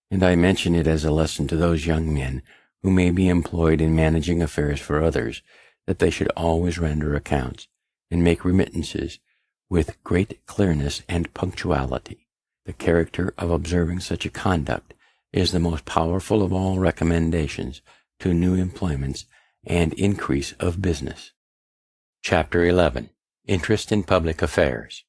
and I mention it as a lesson to those young men who may be employed in managing affairs for others, that they should always render accounts, and make remittances, with great clearness and punctuality. The character of observing such a conduct is the most powerful of all recommendations to new employments and increase of business. Chapter 11. Interest in Public Affairs.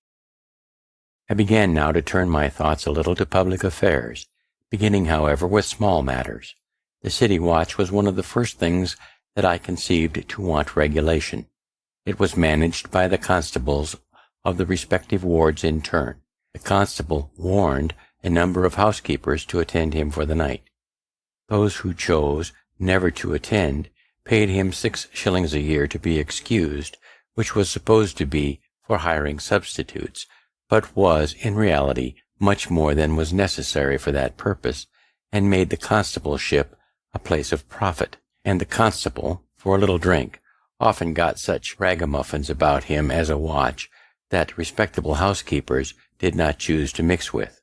I began now to turn my thoughts a little to public affairs, beginning, however, with small matters. The city watch was one of the first things that I conceived to want regulation. It was managed by the constables of the respective wards in turn. The constable warned a number of housekeepers to attend him for the night. Those who chose never to attend paid him 6 shillings a year to be excused, which was supposed to be for hiring substitutes, but was, in reality, much more than was necessary for that purpose, and made the constableship a place of profit. And the constable, for a little drink, often got such ragamuffins about him as a watch that respectable housekeepers did not choose to mix with.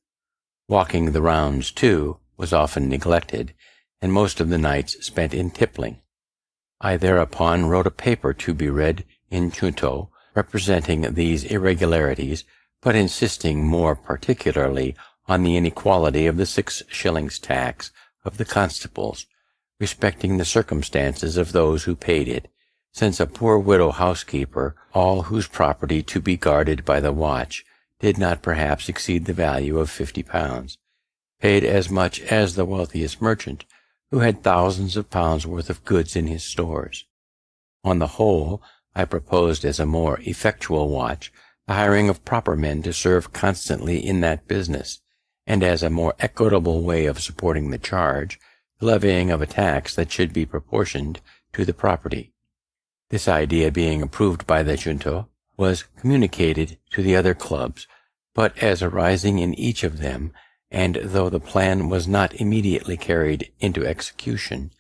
Walking the rounds, too, was often neglected, and most of the nights spent in tippling. I thereupon wrote a paper to be read in junto, representing these irregularities, but insisting more particularly on the inequality of the 6 shillings tax of the constables, respecting the circumstances of those who paid it, since a poor widow housekeeper, all whose property to be guarded by the watch did not perhaps exceed the value of £50, paid as much as the wealthiest merchant, who had thousands of pounds worth of goods in his stores. On the whole, I proposed as a more effectual watch the hiring of proper men to serve constantly in that business, and as a more equitable way of supporting the charge, the levying of a tax that should be proportioned to the property. This idea being approved by the junto, was communicated to the other clubs, but as arising in each of them, and though the plan was not immediately carried into execution,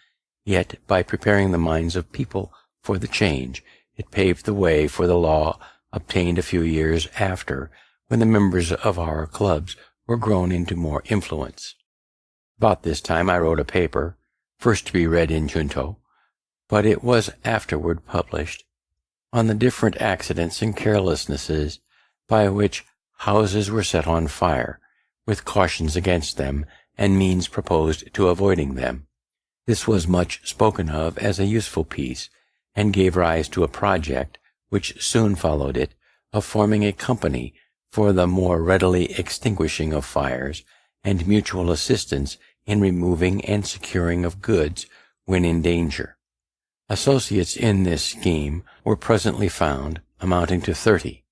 yet by preparing the minds of people for the change, it paved the way for the law obtained a few years after, when the members of our clubs were grown into more influence. About this time I wrote a paper, first to be read in junto, but it was afterward published, on the different accidents and carelessnesses by which houses were set on fire, with cautions against them and means proposed to avoiding them. This was much spoken of as a useful piece, and gave rise to a project, which soon followed it, of forming a company for the more readily extinguishing of fires, and mutual assistance in removing and securing of goods when in danger. Associates in this scheme were presently found, amounting to 30.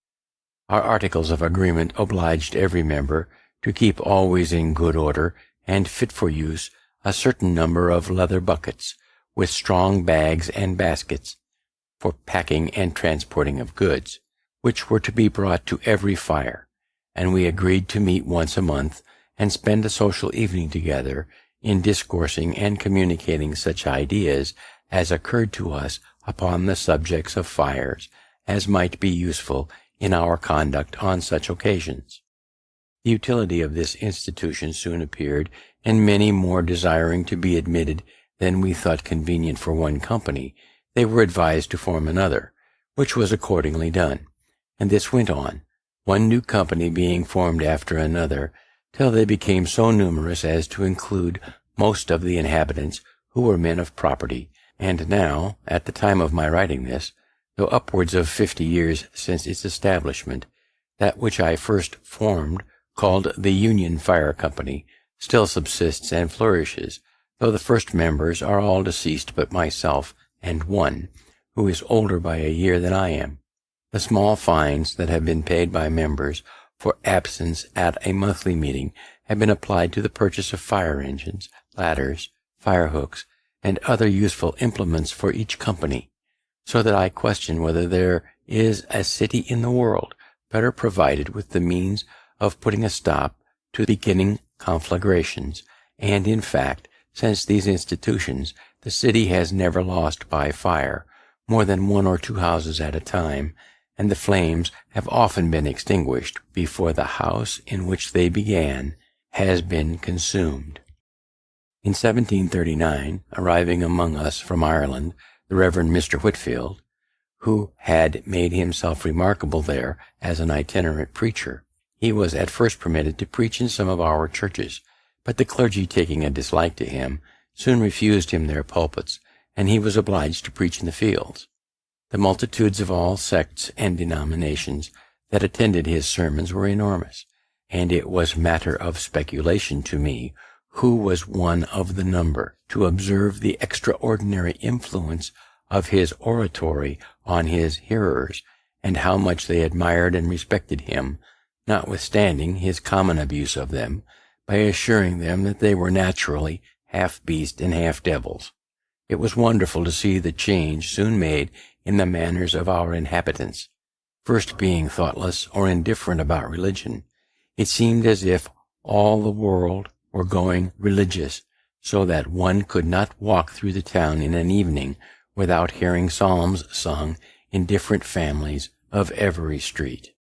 Our articles of agreement obliged every member to keep always in good order and fit for use a certain number of leather buckets, with strong bags and baskets, for packing and transporting of goods, which were to be brought to every fire, and we agreed to meet once a month and spend a social evening together in discoursing and communicating such ideas as occurred to us upon the subjects of fires as might be useful in our conduct on such occasions. The utility of this institution soon appeared, and many more desiring to be admitted than we thought convenient for one company, they were advised to form another, which was accordingly done, and this went on, one new company being formed after another, till they became so numerous as to include most of the inhabitants, who were men of property, and now, at the time of my writing this, though upwards of 50 years since its establishment, that which I first formed, called the Union Fire Company, still subsists and flourishes, though the first members are all deceased but myself and one, who is older by a year than I am. The small fines that have been paid by members for absence at a monthly meeting have been applied to the purchase of fire engines, ladders, fire hooks, and other useful implements for each company, so that I question whether there is a city in the world better provided with the means of putting a stop to beginning conflagrations, and in fact, since these institutions, the city has never lost by fire more than 1 or 2 houses at a time, and the flames have often been extinguished before the house in which they began has been consumed. In 1739, arriving among us from Ireland, the Reverend Mr. Whitfield, who had made himself remarkable there as an itinerant preacher, he was at first permitted to preach in some of our churches, but the clergy, taking a dislike to him, soon refused him their pulpits, and he was obliged to preach in the fields. The multitudes of all sects and denominations that attended his sermons were enormous, and it was matter of speculation to me who was one of the number, to observe the extraordinary influence of his oratory on his hearers, and how much they admired and respected him, notwithstanding his common abuse of them, by assuring them that they were naturally half beast and half devils. It was wonderful to see the change soon made in the manners of our inhabitants. First being thoughtless or indifferent about religion, it seemed as if all the world were going religious, so that one could not walk through the town in an evening without hearing psalms sung in different families of every street.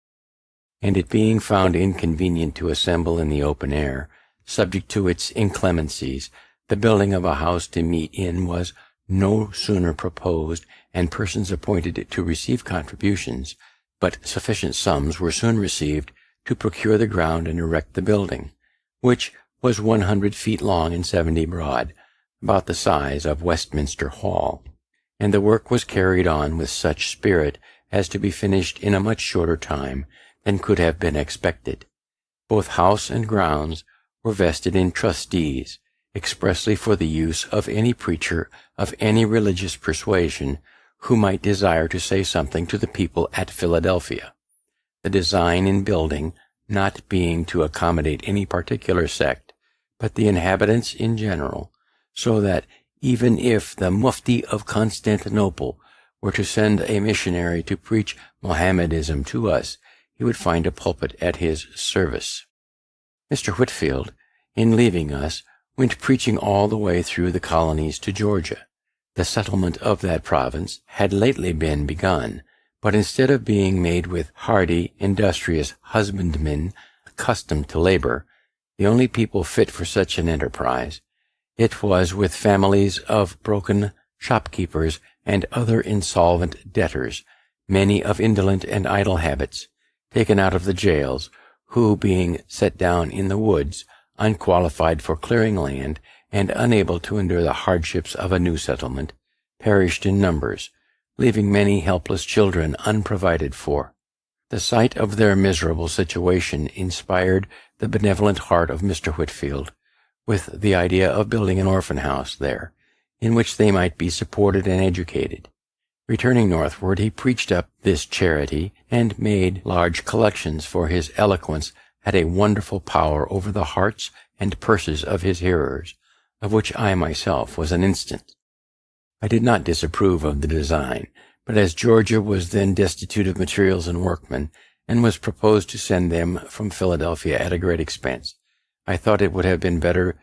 And it being found inconvenient to assemble in the open air, subject to its inclemencies, the building of a house to meet in was no sooner proposed and persons appointed to receive contributions, but sufficient sums were soon received to procure the ground and erect the building, which was 100 feet long and 70 broad, about the size of Westminster Hall, and the work was carried on with such spirit as to be finished in a much shorter time than could have been expected. Both house and grounds were vested in trustees, expressly for the use of any preacher of any religious persuasion who might desire to say something to the people at Philadelphia, the design in building not being to accommodate any particular sect, but the inhabitants in general, so that even if the Mufti of Constantinople were to send a missionary to preach Mohammedanism to us, he would find a pulpit at his service. Mr. Whitfield, in leaving us, went preaching all the way through the colonies to Georgia. The settlement of that province had lately been begun, but instead of being made with hardy, industrious husbandmen accustomed to labor, the only people fit for such an enterprise, it was with families of broken shopkeepers and other insolvent debtors, many of indolent and idle habits, taken out of the jails, who, being set down in the woods, unqualified for clearing land, and unable to endure the hardships of a new settlement, perished in numbers, leaving many helpless children unprovided for. The sight of their miserable situation inspired the benevolent heart of Mr. Whitfield with the idea of building an orphan house there, in which they might be supported and educated. Returning northward, he preached up this charity and made large collections, for his eloquence had a wonderful power over the hearts and purses of his hearers, of which I myself was an instance. I did not disapprove of the design, but as Georgia was then destitute of materials and workmen, and was proposed to send them from Philadelphia at a great expense, I thought it would have been better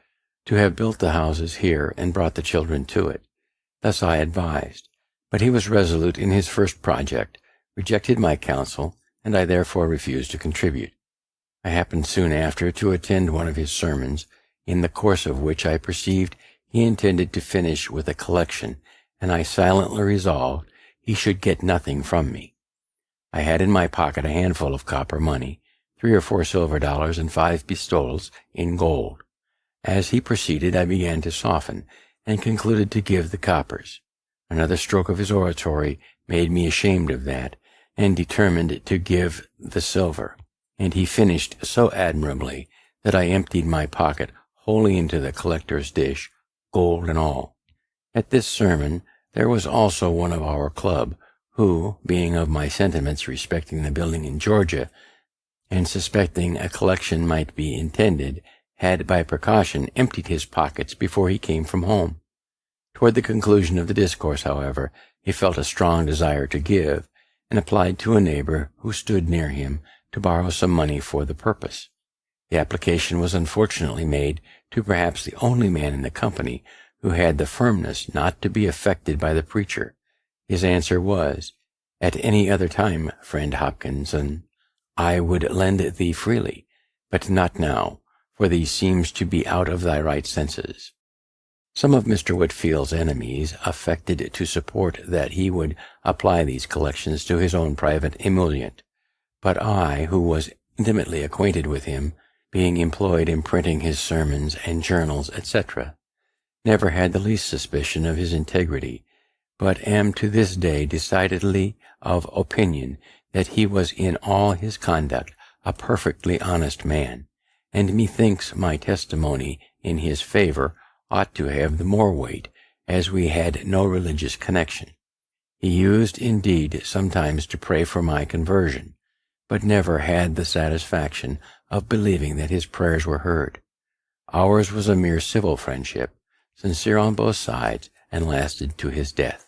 to have built the houses here and brought the children to it. Thus I advised, but he was resolute in his first project, rejected my counsel, and I therefore refused to contribute. I happened soon after to attend one of his sermons, in the course of which I perceived he intended to finish with a collection, and I silently resolved he should get nothing from me. I had in my pocket a handful of copper money, 3 or 4 silver dollars, and 5 pistoles in gold. As he proceeded, I began to soften, and concluded to give the coppers. Another stroke of his oratory made me ashamed of that, and determined to give the silver, and he finished so admirably that I emptied my pocket wholly into the collector's dish, gold and all. At this sermon there was also one of our club, who, being of my sentiments respecting the building in Georgia, and suspecting a collection might be intended, had by precaution emptied his pockets before he came from home. Toward the conclusion of the discourse, however, he felt a strong desire to give, and applied to a neighbor who stood near him to borrow some money for the purpose. The application was unfortunately made to perhaps the only man in the company who had the firmness not to be affected by the preacher. His answer was, "At any other time, friend Hopkinson, I would lend thee freely, but not now, for thee seems to be out of thy right senses." Some of Mr. Whitfield's enemies affected to support that he would apply these collections to his own private emolument, but I, who was intimately acquainted with him, being employed in printing his sermons and journals, etc., never had the least suspicion of his integrity, but am to this day decidedly of opinion that he was in all his conduct a perfectly honest man, and methinks my testimony in his favor ought to have the more weight, as we had no religious connection. He used, indeed, sometimes to pray for my conversion, but never had the satisfaction of believing that his prayers were heard. Ours was a mere civil friendship, sincere on both sides, and lasted to his death.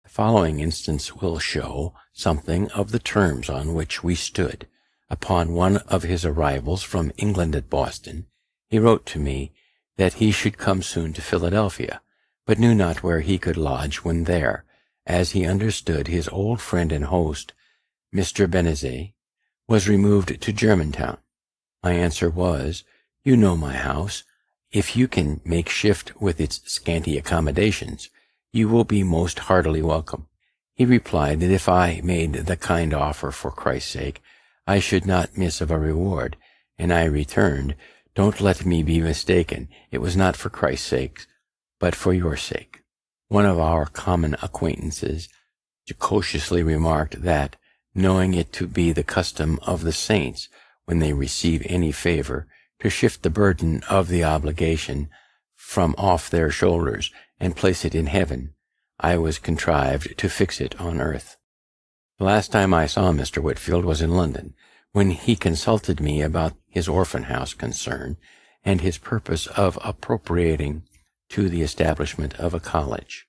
The following instance will show something of the terms on which we stood. Upon one of his arrivals from England at Boston, he wrote to me that he should come soon to Philadelphia, but knew not where he could lodge when there, as he understood his old friend and host, Mr. Benezet, was removed to Germantown. My answer was, "You know my house. If you can make shift with its scanty accommodations, you will be most heartily welcome." He replied that if I made the kind offer for Christ's sake, I should not miss of a reward, and I returned, "Don't let me be mistaken. It was not for Christ's sake, but for your sake." One of our common acquaintances jocosely remarked that, knowing it to be the custom of the saints, when they receive any favor, to shift the burden of the obligation from off their shoulders and place it in heaven, I was contrived to fix it on earth. The last time I saw Mr. Whitfield was in London, when he consulted me about his orphan house concern and his purpose of appropriating to the establishment of a college.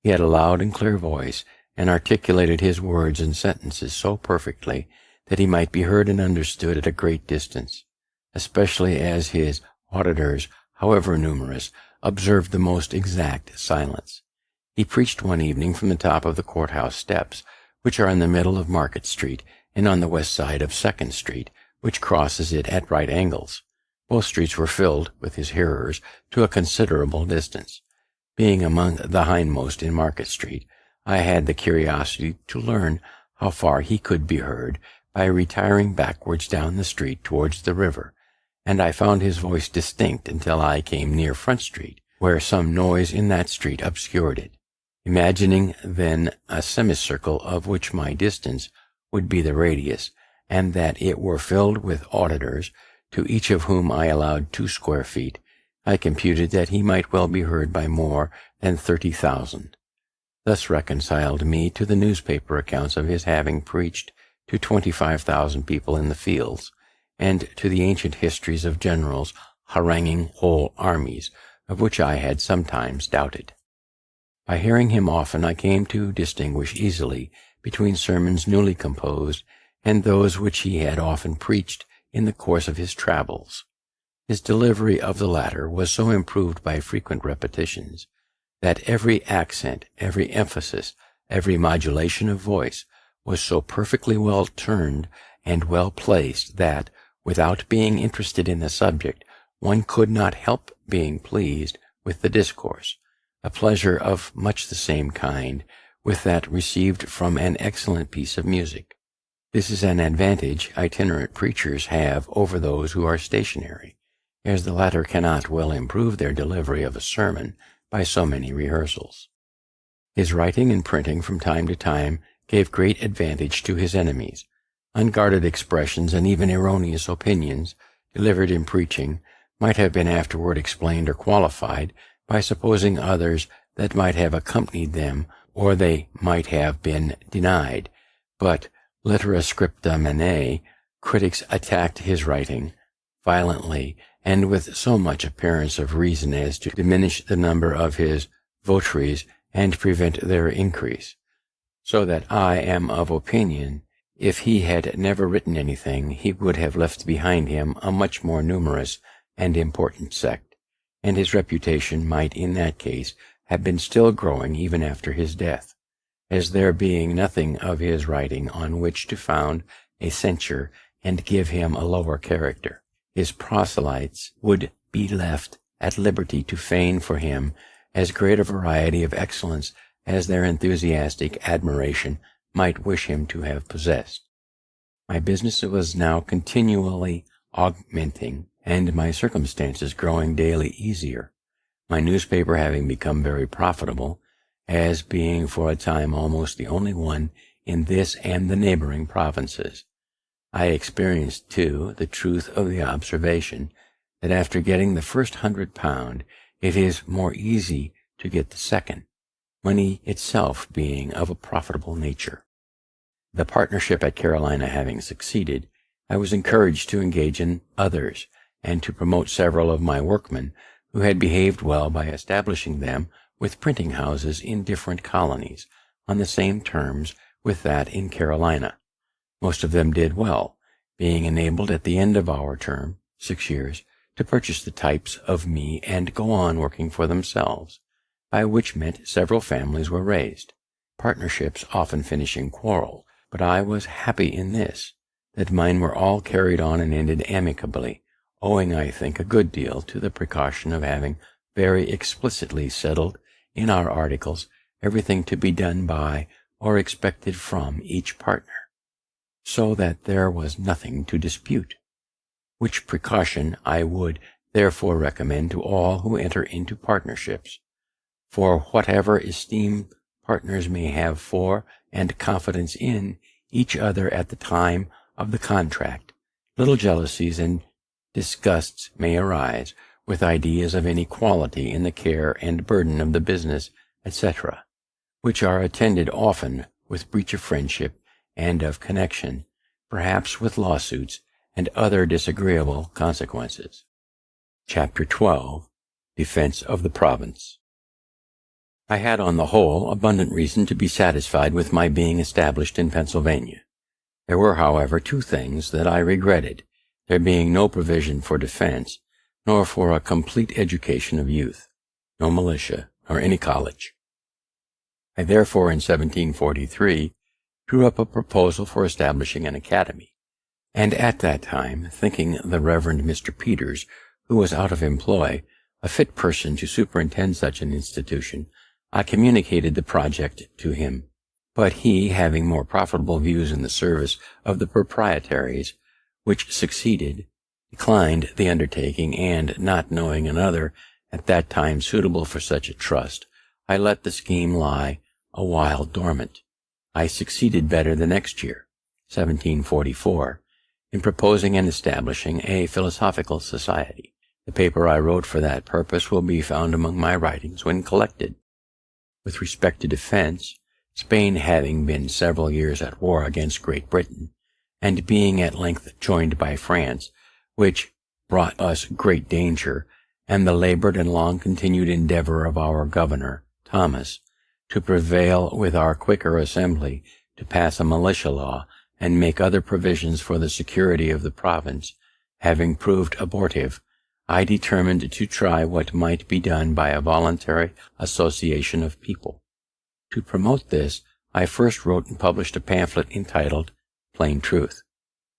He had a loud and clear voice, and articulated his words and sentences so perfectly that he might be heard and understood at a great distance, especially as his auditors, however numerous, observed the most exact silence. He preached one evening from the top of the courthouse steps, which are in the middle of Market Street, and on the west side of Second Street, which crosses it at right angles. Both streets were filled with his hearers to a considerable distance. Being among the hindmost in Market Street, I had the curiosity to learn how far he could be heard by retiring backwards down the street towards the river, and I found his voice distinct until I came near Front Street, where some noise in that street obscured it. Imagining then a semicircle of which my distance would be the radius, and that it were filled with auditors, to each of whom I allowed 2 square feet, I computed that he might well be heard by more than 30,000. Thus reconciled me to the newspaper accounts of his having preached to 25,000 people in the fields, and to the ancient histories of generals haranguing whole armies, of which I had sometimes doubted. By hearing him often, I came to distinguish easily between sermons newly composed and those which he had often preached in the course of his travels. His delivery of the latter was so improved by frequent repetitions, that every accent, every emphasis, every modulation of voice was so perfectly well turned and well placed that, without being interested in the subject, one could not help being pleased with the discourse, a pleasure of much the same kind with that received from an excellent piece of music. This is an advantage itinerant preachers have over those who are stationary, as the latter cannot well improve their delivery of a sermon by so many rehearsals. His writing and printing from time to time gave great advantage to his enemies. Unguarded expressions and even erroneous opinions, delivered in preaching, might have been afterward explained or qualified by supposing others that might have accompanied them, or they might have been denied. But litera scripta manet, critics attacked his writing violently, and with so much appearance of reason as to diminish the number of his votaries and prevent their increase, so that I am of opinion, if he had never written anything, he would have left behind him a much more numerous and important sect, and his reputation might in that case have been still growing even after his death, as there being nothing of his writing on which to found a censure and give him a lower character, his proselytes would be left at liberty to feign for him as great a variety of excellence as their enthusiastic admiration might wish him to have possessed. My business was now continually augmenting, and my circumstances growing daily easier, my newspaper having become very profitable, as being for a time almost the only one in this and the neighboring provinces. I experienced, too, the truth of the observation that after getting the first £100, it is more easy to get the second, money itself being of a profitable nature. The partnership at Carolina having succeeded, I was encouraged to engage in others, and to promote several of my workmen who had behaved well by establishing them with printing houses in different colonies, on the same terms with that in Carolina. Most of them did well, being enabled at the end of our term, 6 years, to purchase the types of me and go on working for themselves, by which meant several families were raised, partnerships often finishing quarrels. But I was happy in this, that mine were all carried on and ended amicably, owing, I think, a good deal to the precaution of having very explicitly settled in our articles everything to be done by or expected from each partner, so that there was nothing to dispute, which precaution I would therefore recommend to all who enter into partnerships. For whatever esteem partners may have for and confidence in each other at the time of the contract, little jealousies and disgusts may arise, with ideas of inequality in the care and burden of the business, etc., which are attended often with breach of friendship and of connection, perhaps with lawsuits and other disagreeable consequences. Chapter 12. Defense of the Province. I had on the whole abundant reason to be satisfied with my being established in Pennsylvania. There were, however, 2 things that I regretted, there being no provision for defense, nor for a complete education of youth, no militia, nor any college. I therefore, in 1743, drew up a proposal for establishing an academy, and at that time, thinking the Reverend Mr. Peters, who was out of employ, a fit person to superintend such an institution, I communicated the project to him. but he, having more profitable views in the service of the proprietaries, which succeeded, declined the undertaking, and, not knowing another at that time suitable for such a trust, I let the scheme lie a while dormant. I succeeded better the next year, 1744, in proposing and establishing a philosophical society. The paper I wrote for that purpose will be found among my writings when collected. With respect to defense, Spain having been several years at war against Great Britain, and being at length joined by France, which brought us great danger, and the labored and long-continued endeavor of our governor, Thomas, to prevail with our Quaker Assembly to pass a militia law and make other provisions for the security of the province, having proved abortive, I determined to try what might be done by a voluntary association of people. To promote this, I first wrote and published a pamphlet entitled Plain Truth,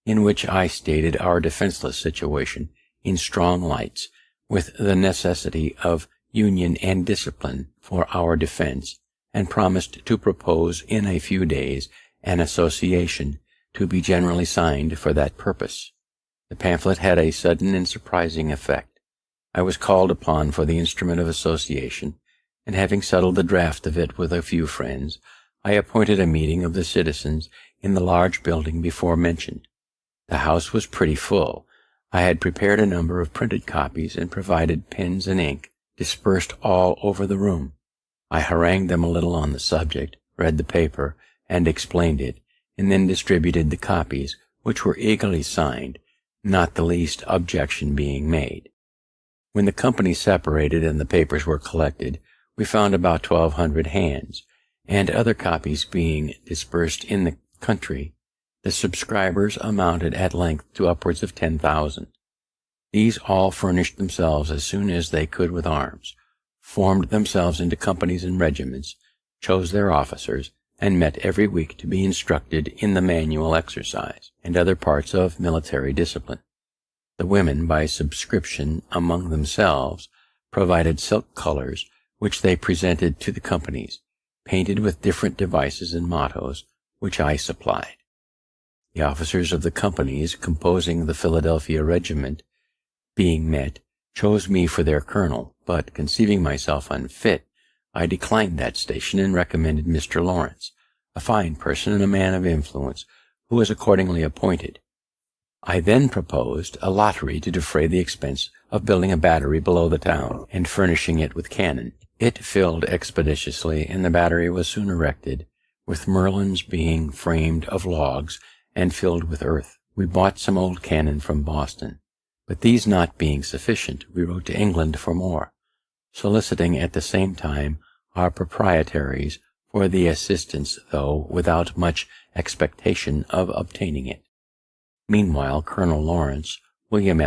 in which I stated our defenseless situation in strong lights, with the necessity of union and discipline for our defense, and promised to propose in a few days an association to be generally signed for that purpose. The pamphlet had a sudden and surprising effect. I was called upon for the instrument of association, and having settled the draft of it with a few friends, I appointed a meeting of the citizens in the large building before mentioned. The house was pretty full. I had prepared a number of printed copies and provided pens and ink, dispersed all over the room. I harangued them a little on the subject, read the paper, and explained it, and then distributed the copies, which were eagerly signed, not the least objection being made. When the company separated and the papers were collected, we found about 1,200 hands, and other copies being dispersed in the country, the subscribers amounted at length to upwards of 10,000. These all furnished themselves as soon as they could with arms, formed themselves into companies and regiments, chose their officers, and met every week to be instructed in the manual exercise and other parts of military discipline. The women, by subscription among themselves, provided silk colors, which they presented to the companies, painted with different devices and mottos, which I supplied. The officers of the companies composing the Philadelphia regiment, being met, chose me for their colonel, but conceiving myself unfit, I declined that station and recommended Mr. Lawrence, a fine person and a man of influence, who was accordingly appointed. I then proposed a lottery to defray the expense of building a battery below the town and furnishing it with cannon. It filled expeditiously, and the battery was soon erected, with merlons being framed of logs and filled with earth. We bought some old cannon from Boston, but these not being sufficient, we wrote to England for more, soliciting at the same time our proprietaries for the assistance, though without much expectation of obtaining it. Meanwhile, Colonel Lawrence, William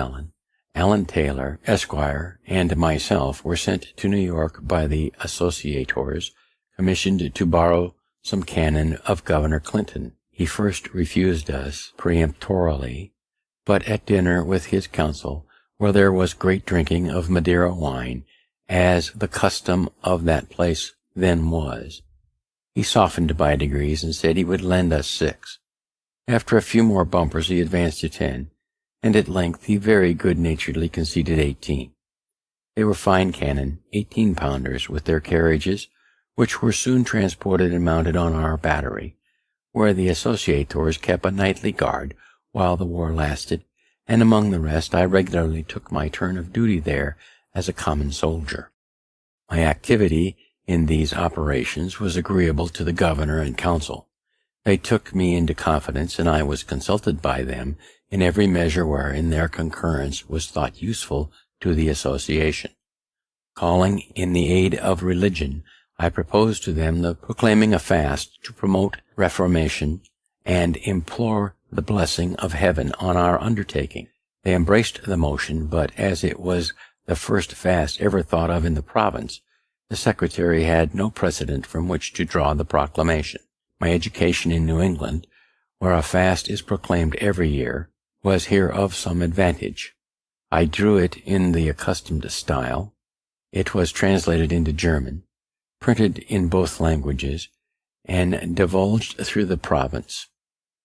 Allen Taylor, Esquire, and myself were sent to New York by the associators, commissioned to borrow some cannon of Governor Clinton. He first refused us peremptorily, but at dinner with his council, where there was great drinking of Madeira wine, as the custom of that place then was, he softened by degrees and said he would lend us 6. After a few more bumpers he advanced to 10, and at length he very good-naturedly conceded 18. They were fine cannon, 18-pounders, with their carriages, which were soon transported and mounted on our battery, where the associators kept a nightly guard while the war lasted, and among the rest I regularly took my turn of duty there as a common soldier. My activity in these operations was agreeable to the governor and council. They took me into confidence, and I was consulted by them in every measure wherein their concurrence was thought useful to the association. Calling in the aid of religion, I proposed to them the proclaiming a fast to promote reformation and implore the blessing of heaven on our undertaking. They embraced the motion, but as it was the first fast ever thought of in the province, the secretary had no precedent from which to draw the proclamation. My education in New England, where a fast is proclaimed every year, was here of some advantage. I drew it in the accustomed style. It was translated into German, printed in both languages, and divulged through the province.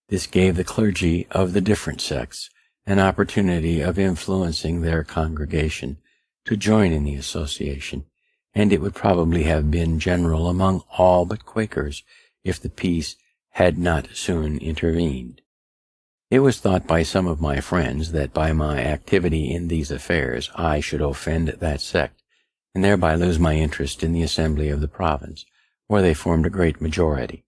This gave the clergy of the different sects an opportunity of influencing their congregation to join in the association, and it would probably have been general among all but Quakers if the peace had not soon intervened. It was thought by some of my friends that by my activity in these affairs I should offend that sect, and thereby lose my interest in the assembly of the province, where they formed a great majority.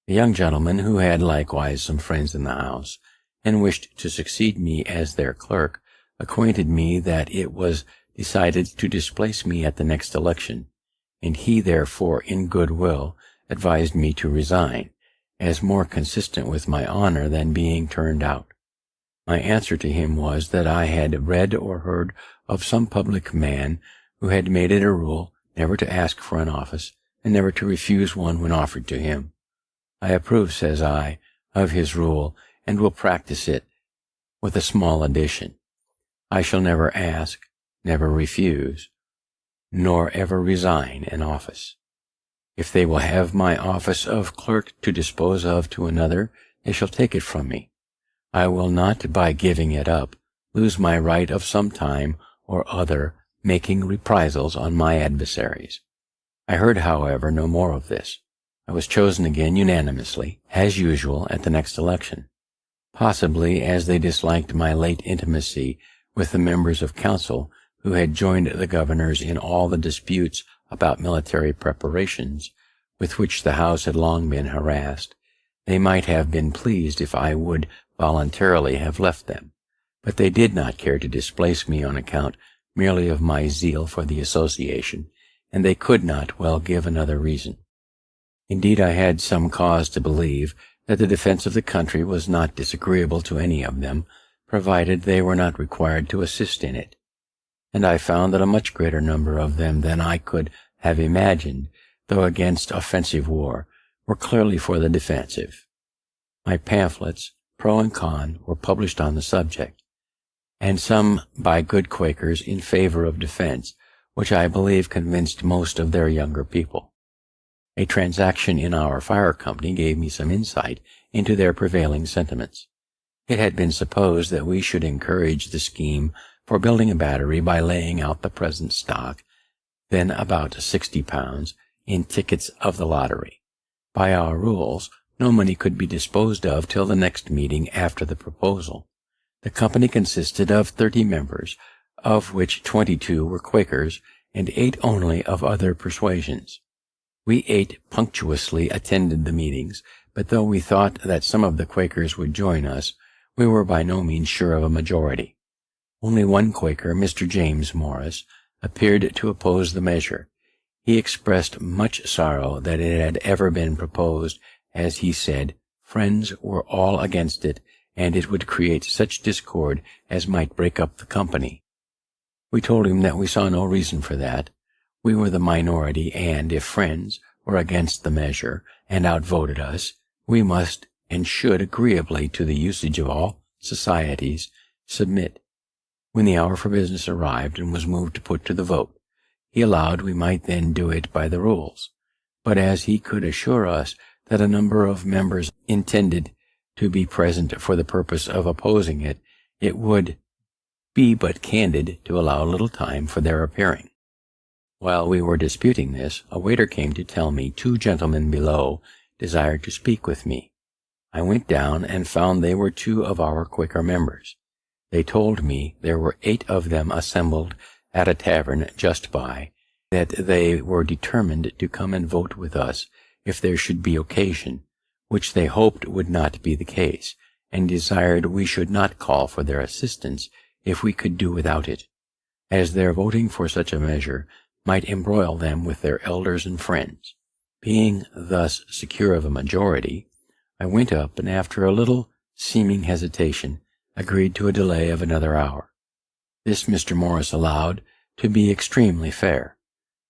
A young gentleman who had likewise some friends in the house, and wished to succeed me as their clerk, acquainted me that it was decided to displace me at the next election, and he therefore in good will advised me to resign, as more consistent with my honor than being turned out. My answer to him was that I had read or heard of some public man who had made it a rule never to ask for an office, and never to refuse one when offered to him. I approve, says I, of his rule, and will practice it, with a small addition. I shall never ask, never refuse, nor ever resign an office. If they will have my office of clerk to dispose of to another, they shall take it from me. I will not, by giving it up, lose my right of some time or other making reprisals on my adversaries. I heard, however, no more of this. I was chosen again unanimously, as usual, at the next election. Possibly as they disliked my late intimacy with the members of council who had joined the governors in all the disputes about military preparations with which the House had long been harassed, they might have been pleased if I would voluntarily have left them, but they did not care to displace me on account merely of my zeal for the association, and they could not well give another reason. Indeed, I had some cause to believe that the defense of the country was not disagreeable to any of them, provided they were not required to assist in it, and I found that a much greater number of them than I could have imagined, though against offensive war, were clearly for the defensive. My pamphlets, pro and con, were published on the subject, and some by good Quakers in favor of defense, which I believe convinced most of their younger people. A transaction in our fire company gave me some insight into their prevailing sentiments. It had been supposed that we should encourage the scheme for building a battery by laying out the present stock, then about £60, in tickets of the lottery. By our rules, no money could be disposed of till the next meeting after the proposal. The company consisted of 30 members, of which 22 were Quakers, and 8 only of other persuasions. We 8 punctuously attended the meetings, but though we thought that some of the Quakers would join us, we were by no means sure of a majority. Only one Quaker, Mr. James Morris, appeared to oppose the measure. He expressed much sorrow that it had ever been proposed, as he said, friends were all against it, and it would create such discord as might break up the company. We told him that we saw no reason for that. We were the minority, and if friends were against the measure and outvoted us, we must and should, agreeably to the usage of all societies, submit. When the hour for business arrived and was moved to put to the vote, he allowed we might then do it by the rules, but as he could assure us that a number of members intended to be present for the purpose of opposing it, it would be but candid to allow a little time for their appearing. While we were disputing this, a waiter came to tell me 2 gentlemen below desired to speak with me. I went down and found they were 2 of our Quaker members. They told me there were 8 of them assembled at a tavern just by, that they were determined to come and vote with us if there should be occasion, which they hoped would not be the case, and desired we should not call for their assistance if we could do without it, as their voting for such a measure might embroil them with their elders and friends. Being thus secure of a majority, I went up, and after a little seeming hesitation, agreed to a delay of another hour. This Mr. Morris allowed to be extremely fair.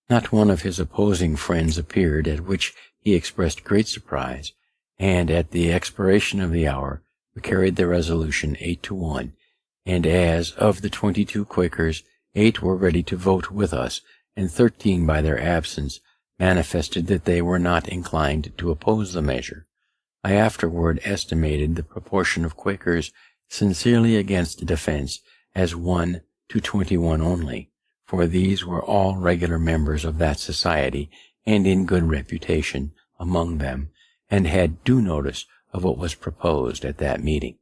Not one of his opposing friends appeared, at which he expressed great surprise, and at the expiration of the hour we carried the resolution 8-1, and as of the 22 Quakers, 8 were ready to vote with us, and 13 by their absence manifested that they were not inclined to oppose the measure. I afterward estimated the proportion of Quakers sincerely against defense as 1 to 21 only, for these were all regular members of that society and in good reputation among them, and had due notice of what was proposed at that meeting.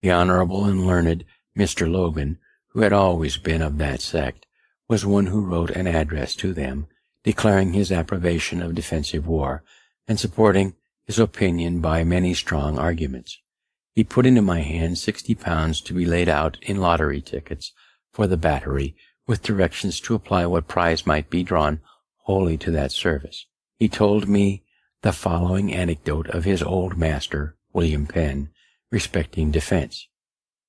The honorable and learned Mr. Logan, who had always been of that sect, was one who wrote an address to them, declaring his approbation of defensive war, and supporting his opinion by many strong arguments. He put into my hands £60 to be laid out in lottery tickets for the battery, with directions to apply what prize might be drawn wholly to that service. He told me the following anecdote of his old master, William Penn, respecting defense.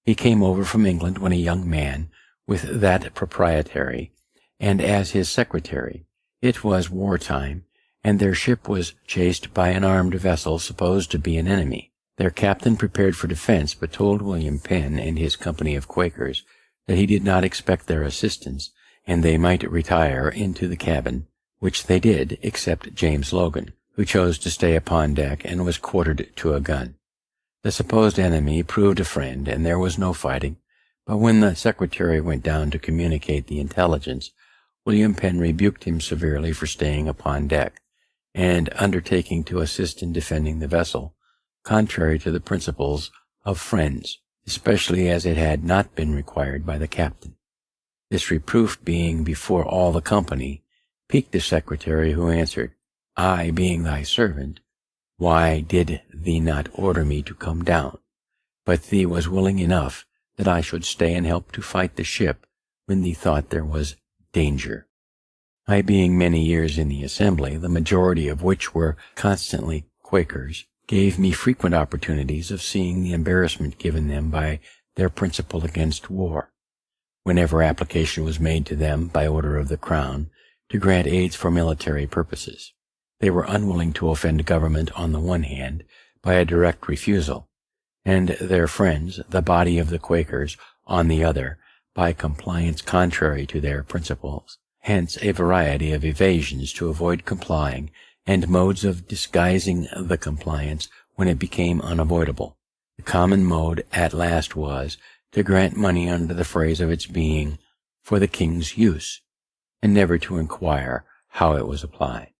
He came over from England when a young man, with that proprietary, and as his secretary. It was wartime, and their ship was chased by an armed vessel supposed to be an enemy. Their captain prepared for defense, but told William Penn and his company of Quakers that he did not expect their assistance, and they might retire into the cabin, which they did, except James Logan, who chose to stay upon deck and was quartered to a gun. The supposed enemy proved a friend, and there was no fighting, but when the secretary went down to communicate the intelligence, William Penn rebuked him severely for staying upon deck, and undertaking to assist in defending the vessel, contrary to the principles of friends, especially as it had not been required by the captain. This reproof being before all the company, piqued the secretary, who answered, I being thy servant, why did thee not order me to come down? But thee was willing enough that I should stay and help to fight the ship when thee thought there was danger. I being many years in the assembly, the majority of which were constantly Quakers, gave me frequent opportunities of seeing the embarrassment given them by their principle against war. Whenever application was made to them, by order of the Crown, to grant aids for military purposes, they were unwilling to offend government on the one hand by a direct refusal, and their friends, the body of the Quakers, on the other, by compliance contrary to their principles. Hence a variety of evasions to avoid complying, and modes of disguising the compliance when it became unavoidable. The common mode at last was to grant money under the phrase of its being for the king's use, and never to inquire how it was applied.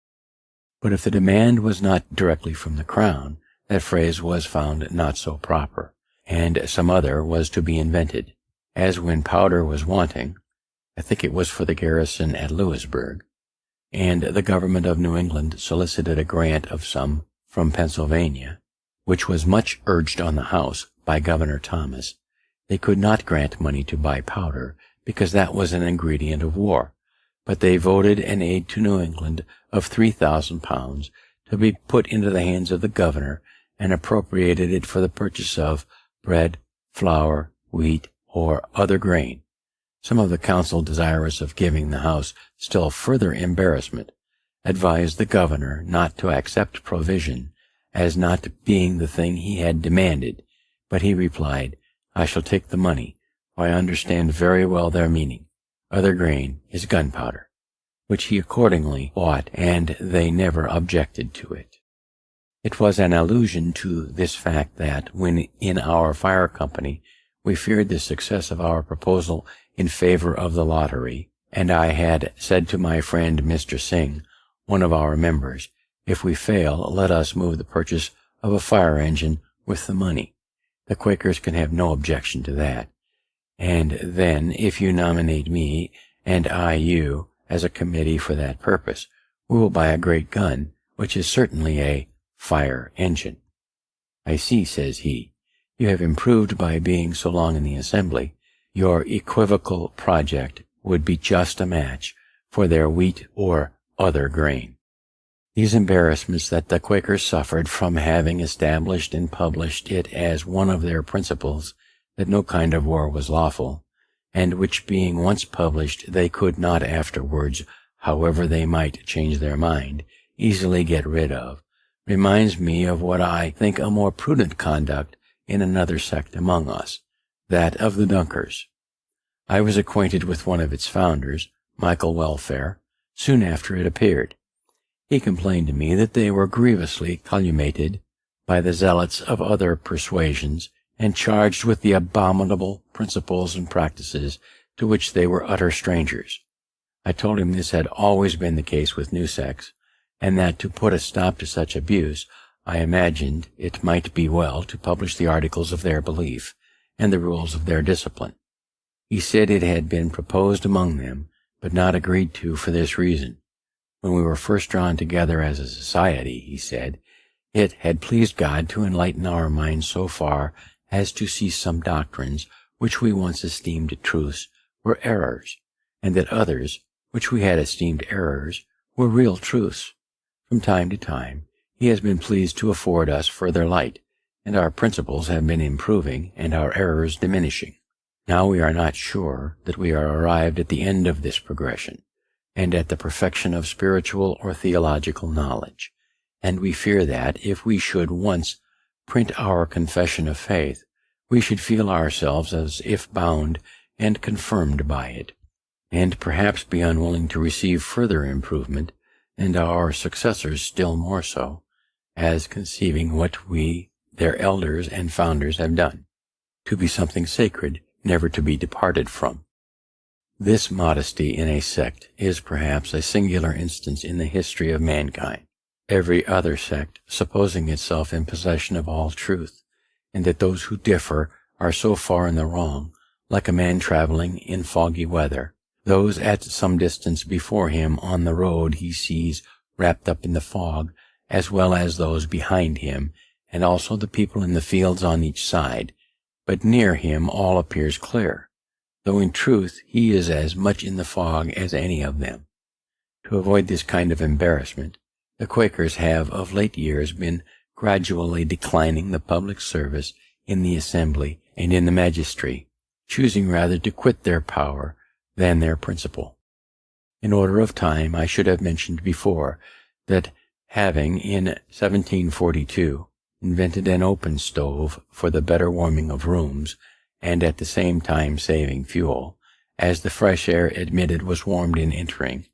But if the demand was not directly from the Crown, that phrase was found not so proper, and some other was to be invented, as when powder was wanting, I think it was for the garrison at Louisburg, and the government of New England solicited a grant of some from Pennsylvania, which was much urged on the House by Governor Thomas. They could not grant money to buy powder, because that was an ingredient of war, but they voted an aid to New England of £3,000 to be put into the hands of the governor, and appropriated it for the purchase of bread, flour, wheat, or other grain. Some of the council, desirous of giving the House still further embarrassment, advised the governor not to accept provision, as not being the thing he had demanded, but he replied, I shall take the money, for I understand very well their meaning. Other grain is gunpowder, which he accordingly bought, and they never objected to it. It was an allusion to this fact that, when in our fire company we feared the success of our proposal in favor of the lottery, and I had said to my friend Mr. Singh, one of our members, if we fail, let us move the purchase of a fire engine with the money. The Quakers can have no objection to that. And then, if you nominate me, and I you, as a committee for that purpose, we will buy a great gun, which is certainly a fire engine. I see, says he, you have improved by being so long in the assembly. Your equivocal project would be just a match for their wheat or other grain. These embarrassments that the Quakers suffered from having established and published it as one of their principles that no kind of war was lawful, and which being once published they could not afterwards, however they might change their mind, easily get rid of, reminds me of what I think a more prudent conduct in another sect among us, that of the Dunkers. I was acquainted with one of its founders, Michael Welfare, soon after it appeared. He complained to me that they were grievously calumniated by the zealots of other persuasions and charged with the abominable principles and practices to which they were utter strangers. I told him this had always been the case with new sects, and that to put a stop to such abuse, I imagined it might be well to publish the articles of their belief and the rules of their discipline. He said it had been proposed among them, but not agreed to for this reason. When we were first drawn together as a society, he said, it had pleased God to enlighten our minds so far as to see some doctrines which we once esteemed truths were errors, and that others, which we had esteemed errors, were real truths. From time to time, he has been pleased to afford us further light, and our principles have been improving and our errors diminishing. Now we are not sure that we are arrived at the end of this progression, and at the perfection of spiritual or theological knowledge, and we fear that, if we should once print our confession of faith, we should feel ourselves as if bound and confirmed by it, and perhaps be unwilling to receive further improvement, and our successors still more so, as conceiving what we, their elders and founders, have done, to be something sacred, never to be departed from. This modesty in a sect is perhaps a singular instance in the history of mankind. Every other sect, supposing itself in possession of all truth, and that those who differ are so far in the wrong, like a man traveling in foggy weather, those at some distance before him on the road he sees wrapped up in the fog, as well as those behind him, and also the people in the fields on each side, but near him all appears clear, though in truth he is as much in the fog as any of them. To avoid this kind of embarrassment, the Quakers have of late years been gradually declining the public service in the assembly and in the magistracy, choosing rather to quit their power than their principle. In order of time, I should have mentioned before that, having in 1742 invented an open stove for the better warming of rooms, and at the same time saving fuel, as the fresh air admitted was warmed in entering,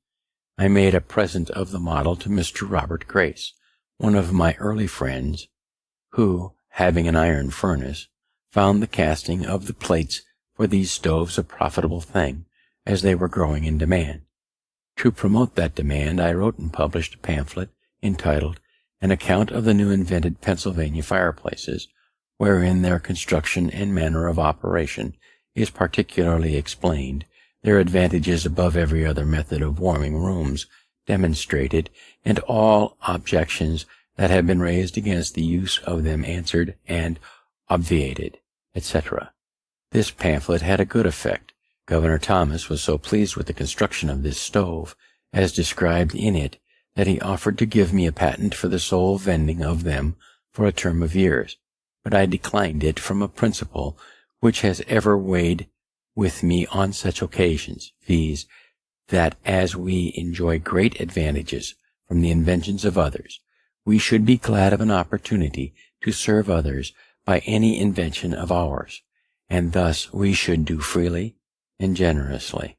I made a present of the model to Mr. Robert Grace, one of my early friends, who, having an iron furnace, found the casting of the plates for these stoves a profitable thing, as they were growing in demand. To promote that demand, I wrote and published a pamphlet entitled An Account of the New Invented Pennsylvania Fireplaces, wherein their construction and manner of operation is particularly explained, their advantages above every other method of warming rooms demonstrated, and all objections that have been raised against the use of them answered and obviated, etc. This pamphlet had a good effect. Governor Thomas was so pleased with the construction of this stove, as described in it, that he offered to give me a patent for the sole vending of them for a term of years, but I declined it from a principle which has ever weighed with me on such occasions, viz., that as we enjoy great advantages from the inventions of others, we should be glad of an opportunity to serve others by any invention of ours, and thus we should do freely and generously.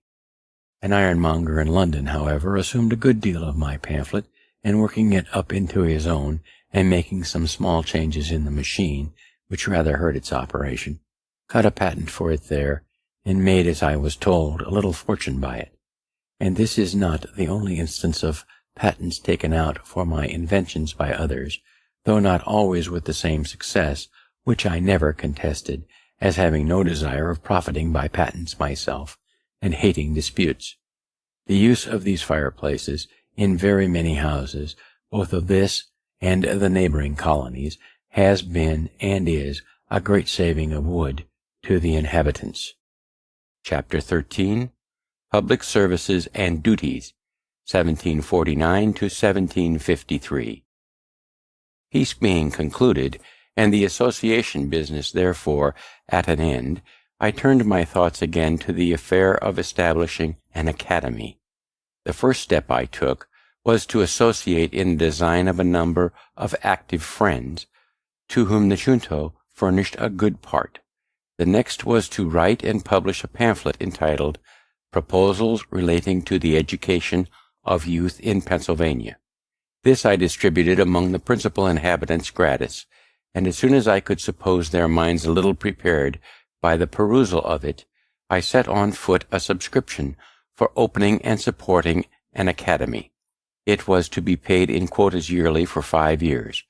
An ironmonger in London, however, assumed a good deal of my pamphlet, and working it up into his own, and making some small changes in the machine, which rather hurt its operation, cut a patent for it there, and made, as I was told, a little fortune by it. And this is not the only instance of patents taken out for my inventions by others, though not always with the same success, which I never contested, as having no desire of profiting by patents myself, and hating disputes. The use of these fireplaces in very many houses, both of this and the neighboring colonies, has been and is a great saving of wood to the inhabitants. Chapter 13. Public Services and Duties, 1749 to 1753. Peace being concluded, and the association business therefore at an end, I turned my thoughts again to the affair of establishing an academy. The first step I took was to associate in the design of a number of active friends, to whom the junto furnished a good part. The next was to write and publish a pamphlet entitled Proposals Relating to the Education of Youth in Pennsylvania. This I distributed among the principal inhabitants gratis, and as soon as I could suppose their minds a little prepared by the perusal of it, I set on foot a subscription for opening and supporting an academy. It was to be paid in quotas yearly for 5 years.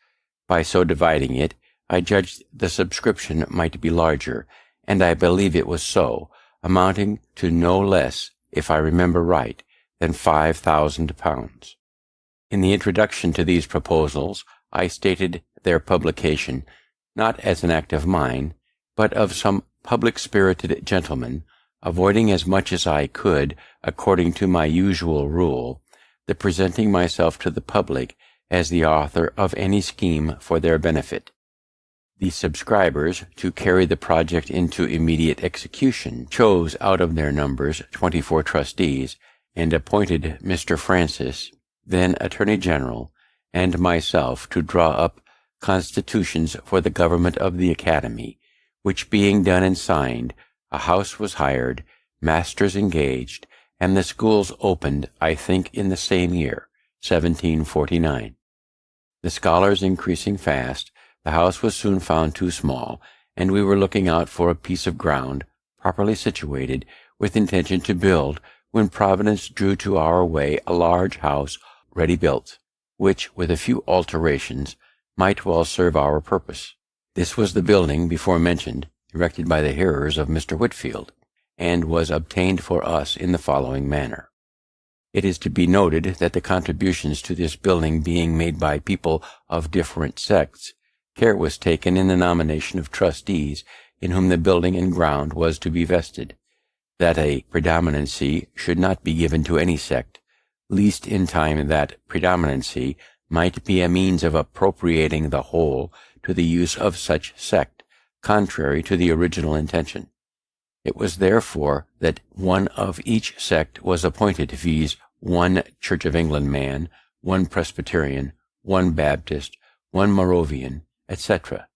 By so dividing it, I judged the subscription might be larger, and I believe it was so, amounting to no less, if I remember right, than £5,000. In the introduction to these proposals, I stated their publication, not as an act of mine, but of some public-spirited gentleman, avoiding as much as I could, according to my usual rule, the presenting myself to the public as the author of any scheme for their benefit. The subscribers, to carry the project into immediate execution, chose out of their numbers 24 trustees, and appointed Mr. Francis, then Attorney General, and myself to draw up constitutions for the government of the Academy, which being done and signed, a house was hired, masters engaged, and the schools opened, I think, in the same year, 1749. The scholars increasing fast, the house was soon found too small, and we were looking out for a piece of ground, properly situated, with intention to build, when Providence drew to our way a large house ready built, which, with a few alterations, might well serve our purpose. This was the building before mentioned, erected by the hearers of Mr. Whitfield, and was obtained for us in the following manner. It is to be noted that the contributions to this building being made by people of different sects, care was taken in the nomination of trustees in whom the building and ground was to be vested, that a predominancy should not be given to any sect, lest in time that predominancy might be a means of appropriating the whole to the use of such sect, contrary to the original intention. It was therefore that one of each sect was appointed, viz., one Church of England man, one Presbyterian, one Baptist, one Moravian, etc.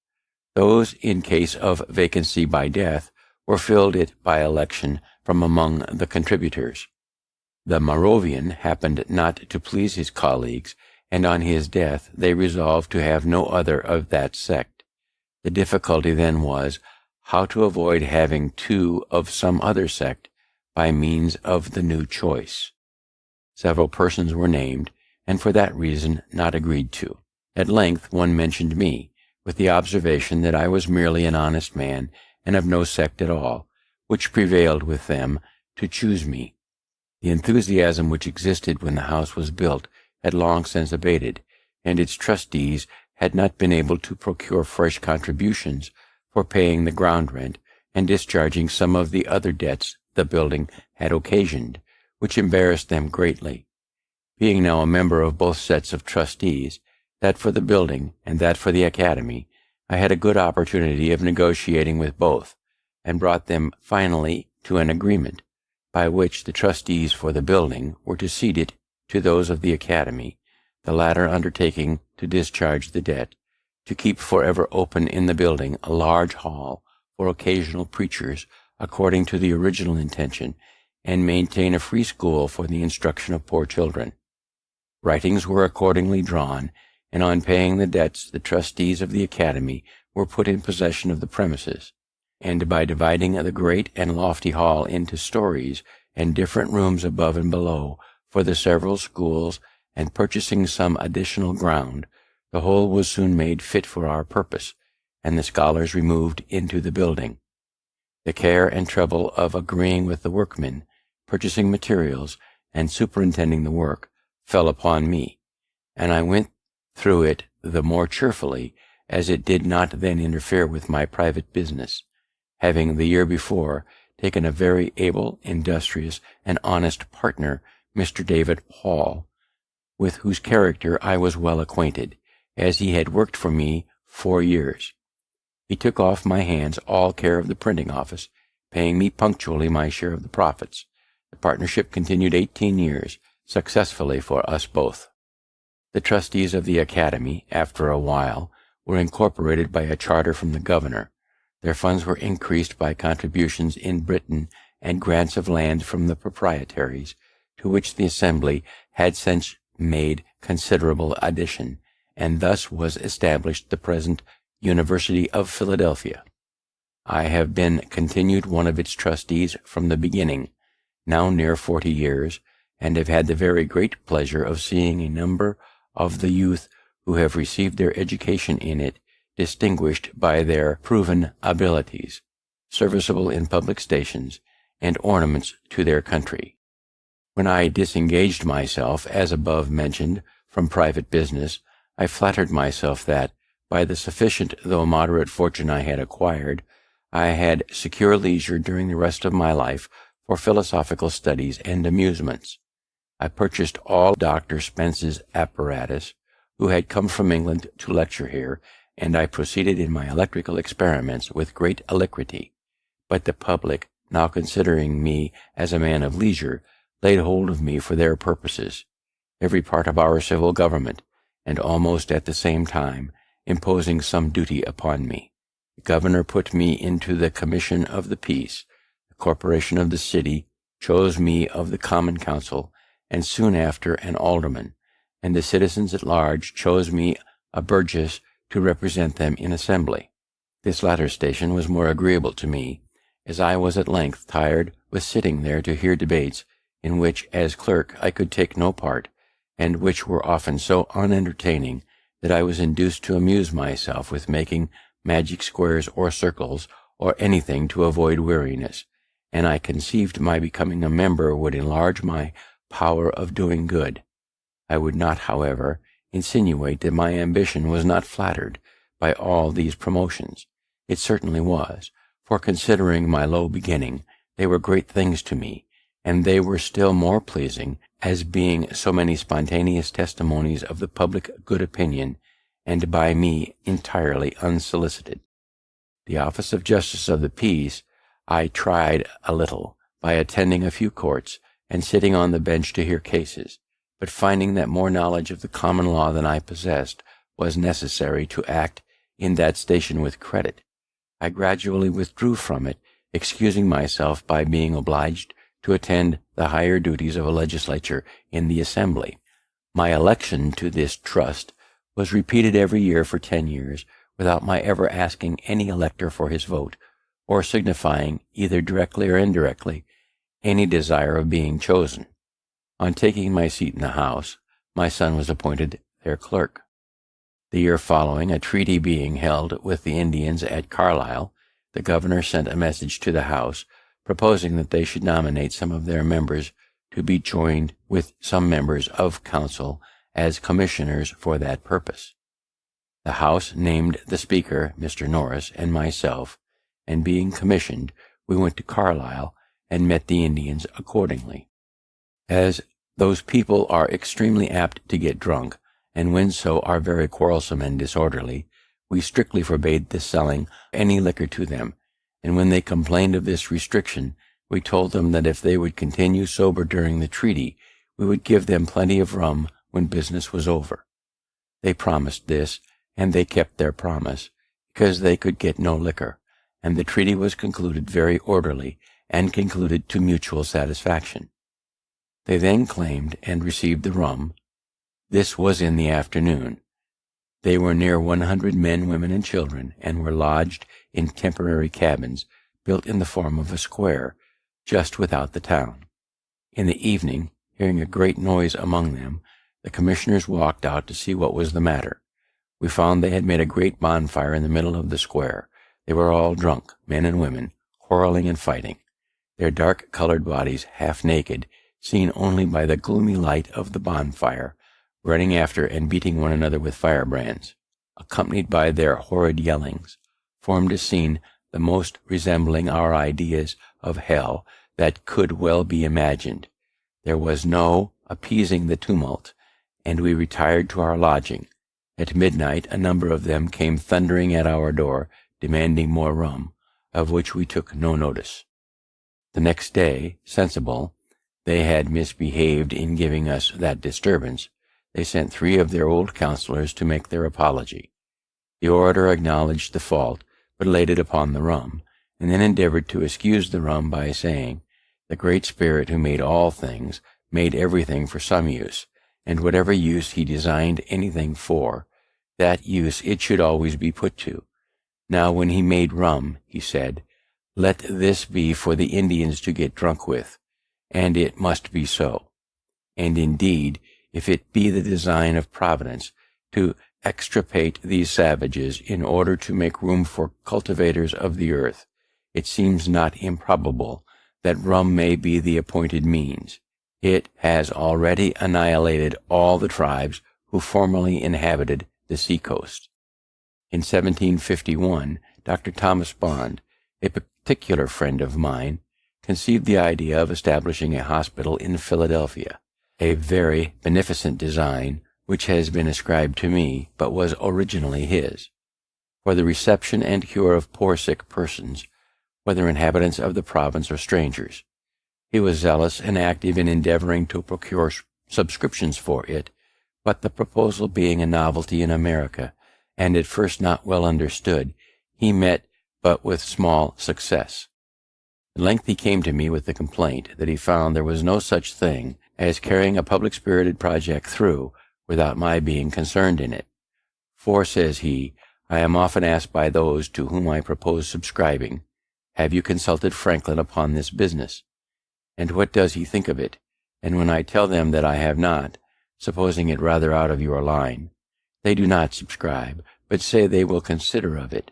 Those, in case of vacancy by death, were filled it by election from among the contributors. The Moravian happened not to please his colleagues, and on his death they resolved to have no other of that sect. The difficulty then was, how to avoid having two of some other sect by means of the new choice. Several persons were named, and for that reason not agreed to. At length one mentioned me, with the observation that I was merely an honest man, and of no sect at all, which prevailed with them to choose me. The enthusiasm which existed when the house was built had long since abated, and its trustees had not been able to procure fresh contributions for paying the ground rent and discharging some of the other debts the building had occasioned, which embarrassed them greatly. Being now a member of both sets of trustees, that for the building and that for the academy, I had a good opportunity of negotiating with both, and brought them finally to an agreement, by which the trustees for the building were to cede it to those of the academy, the latter undertaking to discharge the debt, to keep forever open in the building a large hall for occasional preachers according to the original intention, and maintain a free school for the instruction of poor children. Writings were accordingly drawn, and on paying the debts the trustees of the academy were put in possession of the premises, and by dividing the great and lofty hall into stories and different rooms above and below for the several schools, and purchasing some additional ground, the whole was soon made fit for our purpose, and the scholars removed into the building. The care and trouble of agreeing with the workmen, purchasing materials, and superintending the work fell upon me, and I went through it the more cheerfully as it did not then interfere with my private business, having the year before taken a very able, industrious, and honest partner, Mr. David Hall, with whose character I was well acquainted, as he had worked for me 4 years. He took off my hands all care of the printing office, paying me punctually my share of the profits. The partnership continued 18 years, successfully for us both. The trustees of the academy, after a while, were incorporated by a charter from the governor. Their funds were increased by contributions in Britain and grants of land from the proprietaries, to which the assembly had since made considerable addition, and thus was established the present University of Philadelphia. I have been continued one of its trustees from the beginning, now near 40 years, and have had the very great pleasure of seeing a number of the youth who have received their education in it distinguished by their proven abilities, serviceable in public stations, and ornaments to their country. When I disengaged myself, as above mentioned, from private business, I flattered myself that, by the sufficient though moderate fortune I had acquired, I had secure leisure during the rest of my life for philosophical studies and amusements. I purchased all Dr. Spence's apparatus, who had come from England to lecture here, and I proceeded in my electrical experiments with great alacrity. But the public, now considering me as a man of leisure, laid hold of me for their purposes, every part of our civil government, and almost at the same time imposing some duty upon me. The governor put me into the commission of the peace, the corporation of the city chose me of the common council, and soon after an alderman, and the citizens at large chose me a burgess to represent them in assembly. This latter station was more agreeable to me, as I was at length tired with sitting there to hear debates in which, as clerk, I could take no part, and which were often so unentertaining that I was induced to amuse myself with making magic squares or circles, or anything to avoid weariness, and I conceived my becoming a member would enlarge my power of doing good. I would not, however, insinuate that my ambition was not flattered by all these promotions. It certainly was, for considering my low beginning, they were great things to me, and they were still more pleasing as being so many spontaneous testimonies of the public good opinion, and by me entirely unsolicited. The office of Justice of the Peace I tried a little by attending a few courts and sitting on the bench to hear cases, but finding that more knowledge of the common law than I possessed was necessary to act in that station with credit, I gradually withdrew from it, excusing myself by being obliged to attend the higher duties of a legislature in the assembly. My election to this trust was repeated every year for 10 years, without my ever asking any elector for his vote, or signifying, either directly or indirectly, any desire of being chosen. On taking my seat in the House, my son was appointed their clerk. The year following, a treaty being held with the Indians at Carlisle, the governor sent a message to the House, proposing that they should nominate some of their members to be joined with some members of council as commissioners for that purpose. The House named the Speaker, Mr. Norris, and myself, and being commissioned, we went to Carlisle and met the Indians accordingly. As those people are extremely apt to get drunk, and when so are very quarrelsome and disorderly, we strictly forbade the selling any liquor to them, and when they complained of this restriction, we told them that if they would continue sober during the treaty, we would give them plenty of rum when business was over. They promised this, and they kept their promise, because they could get no liquor, and the treaty was concluded very orderly, and concluded to mutual satisfaction. They then claimed and received the rum. This was in the afternoon. They were near 100 men, women, and children, and were lodged in temporary cabins built in the form of a square, just without the town. In the evening, hearing a great noise among them, the commissioners walked out to see what was the matter. We found they had made a great bonfire in the middle of the square. They were all drunk, men and women, quarreling and fighting, their dark-colored bodies half naked, seen only by the gloomy light of the bonfire, running after and beating one another with firebrands, accompanied by their horrid yellings, formed a scene the most resembling our ideas of hell that could well be imagined. There was no appeasing the tumult, and we retired to our lodging. At midnight a number of them came thundering at our door, demanding more rum, of which we took no notice. The next day, sensible they had misbehaved in giving us that disturbance, they sent 3 of their old councillors to make their apology. The orator acknowledged the fault, but laid it upon the rum, and then endeavored to excuse the rum by saying, "The Great Spirit who made all things, made everything for some use, and whatever use he designed anything for, that use it should always be put to. Now when he made rum, he said, "Let this be for the Indians to get drunk with," and it must be so. And indeed, if it be the design of Providence to extirpate these savages in order to make room for cultivators of the earth, it seems not improbable that rum may be the appointed means. It has already annihilated all the tribes who formerly inhabited the sea-coast. In 1751, Dr. Thomas Bond, a particular friend of mine, conceived the idea of establishing a hospital in Philadelphia, a very beneficent design which has been ascribed to me, but was originally his, for the reception and cure of poor sick persons, whether inhabitants of the province or strangers. He was zealous and active in endeavoring to procure subscriptions for it, but the proposal being a novelty in America, and at first not well understood, he met but with small success. At length he came to me with the complaint that he found there was no such thing as carrying a public-spirited project through without my being concerned in it. "For," says he, "I am often asked by those to whom I propose subscribing, 'Have you consulted Franklin upon this business? And what does he think of it?' And when I tell them that I have not, supposing it rather out of your line, they do not subscribe, but say they will consider of it.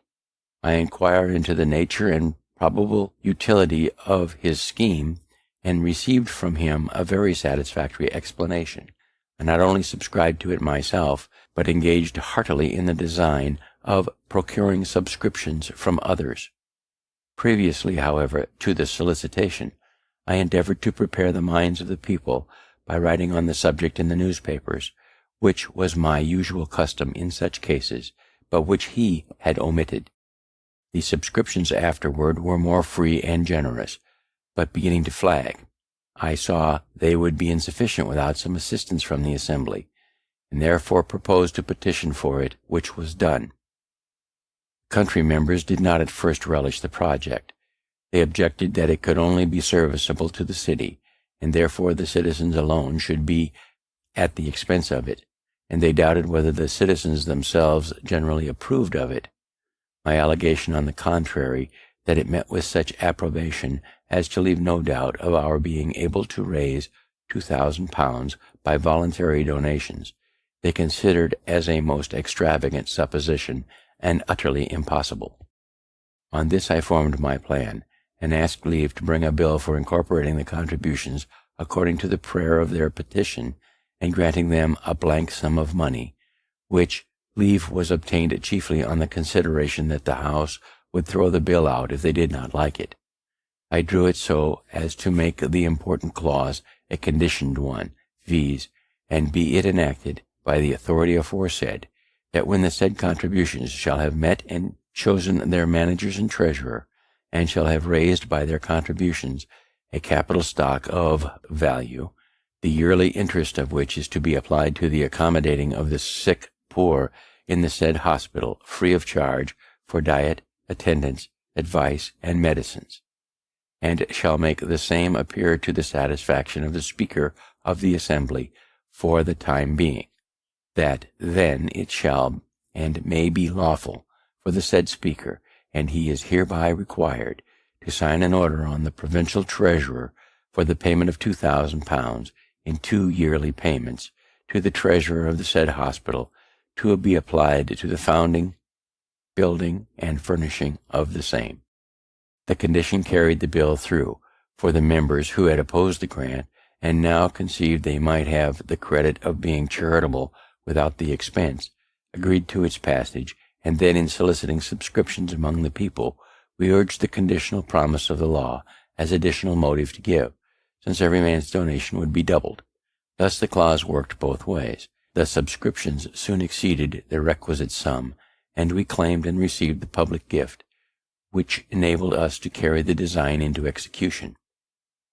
I inquire into the nature and probable utility of his scheme, and received from him a very satisfactory explanation. I not only subscribed to it myself, but engaged heartily in the design of procuring subscriptions from others. Previously, however, to this solicitation, I endeavored to prepare the minds of the people by writing on the subject in the newspapers, which was my usual custom in such cases, but which he had omitted. The subscriptions afterward were more free and generous, but beginning to flag. I saw they would be insufficient without some assistance from the Assembly, and therefore proposed to petition for it, which was done. Country members did not at first relish the project. They objected that it could only be serviceable to the city, and therefore the citizens alone should be at the expense of it, and they doubted whether the citizens themselves generally approved of it. My allegation, on the contrary, that it met with such approbation as to leave no doubt of our being able to raise £2,000 by voluntary donations, they considered as a most extravagant supposition and utterly impossible. On this I formed my plan, and asked leave to bring a bill for incorporating the contributions according to the prayer of their petition, and granting them a blank sum of money, which leave was obtained chiefly on the consideration that the House would throw the bill out if they did not like it. I drew it so as to make the important clause a conditioned one, viz., and be it enacted by the authority aforesaid, that when the said contributions shall have met and chosen their managers and treasurer, and shall have raised by their contributions a capital stock of value, the yearly interest of which is to be applied to the accommodating of the sick poor in the said hospital, free of charge, for diet, attendance, advice, and medicines, and shall make the same appear to the satisfaction of the Speaker of the Assembly for the time being, that then it shall and may be lawful for the said Speaker, and he is hereby required, to sign an order on the provincial treasurer for the payment of £2,000 in 2 yearly payments to the treasurer of the said hospital, to be applied to the founding, building, and furnishing of the same. The condition carried the bill through, for the members who had opposed the grant, and now conceived they might have the credit of being charitable without the expense, agreed to its passage, and then in soliciting subscriptions among the people, we urged the conditional promise of the law as additional motive to give, since every man's donation would be doubled. Thus the clause worked both ways. The subscriptions soon exceeded the requisite sum, and we claimed and received the public gift, which enabled us to carry the design into execution.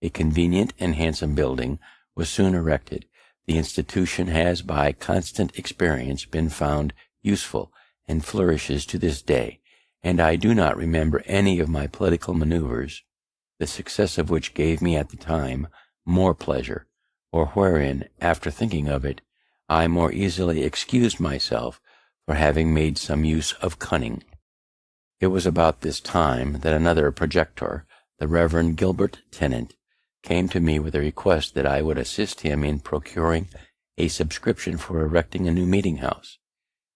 A convenient and handsome building was soon erected. The institution has by constant experience been found useful, and flourishes to this day, and I do not remember any of my political maneuvers, the success of which gave me at the time more pleasure, or wherein, after thinking of it, I more easily excused myself for having made some use of cunning. It was about this time that another projector, the Reverend Gilbert Tennant, came to me with a request that I would assist him in procuring a subscription for erecting a new meeting house.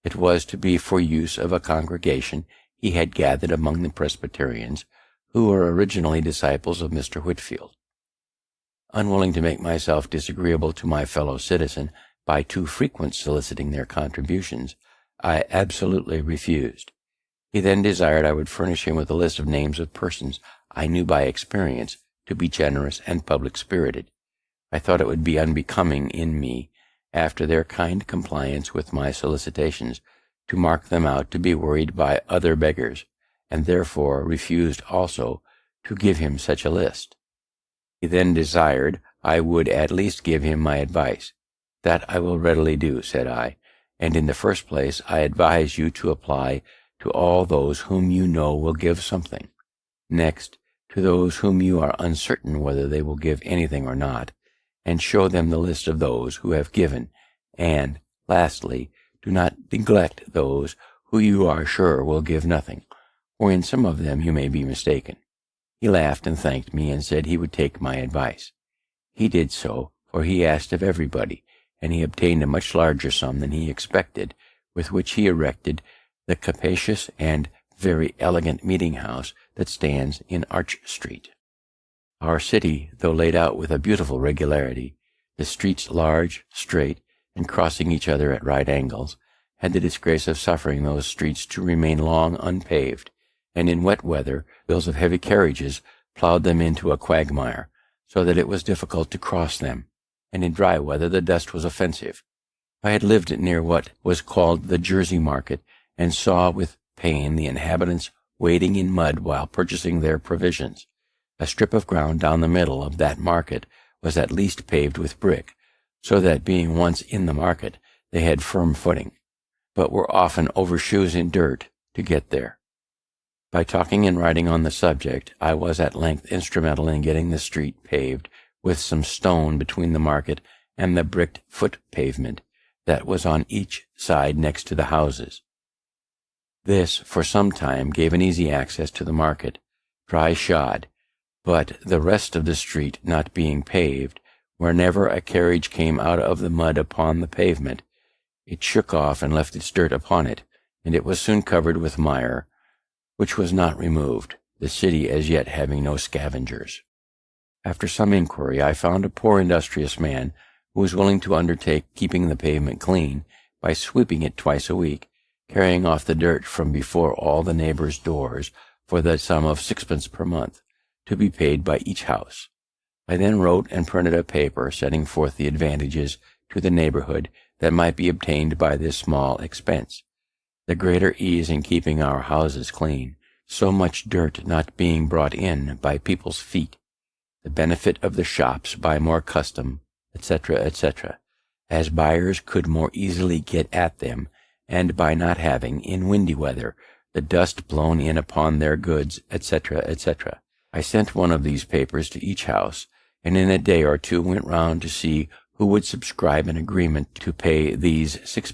It was to be for use of a congregation he had gathered among the Presbyterians, who were originally disciples of Mr. Whitefield. Unwilling to make myself disagreeable to my fellow citizen by too frequent soliciting their contributions, I absolutely refused. He then desired I would furnish him with a list of names of persons I knew by experience to be generous and public-spirited. I thought it would be unbecoming in me, after their kind compliance with my solicitations, to mark them out to be worried by other beggars, and therefore refused also to give him such a list. He then desired I would at least give him my advice. That I will readily do, said I, and in the first place I advise you to apply to all those whom you know will give something. Next, to those whom you are uncertain whether they will give anything or not, and show them the list of those who have given, and, lastly, do not neglect those who you are sure will give nothing, for in some of them you may be mistaken. He laughed and thanked me, and said he would take my advice. He did so, for he asked of everybody, and he obtained a much larger sum than he expected, with which he erected the capacious and very elegant meeting house that stands in Arch Street. Our city, though laid out with a beautiful regularity, the streets large, straight, and crossing each other at right angles, had the disgrace of suffering those streets to remain long unpaved, and in wet weather wheels of heavy carriages plowed them into a quagmire, so that it was difficult to cross them, and in dry weather the dust was offensive. I had lived near what was called the Jersey Market, and saw with pain the inhabitants wading in mud while purchasing their provisions. A strip of ground down the middle of that market was at least paved with brick, so that being once in the market they had firm footing, but were often over shoes in dirt to get there. By talking and writing on the subject, I was at length instrumental in getting the street paved with some stone between the market and the bricked foot pavement that was on each side next to the houses. This for some time gave an easy access to the market, dry shod, but the rest of the street not being paved, whenever a carriage came out of the mud upon the pavement, it shook off and left its dirt upon it, and it was soon covered with mire, which was not removed, the city as yet having no scavengers. After some inquiry, I found a poor industrious man who was willing to undertake keeping the pavement clean by sweeping it twice a week, carrying off the dirt from before all the neighbors' doors for the sum of 6 per month, to be paid by each house. I then wrote and printed a paper setting forth the advantages to the neighborhood that might be obtained by this small expense, the greater ease in keeping our houses clean, so much dirt not being brought in by people's feet, the benefit of the shops by more custom, etc., etc., as buyers could more easily get at them, and by not having, in windy weather, the dust blown in upon their goods, etc., etc. I sent one of these papers to each house, and in a day or two went round to see who would subscribe an agreement to pay these 6.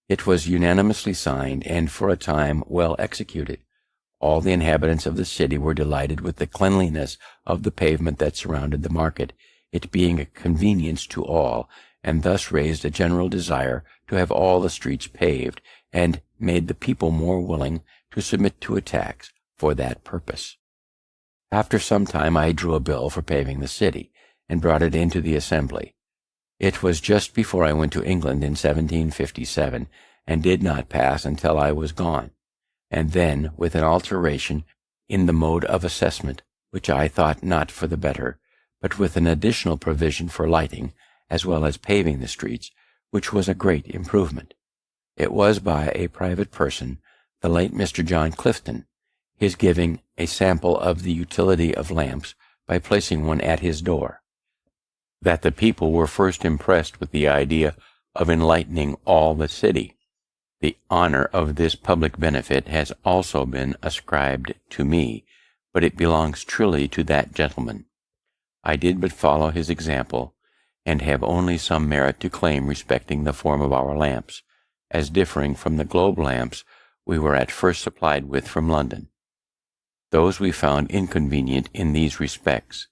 It was unanimously signed, and for a time well executed. All the inhabitants of the city were delighted with the cleanliness of the pavement that surrounded the market, it being a convenience to all, and thus raised a general desire to have all the streets paved, and made the people more willing to submit to a tax for that purpose. After some time I drew a bill for paving the city, and brought it into the Assembly. It was just before I went to England in 1757, and did not pass until I was gone, and then with an alteration in the mode of assessment, which I thought not for the better, but with an additional provision for lighting, as well as paving the streets, which was a great improvement. It was by a private person, the late Mr. John Clifton, his giving a sample of the utility of lamps by placing one at his door, that the people were first impressed with the idea of enlightening all the city. The honor of this public benefit has also been ascribed to me, but it belongs truly to that gentleman. I did but follow his example, and have only some merit to claim respecting the form of our lamps, as differing from the globe lamps we were at first supplied with from London. Those we found inconvenient in these respects.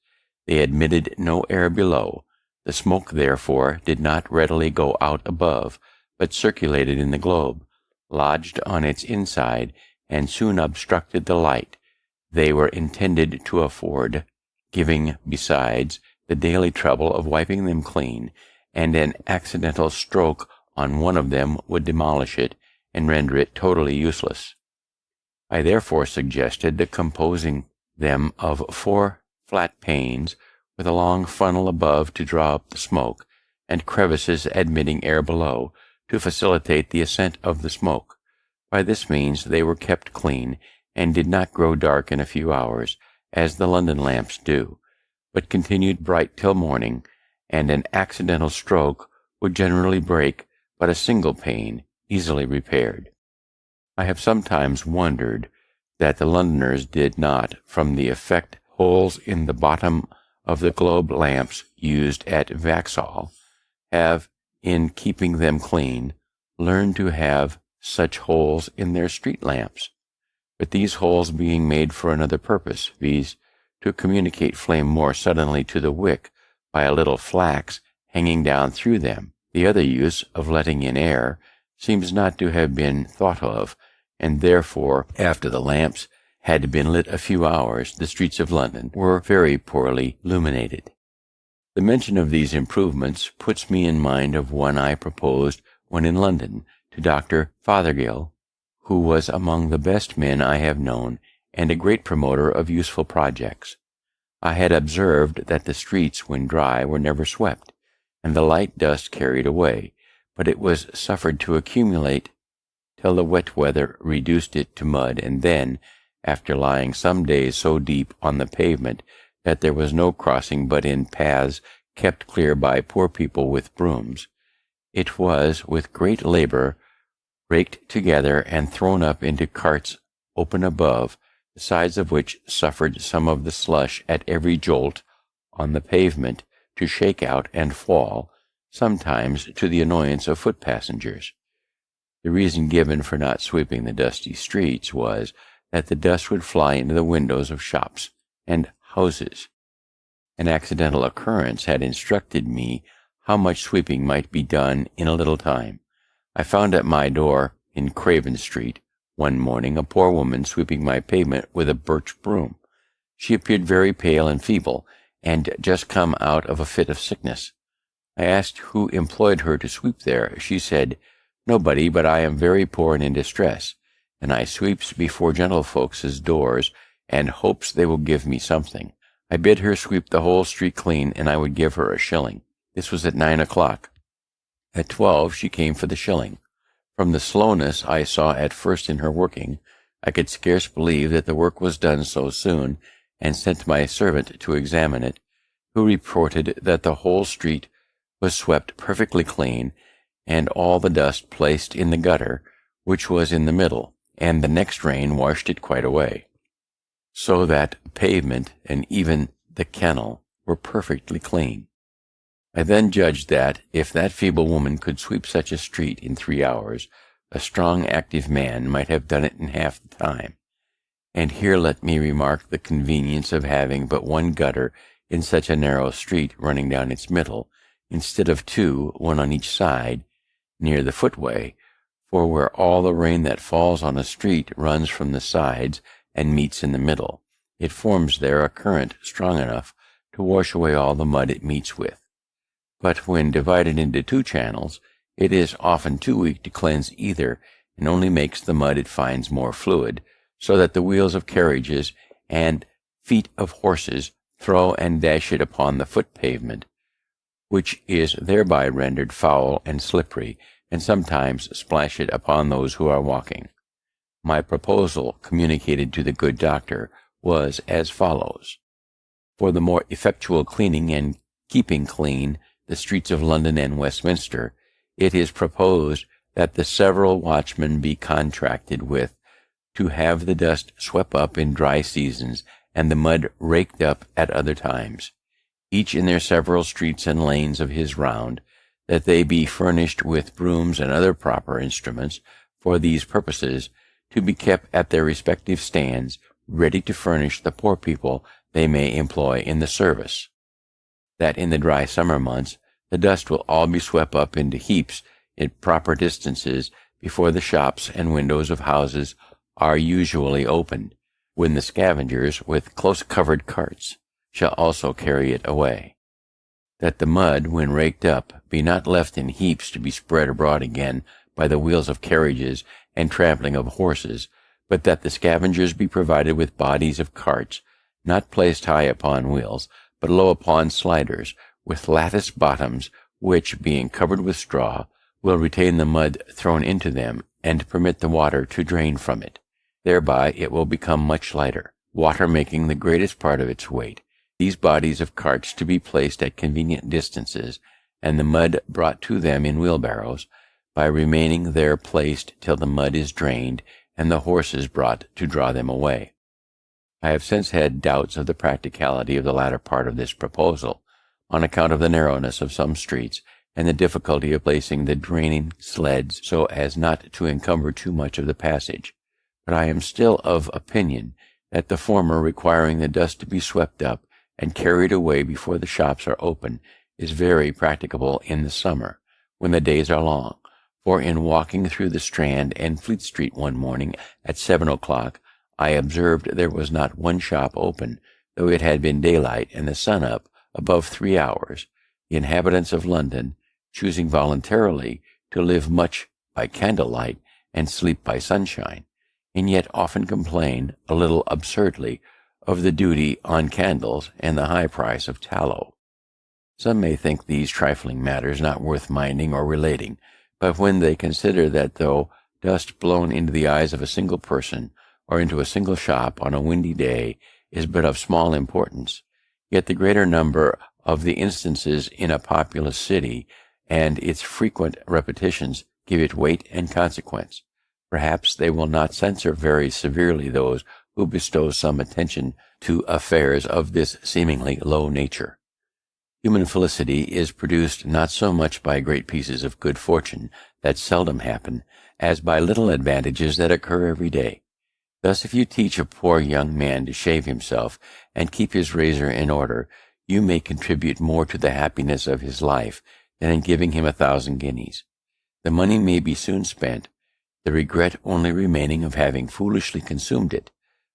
They admitted no air below. The smoke, therefore, did not readily go out above, but circulated in the globe, lodged on its inside, and soon obstructed the light they were intended to afford, giving, besides, the daily trouble of wiping them clean, and an accidental stroke on one of them would demolish it and render it totally useless. I therefore suggested the composing them of 4 flat panes with a long funnel above to draw up the smoke, and crevices admitting air below to facilitate the ascent of the smoke. By this means they were kept clean, and did not grow dark in a few hours, as the London lamps do, but continued bright till morning, and an accidental stroke would generally break but a single pane, easily repaired. I have sometimes wondered that the Londoners did not, from the effect holes in the bottom of the globe lamps used at Vauxhall, have, in keeping them clean, learned to have such holes in their street lamps. But these holes being made for another purpose, viz., to communicate flame more suddenly to the wick by a little flax hanging down through them, the other use of letting in air seems not to have been thought of, and therefore, after the lamps had been lit a few hours, the streets of London were very poorly illuminated. The mention of these improvements puts me in mind of one I proposed when in London to Dr. Fothergill, who was among the best men I have known, and a great promoter of useful projects. I had observed that the streets, when dry, were never swept, and the light dust carried away, but it was suffered to accumulate till the wet weather reduced it to mud, and then, after lying some days so deep on the pavement that there was no crossing but in paths kept clear by poor people with brooms, it was with great labor raked together and thrown up into carts open above, the sides of which suffered some of the slush at every jolt on the pavement to shake out and fall, sometimes to the annoyance of foot passengers. The reason given for not sweeping the dusty streets was that the dust would fly into the windows of shops and houses. An accidental occurrence had instructed me how much sweeping might be done in a little time. I found at my door in Craven Street one morning a poor woman sweeping my pavement with a birch broom. She appeared very pale and feeble, and just come out of a fit of sickness. I asked who employed her to sweep there. She said, "Nobody, but I am very poor and in distress, and I sweeps before gentlefolks' doors, and hopes they will give me something." I bid her sweep the whole street clean, and I would give her a shilling. This was at 9 o'clock. At 12 she came for the shilling. From the slowness I saw at first in her working, I could scarce believe that the work was done so soon, and sent my servant to examine it, who reported that the whole street was swept perfectly clean, and all the dust placed in the gutter, which was in the middle, and the next rain washed it quite away, so that the pavement and even the kennel were perfectly clean. I then judged that, if that feeble woman could sweep such a street in 3 hours, a strong active man might have done it in half the time. And here let me remark the convenience of having but one gutter in such a narrow street running down its middle, instead of 2, one on each side, near the footway, for where all the rain that falls on a street runs from the sides and meets in the middle, it forms there a current strong enough to wash away all the mud it meets with. But when divided into 2 channels, it is often too weak to cleanse either, and only makes the mud it finds more fluid, so that the wheels of carriages and feet of horses throw and dash it upon the foot pavement, which is thereby rendered foul and slippery, and sometimes splash it upon those who are walking. My proposal, communicated to the good doctor, was as follows. For the more effectual cleaning and keeping clean the streets of London and Westminster, it is proposed that the several watchmen be contracted with to have the dust swept up in dry seasons and the mud raked up at other times. each in their several streets and lanes of his round, that they be furnished with brooms and other proper instruments for these purposes, to be kept at their respective stands, ready to furnish the poor people they may employ in the service. That in the dry summer months the dust will all be swept up into heaps at proper distances before the shops and windows of houses are usually opened, when the scavengers with close-covered carts shall also carry it away. That the mud, when raked up, be not left in heaps to be spread abroad again by the wheels of carriages and trampling of horses, but that the scavengers be provided with bodies of carts, not placed high upon wheels, but low upon sliders, with lattice bottoms, which, being covered with straw, will retain the mud thrown into them, and permit the water to drain from it. Thereby it will become much lighter, water making the greatest part of its weight. These bodies of carts to be placed at convenient distances, and the mud brought to them in wheelbarrows, by remaining there placed till the mud is drained, and the horses brought to draw them away. I have since had doubts of the practicality of the latter part of this proposal, on account of the narrowness of some streets, and the difficulty of placing the draining sleds so as not to encumber too much of the passage. But I am still of opinion that the former, requiring the dust to be swept up and carried away before the shops are open, is very practicable in the summer, when the days are long. For in walking through the Strand and Fleet Street one morning at 7 o'clock, I observed there was not one shop open, though it had been daylight and the sun up above 3 hours. The inhabitants of London, choosing voluntarily to live much by candlelight and sleep by sunshine, and yet often complain, a little absurdly, of the duty on candles and the high price of tallow. Some may think these trifling matters not worth minding or relating, but when they consider that though dust blown into the eyes of a single person or into a single shop on a windy day is but of small importance, yet the greater number of the instances in a populous city and its frequent repetitions give it weight and consequence, perhaps they will not censure very severely those who bestow some attention to affairs of this seemingly low nature. Human felicity is produced not so much by great pieces of good fortune that seldom happen, as by little advantages that occur every day. Thus, if you teach a poor young man to shave himself and keep his razor in order, you may contribute more to the happiness of his life than in giving him 1,000 guineas. The money may be soon spent, the regret only remaining of having foolishly consumed it,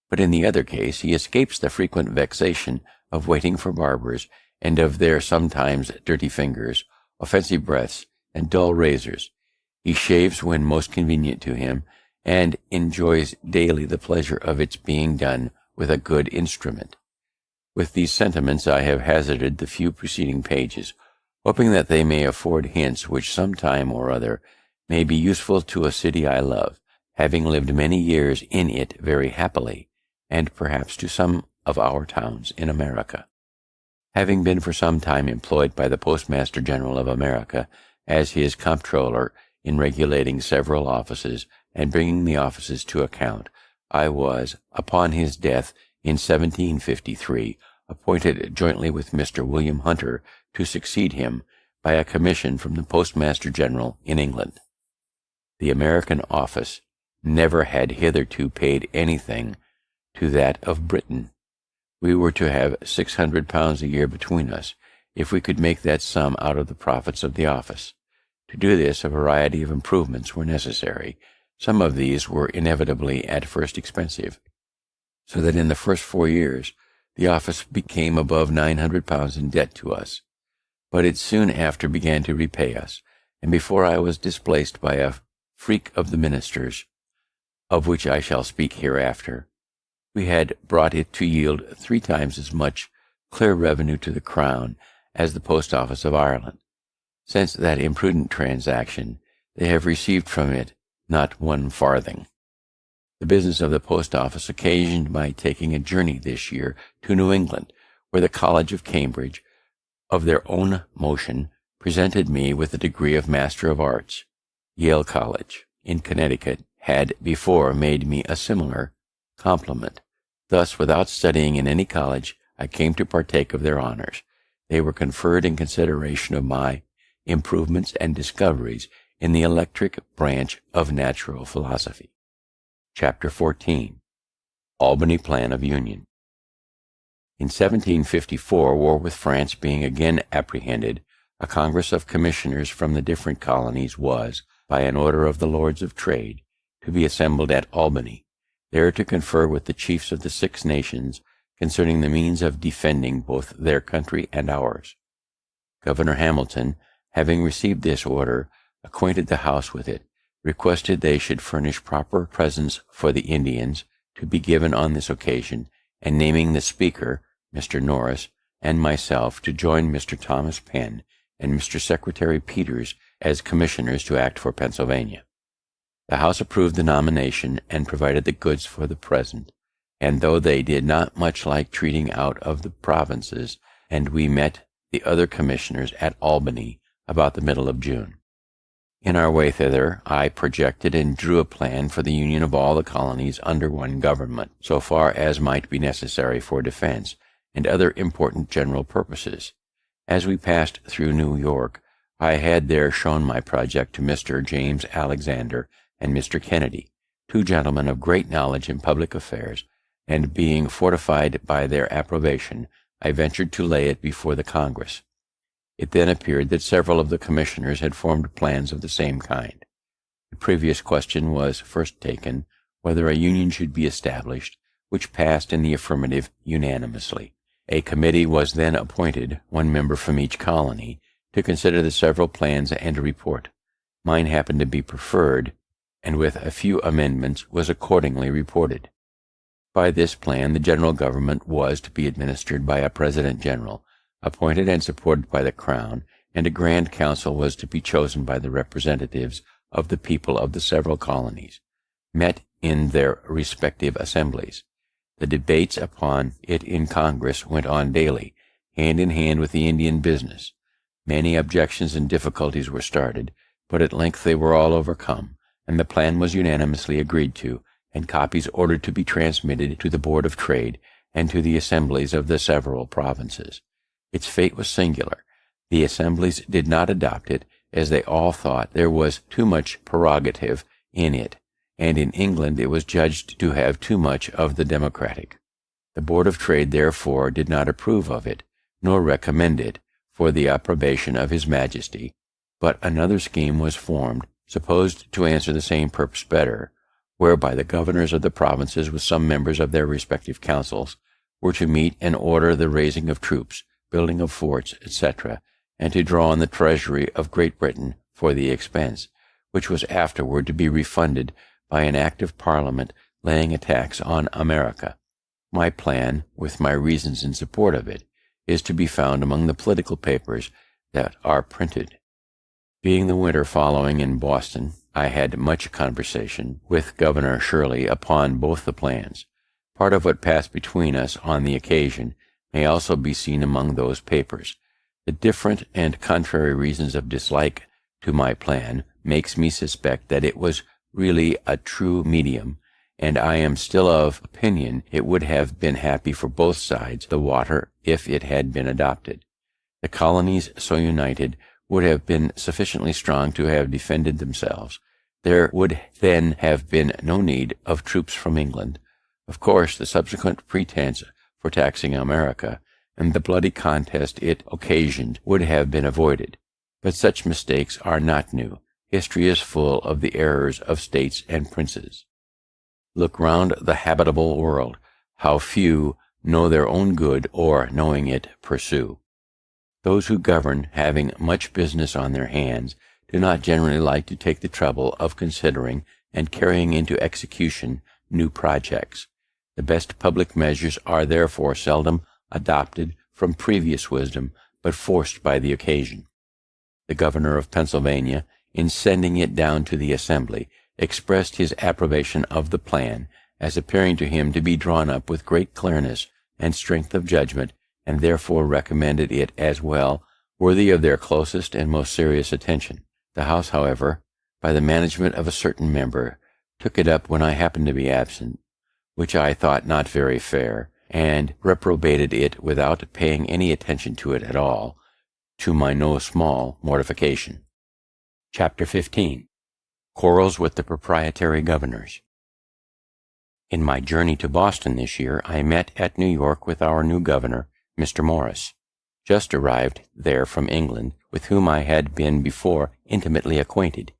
but in the other case he escapes the frequent vexation of waiting for barbers, and of their sometimes dirty fingers, offensive breaths, and dull razors. He shaves when most convenient to him, and enjoys daily the pleasure of its being done with a good instrument. With these sentiments I have hazarded the few preceding pages, hoping that they may afford hints which some time or other may be useful to a city I love, having lived many years in it very happily, and perhaps to some of our towns in America. Having been for some time employed by the Postmaster General of America as his comptroller in regulating several offices and bringing the offices to account, I was, upon his death in 1753, appointed jointly with Mr. William Hunter to succeed him by a commission from the Postmaster General in England. The American office never had hitherto paid anything to that of Britain. We were to have £600 a year between us, if we could make that sum out of the profits of the office. To do this, a variety of improvements were necessary. Some of these were inevitably at first expensive, so that in the first 4 years the office became above £900 in debt to us. But it soon after began to repay us, and before I was displaced by a freak of the ministers, of which I shall speak hereafter, we had brought it to yield 3 times as much clear revenue to the Crown as the Post Office of Ireland. Since that imprudent transaction, they have received from it not 1 farthing. The business of the Post Office occasioned my taking a journey this year to New England, where the College of Cambridge, of their own motion, presented me with the degree of Master of Arts. Yale College, in Connecticut, had before made me a similar compliment. Thus, without studying in any college, I came to partake of their honors. They were conferred in consideration of my improvements and discoveries in the electric branch of natural philosophy. Chapter 14. Albany Plan of Union. In 1754, war with France being again apprehended, a Congress of Commissioners from the different colonies was, by an order of the Lords of Trade, to be assembled at Albany, there to confer with the chiefs of the 6 nations concerning the means of defending both their country and ours. Governor Hamilton, having received this order, acquainted the House with it, requested they should furnish proper presents for the Indians to be given on this occasion, and naming the Speaker, Mr. Norris, and myself to join Mr. Thomas Penn and Mr. Secretary Peters as commissioners to act for Pennsylvania. The House approved the nomination and provided the goods for the present, and though they did not much like treating out of the provinces, and we met the other commissioners at Albany about the middle of June. In our way thither, I projected and drew a plan for the union of all the colonies under one government, so far as might be necessary for defense, and other important general purposes. As we passed through New York, I had there shown my project to Mr. James Alexander and Mr. Kennedy, 2 gentlemen of great knowledge in public affairs, and being fortified by their approbation, I ventured to lay it before the Congress. It then appeared that several of the commissioners had formed plans of the same kind. The previous question was first taken, whether a union should be established, which passed in the affirmative unanimously. A committee was then appointed, 1 member from each colony, to consider the several plans and report. Mine happened to be preferred, and with a few amendments was accordingly reported. By this plan the general government was to be administered by a President General, appointed and supported by the Crown, and a Grand Council was to be chosen by the representatives of the people of the several colonies, met in their respective assemblies. The debates upon it in Congress went on daily, hand in hand with the Indian business. Many objections and difficulties were started, but at length they were all overcome, and the plan was unanimously agreed to, and copies ordered to be transmitted to the Board of Trade and to the assemblies of the several provinces. Its fate was singular. The assemblies did not adopt it, as they all thought there was too much prerogative in it, and in England it was judged to have too much of the democratic. The Board of Trade therefore did not approve of it, nor recommend it for the approbation of His Majesty, but another scheme was formed, supposed to answer the same purpose better, whereby the governors of the provinces, with some members of their respective councils, were to meet and order the raising of troops, building of forts, etc., and to draw on the treasury of Great Britain for the expense, which was afterward to be refunded by an act of Parliament laying a tax on America. My plan, with my reasons in support of it, is to be found among the political papers that are printed. Being the winter following in Boston, I had much conversation with Governor Shirley upon both the plans. Part of what passed between us on the occasion may also be seen among those papers. The different and contrary reasons of dislike to my plan makes me suspect that it was really a true medium, and I am still of opinion it would have been happy for both sides the water if it had been adopted. The colonies so united would have been sufficiently strong to have defended themselves. There would then have been no need of troops from England. Of course, the subsequent pretense for taxing America, and the bloody contest it occasioned, would have been avoided. But such mistakes are not new. History is full of the errors of states and princes. Look round the habitable world, how few know their own good, or, knowing it, pursue. Those who govern, having much business on their hands, do not generally like to take the trouble of considering and carrying into execution new projects. The best public measures are therefore seldom adopted from previous wisdom, but forced by the occasion. The governor of Pennsylvania, in sending it down to the Assembly, expressed his approbation of the plan, as appearing to him to be drawn up with great clearness and strength of judgment, and therefore recommended it as well worthy of their closest and most serious attention. The House, however, by the management of a certain member, took it up when I happened to be absent, which I thought not very fair, and reprobated it without paying any attention to it at all, to my no small mortification. Chapter 15. Quarrels with the Proprietary Governors. In my journey to Boston this year, I met at New York with our new governor, Mr. Morris, just arrived there from England, with whom I had been before intimately acquainted.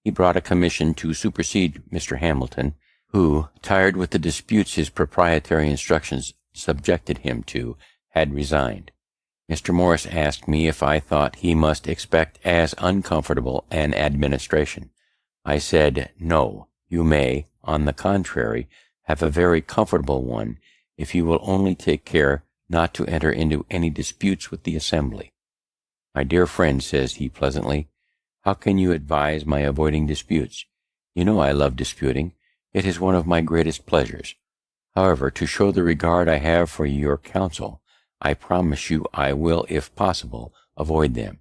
He brought a commission to supersede Mr. Hamilton, who, tired with the disputes his proprietary instructions subjected him to, had resigned. Mr. Morris asked me if I thought he must expect as uncomfortable an administration. I said, no, you may, on the contrary, have a very comfortable one, if you will only take care not to enter into any disputes with the Assembly. My dear friend, says he pleasantly, how can you advise my avoiding disputes? You know I love disputing. It is one of my greatest pleasures. However, to show the regard I have for your counsel, I promise you I will, if possible, avoid them.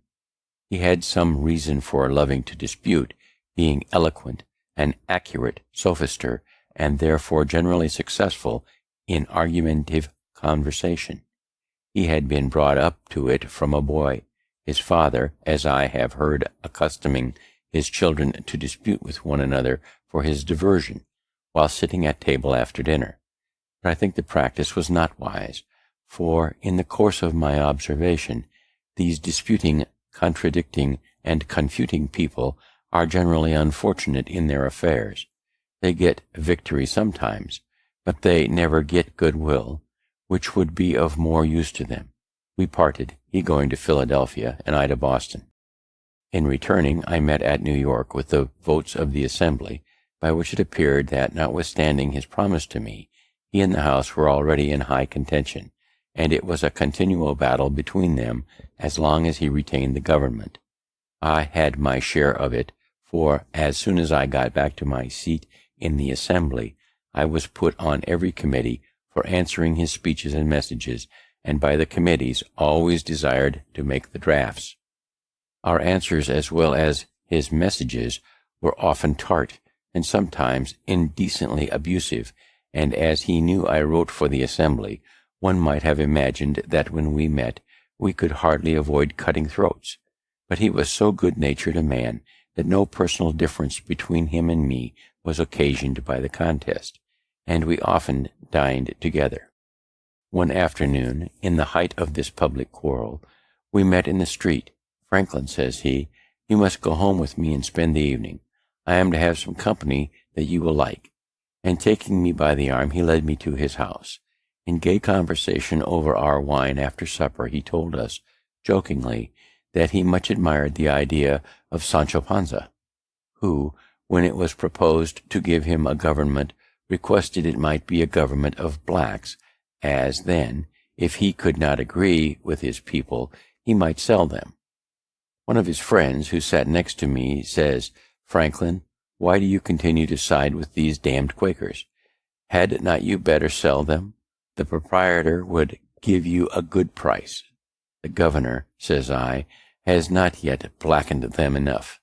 He had some reason for loving to dispute, being eloquent, an accurate sophister, and therefore generally successful in argumentative conversation. He had been brought up to it from a boy, his father, as I have heard, accustoming his children to dispute with one another for his diversion, while sitting at table after dinner. But I think the practice was not wise, for in the course of my observation, these disputing, contradicting, and confuting people are generally unfortunate in their affairs. They get victory sometimes, but they never get goodwill, which would be of more use to them. We parted, he going to Philadelphia, and I to Boston. In returning, I met at New York with the votes of the Assembly, by which it appeared that, notwithstanding his promise to me, he and the House were already in high contention, and it was a continual battle between them as long as he retained the government. I had my share of it, for as soon as I got back to my seat in the Assembly, I was put on every committee for answering his speeches and messages, and by the committees always desired to make the drafts. Our answers, as well as his messages, were often tart, and sometimes indecently abusive, and as he knew I wrote for the Assembly, one might have imagined that when we met we could hardly avoid cutting throats. But he was so good-natured a man that no personal difference between him and me was occasioned by the contest, and we often dined together. One afternoon, in the height of this public quarrel, we met in the street. Franklin, says he, you must go home with me and spend the evening. I am to have some company that you will like. And taking me by the arm, he led me to his house. In gay conversation over our wine after supper, he told us, jokingly, that he much admired the idea of Sancho Panza, who, when it was proposed to give him a government, requested it might be a government of blacks, as then, if he could not agree with his people, he might sell them. One of his friends, who sat next to me, says, Franklin, why do you continue to side with these damned Quakers? Had not you better sell them? The proprietor would give you a good price. The governor, says I, has not yet blackened them enough.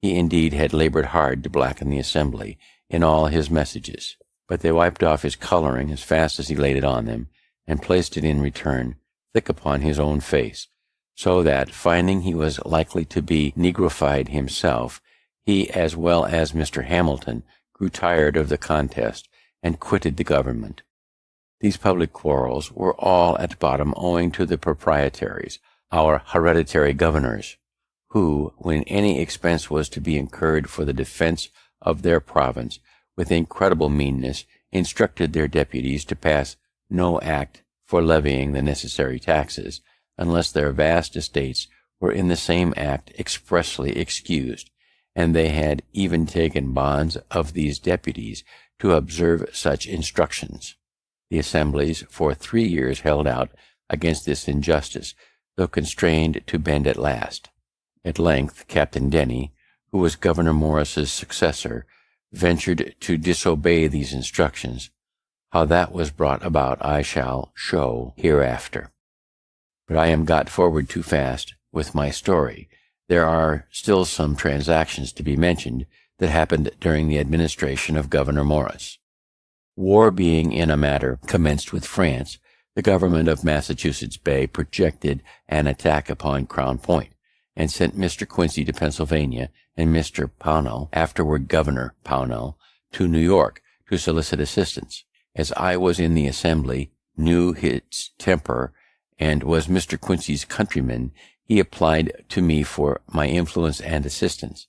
He indeed had labored hard to blacken the Assembly in all his messages, but they wiped off his coloring as fast as he laid it on them, and placed it in return thick upon his own face, so that, finding he was likely to be negrofied himself, he, as well as Mr. Hamilton, grew tired of the contest, and quitted the government. These public quarrels were all at bottom owing to the proprietaries, our hereditary governors, who, when any expense was to be incurred for the defense of their province, with incredible meanness, instructed their deputies to pass no act for levying the necessary taxes, unless their vast estates were in the same act expressly excused, and they had even taken bonds of these deputies to observe such instructions. The assemblies for 3 years held out against this injustice, though constrained to bend at last. At length Captain Denny, who was Governor Morris's successor, ventured to disobey these instructions. How that was brought about I shall show hereafter. But I am got forward too fast with my story. There are still some transactions to be mentioned that happened during the administration of Governor Morris. War being in a matter commenced with France, the government of Massachusetts Bay projected an attack upon Crown Point, and sent Mr. Quincy to Pennsylvania and Mr. Pownall, afterward Governor Pownall, to New York to solicit assistance. As I was in the Assembly, knew his temper, and was Mr. Quincy's countryman, he applied to me for my influence and assistance.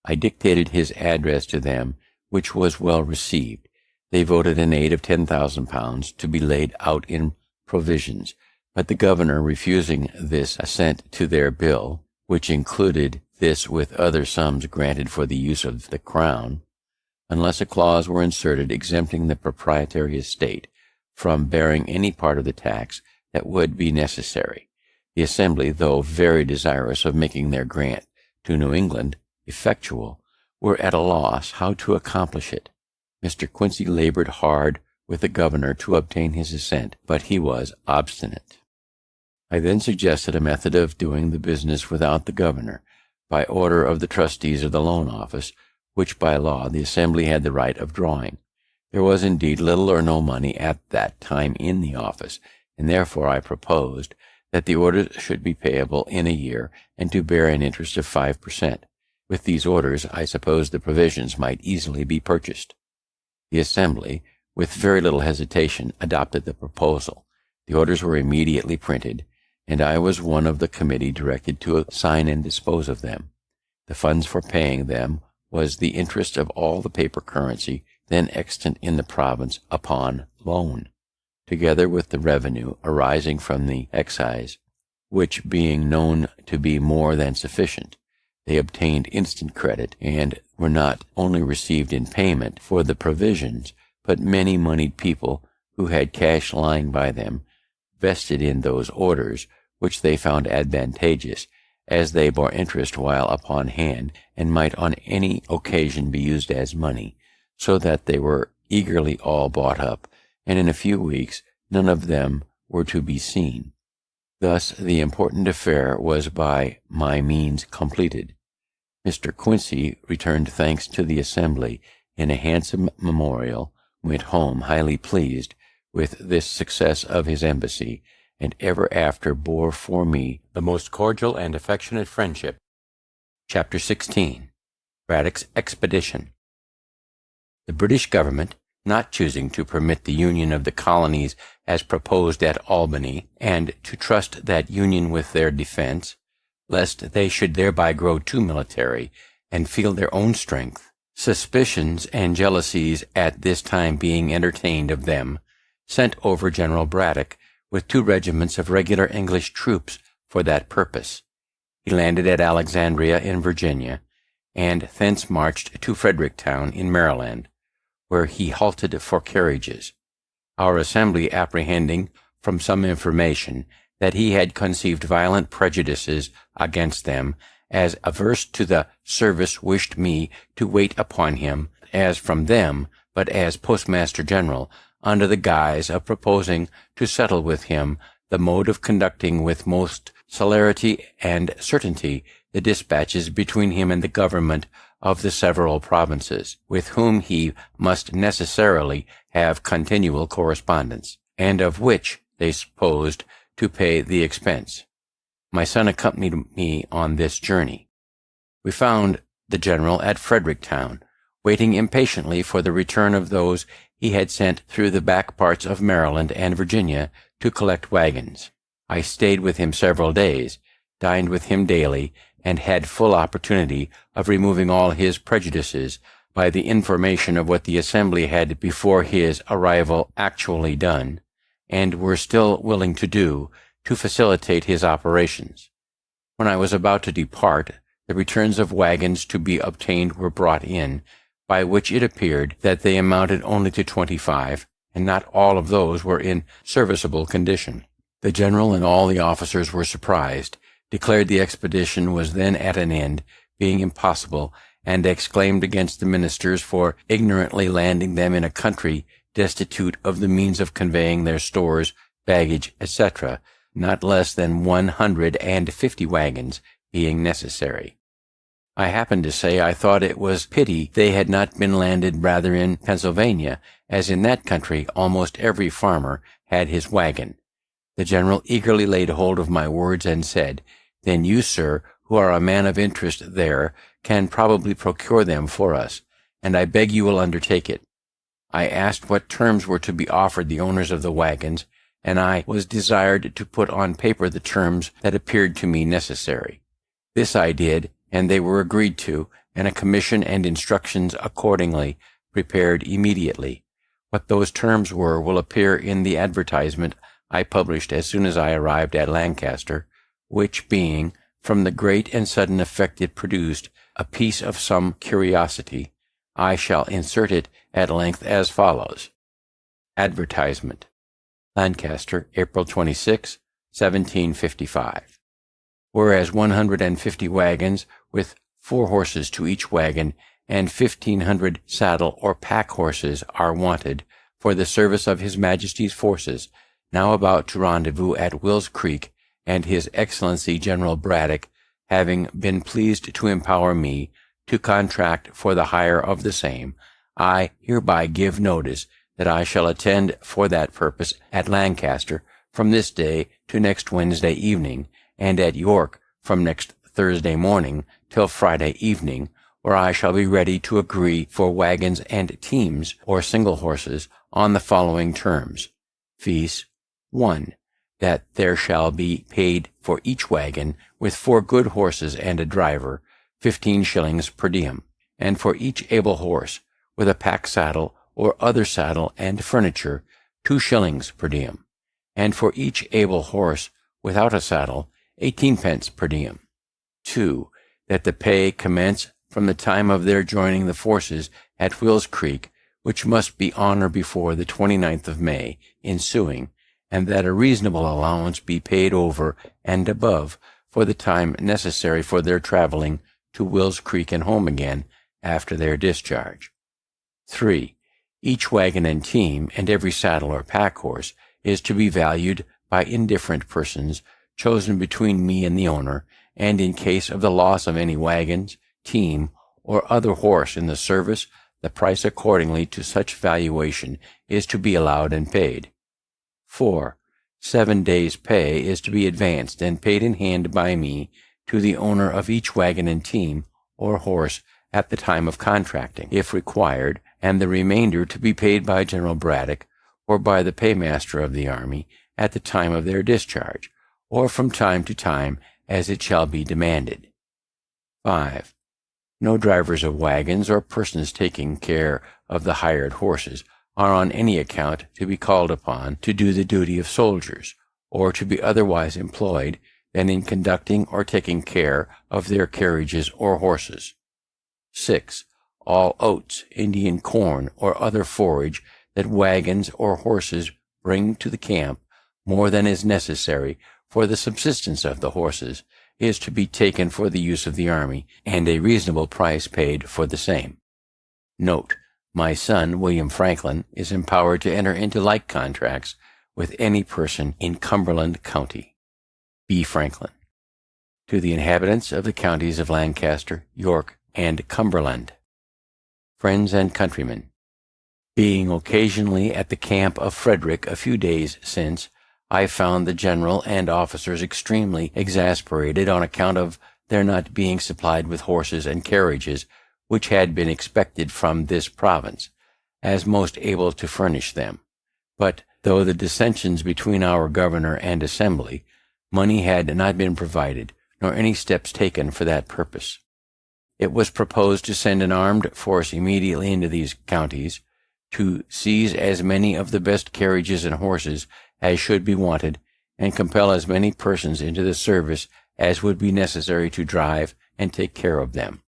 I dictated his address to them, which was well received. They voted an aid of £10,000 to be laid out in provisions, but the governor refusing this assent to their bill, which included this with other sums granted for the use of the crown, unless a clause were inserted exempting the proprietary estate from bearing any part of the tax that would be necessary. The Assembly, though very desirous of making their grant to New England effectual, were at a loss how to accomplish it. Mr. Quincy labored hard with the governor to obtain his assent, but he was obstinate. I then suggested a method of doing the business without the governor, by order of the trustees of the loan office, which by law the Assembly had the right of drawing. There was indeed little or no money at that time in the office, and therefore I proposed that the orders should be payable in a year, and to bear an interest of 5%. With these orders, I supposed the provisions might easily be purchased. The Assembly, with very little hesitation, adopted the proposal. The orders were immediately printed, and I was one of the committee directed to sign and dispose of them. The funds for paying them was the interest of all the paper currency then extant in the province upon loan, together with the revenue arising from the excise, which being known to be more than sufficient, they obtained instant credit, and were not only received in payment for the provisions, but many moneyed people who had cash lying by them vested in those orders, which they found advantageous, as they bore interest while upon hand, and might on any occasion be used as money, so that they were eagerly all bought up, and in a few weeks none of them were to be seen. Thus the important affair was by my means completed. Mr. Quincy returned thanks to the Assembly in a handsome memorial, went home highly pleased with this success of his embassy, and ever after bore for me the most cordial and affectionate friendship. Chapter 16. Braddock's Expedition. The British government, not choosing to permit the union of the colonies as proposed at Albany, and to trust that union with their defense, lest they should thereby grow too military and feel their own strength, suspicions and jealousies at this time being entertained of them, sent over General Braddock with 2 regiments of regular English troops for that purpose. He landed at Alexandria in Virginia, and thence marched to Fredericktown in Maryland, where he halted for carriages. Our Assembly, apprehending from some information that he had conceived violent prejudices against them, as averse to the service, wished me to wait upon him as from them, but as Postmaster General, under the guise of proposing to settle with him the mode of conducting with most celerity and certainty the dispatches between him and the government of the several provinces, with whom he must necessarily have continual correspondence, and of which they supposed to pay the expense. My son accompanied me on this journey. We found the general at Fredericktown, waiting impatiently for the return of those he had sent through the back parts of Maryland and Virginia to collect wagons. I stayed with him several days, dined with him daily, and had full opportunity of removing all his prejudices by the information of what the Assembly had before his arrival actually done, and were still willing to do, to facilitate his operations. When I was about to depart, the returns of wagons to be obtained were brought in, by which it appeared that they amounted only to 25, and not all of those were in serviceable condition. The general and all the officers were surprised, declared the expedition was then at an end, being impossible, and exclaimed against the ministers for ignorantly landing them in a country destitute of the means of conveying their stores, baggage, etc., not less than 150 wagons being necessary. I happened to say I thought it was pity they had not been landed rather in Pennsylvania, as in that country almost every farmer had his wagon. The general eagerly laid hold of my words and said, "Then you, sir, who are a man of interest there, can probably procure them for us, and I beg you will undertake it." I asked what terms were to be offered the owners of the wagons, and I was desired to put on paper the terms that appeared to me necessary. This I did, and they were agreed to, and a commission and instructions accordingly prepared immediately. What those terms were will appear in the advertisement I published as soon as I arrived at Lancaster, which being, from the great and sudden effect it produced, a piece of some curiosity, I shall insert it at length as follows. Advertisement. Lancaster, April 26, 1755. Whereas 150 wagons, with 4 horses to each wagon, and 1,500 saddle or pack horses are wanted for the service of His Majesty's forces, now about to rendezvous at Will's Creek, and His Excellency General Braddock having been pleased to empower me to contract for the hire of the same, I hereby give notice that I shall attend for that purpose at Lancaster from this day to next Wednesday evening, and at York from next Thursday morning till Friday evening, where I shall be ready to agree for wagons and teams or single horses on the following terms, viz. 1. That there shall be paid for each wagon, with 4 good horses and a driver, 15 shillings per diem, and for each able horse, with a pack saddle or other saddle and furniture, 2 shillings per diem, and for each able horse without a saddle, 18 pence per diem. 2. That the pay commence from the time of their joining the forces at Will's Creek, which must be on or before the 29th of May ensuing, and that a reasonable allowance be paid over and above for the time necessary for their traveling to Will's Creek and home again after their discharge. 3. Each wagon and team, and every saddle or pack horse, is to be valued by indifferent persons chosen between me and the owner, and in case of the loss of any wagons, team, or other horse in the service, the price accordingly to such valuation is to be allowed and paid. 4. 7 days' pay is to be advanced and paid in hand by me to the owner of each wagon and team, or horse, at the time of contracting, if required, and the remainder to be paid by General Braddock, or by the paymaster of the army, at the time of their discharge, or from time to time as it shall be demanded. 5. No drivers of wagons or persons taking care of the hired horses are on any account to be called upon to do the duty of soldiers, or to be otherwise employed than in conducting or taking care of their carriages or horses. 6. All oats, Indian corn, or other forage that wagons or horses bring to the camp, more than is necessary for the subsistence of the horses, is to be taken for the use of the army, and a reasonable price paid for the same. Note: my son, William Franklin, is empowered to enter into like contracts with any person in Cumberland County. B. Franklin. To the inhabitants of the counties of Lancaster, York, and Cumberland. Friends and countrymen, being occasionally at the camp of Frederick a few days since, I found the general and officers extremely exasperated on account of their not being supplied with horses and carriages, which had been expected from this province, as most able to furnish them. But, though the dissensions between our governor and assembly, money had not been provided, nor any steps taken for that purpose. It was proposed to send an armed force immediately into these counties, to seize as many of the best carriages and horses as should be wanted, and compel as many persons into the service as would be necessary to drive and take care of them.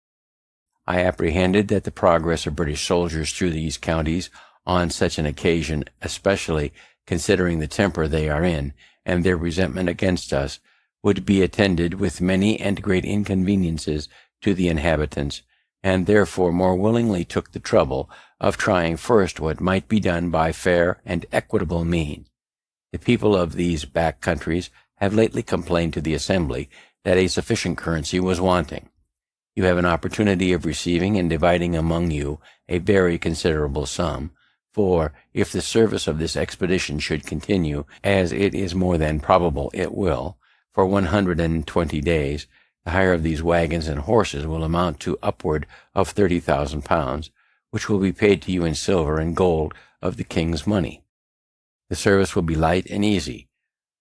I apprehended that the progress of British soldiers through these counties on such an occasion, especially considering the temper they are in, and their resentment against us, would be attended with many and great inconveniences to the inhabitants, and therefore more willingly took the trouble of trying first what might be done by fair and equitable means. The people of these back countries have lately complained to the Assembly that a sufficient currency was wanting. You have an opportunity of receiving and dividing among you a very considerable sum, for if the service of this expedition should continue, as it is more than probable it will, for 120 days, the hire of these wagons and horses will amount to upward of 30,000 pounds, which will be paid to you in silver and gold of the king's money. The service will be light and easy,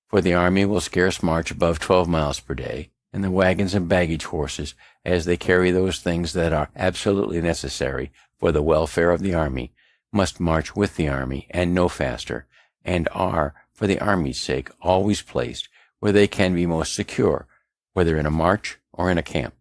for the army will scarce march above 12 miles per day, and the wagons and baggage horses, as they carry those things that are absolutely necessary for the welfare of the army, must march with the army, and no faster, and are, for the army's sake, always placed where they can be most secure, whether in a march or in a camp.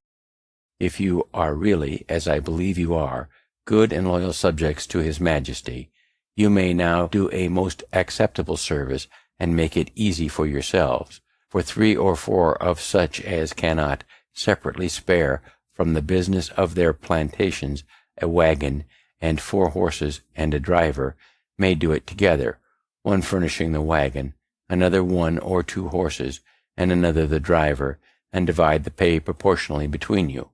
If you are really, as I believe you are, good and loyal subjects to His Majesty, you may now do a most acceptable service and make it easy for yourselves, for 3 or 4 of such as cannot separately spare from the business of their plantations a wagon and 4 horses and a driver may do it together, one furnishing the wagon, another 1 or 2 horses, and another the driver, and divide the pay proportionally between you.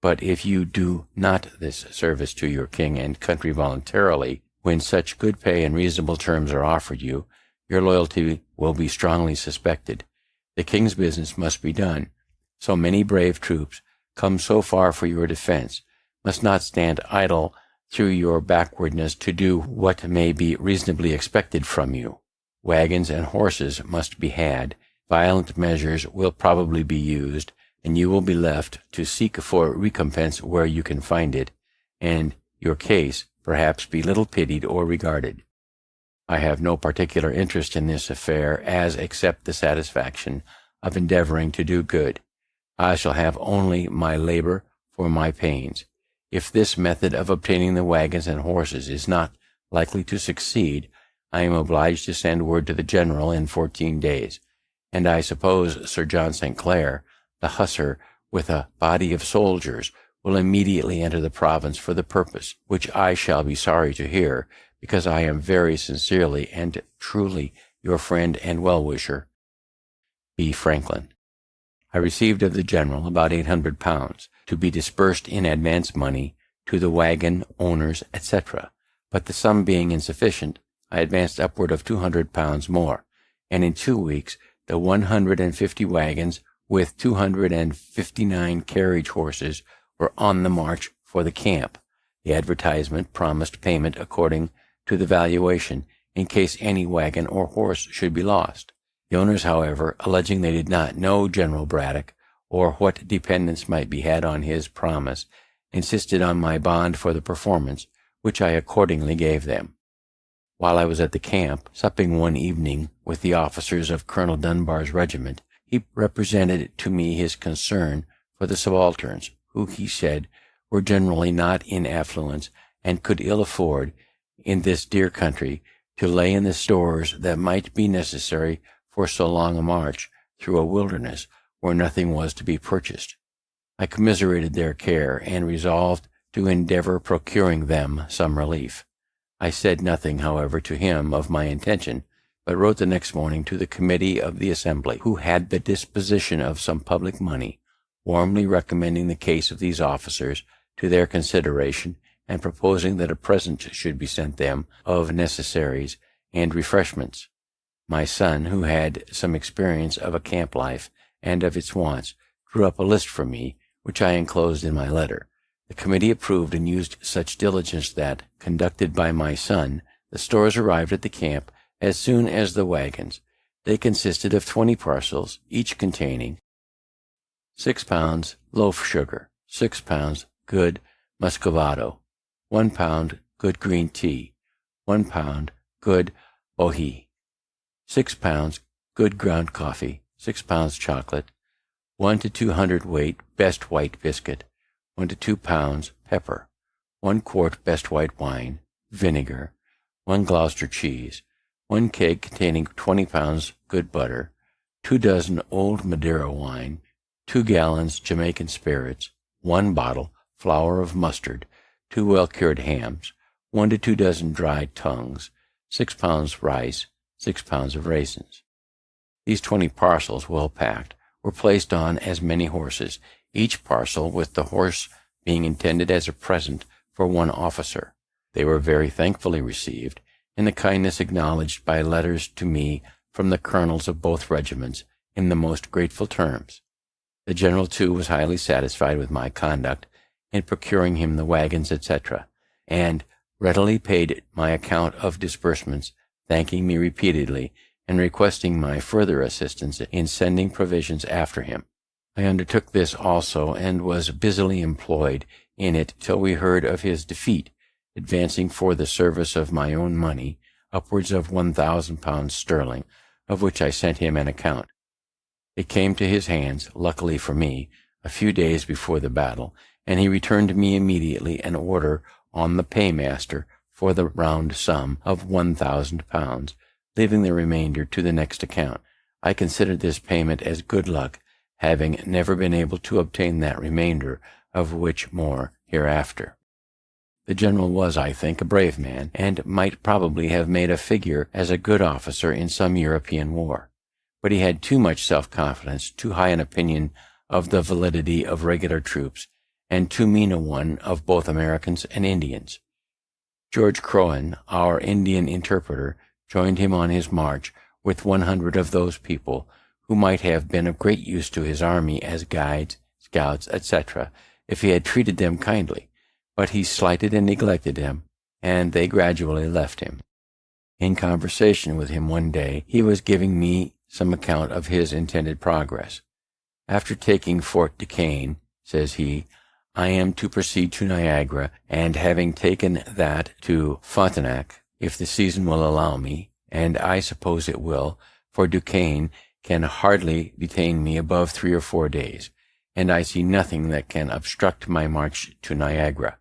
But if you do not this service to your king and country voluntarily, when such good pay and reasonable terms are offered you, your loyalty will be strongly suspected. The king's business must be done. So many brave troops, come so far for your defense, must not stand idle through your backwardness to do what may be reasonably expected from you. Wagons and horses must be had, violent measures will probably be used, and you will be left to seek for recompense where you can find it, and your case perhaps be little pitied or regarded. I have no particular interest in this affair, as except the satisfaction of endeavoring to do good. I shall have only my labor for my pains. If this method of obtaining the wagons and horses is not likely to succeed, I am obliged to send word to the general in 14 days, and I suppose Sir John St. Clair, the hussar, with a body of soldiers, will immediately enter the province for the purpose, which I shall be sorry to hear, because I am very sincerely and truly your friend and well-wisher, B. Franklin. I received of the general about 800 pounds, to be disbursed in advance money to the wagon owners, etc., but the sum being insufficient, I advanced upward of 200 pounds more, and in 2 weeks the 150 wagons with 259 carriage horses were on the march for the camp. The advertisement promised payment according to the valuation, in case any wagon or horse should be lost. The owners, however, alleging they did not know General Braddock, or what dependence might be had on his promise, insisted on my bond for the performance, which I accordingly gave them. While I was at the camp, supping one evening with the officers of Colonel Dunbar's regiment, he represented to me his concern for the subalterns, who, he said, were generally not in affluence, and could ill afford, in this dear country, to lay in the stores that might be necessary for so long a march through a wilderness where nothing was to be purchased. I commiserated their care, and resolved to endeavor procuring them some relief. I said nothing, however, to him of my intention, but wrote the next morning to the committee of the Assembly, who had the disposition of some public money, warmly recommending the case of these officers to their consideration, and proposing that a present should be sent them of necessaries and refreshments. My son, who had some experience of a camp life and of its wants, drew up a list for me, which I enclosed in my letter. The committee approved and used such diligence that, conducted by my son, the stores arrived at the camp as soon as the wagons. They consisted of 20 parcels, each containing 6 pounds loaf sugar, 6 pounds good muscovado, 1 pound good green tea, 1 pound good bohea, 6 pounds good ground coffee, 6 pounds chocolate, 1 to 200 weight best white biscuit, 1 to 2 pounds pepper, 1 quart best white wine, vinegar, 1 Gloucester cheese, 1 keg containing 20 pounds good butter, 2 dozen old Madeira wine, 2 gallons Jamaican spirits, 1 bottle flour of mustard, 2 well-cured hams, 1 to 2 dozen dried tongues, 6 pounds rice, 6 pounds of raisins. These 20 parcels, well packed, were placed on as many horses, each parcel with the horse being intended as a present for one officer. They were very thankfully received, and the kindness acknowledged by letters to me from the colonels of both regiments in the most grateful terms. The general, too, was highly satisfied with my conduct in procuring him the wagons, etc., and readily paid my account of disbursements, thanking me repeatedly and requesting my further assistance in sending provisions after him. I undertook this also, and was busily employed in it till we heard of his defeat, advancing for the service of my own money upwards of £1,000 sterling, of which I sent him an account. It came to his hands, luckily for me, a few days before the battle, and he returned me immediately an order on the paymaster for the round sum of £1,000, leaving the remainder to the next account. I considered this payment as good luck, having never been able to obtain that remainder, of which more hereafter. The general was, I think, a brave man, and might probably have made a figure as a good officer in some European war. But he had too much self-confidence, too high an opinion of the validity of regular troops, and too mean a one of both Americans and Indians. George Crowan, our Indian interpreter, joined him on his march with 100 of those people who might have been of great use to his army as guides, scouts, etc., if he had treated them kindly, but he slighted and neglected them, and they gradually left him. In conversation with him one day, he was giving me some account of his intended progress. After taking Fort Duquesne, says he, I am to proceed to Niagara, and having taken that to Frontenac, if the season will allow me, and I suppose it will, for Duquesne can hardly detain me above 3 or 4 days, and I see nothing that can obstruct my march to Niagara.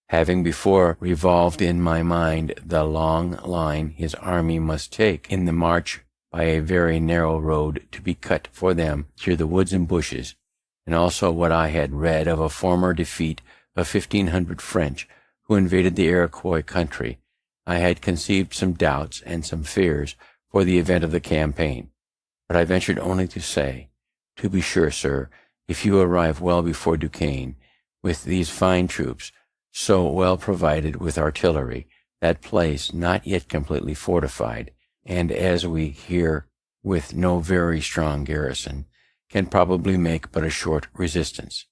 Having before revolved in my mind the long line his army must take in the march by a very narrow road to be cut for them through the woods and bushes, and also what I had read of a former defeat of 1,500 French who invaded the Iroquois country, I had conceived some doubts and some fears for the event of the campaign. But I ventured only to say, to be sure, sir, if you arrive well before Duquesne, with these fine troops, so well provided with artillery, that place not yet completely fortified, and as we hear with no very strong garrison, can probably make but a short resistance.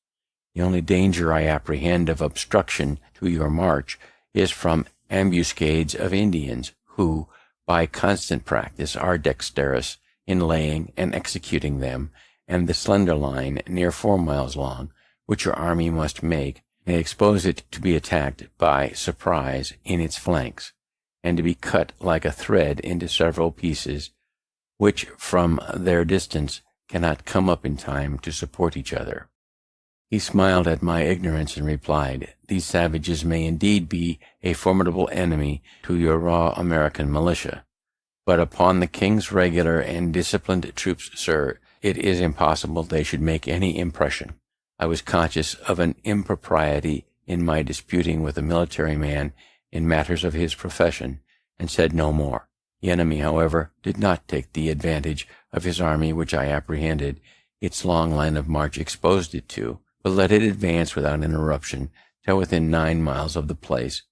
The only danger I apprehend of obstruction to your march is from ambuscades of Indians, who, by constant practice, are dexterous in laying and executing them, and the slender line, near 4 miles long, which your army must make, may expose it to be attacked by surprise in its flanks, and to be cut like a thread into several pieces, which from their distance cannot come up in time to support each other. He smiled at my ignorance and replied, these savages may indeed be a formidable enemy to your raw American militia, but upon the King's regular and disciplined troops, sir, it is impossible they should make any impression. I was conscious of an impropriety in my disputing with a military man in matters of his profession, and said no more. The enemy, however, did not take the advantage of his army which I apprehended its long line of march exposed it to, but let it advance without interruption till within 9 miles of the place,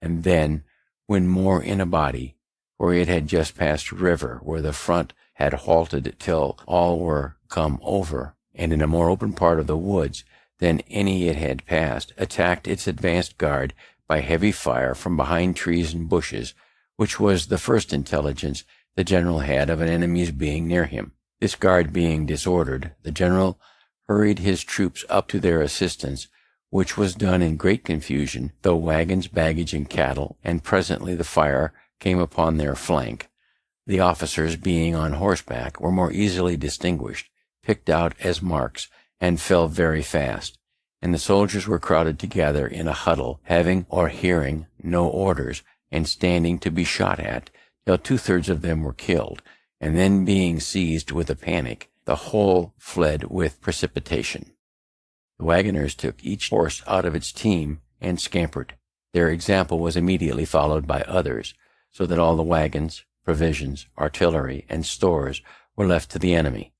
and then, when more in a body, for it had just passed a river where the front had halted till all were come over, and in a more open part of the woods than any it had passed, attacked its advanced guard by heavy fire from behind trees and bushes, which was the first intelligence the general had of an enemy's being near him. This guard being disordered, the general hurried his troops up to their assistance, which was done in great confusion, though wagons, baggage, and cattle, and presently the fire came upon their flank. The officers, being on horseback, were more easily distinguished, picked out as marks, and fell very fast, and the soldiers were crowded together in a huddle, having or hearing no orders, and standing to be shot at, till 2/3 of them were killed, and then being seized with a panic, the whole fled with precipitation. The wagoners took each horse out of its team and scampered. Their example was immediately followed by others, so that all the wagons, provisions, artillery, and stores were left to the enemy.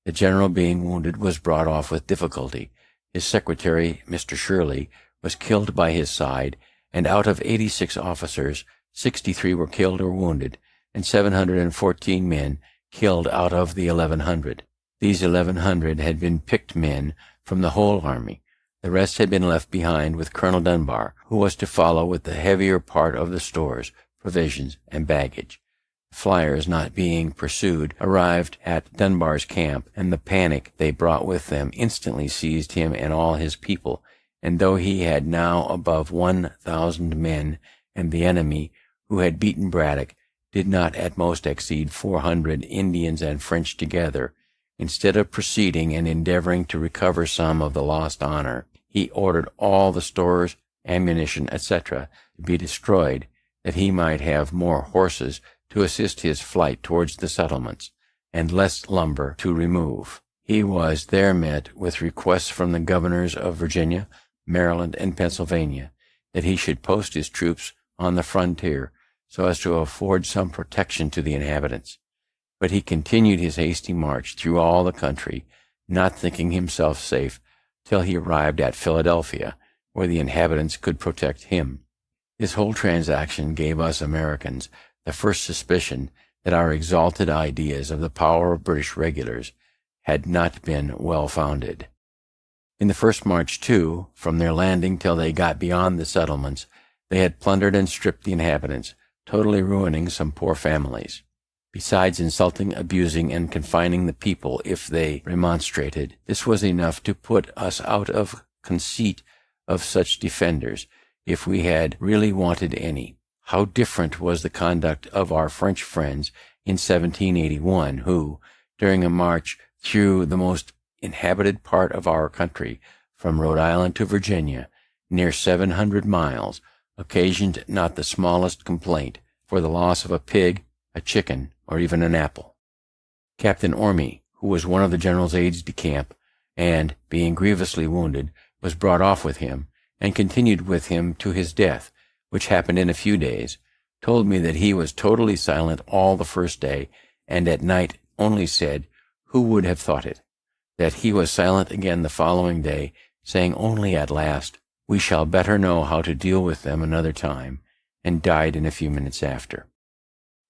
The general, being wounded, was brought off with difficulty, His secretary, Mr. Shirley, was killed by his side, and out of 86 officers, 63 were killed or wounded, and 714 men killed out of the 1,100. These 1,100 had been picked men from the whole army. The rest had been left behind with Colonel Dunbar, who was to follow with the heavier part of the stores, provisions, and baggage. The flyers, not being pursued, arrived at Dunbar's camp, and the panic they brought with them instantly seized him and all his people, and though he had now above 1,000 men, and the enemy, who had beaten Braddock, did not at most exceed 400 Indians and French together, instead of proceeding and endeavoring to recover some of the lost honor, he ordered all the stores, ammunition, etc., to be destroyed, that he might have more horses to assist his flight towards the settlements, and less lumber to remove. He was there met with requests from the governors of Virginia, Maryland, and Pennsylvania, that he should post his troops on the frontier, so as to afford some protection to the inhabitants. But he continued his hasty march through all the country, not thinking himself safe, till he arrived at Philadelphia, where the inhabitants could protect him. This whole transaction gave us Americans the first suspicion that our exalted ideas of the power of British regulars had not been well founded. In the first march, too, from their landing till they got beyond the settlements, they had plundered and stripped the inhabitants, totally ruining some poor families. Besides insulting, abusing, and confining the people if they remonstrated, this was enough to put us out of conceit of such defenders, if we had really wanted any. How different was the conduct of our French friends in 1781, who, during a march through the most inhabited part of our country, from Rhode Island to Virginia, near 700 miles, occasioned not the smallest complaint for the loss of a pig, a chicken, or even an apple. Captain Orme, who was one of the general's aides-de-camp, and, being grievously wounded, was brought off with him, and continued with him to his death, which happened in a few days, told me that he was totally silent all the first day, and at night only said, "Who would have thought it?" That he was silent again the following day, saying only at last, "We shall better know how to deal with them another time," and died in a few minutes after.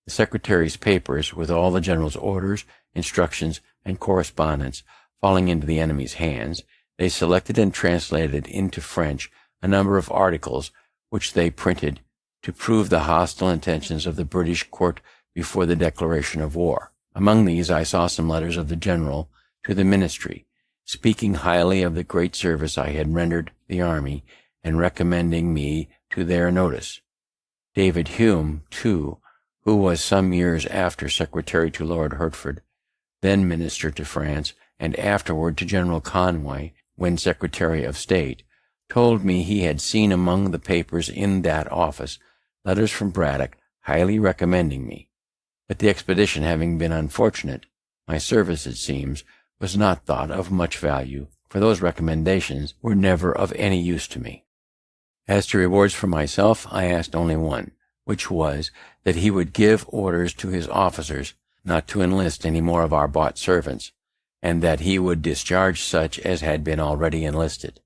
The secretary's papers, with all the general's orders, instructions, and correspondence falling into the enemy's hands, they selected and translated into French a number of articles which they printed to prove the hostile intentions of the British court before the declaration of war. Among these I saw some letters of the general to the ministry, speaking highly of the great service I had rendered the army, and recommending me to their notice. David Hume, too, who was some years after secretary to Lord Hertford, then minister to France, and afterward to General Conway, when Secretary of State, told me he had seen among the papers in that office letters from Braddock highly recommending me. But the expedition having been unfortunate, my service, it seems, was not thought of much value, for those recommendations were never of any use to me. As to rewards for myself, I asked only one, which was that he would give orders to his officers not to enlist any more of our bought servants, and that he would discharge such as had been already enlisted.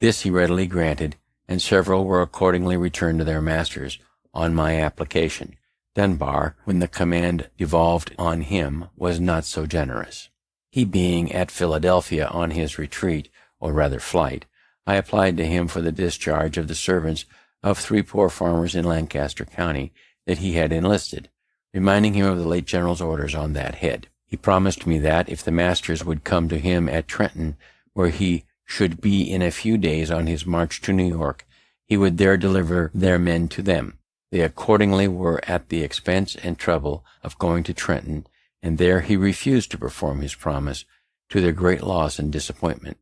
This he readily granted, and several were accordingly returned to their masters on my application. Dunbar, when the command devolved on him, was not so generous. He being at Philadelphia on his retreat, or rather flight, I applied to him for the discharge of the servants of 3 poor farmers in Lancaster County that he had enlisted, reminding him of the late general's orders on that head. He promised me that, if the masters would come to him at Trenton, where he should be in a few days on his march to New York, he would there deliver their men to them. They accordingly were at the expense and trouble of going to Trenton, and there he refused to perform his promise, to their great loss and disappointment.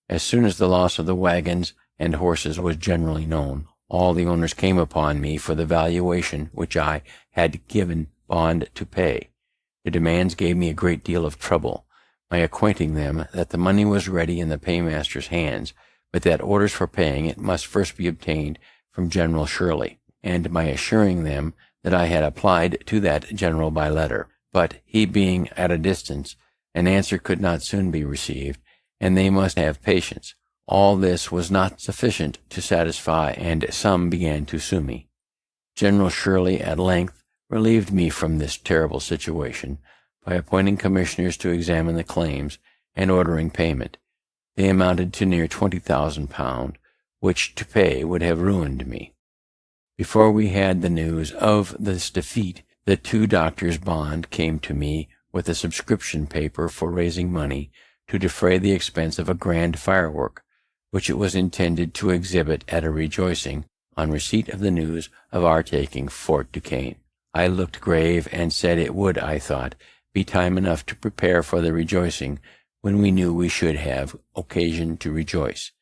As soon as the loss of the wagons and horses was generally known, all the owners came upon me for the valuation which I had given bond to pay. The demands gave me a great deal of trouble, my acquainting them that the money was ready in the paymaster's hands, but that orders for paying it must first be obtained from General Shirley, and my assuring them that I had applied to that general by letter, but he being at a distance, an answer could not soon be received, and they must have patience. All this was not sufficient to satisfy, and some began to sue me. General Shirley at length relieved me from this terrible situation by appointing commissioners to examine the claims and ordering payment. They amounted to near £20,000, which to pay would have ruined me. Before we had the news of this defeat, the 2 doctors' bond came to me with a subscription paper for raising money to defray the expense of a grand firework, which it was intended to exhibit at a rejoicing on receipt of the news of our taking Fort Duquesne. I looked grave and said it would, I thought, be time enough to prepare for the rejoicing when we knew we should have occasion to rejoice.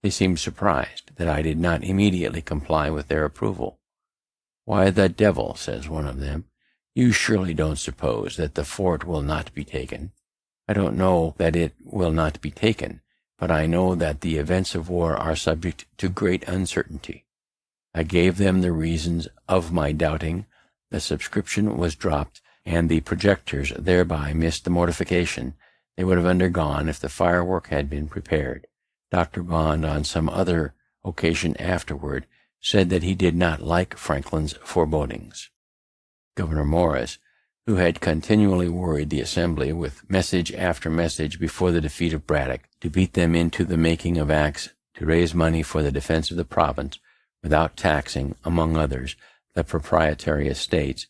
They seemed surprised that I did not immediately comply with their approval. "Why the devil," says one of them, "you surely don't suppose that the fort will not be taken?" "I don't know that it will not be taken, but I know that the events of war are subject to great uncertainty." I gave them the reasons of my doubting. The subscription was dropped, and the projectors thereby missed the mortification they would have undergone if the firework had been prepared. Dr. Bond, on some other occasion afterward, said that he did not like Franklin's forebodings. Governor Morris, who had continually worried the Assembly with message after message before the defeat of Braddock, to beat them into the making of acts to raise money for the defense of the province, without taxing, among others, the proprietary estates,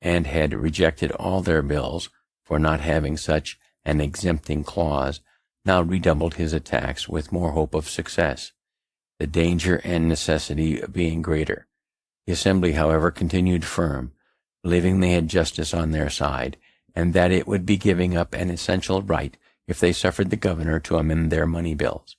and had rejected all their bills for not having such an exempting clause, now redoubled his attacks with more hope of success, the danger and necessity being greater. The Assembly, however, continued firm, believing they had justice on their side, and that it would be giving up an essential right if they suffered the governor to amend their money bills.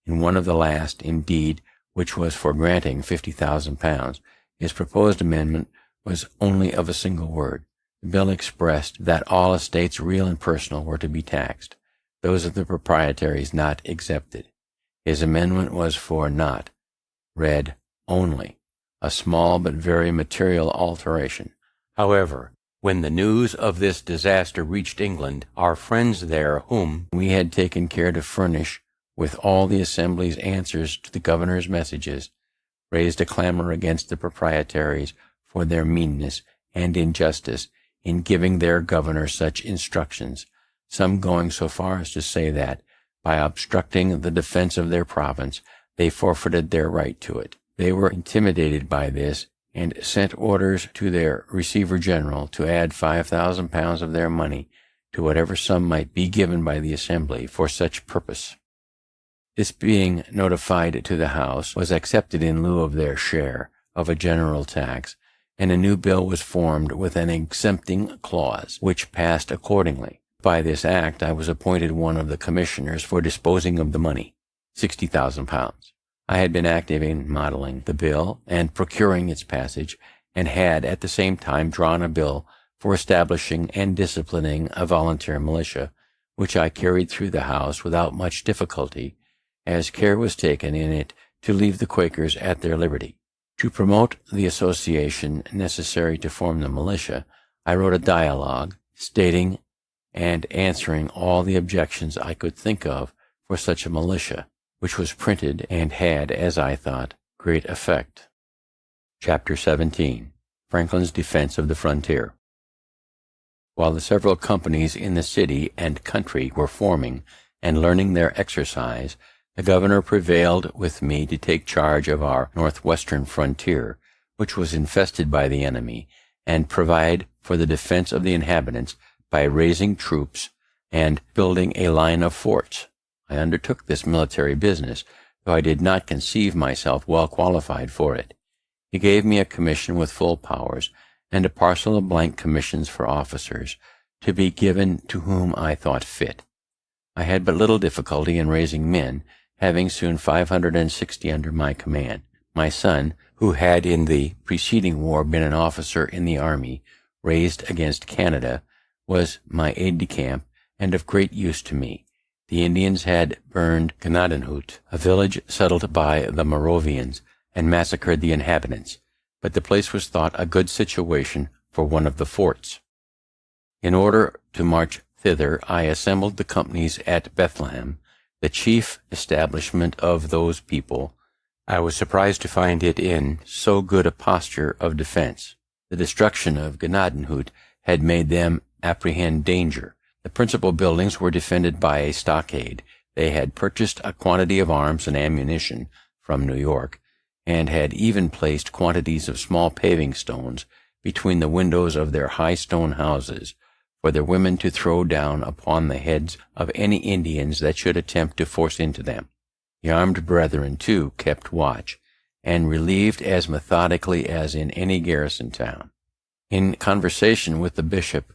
In one of the last, indeed, which was for granting £50,000, his proposed amendment was only of a single word. The bill expressed that all estates, real and personal, were to be taxed, those of the proprietaries not excepted. His amendment was for not, read only, a small but very material alteration. However, when the news of this disaster reached England, our friends there, whom we had taken care to furnish with all the Assembly's answers to the governor's messages, raised a clamor against the proprietaries for their meanness and injustice in giving their governor such instructions, some going so far as to say that, by obstructing the defense of their province, they forfeited their right to it. They were intimidated by this, and sent orders to their Receiver General to add £5,000 of their money to whatever sum might be given by the Assembly for such purpose. This being notified to the House, was accepted in lieu of their share of a general tax, and a new bill was formed with an exempting clause, which passed accordingly. By this act I was appointed one of the commissioners for disposing of the money, £60,000. I had been active in modeling the bill and procuring its passage, and had at the same time drawn a bill for establishing and disciplining a volunteer militia, which I carried through the House without much difficulty, as care was taken in it to leave the Quakers at their liberty. To promote the association necessary to form the militia, I wrote a dialogue, stating and answering all the objections I could think of for such a militia, which was printed and had, as I thought, great effect. Chapter 17. Franklin's Defense of the Frontier. While the several companies in the city and country were forming and learning their exercise, the governor prevailed with me to take charge of our northwestern frontier, which was infested by the enemy, and provide for the defense of the inhabitants by raising troops and building a line of forts. I undertook this military business, though I did not conceive myself well qualified for it. He gave me a commission with full powers, and a parcel of blank commissions for officers, to be given to whom I thought fit. I had but little difficulty in raising men, having soon 560 under my command. My son, who had in the preceding war been an officer in the army raised against Canada, was my aide-de-camp and of great use to me. The Indians had burned Gnadenhut, a village settled by the Moravians, and massacred the inhabitants, but the place was thought a good situation for one of the forts. In order to march thither, I assembled the companies at Bethlehem, the chief establishment of those people, I was surprised to find it in so good a posture of defense. The destruction of Gnadenhut had made them apprehend danger. The principal buildings were defended by a stockade. They had purchased a quantity of arms and ammunition from New York, and had even placed quantities of small paving stones between the windows of their high stone houses, for their women to throw down upon the heads of any Indians that should attempt to force into them. The armed brethren, too, kept watch, and relieved as methodically as in any garrison town. In conversation with the Bishop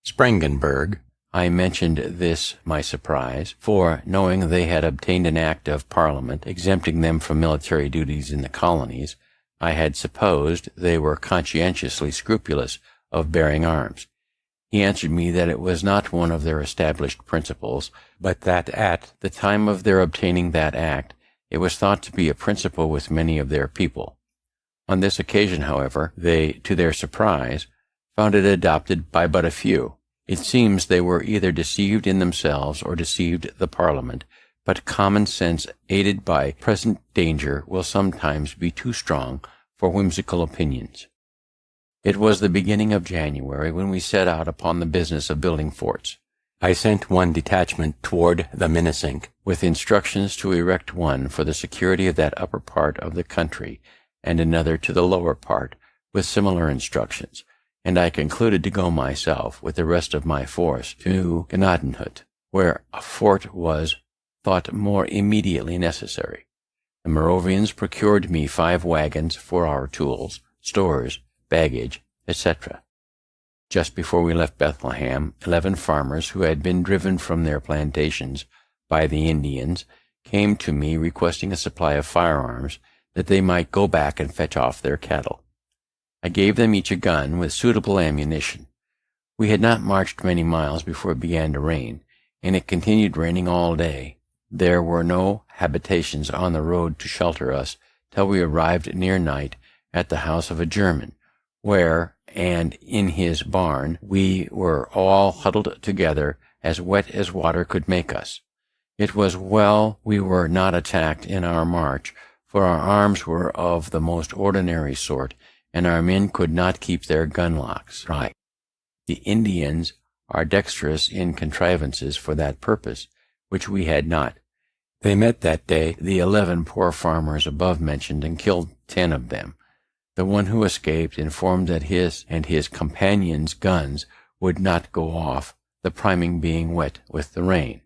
Sprengenberg, I mentioned this my surprise, for, knowing they had obtained an act of Parliament exempting them from military duties in the colonies, I had supposed they were conscientiously scrupulous of bearing arms. He answered me that it was not one of their established principles, but that at the time of their obtaining that act, it was thought to be a principle with many of their people. On this occasion, however, they, to their surprise, found it adopted by but a few. It seems they were either deceived in themselves or deceived the Parliament, but common sense aided by present danger will sometimes be too strong for whimsical opinions. It was the beginning of January when we set out upon the business of building forts. I sent one detachment toward the Minisink, with instructions to erect one for the security of that upper part of the country, and another to the lower part, with similar instructions, and I concluded to go myself with the rest of my force to Gnadenhut, where a fort was thought more immediately necessary. The Moravians procured me 5 wagons for our tools, stores, baggage, etc. Just before we left Bethlehem, 11 farmers who had been driven from their plantations by the Indians came to me requesting a supply of firearms that they might go back and fetch off their cattle. I gave them each a gun with suitable ammunition. We had not marched many miles before it began to rain, and it continued raining all day. There were no habitations on the road to shelter us till we arrived near night at the house of a German, where, and in his barn, we were all huddled together, as wet as water could make us. It was well we were not attacked in our march, for our arms were of the most ordinary sort, and our men could not keep their gunlocks right. The Indians are dexterous in contrivances for that purpose, which we had not. They met that day the 11 poor farmers above mentioned, and killed 10 of them. The one who escaped informed that his and his companions' guns would not go off, the priming being wet with the rain.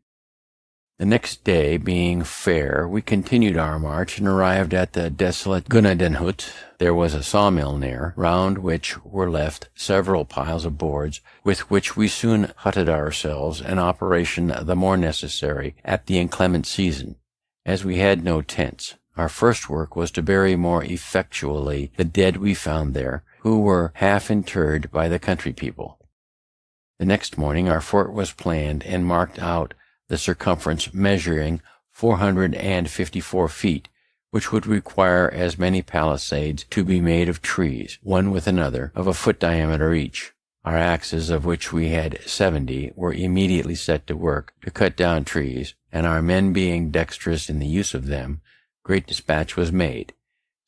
The next day being fair, we continued our march and arrived at the desolate Gnadenhut. There was a sawmill near, round which were left several piles of boards, with which we soon hutted ourselves, an operation the more necessary at the inclement season, as we had no tents. Our first work was to bury more effectually the dead we found there, who were half interred by the country people. The next morning our fort was planned and marked out, the circumference measuring 454 feet, which would require as many palisades to be made of trees, one with another, of a foot diameter each. Our axes, of which we had 70, were immediately set to work to cut down trees, and our men being dexterous in the use of them, great dispatch was made.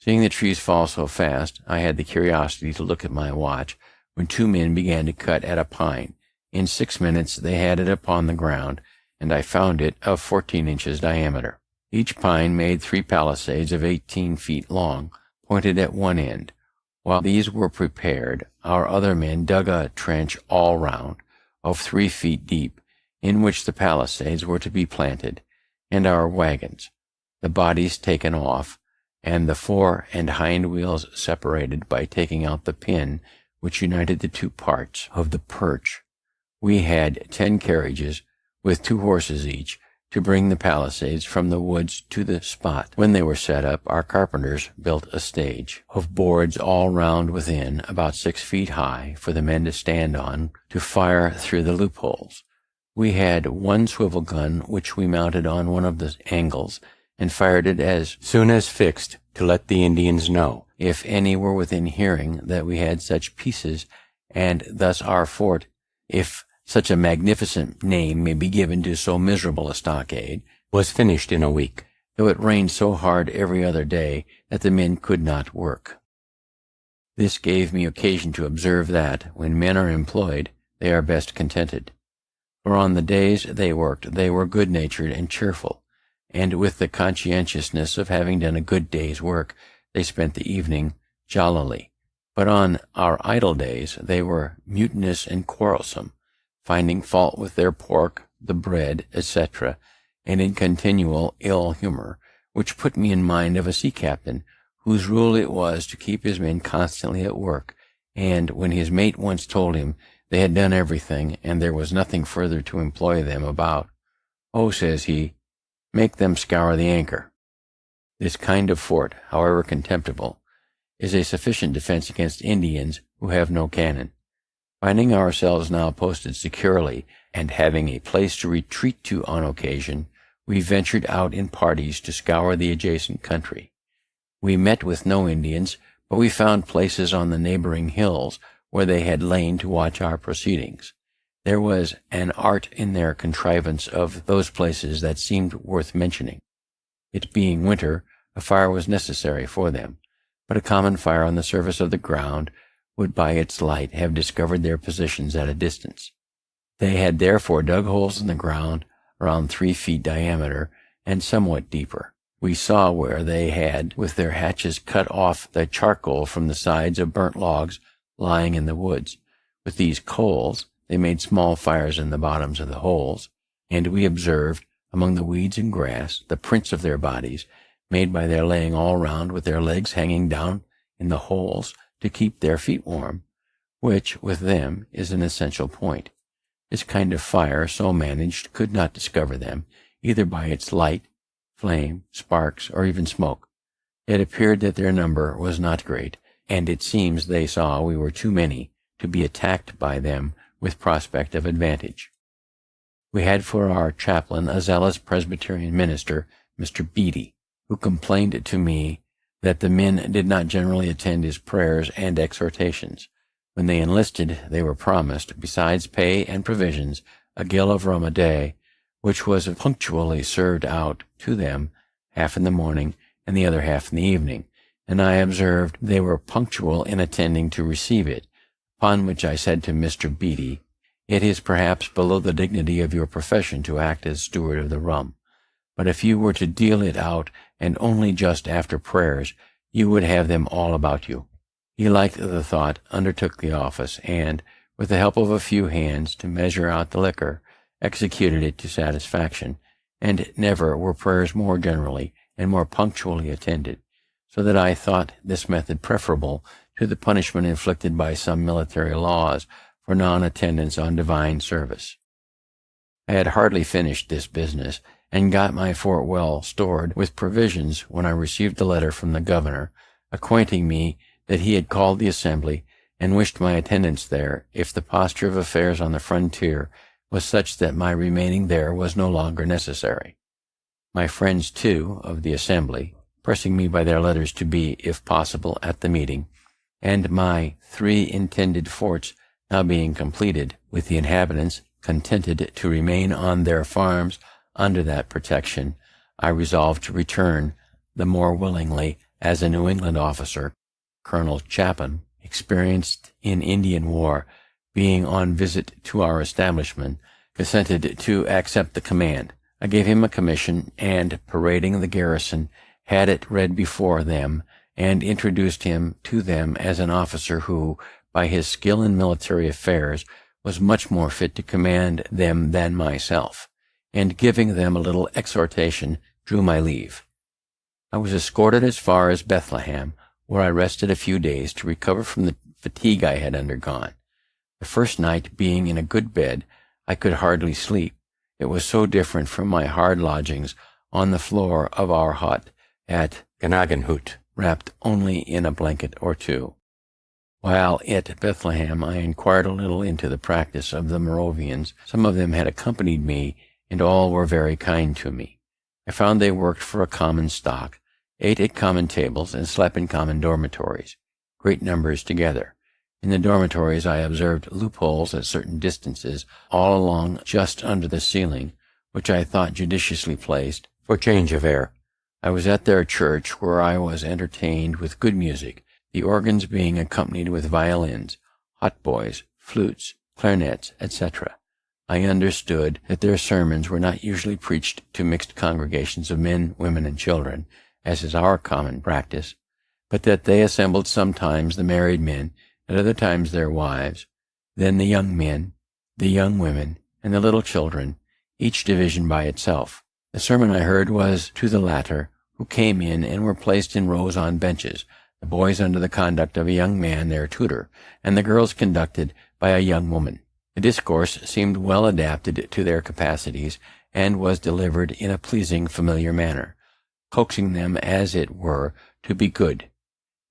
Seeing the trees fall so fast, I had the curiosity to look at my watch, when 2 men began to cut at a pine. In 6 minutes they had it upon the ground, and I found it of 14 inches diameter. Each pine made 3 palisades of 18 feet long, pointed at one end. While these were prepared, our other men dug a trench all round, of 3 feet deep, in which the palisades were to be planted, and our wagons, the bodies taken off, and the fore and hind wheels separated by taking out the pin which united the 2 parts of the perch. We had 10 carriages, with 2 horses each, to bring the palisades from the woods to the spot. When they were set up, our carpenters built a stage of boards all round within, about 6 feet high, for the men to stand on, to fire through the loopholes. We had 1 swivel gun, which we mounted on one of the angles, and fired it as soon as fixed, to let the Indians know, if any were within hearing, that we had such pieces, and thus our fort, if such a magnificent name may be given to so miserable a stockade, was finished in a week, though it rained so hard every other day that the men could not work. This gave me occasion to observe that, when men are employed, they are best contented. For on the days they worked, they were good-natured and cheerful, and with the conscientiousness of having done a good day's work, they spent the evening jollily. But on our idle days, they were mutinous and quarrelsome, finding fault with their pork, the bread, etc., and in continual ill humor, which put me in mind of a sea captain, whose rule it was to keep his men constantly at work, and when his mate once told him they had done everything, and there was nothing further to employ them about, "Oh," says he, "make them scour the anchor." This kind of fort, however contemptible, is a sufficient defense against Indians who have no cannon. Finding ourselves now posted securely, and having a place to retreat to on occasion, we ventured out in parties to scour the adjacent country. We met with no Indians, but we found places on the neighboring hills where they had lain to watch our proceedings. There was an art in their contrivance of those places that seemed worth mentioning. It being winter, a fire was necessary for them, but a common fire on the surface of the ground would by its light have discovered their positions at a distance. They had therefore dug holes in the ground around 3 feet diameter and somewhat deeper. We saw where they had with their hatchets cut off the charcoal from the sides of burnt logs lying in the woods. With these coals they made small fires in the bottoms of the holes, and we observed, among the weeds and grass, the prints of their bodies, made by their laying all round with their legs hanging down in the holes to keep their feet warm, which, with them, is an essential point. This kind of fire, so managed, could not discover them, either by its light, flame, sparks, or even smoke. It appeared that their number was not great, and it seems they saw we were too many to be attacked by them with prospect of advantage. We had for our chaplain a zealous Presbyterian minister, Mr. Beatty, who complained to me that the men did not generally attend his prayers and exhortations. When they enlisted, they were promised, besides pay and provisions, a gill of rum a day, which was punctually served out to them, half in the morning and the other half in the evening, and I observed they were punctual in attending to receive it, upon which I said to Mr. Beatty, "It is perhaps below the dignity of your profession to act as steward of the rum, but if you were to deal it out and only just after prayers, you would have them all about you." He liked the thought, undertook the office, and, with the help of a few hands to measure out the liquor, executed it to satisfaction, and never were prayers more generally and more punctually attended, so that I thought this method preferable to the punishment inflicted by some military laws for non-attendance on divine service. I had hardly finished this business, and got my fort well stored with provisions, when I received a letter from the governor, acquainting me that he had called the assembly, and wished my attendance there, if the posture of affairs on the frontier was such that my remaining there was no longer necessary. My friends, too, of the assembly, pressing me by their letters to be, if possible, at the meeting, and my 3 intended forts now being completed, with the inhabitants contented to remain on their farms under that protection, I resolved to return the more willingly, as a New England officer, Colonel Chapin, experienced in Indian war, being on visit to our establishment, consented to accept the command. I gave him a commission, and, parading the garrison, had it read before them, and introduced him to them as an officer who, by his skill in military affairs, was much more fit to command them than myself, and, giving them a little exhortation, drew my leave. I was escorted as far as Bethlehem, where I rested a few days to recover from the fatigue I had undergone. The first night, being in a good bed, I could hardly sleep. It was so different from my hard lodgings on the floor of our hut at Gnadenhut, wrapped only in a blanket or two. While at Bethlehem, I inquired a little into the practice of the Moravians. Some of them had accompanied me, and all were very kind to me. I found they worked for a common stock, ate at common tables, and slept in common dormitories, great numbers together. In the dormitories I observed loopholes at certain distances, all along just under the ceiling, which I thought judiciously placed, for change of air. I was at their church, where I was entertained with good music, the organs being accompanied with violins, hautboys, flutes, clarinets, etc. I understood that their sermons were not usually preached to mixed congregations of men, women, and children, as is our common practice, but that they assembled sometimes the married men, at other times their wives, then the young men, the young women, and the little children, each division by itself. The sermon I heard was to the latter, who came in and were placed in rows on benches, the boys under the conduct of a young man, their tutor, and the girls conducted by a young woman. The discourse seemed well adapted to their capacities, and was delivered in a pleasing, familiar manner, coaxing them, as it were, to be good.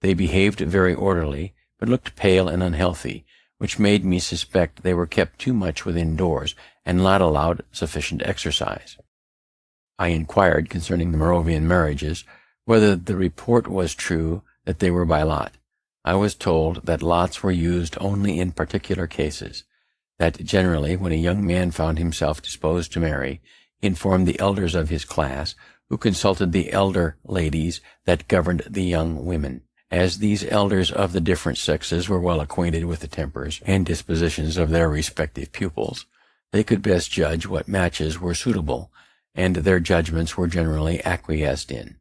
They behaved very orderly, but looked pale and unhealthy, which made me suspect they were kept too much within doors, and not allowed sufficient exercise. I inquired concerning the Moravian marriages, whether the report was true that they were by lot. I was told that lots were used only in particular cases, that generally when a young man found himself disposed to marry, he informed the elders of his class, who consulted the elder ladies that governed the young women. As these elders of the different sexes were well acquainted with the tempers and dispositions of their respective pupils, they could best judge what matches were suitable, and their judgments were generally acquiesced in.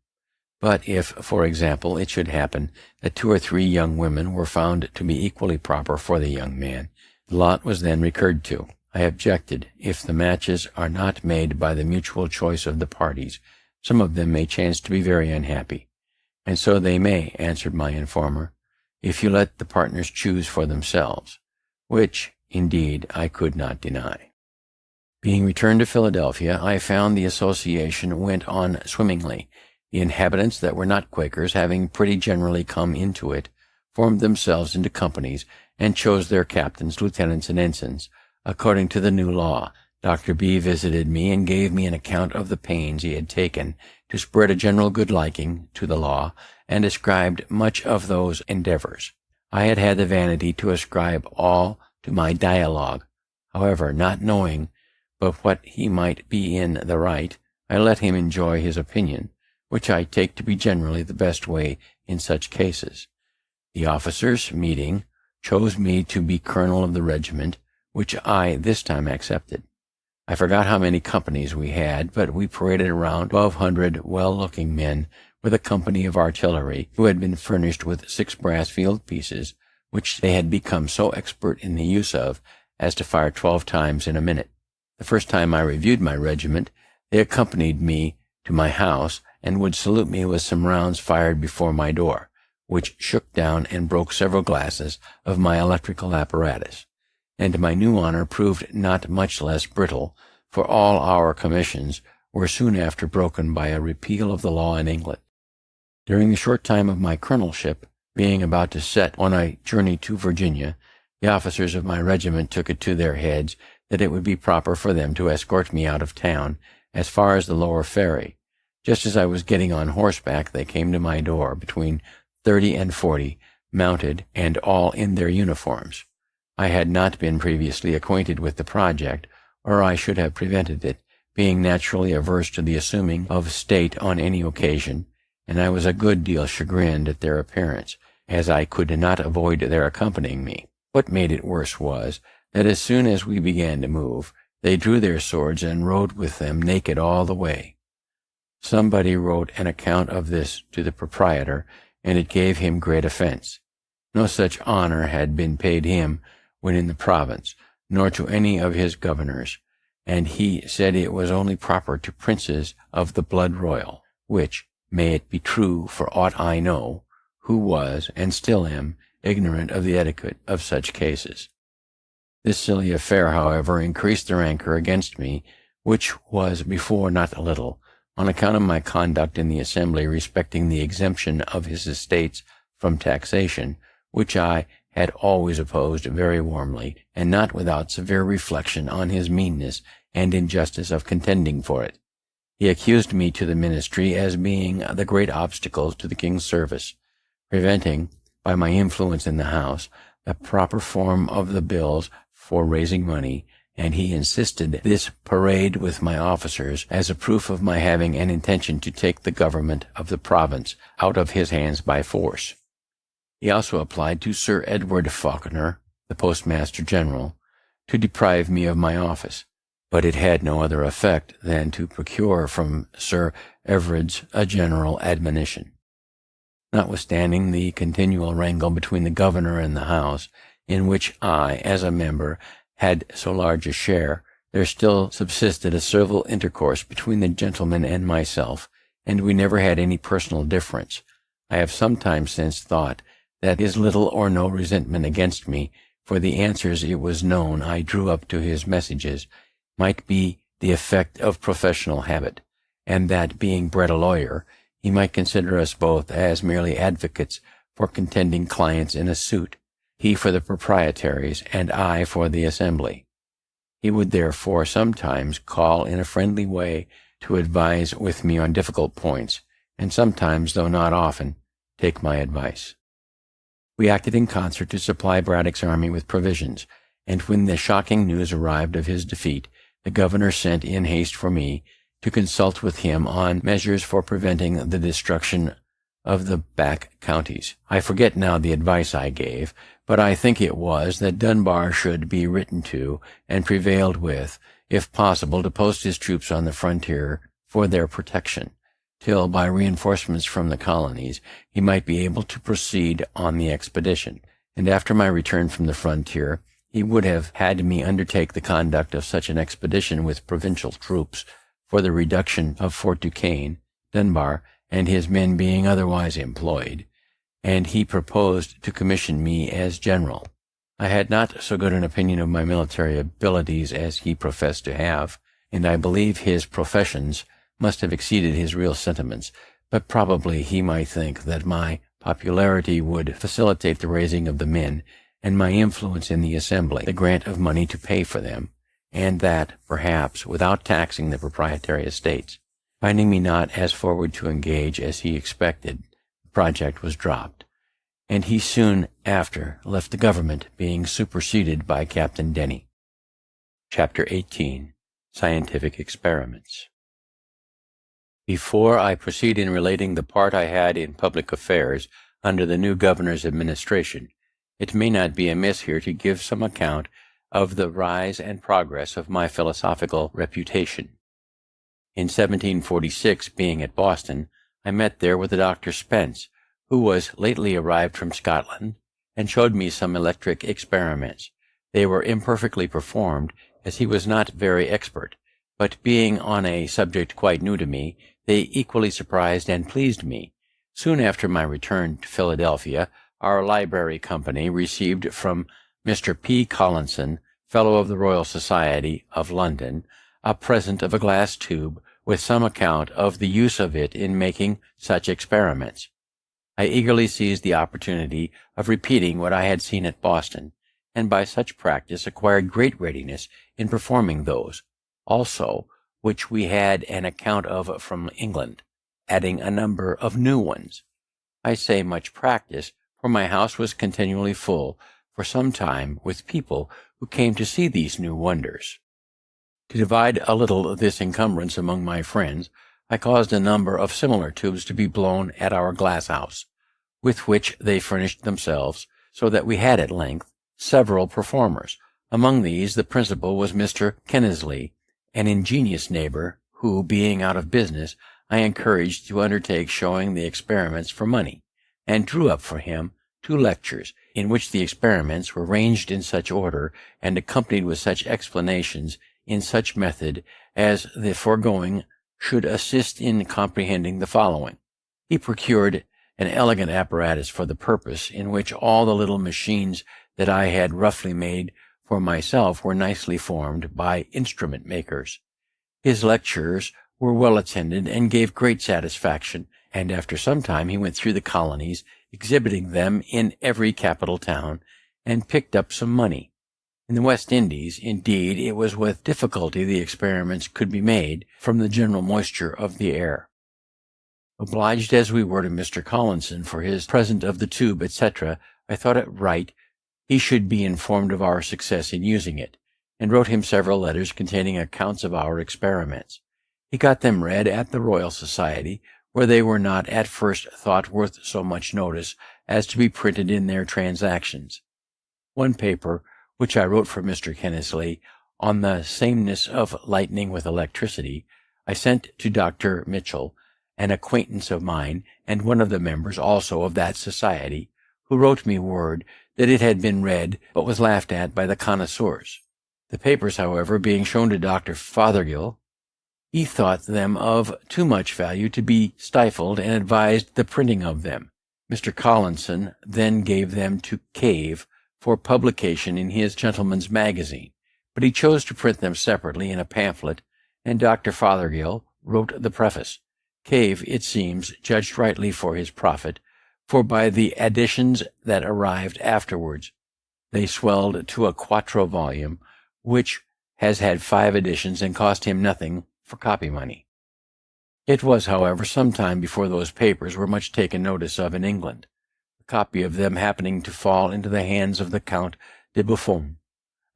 But if, for example, it should happen that 2 or 3 young women were found to be equally proper for the young man, the lot was then recurred to. I objected, if the matches are not made by the mutual choice of the parties, some of them may chance to be very unhappy. And so they may, answered my informer, if you let the partners choose for themselves, which, indeed, I could not deny. Being returned to Philadelphia, I found the association went on swimmingly. The inhabitants that were not Quakers, having pretty generally come into it, formed themselves into companies, and chose their captains, lieutenants, and ensigns, according to the new law. Dr. B. visited me and gave me an account of the pains he had taken to spread a general good liking to the law, and ascribed much of those endeavors. I had had the vanity to ascribe all to my dialogue. However, not knowing but what he might be in the right, I let him enjoy his opinion, which I take to be generally the best way in such cases. The officers, meeting, chose me to be colonel of the regiment, which I this time accepted. I forgot how many companies we had, but we paraded around 1,200 well-looking men with a company of artillery, who had been furnished with 6 brass field pieces, which they had become so expert in the use of as to fire 12 times in a minute. The first time I reviewed my regiment, they accompanied me to my house, and would salute me with some rounds fired before my door, which shook down and broke several glasses of my electrical apparatus. And my new honor proved not much less brittle, for all our commissions were soon after broken by a repeal of the law in England. During the short time of my colonelship, being about to set on a journey to Virginia, the officers of my regiment took it to their heads that it would be proper for them to escort me out of town as far as the lower ferry. Just as I was getting on horseback, they came to my door, between 30 and 40, mounted, and all in their uniforms. I had not been previously acquainted with the project, or I should have prevented it, being naturally averse to the assuming of state on any occasion, and I was a good deal chagrined at their appearance, as I could not avoid their accompanying me. What made it worse was, that as soon as we began to move, they drew their swords and rode with them naked all the way. Somebody wrote an account of this to the proprietor, and it gave him great offense. No such honor had been paid him when in the province, nor to any of his governors, and he said it was only proper to princes of the blood royal, which, may it be true for aught I know, who was, and still am, ignorant of the etiquette of such cases. This silly affair, however, increased the rancor against me, which was before not a little, on account of my conduct in the assembly respecting the exemption of his estates from taxation, which I had always opposed very warmly, and not without severe reflection on his meanness and injustice of contending for it. He accused me to the ministry as being the great obstacle to the king's service, preventing, by my influence in the House, the proper form of the bills for raising money, and he insisted this parade with my officers as a proof of my having an intention to take the government of the province out of his hands by force. He also applied to Sir Edward Falconer, the Postmaster General, to deprive me of my office, but it had no other effect than to procure from Sir Everard's a general admonition. Notwithstanding the continual wrangle between the governor and the House, in which I, as a member, had so large a share, there still subsisted a civil intercourse between the gentleman and myself, and we never had any personal difference. I have sometimes since thought that his little or no resentment against me for the answers it was known I drew up to his messages might be the effect of professional habit, and that, being bred a lawyer, he might consider us both as merely advocates for contending clients in a suit, he for the proprietaries, and I for the assembly. He would therefore sometimes call in a friendly way to advise with me on difficult points, and sometimes, though not often, take my advice. We acted in concert to supply Braddock's army with provisions, and when the shocking news arrived of his defeat, the governor sent in haste for me to consult with him on measures for preventing the destruction of the back counties. I forget now the advice I gave, but I think it was that Dunbar should be written to and prevailed with, if possible, to post his troops on the frontier for their protection, till by reinforcements from the colonies he might be able to proceed on the expedition, and after my return from the frontier he would have had me undertake the conduct of such an expedition with provincial troops for the reduction of Fort Duquesne, Dunbar and his men being otherwise employed, and he proposed to commission me as general. I had not so good an opinion of my military abilities as he professed to have, and I believe his professions must have exceeded his real sentiments, but probably he might think that my popularity would facilitate the raising of the men, and my influence in the assembly the grant of money to pay for them, and that, perhaps, without taxing the proprietary estates. Finding me not as forward to engage as he expected, the project was dropped, and he soon after left the government, being superseded by Captain Denny. Chapter 18. Scientific Experiments. Before I proceed in relating the part I had in public affairs under the new governor's administration, it may not be amiss here to give some account of the rise and progress of my philosophical reputation. In 1746, being at Boston, I met there with Dr. Spence, who was lately arrived from Scotland, and showed me some electric experiments. They were imperfectly performed, as he was not very expert, but being on a subject quite new to me, they equally surprised and pleased me. Soon after my return to Philadelphia, our library company received from Mr. P. Collinson, Fellow of the Royal Society of London, a present of a glass tube with some account of the use of it in making such experiments. I eagerly seized the opportunity of repeating what I had seen at Boston, and by such practice acquired great readiness in performing those, also, which we had an account of from England, adding a number of new ones. I say much practice, for my house was continually full for some time with people who came to see these new wonders. To divide a little this encumbrance among my friends, I caused a number of similar tubes to be blown at our glass house, with which they furnished themselves, so that we had at length several performers. Among these the principal was Mr. Kennesley, an ingenious neighbor, who, being out of business, I encouraged to undertake showing the experiments for money, and drew up for him 2 lectures, in which the experiments were ranged in such order, and accompanied with such explanations in such method, as the foregoing should assist in comprehending the following. He procured an elegant apparatus for the purpose, in which all the little machines that I had roughly made for myself were nicely formed by instrument makers. His lectures were well attended and gave great satisfaction, and after some time he went through the colonies, exhibiting them in every capital town, and picked up some money. In the West Indies, indeed, it was with difficulty the experiments could be made from the general moisture of the air. Obliged as we were to Mr. Collinson for his present of the tube, etc., I thought it right he should be informed of our success in using it, and wrote him several letters containing accounts of our experiments. He got them read at the Royal Society, where they were not at first thought worth so much notice as to be printed in their Transactions. One paper, which I wrote for Mr. Kennesley, on the sameness of lightning with electricity, I sent to Dr. Mitchell, an acquaintance of mine, and one of the members also of that society, who wrote me word that it had been read, but was laughed at by the connoisseurs. The papers, however, being shown to Dr. Fothergill, he thought them of too much value to be stifled, and advised the printing of them. Mr. Collinson then gave them to Cave for publication in his Gentleman's Magazine, but he chose to print them separately in a pamphlet, and Dr. Fothergill wrote the preface. Cave, it seems, judged rightly for his profit, for by the additions that arrived afterwards, they swelled to a 4th volume, which has had 5 editions and cost him nothing for copy money. It was, however, some time before those papers were much taken notice of in England, a copy of them happening to fall into the hands of the Count de Buffon,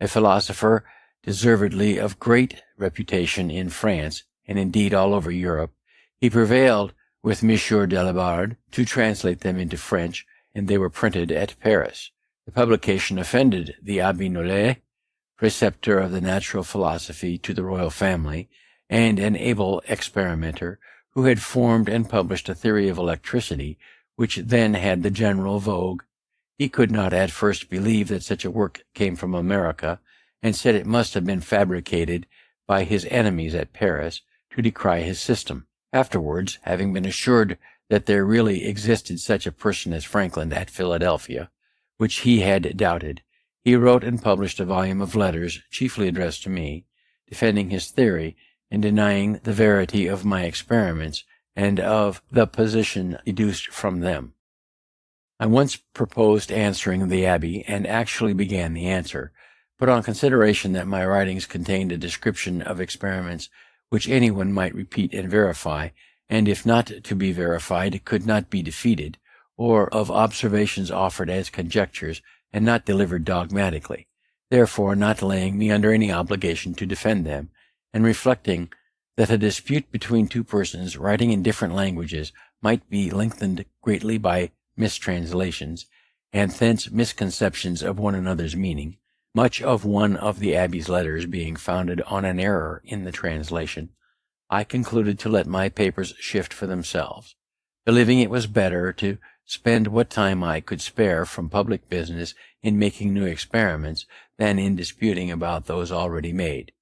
a philosopher deservedly of great reputation in France, and indeed all over Europe. He prevailed with Monsieur Delabard to translate them into French, and they were printed at Paris. The publication offended the Abbé Nollet, preceptor of the natural philosophy to the royal family, and an able experimenter, who had formed and published a theory of electricity, which then had the general vogue. He could not at first believe that such a work came from America, and said it must have been fabricated by his enemies at Paris to decry his system. Afterwards, having been assured that there really existed such a person as Franklin at Philadelphia, which he had doubted, he wrote and published a volume of letters, chiefly addressed to me, defending his theory and denying the verity of my experiments and of the position deduced from them. I once proposed answering the abbé, and actually began the answer, but on consideration that my writings contained a description of experiments which anyone might repeat and verify, and if not to be verified could not be defeated, or of observations offered as conjectures and not delivered dogmatically, therefore not laying me under any obligation to defend them, and reflecting that a dispute between two persons writing in different languages might be lengthened greatly by mistranslations, and thence misconceptions of one another's meaning, much of one of the abbé's letters being founded on an error in the translation, I concluded to let my papers shift for themselves, believing it was better to spend what time I could spare from public business in making new experiments than in disputing about those already made.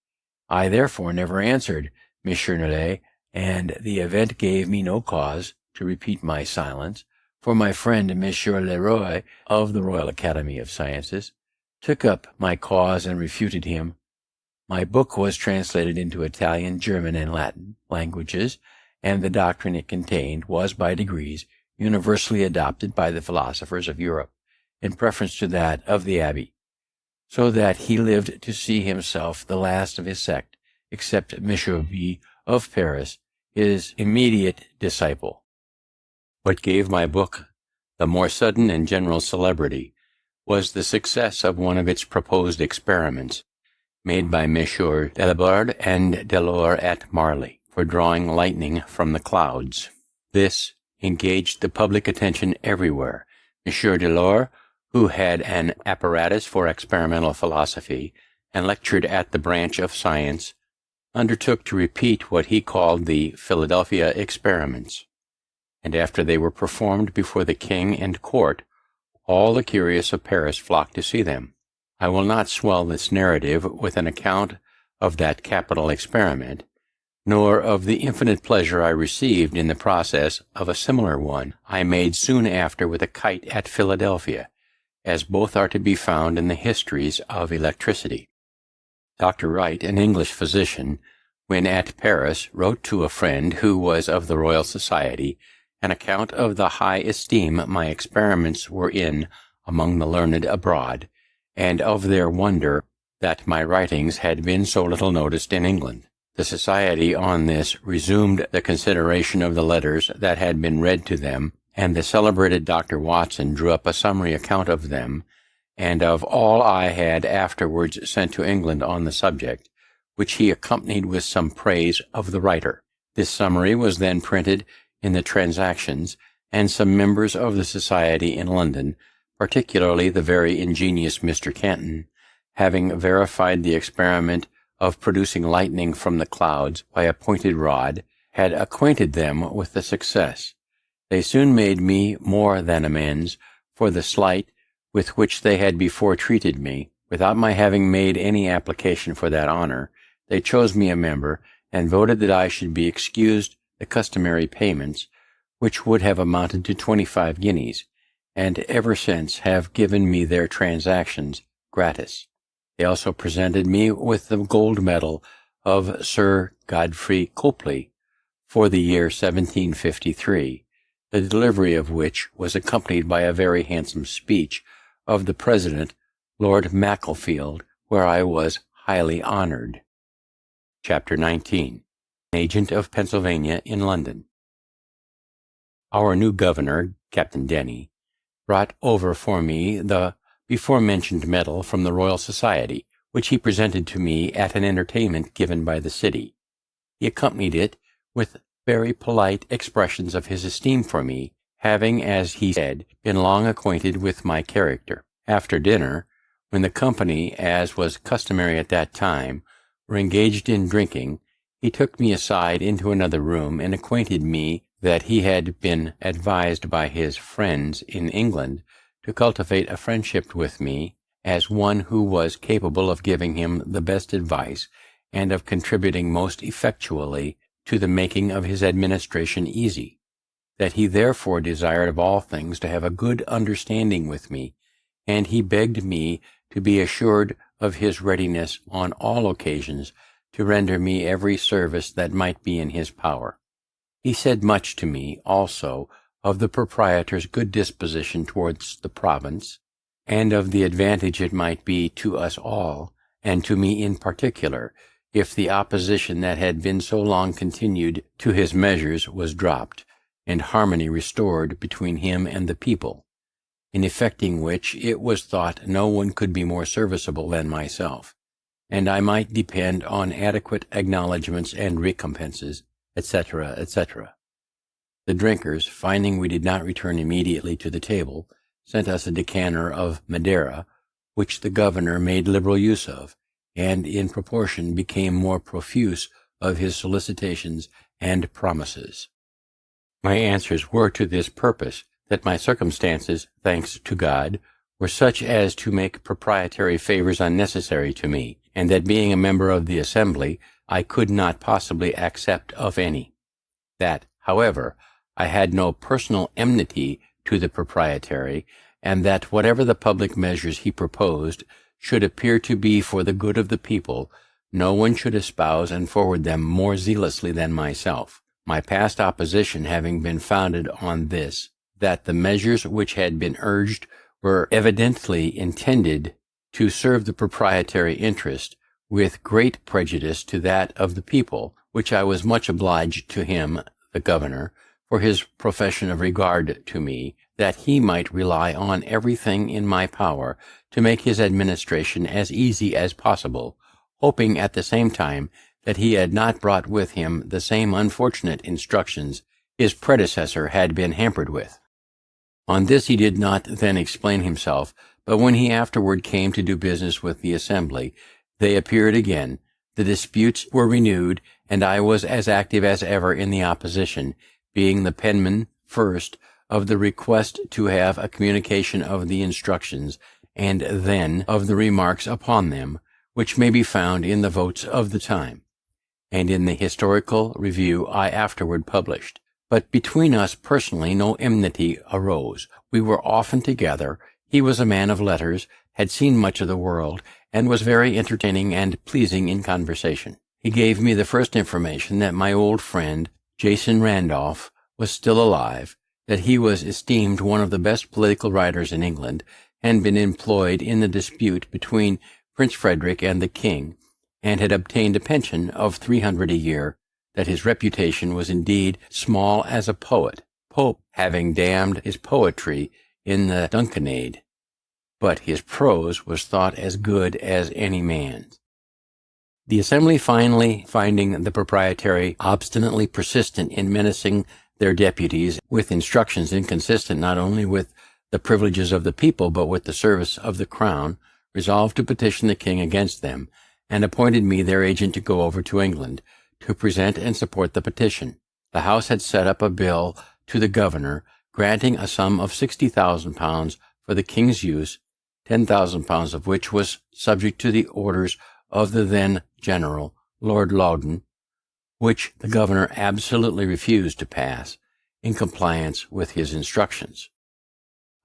I therefore never answered M. Nollet, and the event gave me no cause to repeat my silence, for my friend M. Leroy of the Royal Academy of Sciences took up my cause and refuted him. My book was translated into Italian, German, and Latin languages, and the doctrine it contained was by degrees universally adopted by the philosophers of Europe, in preference to that of the abbé, so that he lived to see himself the last of his sect, except M. B. of Paris, his immediate disciple. What gave my book the more sudden and general celebrity was the success of one of its proposed experiments, made by Messrs. Delabard and Delors at Marly, for drawing lightning from the clouds. This engaged the public attention everywhere. M. Delors, who had an apparatus for experimental philosophy, and lectured at the branch of science, undertook to repeat what he called the Philadelphia experiments, and after they were performed before the king and court, all the curious of Paris flocked to see them. I will not swell this narrative with an account of that capital experiment, nor of the infinite pleasure I received in the process of a similar one I made soon after with a kite at Philadelphia, as both are to be found in the histories of electricity. Dr. Wright, an English physician, when at Paris, wrote to a friend who was of the Royal Society an account of the high esteem my experiments were in among the learned abroad, and of their wonder that my writings had been so little noticed in England. The Society on this resumed the consideration of the letters that had been read to them, and the celebrated Dr. Watson drew up a summary account of them, and of all I had afterwards sent to England on the subject, which he accompanied with some praise of the writer. This summary was then printed in the Transactions, and some members of the Society in London, particularly the very ingenious Mr. Canton, having verified the experiment of producing lightning from the clouds by a pointed rod, had acquainted them with the success. They soon made me more than amends for the slight with which they had before treated me. Without my having made any application for that honour, they chose me a member, and voted that I should be excused the customary payments, which would have amounted to 25 guineas, and ever since have given me their Transactions gratis. They also presented me with the gold medal of Sir Godfrey Copley for the year 1753, the delivery of which was accompanied by a very handsome speech of the President, Lord Macclesfield, where I was highly honoured. Chapter 19. An Agent of Pennsylvania in London. Our new governor, Captain Denny, brought over for me the before-mentioned medal from the Royal Society, which he presented to me at an entertainment given by the city. He accompanied it with very polite expressions of his esteem for me, having, as he said, been long acquainted with my character. After dinner, when the company, as was customary at that time, were engaged in drinking, he took me aside into another room and acquainted me that he had been advised by his friends in England to cultivate a friendship with me as one who was capable of giving him the best advice and of contributing most effectually to the making of his administration easy, that he therefore desired of all things to have a good understanding with me, and he begged me to be assured of his readiness on all occasions to render me every service that might be in his power. He said much to me also of the proprietor's good disposition towards the province, and of the advantage it might be to us all, and to me in particular, if the opposition that had been so long continued to his measures was dropped, and harmony restored between him and the people, in effecting which it was thought no one could be more serviceable than myself, and I might depend on adequate acknowledgments and recompenses, etc., etc. The drinkers, finding we did not return immediately to the table, sent us a decanter of Madeira, which the governor made liberal use of, and in proportion became more profuse of his solicitations and promises. My answers were to this purpose, that my circumstances, thanks to God, were such as to make proprietary favours unnecessary to me, and that being a member of the Assembly, I could not possibly accept of any. That, however, I had no personal enmity to the proprietary, and that whatever the public measures he proposed should appear to be for the good of the people, no one should espouse and forward them more zealously than myself, my past opposition having been founded on this, that the measures which had been urged were evidently intended to serve the proprietary interest, with great prejudice to that of the people, which I was much obliged to him, the governor, for his profession of regard to me, that he might rely on everything in my power to make his administration as easy as possible, hoping at the same time that he had not brought with him the same unfortunate instructions his predecessor had been hampered with. On this he did not then explain himself, but when he afterward came to do business with the Assembly, they appeared again, the disputes were renewed, and I was as active as ever in the opposition, being the penman, first, of the request to have a communication of the instructions, and then of the remarks upon them, which may be found in the votes of the time, and in the historical review I afterward published. But between us personally no enmity arose. We were often together. He was a man of letters, had seen much of the world, and was very entertaining and pleasing in conversation. He gave me the first information that my old friend, Jason Randolph, was still alive, that he was esteemed one of the best political writers in England, and been employed in the dispute between Prince Frederick and the King, and had obtained a pension of 300 a year, that his reputation was indeed small as a poet, Pope having damned his poetry in the Dunciad. but his prose was thought as good as any man's. The assembly, finally finding the proprietary obstinately persistent in menacing their deputies with instructions inconsistent not only with the privileges of the people but with the service of the crown, resolved to petition the king against them, and appointed me their agent to go over to England to present and support the petition. The House had set up a bill to the governor, granting a sum of £60,000 for the king's use, £10,000 of which was subject to the orders of the then General, Lord Loudon, which the governor absolutely refused to pass, in compliance with his instructions.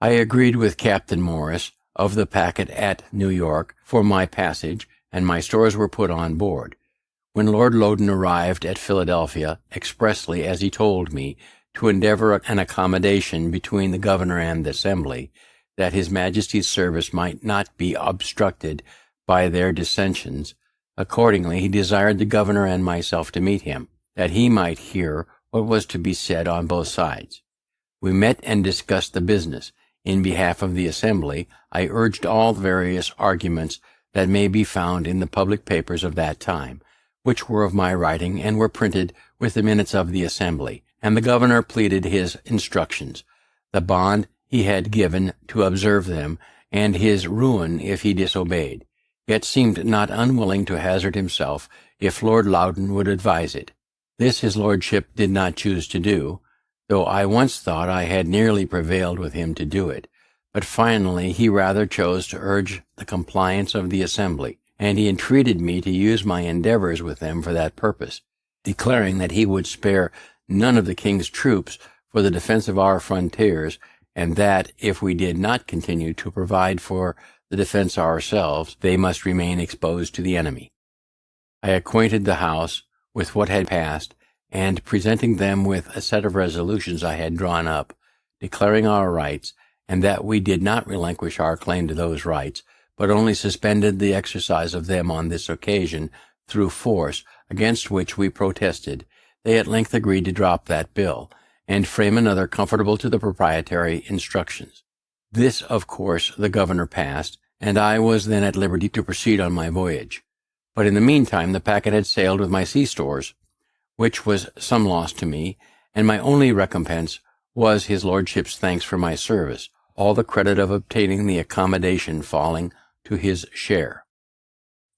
I agreed with Captain Morris of the packet at New York for my passage, and my stores were put on board. When Lord Loudon arrived at Philadelphia, expressly, as he told me, to endeavor an accommodation between the governor and the assembly, that his Majesty's service might not be obstructed by their dissensions, accordingly he desired the governor and myself to meet him, that he might hear what was to be said on both sides. We met and discussed the business. In behalf of the assembly, I urged all the various arguments that may be found in the public papers of that time, which were of my writing and were printed with the minutes of the assembly, and the governor pleaded his instructions, the bond he had given to observe them, and his ruin if he disobeyed, yet seemed not unwilling to hazard himself if Lord Loudon would advise it. This his lordship did not choose to do, though I once thought I had nearly prevailed with him to do it, but finally he rather chose to urge the compliance of the assembly, and he entreated me to use my endeavors with them for that purpose, declaring that he would spare none of the king's troops for the defense of our frontiers, and that, if we did not continue to provide for the defense ourselves, they must remain exposed to the enemy. I acquainted the House with what had passed, and presenting them with a set of resolutions I had drawn up, declaring our rights, and that we did not relinquish our claim to those rights, but only suspended the exercise of them on this occasion through force, against which we protested, they at length agreed to drop that bill, and frame another conformable to the proprietary instructions. This, of course, the governor passed, and I was then at liberty to proceed on my voyage. But in the meantime the packet had sailed with my sea stores, which was some loss to me, and my only recompense was his lordship's thanks for my service, all the credit of obtaining the accommodation falling to his share.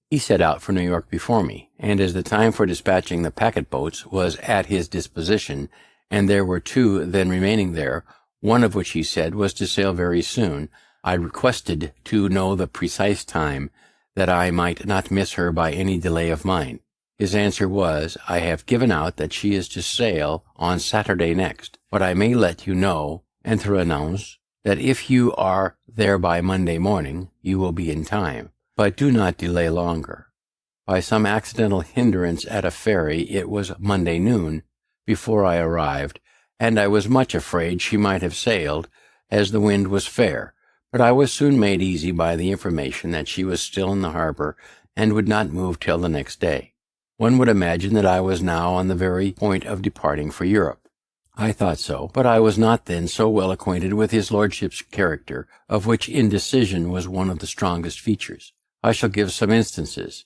He set out for New York before me, and as the time for dispatching the packet-boats was at his disposition, and there were 2 then remaining there, one of which he said was to sail very soon, I requested to know the precise time, that I might not miss her by any delay of mine. His answer was, I have given out that she is to sail on Saturday next, but I may let you know, entre annonce, that if you are there by Monday morning, you will be in time, but do not delay longer. By some accidental hindrance at a ferry, it was Monday noon before I arrived, and I was much afraid she might have sailed, as the wind was fair, but I was soon made easy by the information that she was still in the harbor and would not move till the next day. One would imagine that I was now on the very point of departing for Europe. I thought so, but I was not then so well acquainted with his lordship's character, of which indecision was one of the strongest features. I shall give some instances.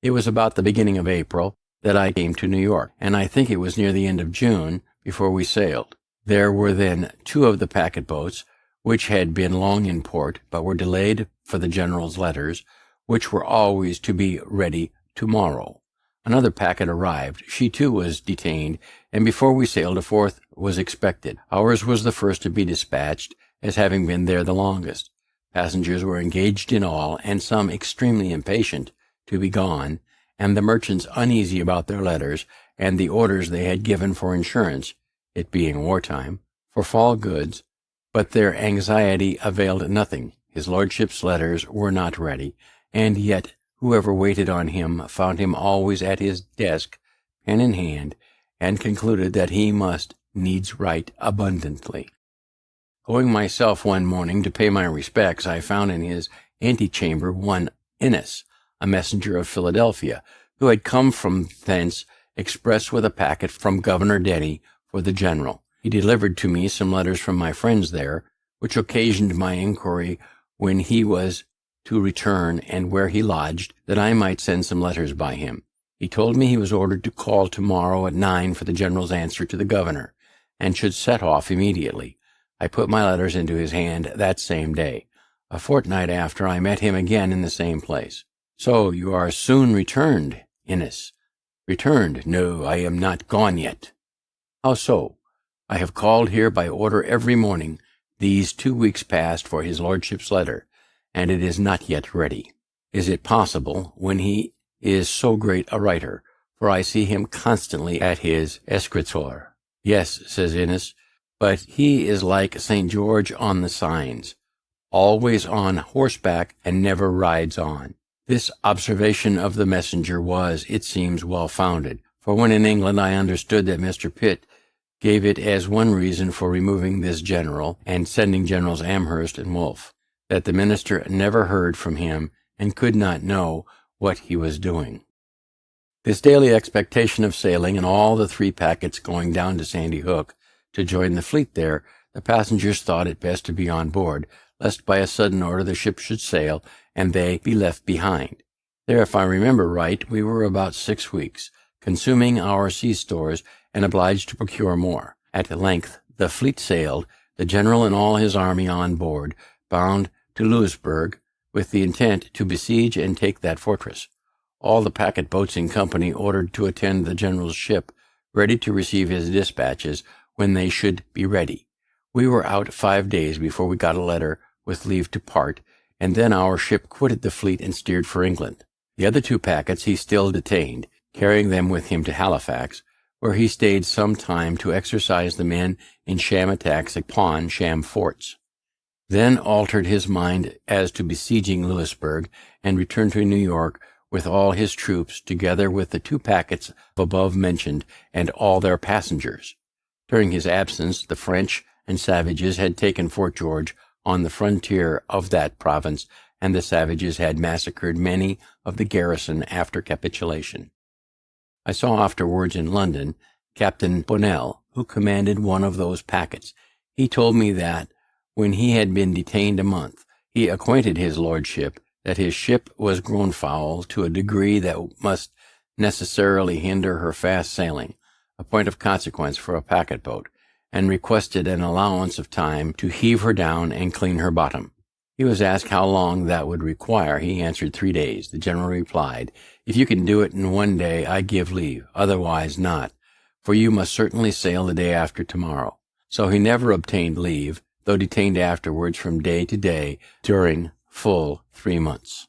It was about the beginning of April that I came to New York, and I think it was near the end of June before we sailed. There were then 2 of the packet-boats, which had been long in port, but were delayed for the general's letters, which were always to be ready tomorrow. Another packet arrived. She too was detained, and before we sailed a 4th was expected. Ours was the first to be dispatched, as having been there the longest. Passengers were engaged in all, and some extremely impatient to be gone, and the merchants uneasy about their letters, and the orders they had given for insurance, it being wartime, for fall goods, but their anxiety availed nothing. His lordship's letters were not ready, and yet whoever waited on him found him always at his desk, pen in hand, and concluded that he must needs write abundantly. Going myself one morning to pay my respects, I found in his antechamber one Innes, a messenger of Philadelphia, who had come from thence express with a packet from Governor Denny for the general. He delivered to me some letters from my friends there, which occasioned my inquiry when he was to return and where he lodged, that I might send some letters by him. He told me he was ordered to call tomorrow at 9 for the general's answer to the governor, and should set off immediately. I put my letters into his hand that same day. A fortnight after, I met him again in the same place. "So you are soon returned, Innes?" "Returned? No, I am not gone yet." "How so?" "I have called here by order every morning these 2 weeks past for his lordship's letter, and it is not yet ready." "Is it possible, when he is so great a writer, for I see him constantly at his escritoire?" "Yes," says Innes, "but he is like St. George on the signs, always on horseback and never rides on." This observation of the messenger was, it seems, well founded, for when in England I understood that Mr. Pitt gave it as one reason for removing this general and sending Generals Amherst and Wolfe, that the minister never heard from him and could not know what he was doing. This daily expectation of sailing, and all the 3 packets going down to Sandy Hook to join the fleet there, the passengers thought it best to be on board, lest by a sudden order the ship should sail and they be left behind. There, if I remember right, we were about 6 weeks, consuming our sea stores and obliged to procure more. At length the fleet sailed, the general and all his army on board, bound to Louisbourg, with the intent to besiege and take that fortress. All the packet boats in company ordered to attend the general's ship, ready to receive his dispatches when they should be ready. We were out 5 days before we got a letter with leave to part, and then our ship quitted the fleet and steered for England. The other 2 packets he still detained, carrying them with him to Halifax, where he stayed some time to exercise the men in sham attacks upon sham forts. Then altered his mind as to besieging Louisbourg, and returned to New York with all his troops, together with the 2 packets above mentioned and all their passengers. During his absence, the French and savages had taken Fort George on the frontier of that province, and the savages had massacred many of the garrison after capitulation. I saw afterwards in London Captain Bonnell, who commanded one of those packets. He told me that, when he had been detained a month, he acquainted his lordship that his ship was grown foul to a degree that must necessarily hinder her fast sailing, a point of consequence for a packet boat, and requested an allowance of time to heave her down and clean her bottom. He was asked how long that would require. He answered 3 days. The general replied, "If you can do it in 1 day, I give leave, otherwise not, for you must certainly sail the day after tomorrow." So he never obtained leave, though detained afterwards from day to day during full 3 months.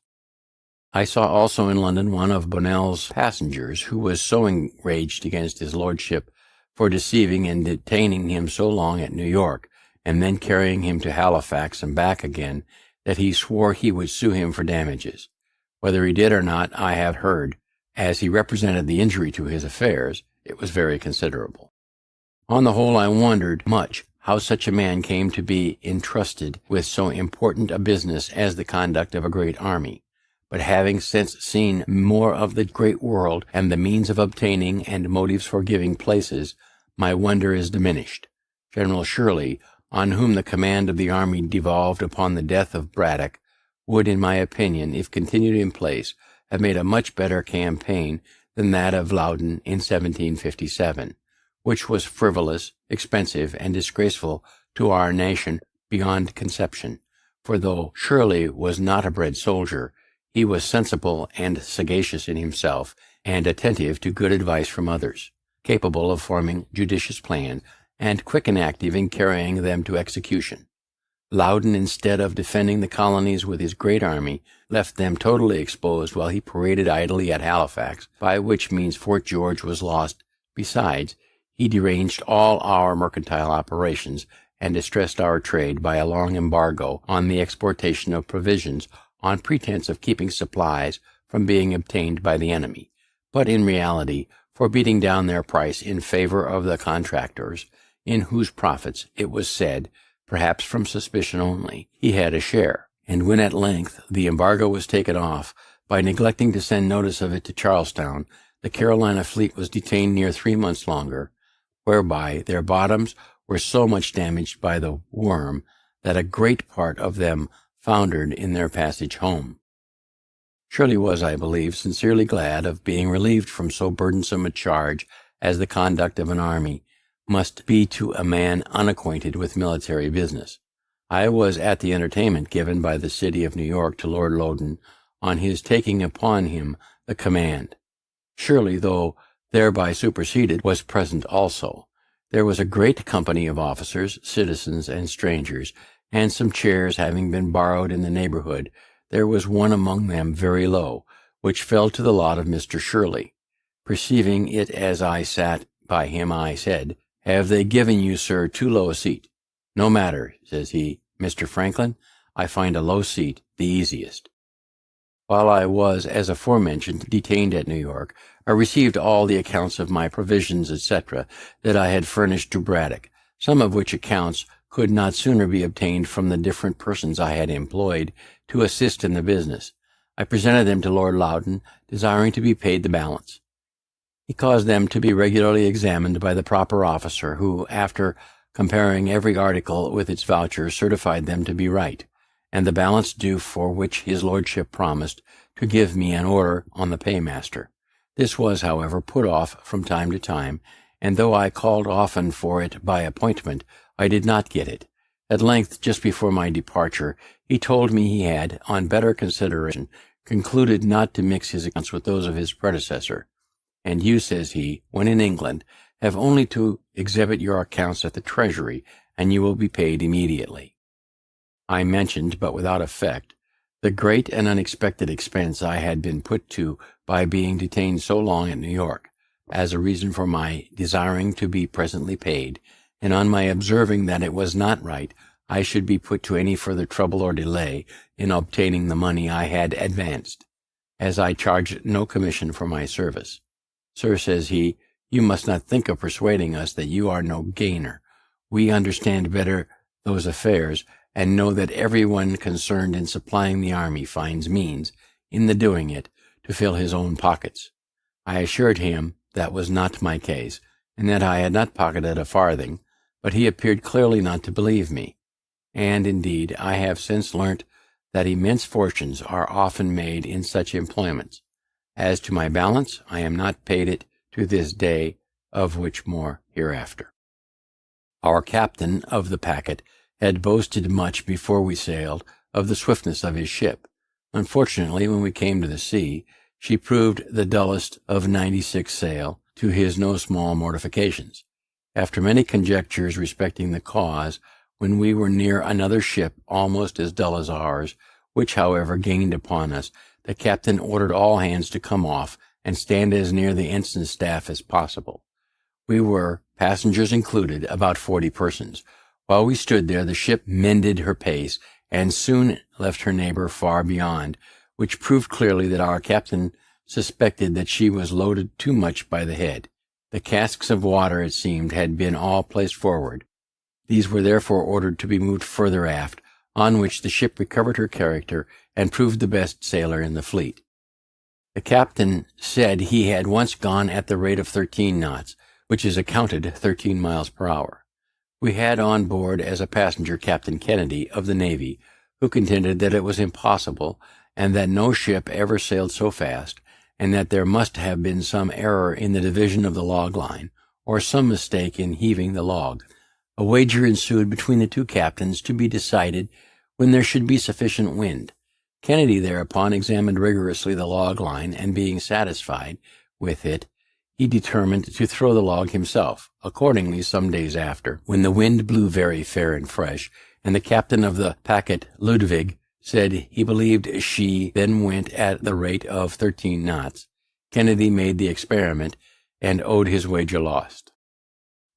I saw also in London one of Bonnell's passengers, who was so enraged against his lordship for deceiving and detaining him so long at New York, and then carrying him to Halifax and back again, that he swore he would sue him for damages. Whether he did or not, I have heard. As he represented the injury to his affairs, it was very considerable. On the whole, I wondered much how such a man came to be entrusted with so important a business as the conduct of a great army. But having since seen more of the great world, and the means of obtaining and motives for giving places, my wonder is diminished. General Shirley, on whom the command of the army devolved upon the death of Braddock, would, in my opinion, if continued in place, have made a much better campaign than that of Loudon in 1757, which was frivolous, expensive, and disgraceful to our nation beyond conception. For though Shirley was not a bred soldier, he was sensible and sagacious in himself, and attentive to good advice from others, capable of forming judicious plans, and quick and active in carrying them to execution. Loudon, instead of defending the colonies with his great army, left them totally exposed while he paraded idly at Halifax, by which means Fort George was lost. Besides, he deranged all our mercantile operations, and distressed our trade by a long embargo on the exportation of provisions, on pretense of keeping supplies from being obtained by the enemy, but in reality for beating down their price in favor of the contractors, in whose profits, it was said, perhaps from suspicion only, he had a share. And when at length the embargo was taken off, by neglecting to send notice of it to Charlestown, the Carolina fleet was detained near 3 months longer, whereby their bottoms were so much damaged by the worm that a great part of them foundered in their passage home. Shirley was, I believe, sincerely glad of being relieved from so burdensome a charge as the conduct of an army must be to a man unacquainted with military business. I was at the entertainment given by the city of New York to Lord Loudoun on his taking upon him the command. Shirley, though thereby superseded, was present also. There was a great company of officers, citizens, and strangers, and some chairs having been borrowed in the neighborhood, there was one among them very low, which fell to the lot of Mr. Shirley. Perceiving it as I sat by him, I said, "Have they given you, sir, too low a seat?" "No matter," says he, "Mr. Franklin, I find a low seat the easiest." While I was, as aforementioned, detained at New York, I received all the accounts of my provisions, etc., that I had furnished to Braddock, some of which accounts could not sooner be obtained from the different persons I had employed to assist in the business. I presented them to Lord Loudoun, desiring to be paid the balance. He caused them to be regularly examined by the proper officer, who, after comparing every article with its voucher, certified them to be right, and the balance due, for which his lordship promised to give me an order on the paymaster. This was, however, put off from time to time, and though I called often for it by appointment, I did not get it. At length, just before my departure, he told me he had, on better consideration, concluded not to mix his accounts with those of his predecessor. "And you," says he, "when in England, have only to exhibit your accounts at the Treasury, and you will be paid immediately." I mentioned, but without effect, the great and unexpected expense I had been put to by being detained so long at New York, as a reason for my desiring to be presently paid, and on my observing that it was not right I should be put to any further trouble or delay in obtaining the money I had advanced, as I charged no commission for my service. "Sir," says he, "you must not think of persuading us that you are no gainer. We understand better those affairs, and know that every one concerned in supplying the army finds means, in the doing it, to fill his own pockets." I assured him that was not my case, and that I had not pocketed a farthing, but he appeared clearly not to believe me. And, indeed, I have since learnt that immense fortunes are often made in such employments. As to my balance, I am not paid it to this day, of which more hereafter. Our captain of the packet had boasted much before we sailed of the swiftness of his ship. Unfortunately, when we came to the sea, she proved the dullest of 96 sail, to his no small mortifications. After many conjectures respecting the cause, when we were near another ship almost as dull as ours, which, however, gained upon us, the captain ordered all hands to come off and stand as near the ensign's staff as possible. We were, passengers included, about 40 persons. While we stood there, the ship mended her pace, and soon left her neighbor far beyond, which proved clearly that our captain suspected that she was loaded too much by the head. The casks of water, it seemed, had been all placed forward. These were therefore ordered to be moved further aft, on which the ship recovered her character and proved the best sailor in the fleet. The captain said he had once gone at the rate of 13 knots, which is accounted 13 miles per hour. We had on board as a passenger Captain Kennedy of the Navy, who contended that it was impossible, and that no ship ever sailed so fast, and that there must have been some error in the division of the log line, or some mistake in heaving the log. A wager ensued between the two captains to be decided when there should be sufficient wind. Kennedy thereupon examined rigorously the log line, and being satisfied with it, he determined to throw the log himself. Accordingly, some days after, when the wind blew very fair and fresh, and the captain of the packet, Ludwig, said he believed she then went at the rate of 13 knots, Kennedy made the experiment, and owned his wager lost.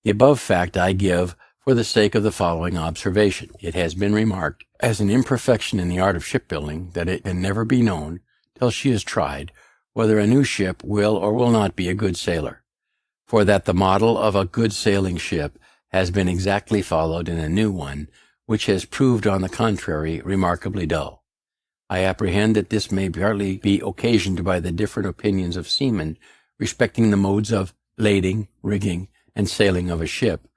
The above fact I give for the sake of the following observation. It has been remarked as an imperfection in the art of shipbuilding that it can never be known, till she is tried, whether a new ship will or will not be a good sailor, for that the model of a good sailing ship has been exactly followed in a new one, which has proved, on the contrary, remarkably dull. I apprehend that this may partly be occasioned by the different opinions of seamen respecting the modes of lading, rigging, and sailing of a ship.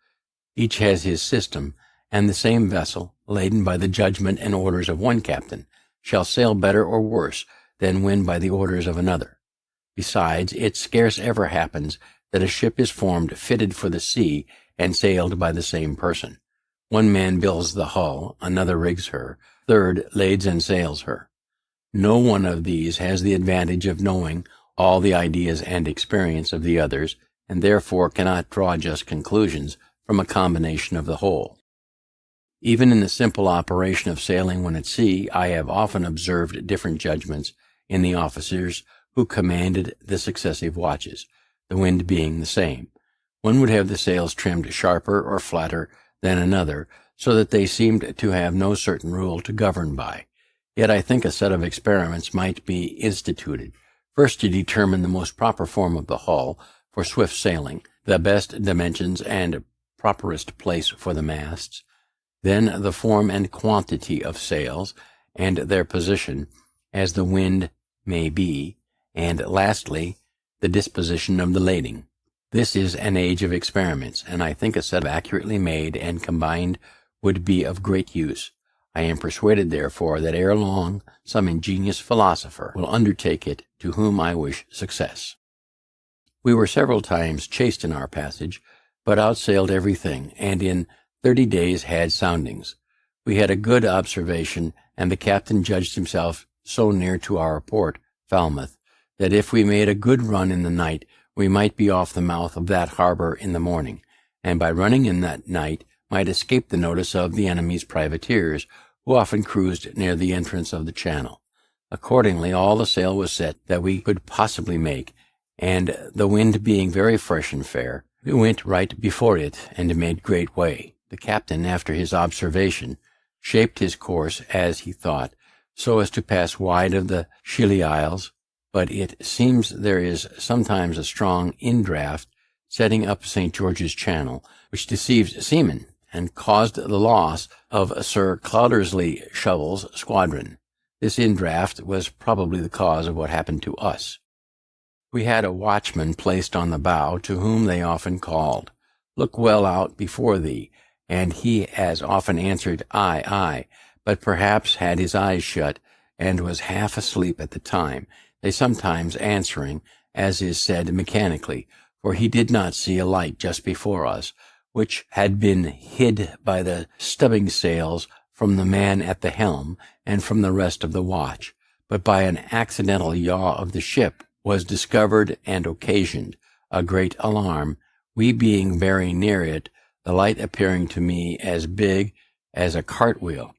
Each has his system, and the same vessel, laden by the judgment and orders of one captain, shall sail better or worse than when by the orders of another. Besides, it scarce ever happens that a ship is formed fitted for the sea and sailed by the same person. One man builds the hull, another rigs her, third lades and sails her. No one of these has the advantage of knowing all the ideas and experience of the others, and therefore cannot draw just conclusions from a combination of the whole. Even in the simple operation of sailing when at sea, I have often observed different judgments in the officers who commanded the successive watches, the wind being the same. One would have the sails trimmed sharper or flatter than another, so that they seemed to have no certain rule to govern by. Yet I think a set of experiments might be instituted, first to determine the most proper form of the hull for swift sailing, the best dimensions and properest place for the masts, then the form and quantity of sails, and their position, as the wind may be, and lastly, the disposition of the lading. This is an age of experiments, and I think a set accurately made and combined would be of great use. I am persuaded, therefore, that ere long some ingenious philosopher will undertake it, to whom I wish success. We were several times chased in our passage, but outsailed everything, and in 30 days had soundings. We had a good observation, and the captain judged himself so near to our port, Falmouth, that if we made a good run in the night, we might be off the mouth of that harbor in the morning, and by running in that night might escape the notice of the enemy's privateers, who often cruised near the entrance of the channel. Accordingly, all the sail was set that we could possibly make, and the wind being very fresh and fair, we went right before it and made great way. The captain, after his observation, shaped his course, as he thought, so as to pass wide of the Scilly Isles, but it seems there is sometimes a strong indraft setting up St. George's Channel, which deceives seamen, and caused the loss of Sir Cloudesley Shovel's squadron. This indraft was probably the cause of what happened to us. We had a watchman placed on the bow, to whom they often called, "Look well out before thee," and he as often answered, "Aye, aye," but perhaps had his eyes shut, and was half asleep at the time, they sometimes answering, as is said, mechanically, for he did not see a light just before us, which had been hid by the stubbing sails from the man at the helm and from the rest of the watch, but by an accidental yaw of the ship was discovered and occasioned a great alarm, we being very near it, the light appearing to me as big as a cartwheel.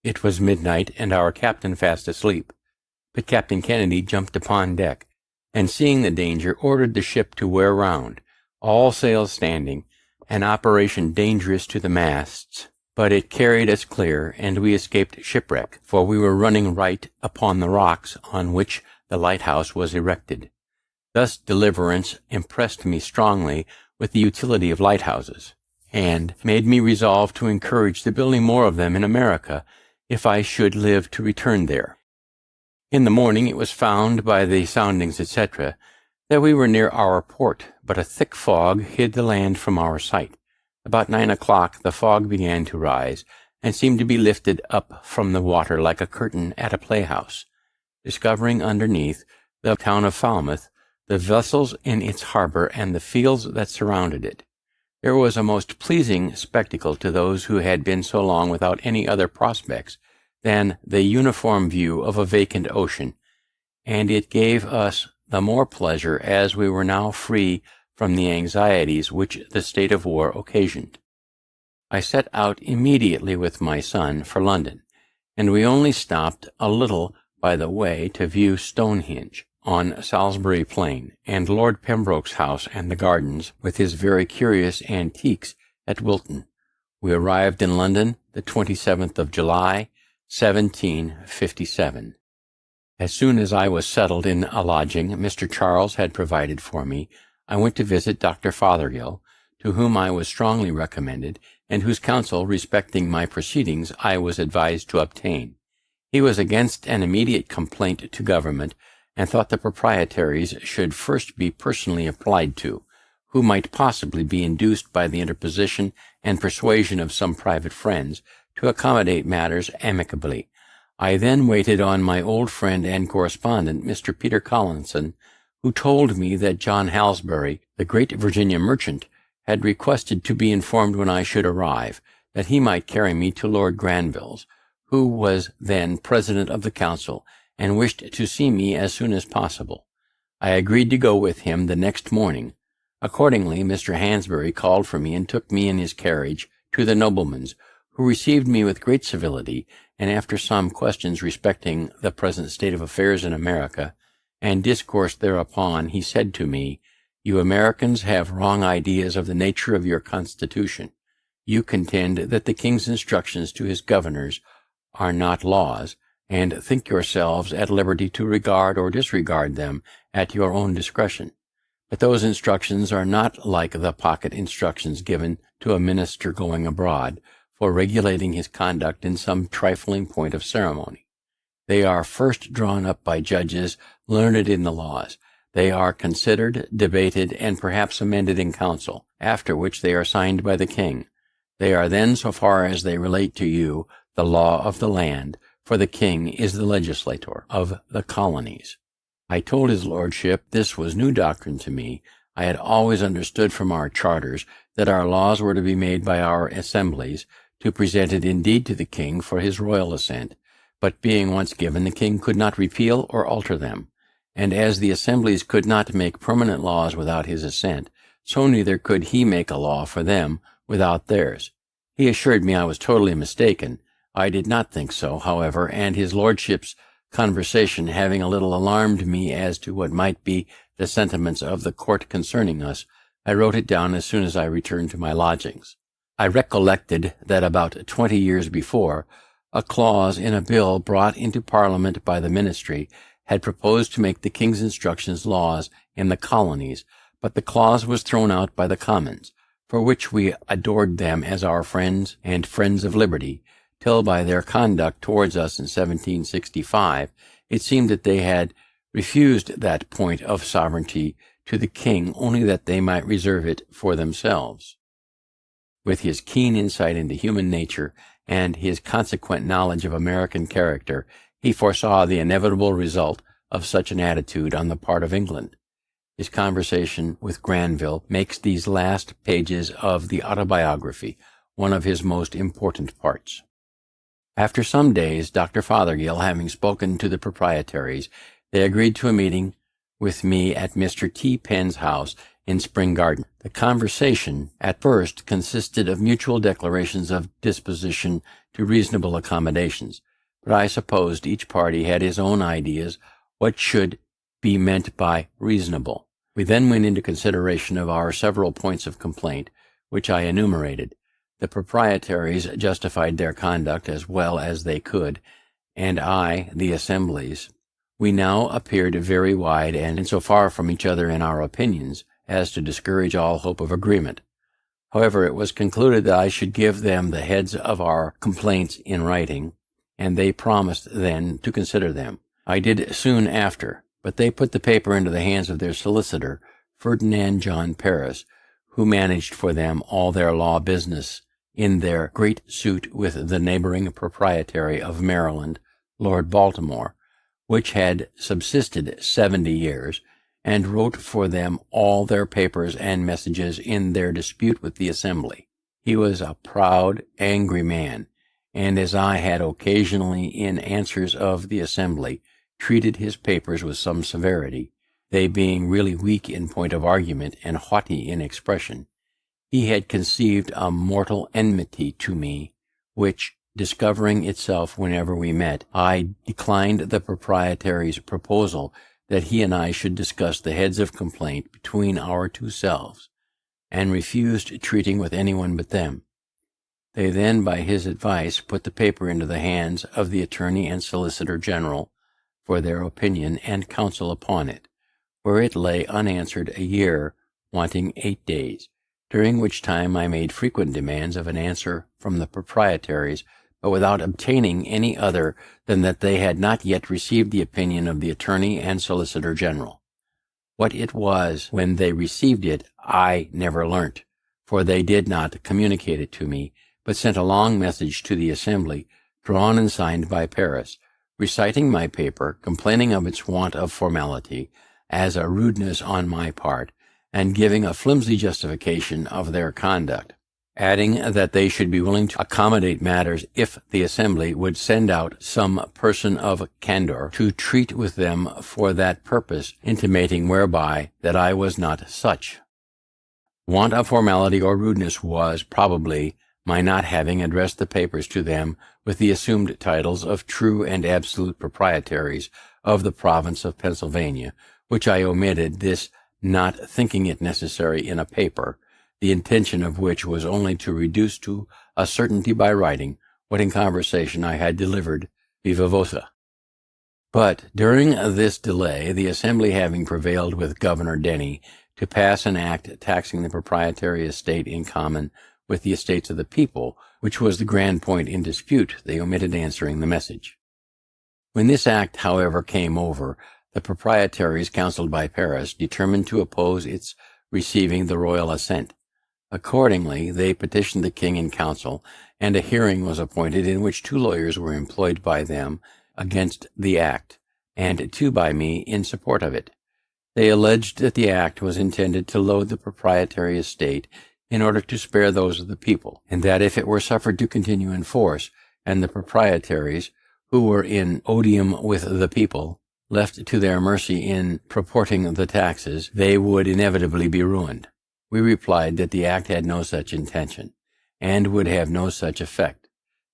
It was midnight, and our captain fast asleep, but Captain Kennedy jumped upon deck, and seeing the danger, ordered the ship to wear round, all sails standing, an operation dangerous to the masts, but it carried us clear, and we escaped shipwreck, for we were running right upon the rocks on which the lighthouse was erected. Thus deliverance impressed me strongly with the utility of lighthouses, and made me resolve to encourage the building more of them in America, if I should live to return there. In the morning it was found by the soundings, etc., that we were near our port, but a thick fog hid the land from our sight. About 9 o'clock the fog began to rise, and seemed to be lifted up from the water like a curtain at a playhouse, discovering underneath the town of Falmouth, the vessels in its harbor, and the fields that surrounded it. There was a most pleasing spectacle to those who had been so long without any other prospects than the uniform view of a vacant ocean, and it gave us the more pleasure as we were now free from the anxieties which the state of war occasioned. I set out immediately with my son for London, and we only stopped a little by the way to view Stonehenge on Salisbury Plain, and Lord Pembroke's house and the gardens, with his very curious antiques, at Wilton. We arrived in London the 27th of July, 1757. As soon as I was settled in a lodging Mr. Charles had provided for me, I went to visit Dr. Fothergill, to whom I was strongly recommended, and whose counsel respecting my proceedings I was advised to obtain. He was against an immediate complaint to government, and thought the proprietaries should first be personally applied to, who might possibly be induced by the interposition and persuasion of some private friends to accommodate matters amicably. I then waited on my old friend and correspondent, Mr. Peter Collinson, who told me that John Halsbury, the great Virginia merchant, had requested to be informed when I should arrive, that he might carry me to Lord Granville's, who was then president of the council, and wished to see me as soon as possible. I agreed to go with him the next morning. Accordingly, Mr. Halsbury called for me and took me in his carriage to the nobleman's, who received me with great civility, and after some questions respecting the present state of affairs in America, and discoursed thereupon, he said to me, "You Americans have wrong ideas of the nature of your Constitution. You contend that the King's instructions to his governors are not laws, and think yourselves at liberty to regard or disregard them at your own discretion. But those instructions are not like the pocket instructions given to a minister going abroad, for regulating his conduct in some trifling point of ceremony. They are first drawn up by judges learned in the laws. They are considered, debated, and perhaps amended in council, after which they are signed by the king. They are then, so far as they relate to you, the law of the land, for the king is the legislator of the colonies." I told his lordship this was new doctrine to me. I had always understood from our charters that our laws were to be made by our assemblies, to present it indeed to the king for his royal assent, but being once given, the king could not repeal or alter them. And as the assemblies could not make permanent laws without his assent, so neither could he make a law for them without theirs. He assured me I was totally mistaken. I did not think so, however, and his lordship's conversation having a little alarmed me as to what might be the sentiments of the court concerning us, I wrote it down as soon as I returned to my lodgings. I recollected that about 20 years before, a clause in a bill brought into Parliament by the ministry had proposed to make the king's instructions laws in the colonies, but the clause was thrown out by the Commons, for which we adored them as our friends and friends of liberty, till by their conduct towards us in 1765, it seemed that they had refused that point of sovereignty to the king only that they might reserve it for themselves. With his keen insight into human nature and his consequent knowledge of American character, he foresaw the inevitable result of such an attitude on the part of England. His conversation with Granville makes these last pages of the Autobiography one of his most important parts. After some days, Dr. Fothergill having spoken to the proprietaries, they agreed to a meeting with me at Mr. T. Penn's house in Spring Garden. The conversation at first consisted of mutual declarations of disposition to reasonable accommodations, but I supposed each party had his own ideas what should be meant by reasonable. We then went into consideration of our several points of complaint, which I enumerated. The proprietaries justified their conduct as well as they could, and I, the assemblies. We now appeared very wide and so far from each other in our opinions as to discourage all hope of agreement. However, it was concluded that I should give them the heads of our complaints in writing, and they promised then to consider them. I did soon after, but they put the paper into the hands of their solicitor, Ferdinand John Paris, who managed for them all their law business in their great suit with the neighboring proprietary of Maryland, Lord Baltimore, which had subsisted 70 years, and wrote for them all their papers and messages in their dispute with the assembly. He was a proud, angry man, and as I had occasionally in answers of the assembly treated his papers with some severity, they being really weak in point of argument and haughty in expression, he had conceived a mortal enmity to me, which, discovering itself whenever we met, I declined the proprietary's proposal that he and I should discuss the heads of complaint between our two selves, and refused treating with anyone but them. They then, by his advice, put the paper into the hands of the Attorney and Solicitor General for their opinion and counsel upon it, where it lay unanswered a year, wanting 8 days, during which time I made frequent demands of an answer from the proprietaries, but without obtaining any other than that they had not yet received the opinion of the Attorney and Solicitor General. What it was when they received it, I never learnt, for they did not communicate it to me, but sent a long message to the assembly, drawn and signed by Paris, reciting my paper, complaining of its want of formality, as a rudeness on my part, and giving a flimsy justification of their conduct, adding that they should be willing to accommodate matters if the assembly would send out some person of candor to treat with them for that purpose, intimating whereby that I was not such. Want of formality or rudeness was, probably, my not having addressed the papers to them with the assumed titles of true and absolute proprietaries of the province of Pennsylvania, which I omitted, this not thinking it necessary in a paper, the intention of which was only to reduce to a certainty by writing what in conversation I had delivered viva voce. But during this delay, the assembly having prevailed with Governor Denny to pass an act taxing the proprietary estate in common with the estates of the people, which was the grand point in dispute, they omitted answering the message. When this act, however, came over, the proprietaries, counselled by Paris, determined to oppose its receiving the royal assent. Accordingly, they petitioned the king in council, and a hearing was appointed in which 2 lawyers were employed by them against the act, and 2 by me in support of it. They alleged that the act was intended to load the proprietary estate in order to spare those of the people, and that if it were suffered to continue in force, and the proprietaries, who were in odium with the people, left to their mercy in proporting the taxes, they would inevitably be ruined. We replied that the act had no such intention, and would have no such effect,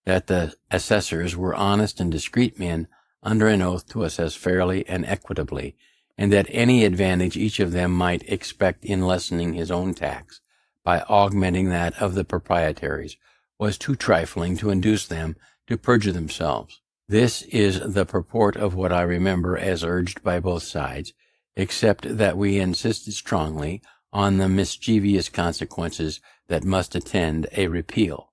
that the assessors were honest and discreet men under an oath to assess fairly and equitably, and that any advantage each of them might expect in lessening his own tax by augmenting that of the proprietaries was too trifling to induce them to perjure themselves. This is the purport of what I remember as urged by both sides, except that we insisted strongly on the mischievous consequences that must attend a repeal,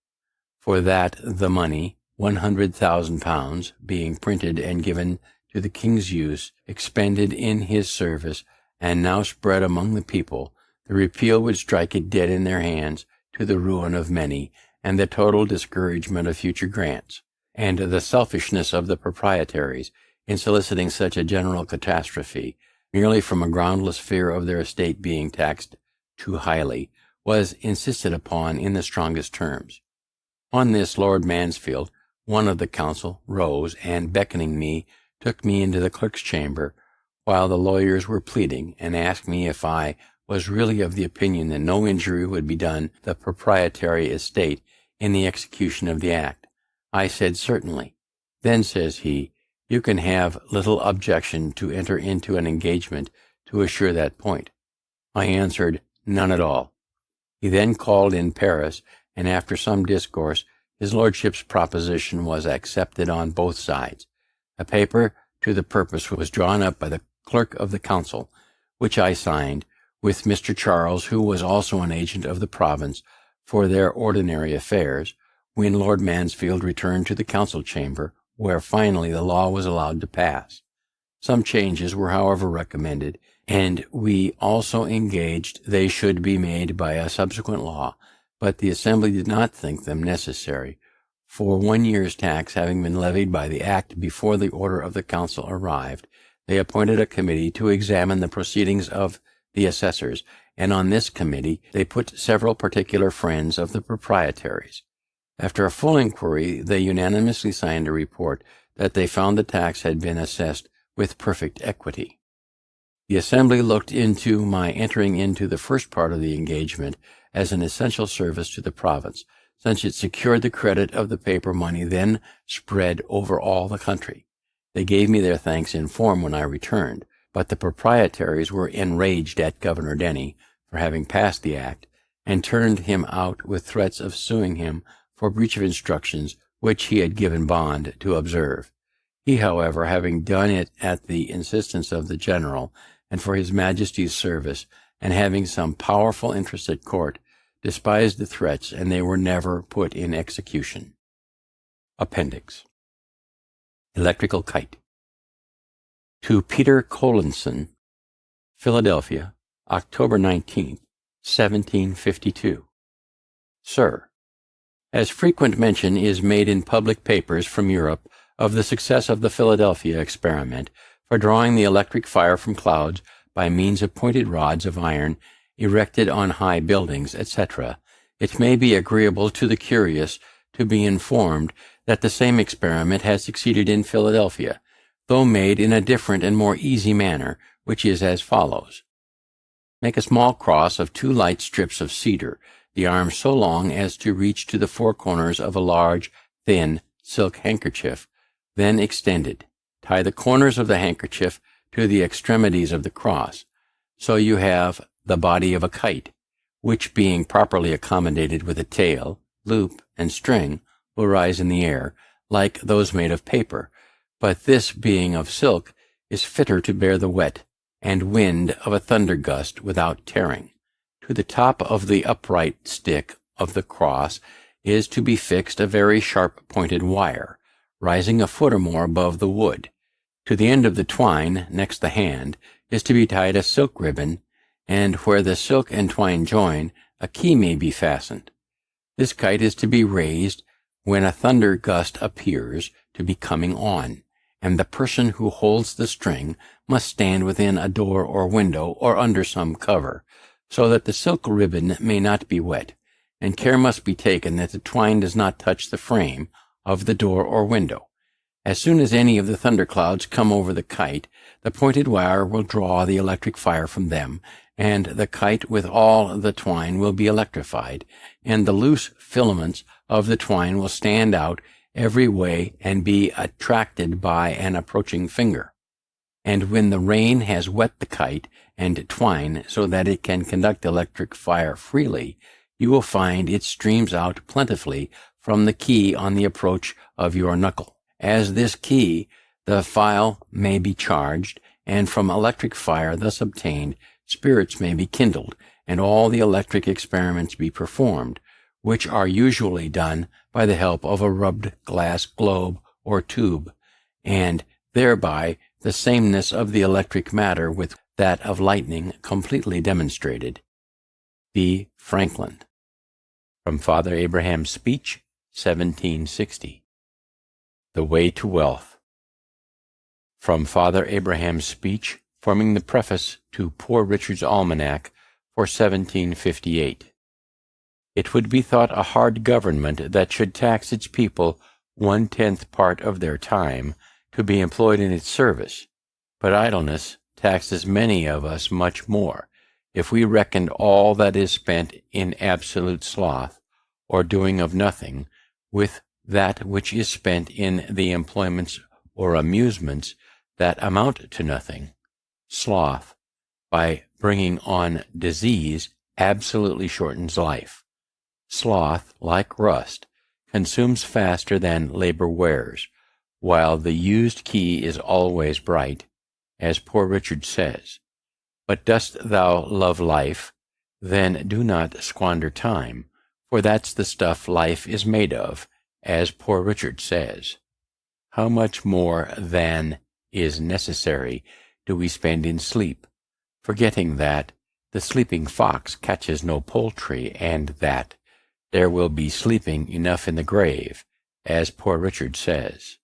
for that the money, £100,000, being printed and given to the king's use, expended in his service, and now spread among the people, the repeal would strike it dead in their hands, to the ruin of many, and the total discouragement of future grants, and the selfishness of the proprietaries in soliciting such a general catastrophe, merely from a groundless fear of their estate being taxed too highly, was insisted upon in the strongest terms. On this, Lord Mansfield, one of the council, rose, and beckoning me, took me into the clerk's chamber, while the lawyers were pleading, and asked me if I was really of the opinion that no injury would be done the proprietary estate in the execution of the act. I said certainly. Then, says he, you can have little objection to enter into an engagement to assure that point. I answered, none at all. He then called in Paris, and after some discourse, his lordship's proposition was accepted on both sides. A paper to the purpose was drawn up by the clerk of the council, which I signed, with Mr. Charles, who was also an agent of the province for their ordinary affairs, when Lord Mansfield returned to the council chamber, where finally the law was allowed to pass. Some changes were, however, recommended, and we also engaged they should be made by a subsequent law, but the assembly did not think them necessary, for 1 year's tax having been levied by the act before the order of the council arrived, they appointed a committee to examine the proceedings of the assessors, and on this committee they put several particular friends of the proprietaries. After a full inquiry, they unanimously signed a report that they found the tax had been assessed with perfect equity. The assembly looked into my entering into the first part of the engagement as an essential service to the province, since it secured the credit of the paper money then spread over all the country. They gave me their thanks in form when I returned, but the proprietaries were enraged at Governor Denny for having passed the act, and turned him out with threats of suing him for breach of instructions which he had given bond to observe. He, however, having done it at the insistence of the general, and for his majesty's service, and having some powerful interest at court, despised the threats, and they were never put in execution. Appendix. Electrical Kite. To Peter Collinson, Philadelphia, October 19th, 1752. Sir, as frequent mention is made in public papers from Europe of the success of the Philadelphia experiment for drawing the electric fire from clouds by means of pointed rods of iron erected on high buildings, etc., it may be agreeable to the curious to be informed that the same experiment has succeeded in Philadelphia, though made in a different and more easy manner, which is as follows. Make a small cross of 2 light strips of cedar, the arms so long as to reach to the 4 corners of a large, thin, silk handkerchief, then extended. Tie the corners of the handkerchief to the extremities of the cross, so you have the body of a kite, which, being properly accommodated with a tail, loop, and string, will rise in the air, like those made of paper, but this, being of silk, is fitter to bear the wet and wind of a thunder gust without tearing. To the top of the upright stick of the cross is to be fixed a very sharp-pointed wire, rising a foot or more above the wood. To the end of the twine, next the hand, is to be tied a silk ribbon, and where the silk and twine join, a key may be fastened. This kite is to be raised when a thunder gust appears to be coming on, and the person who holds the string must stand within a door or window or under some cover, so that the silk ribbon may not be wet, and care must be taken that the twine does not touch the frame of the door or window. As soon as any of the thunderclouds come over the kite, the pointed wire will draw the electric fire from them, and the kite with all the twine will be electrified, and the loose filaments of the twine will stand out every way and be attracted by an approaching finger. And when the rain has wet the kite and twine so that it can conduct electric fire freely, you will find it streams out plentifully from the key on the approach of your knuckle. As this key, the file may be charged, and from electric fire thus obtained, spirits may be kindled, and all the electric experiments be performed, which are usually done by the help of a rubbed glass globe or tube, and thereby the sameness of the electric matter with that of lightning completely demonstrated. B. Franklin. From Father Abraham's Speech, 1760. The Way to Wealth. From Father Abraham's Speech, forming the preface to Poor Richard's Almanac for 1758. It would be thought a hard government that should tax its people 1/10 part of their time to be employed in its service, but idleness taxes many of us much more, if we reckoned all that is spent in absolute sloth, or doing of nothing, with that which is spent in the employments or amusements that amount to nothing. Sloth, by bringing on disease, absolutely shortens life. Sloth, like rust, consumes faster than labor wears, while the used key is always bright, as Poor Richard says. But dost thou love life? Then do not squander time, for that's the stuff life is made of, as Poor Richard says. How much more than is necessary do we spend in sleep, forgetting that the sleeping fox catches no poultry, and that there will be sleeping enough in the grave, as Poor Richard says.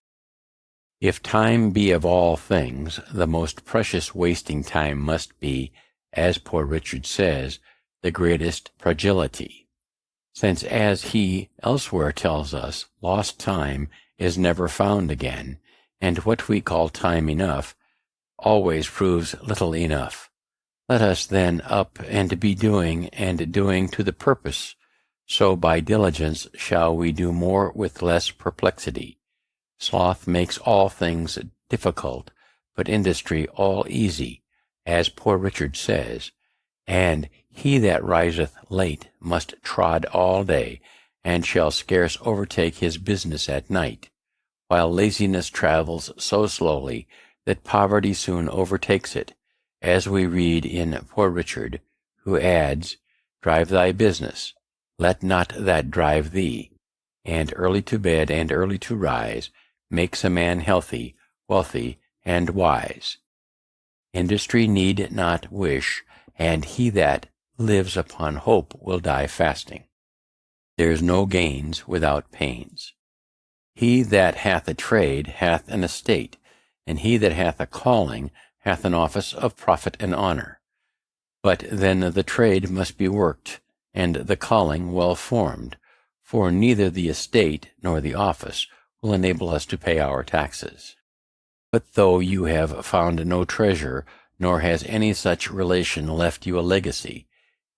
If time be of all things the most precious, wasting time must be, as Poor Richard says, the greatest prodigality. Since, as he elsewhere tells us, lost time is never found again, and what we call time enough always proves little enough. Let us then up and be doing, and doing to the purpose, so by diligence shall we do more with less perplexity. Sloth makes all things difficult, but industry all easy, as Poor Richard says, and he that riseth late must trod all day, and shall scarce overtake his business at night, while laziness travels so slowly that poverty soon overtakes it, as we read in Poor Richard, who adds, Drive thy business, let not that drive thee, and early to bed and early to rise makes a man healthy, wealthy, and wise. Industry need not wish, and he that lives upon hope will die fasting. There is no gains without pains. He that hath a trade hath an estate, and he that hath a calling hath an office of profit and honor. But then the trade must be worked, and the calling well formed, for neither the estate nor the office will enable us to pay our taxes. But though you have found no treasure, nor has any such relation left you a legacy,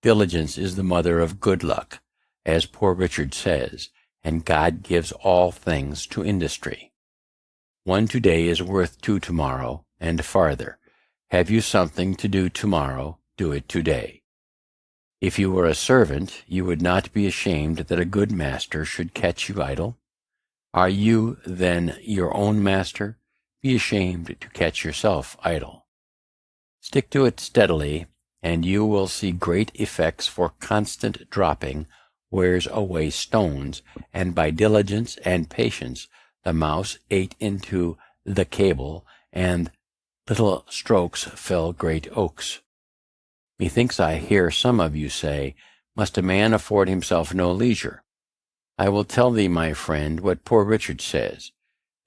diligence is the mother of good luck, as Poor Richard says, and God gives all things to industry. One today is worth two tomorrow, and farther. Have you something to do tomorrow, do it today. If you were a servant, you would not be ashamed that a good master should catch you idle. Are you, then, your own master? Be ashamed to catch yourself idle. Stick to it steadily, and you will see great effects, for constant dropping wears away stones, and by diligence and patience the mouse ate into the cable, and little strokes fell great oaks. Methinks I hear some of you say, must a man afford himself no leisure? I will tell thee, my friend, what Poor Richard says.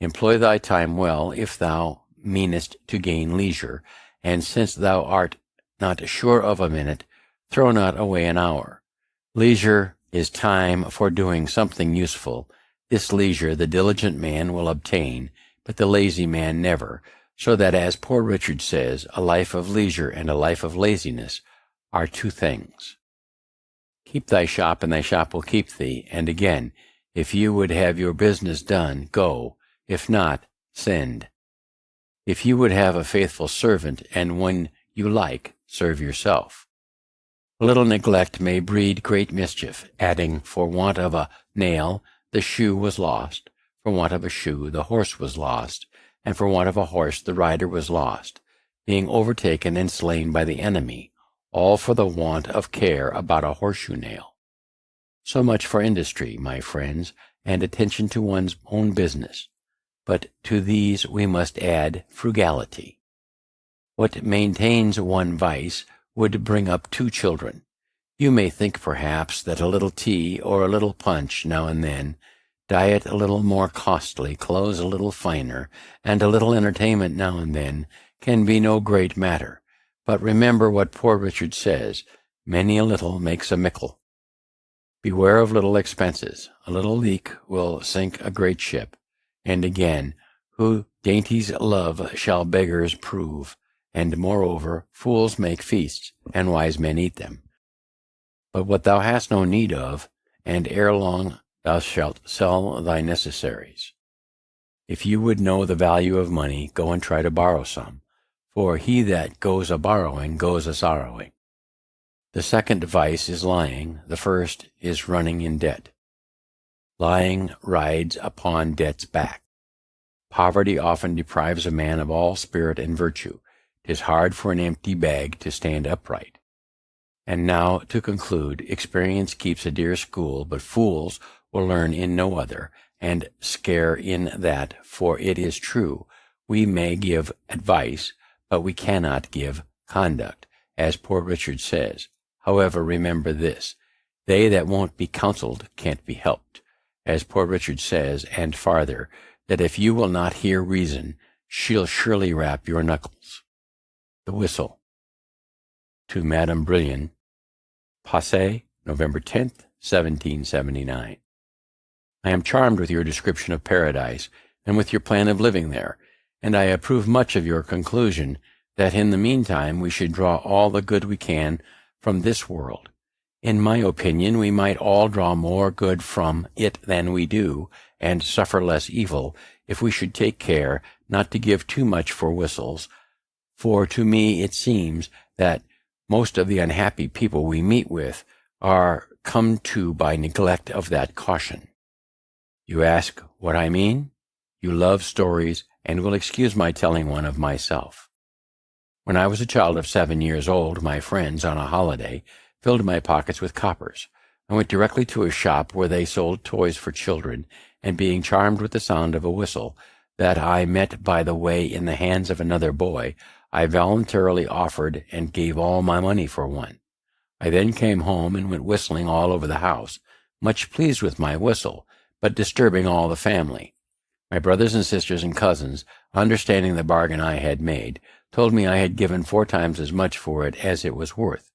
Employ thy time well, if thou meanest to gain leisure, and since thou art not sure of a minute, throw not away an hour. Leisure is time for doing something useful. This leisure the diligent man will obtain, but the lazy man never, so that, as Poor Richard says, a life of leisure and a life of laziness are two things. Keep thy shop, and thy shop will keep thee. And again, if you would have your business done, go. If not, send. If you would have a faithful servant, and when you like, serve yourself. A little neglect may breed great mischief, adding, for want of a nail, the shoe was lost, for want of a shoe, the horse was lost, and for want of a horse, the rider was lost, being overtaken and slain by the enemy, all for the want of care about a horseshoe nail. So much for industry, my friends, and attention to one's own business. But to these we must add frugality. What maintains one vice would bring up two children. You may think, perhaps, that a little tea or a little punch now and then, diet a little more costly, clothes a little finer, and a little entertainment now and then, can be no great matter. But remember what Poor Richard says, many a little makes a mickle. Beware of little expenses. A little leak will sink a great ship. And again, who dainties love shall beggars prove. And moreover, fools make feasts, and wise men eat them. But what thou hast no need of, and ere long thou shalt sell thy necessaries. If you would know the value of money, go and try to borrow some, for he that goes a-borrowing goes a-sorrowing. The second vice is lying, the first is running in debt. Lying rides upon debt's back. Poverty often deprives a man of all spirit and virtue. 'Tis hard for an empty bag to stand upright. And now, to conclude, experience keeps a dear school, but fools will learn in no other, and scare in that, for it is true, we may give advice, but we cannot give conduct, as Poor Richard says. However, remember this, they that won't be counseled can't be helped, as Poor Richard says, and farther, that if you will not hear reason, she'll surely rap your knuckles. The Whistle. To Madame Brillian, Passé, November 10th, 1779. I am charmed with your description of paradise, and with your plan of living there, and I approve much of your conclusion that in the meantime we should draw all the good we can from this world. In my opinion, we might all draw more good from it than we do, and suffer less evil, if we should take care not to give too much for whistles, for to me it seems that most of the unhappy people we meet with are come to by neglect of that caution. You ask what I mean? You love stories, and will excuse my telling one of myself. When I was a child of 7 years old, my friends, on a holiday, filled my pockets with coppers. I went directly to a shop where they sold toys for children, and being charmed with the sound of a whistle that I met by the way in the hands of another boy, I voluntarily offered and gave all my money for one. I then came home and went whistling all over the house, much pleased with my whistle, but disturbing all the family. My brothers and sisters and cousins, understanding the bargain I had made, told me I had given 4 times as much for it as it was worth,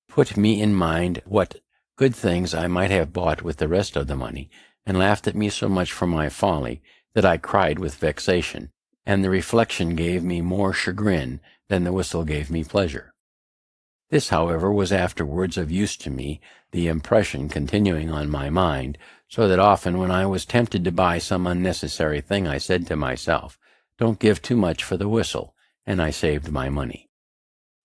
put me in mind what good things I might have bought with the rest of the money, and laughed at me so much for my folly that I cried with vexation, and the reflection gave me more chagrin than the whistle gave me pleasure. This, however, was afterwards of use to me, the impression continuing on my mind, so that often when I was tempted to buy some unnecessary thing, I said to myself, "Don't give too much for the whistle," and I saved my money.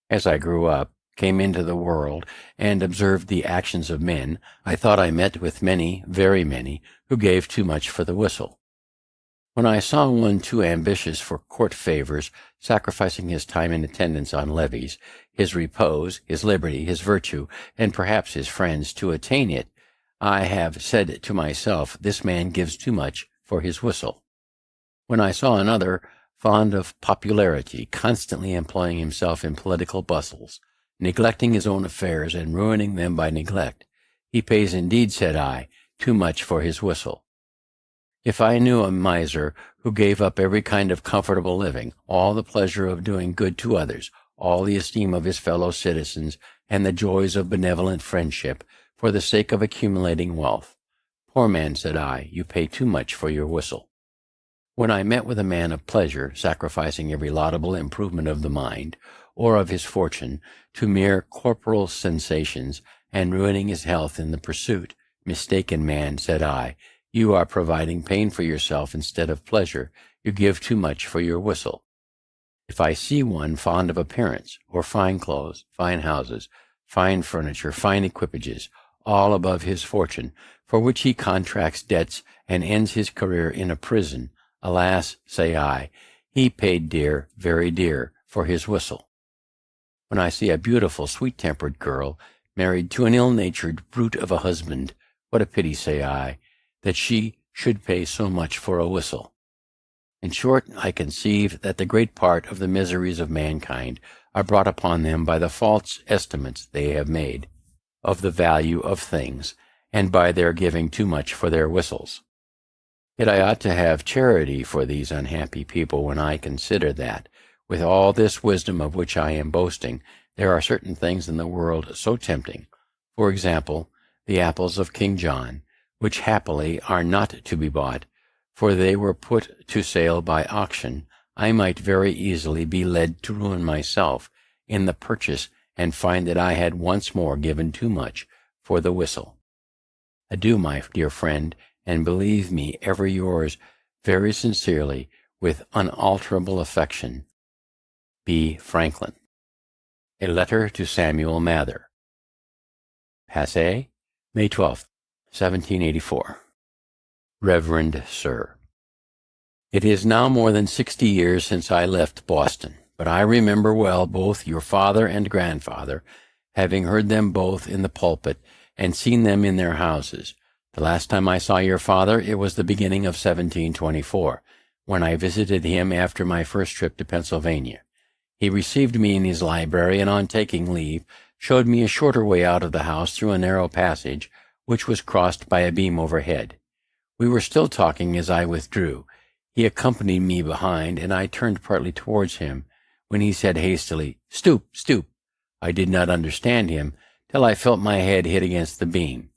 As I grew up, came into the world, and observed the actions of men, I thought I met with many, very many, who gave too much for the whistle. When I saw one too ambitious for court favors, sacrificing his time and attendance on levees, his repose, his liberty, his virtue, and perhaps his friends, to attain it, I have said to myself, this man gives too much for his whistle. When I saw another, fond of popularity, constantly employing himself in political bustles, neglecting his own affairs and ruining them by neglect, he pays indeed, said I, too much for his whistle. If I knew a miser who gave up every kind of comfortable living, all the pleasure of doing good to others, all the esteem of his fellow citizens, and the joys of benevolent friendship, for the sake of accumulating wealth, poor man, said I, you pay too much for your whistle. When I met with a man of pleasure, sacrificing every laudable improvement of the mind, or of his fortune, to mere corporal sensations, and ruining his health in the pursuit, mistaken man, said I, you are providing pain for yourself instead of pleasure. You give too much for your whistle. If I see one fond of appearance, or fine clothes, fine houses, fine furniture, fine equipages, all above his fortune, for which he contracts debts and ends his career in a prison, alas, say I, he paid dear, very dear, for his whistle. When I see a beautiful, sweet-tempered girl married to an ill-natured brute of a husband, what a pity, say I, that she should pay so much for a whistle. In short, I conceive that the great part of the miseries of mankind are brought upon them by the false estimates they have made of the value of things, and by their giving too much for their whistles. Yet I ought to have charity for these unhappy people when I consider that, with all this wisdom of which I am boasting, there are certain things in the world so tempting, for example, the apples of King John, which happily are not to be bought, for they were put to sale by auction. I might very easily be led to ruin myself in the purchase, and find that I had once more given too much for the whistle. Adieu, my dear friend, and believe me ever yours very sincerely, with unalterable affection, B. Franklin. A letter to Samuel Mather. Passé, May 12th, 1784. Reverend Sir, it is now more than 60 years since I left Boston, but I remember well both your father and grandfather, having heard them both in the pulpit and seen them in their houses. The last time I saw your father, it was the beginning of 1724, when I visited him after my first trip to Pennsylvania. He received me in his library, and on taking leave, showed me a shorter way out of the house through a narrow passage, which was crossed by a beam overhead. We were still talking as I withdrew. He accompanied me behind, and I turned partly towards him, when he said hastily, "Stoop, stoop." I did not understand him, till I felt my head hit against the beam.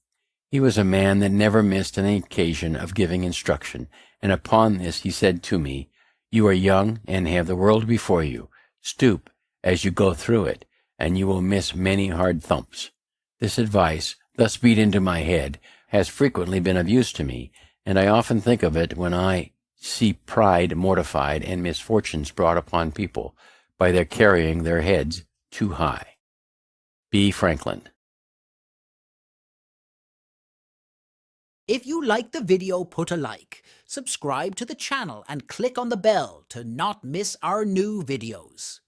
He was a man that never missed an occasion of giving instruction, and upon this he said to me, "You are young, and have the world before you. Stoop as you go through it, and you will miss many hard thumps." This advice, thus beat into my head, has frequently been of use to me, and I often think of it when I see pride mortified and misfortunes brought upon people by their carrying their heads too high. B. Franklin. If you like the video, put a like, subscribe to the channel, and click on the bell to not miss our new videos.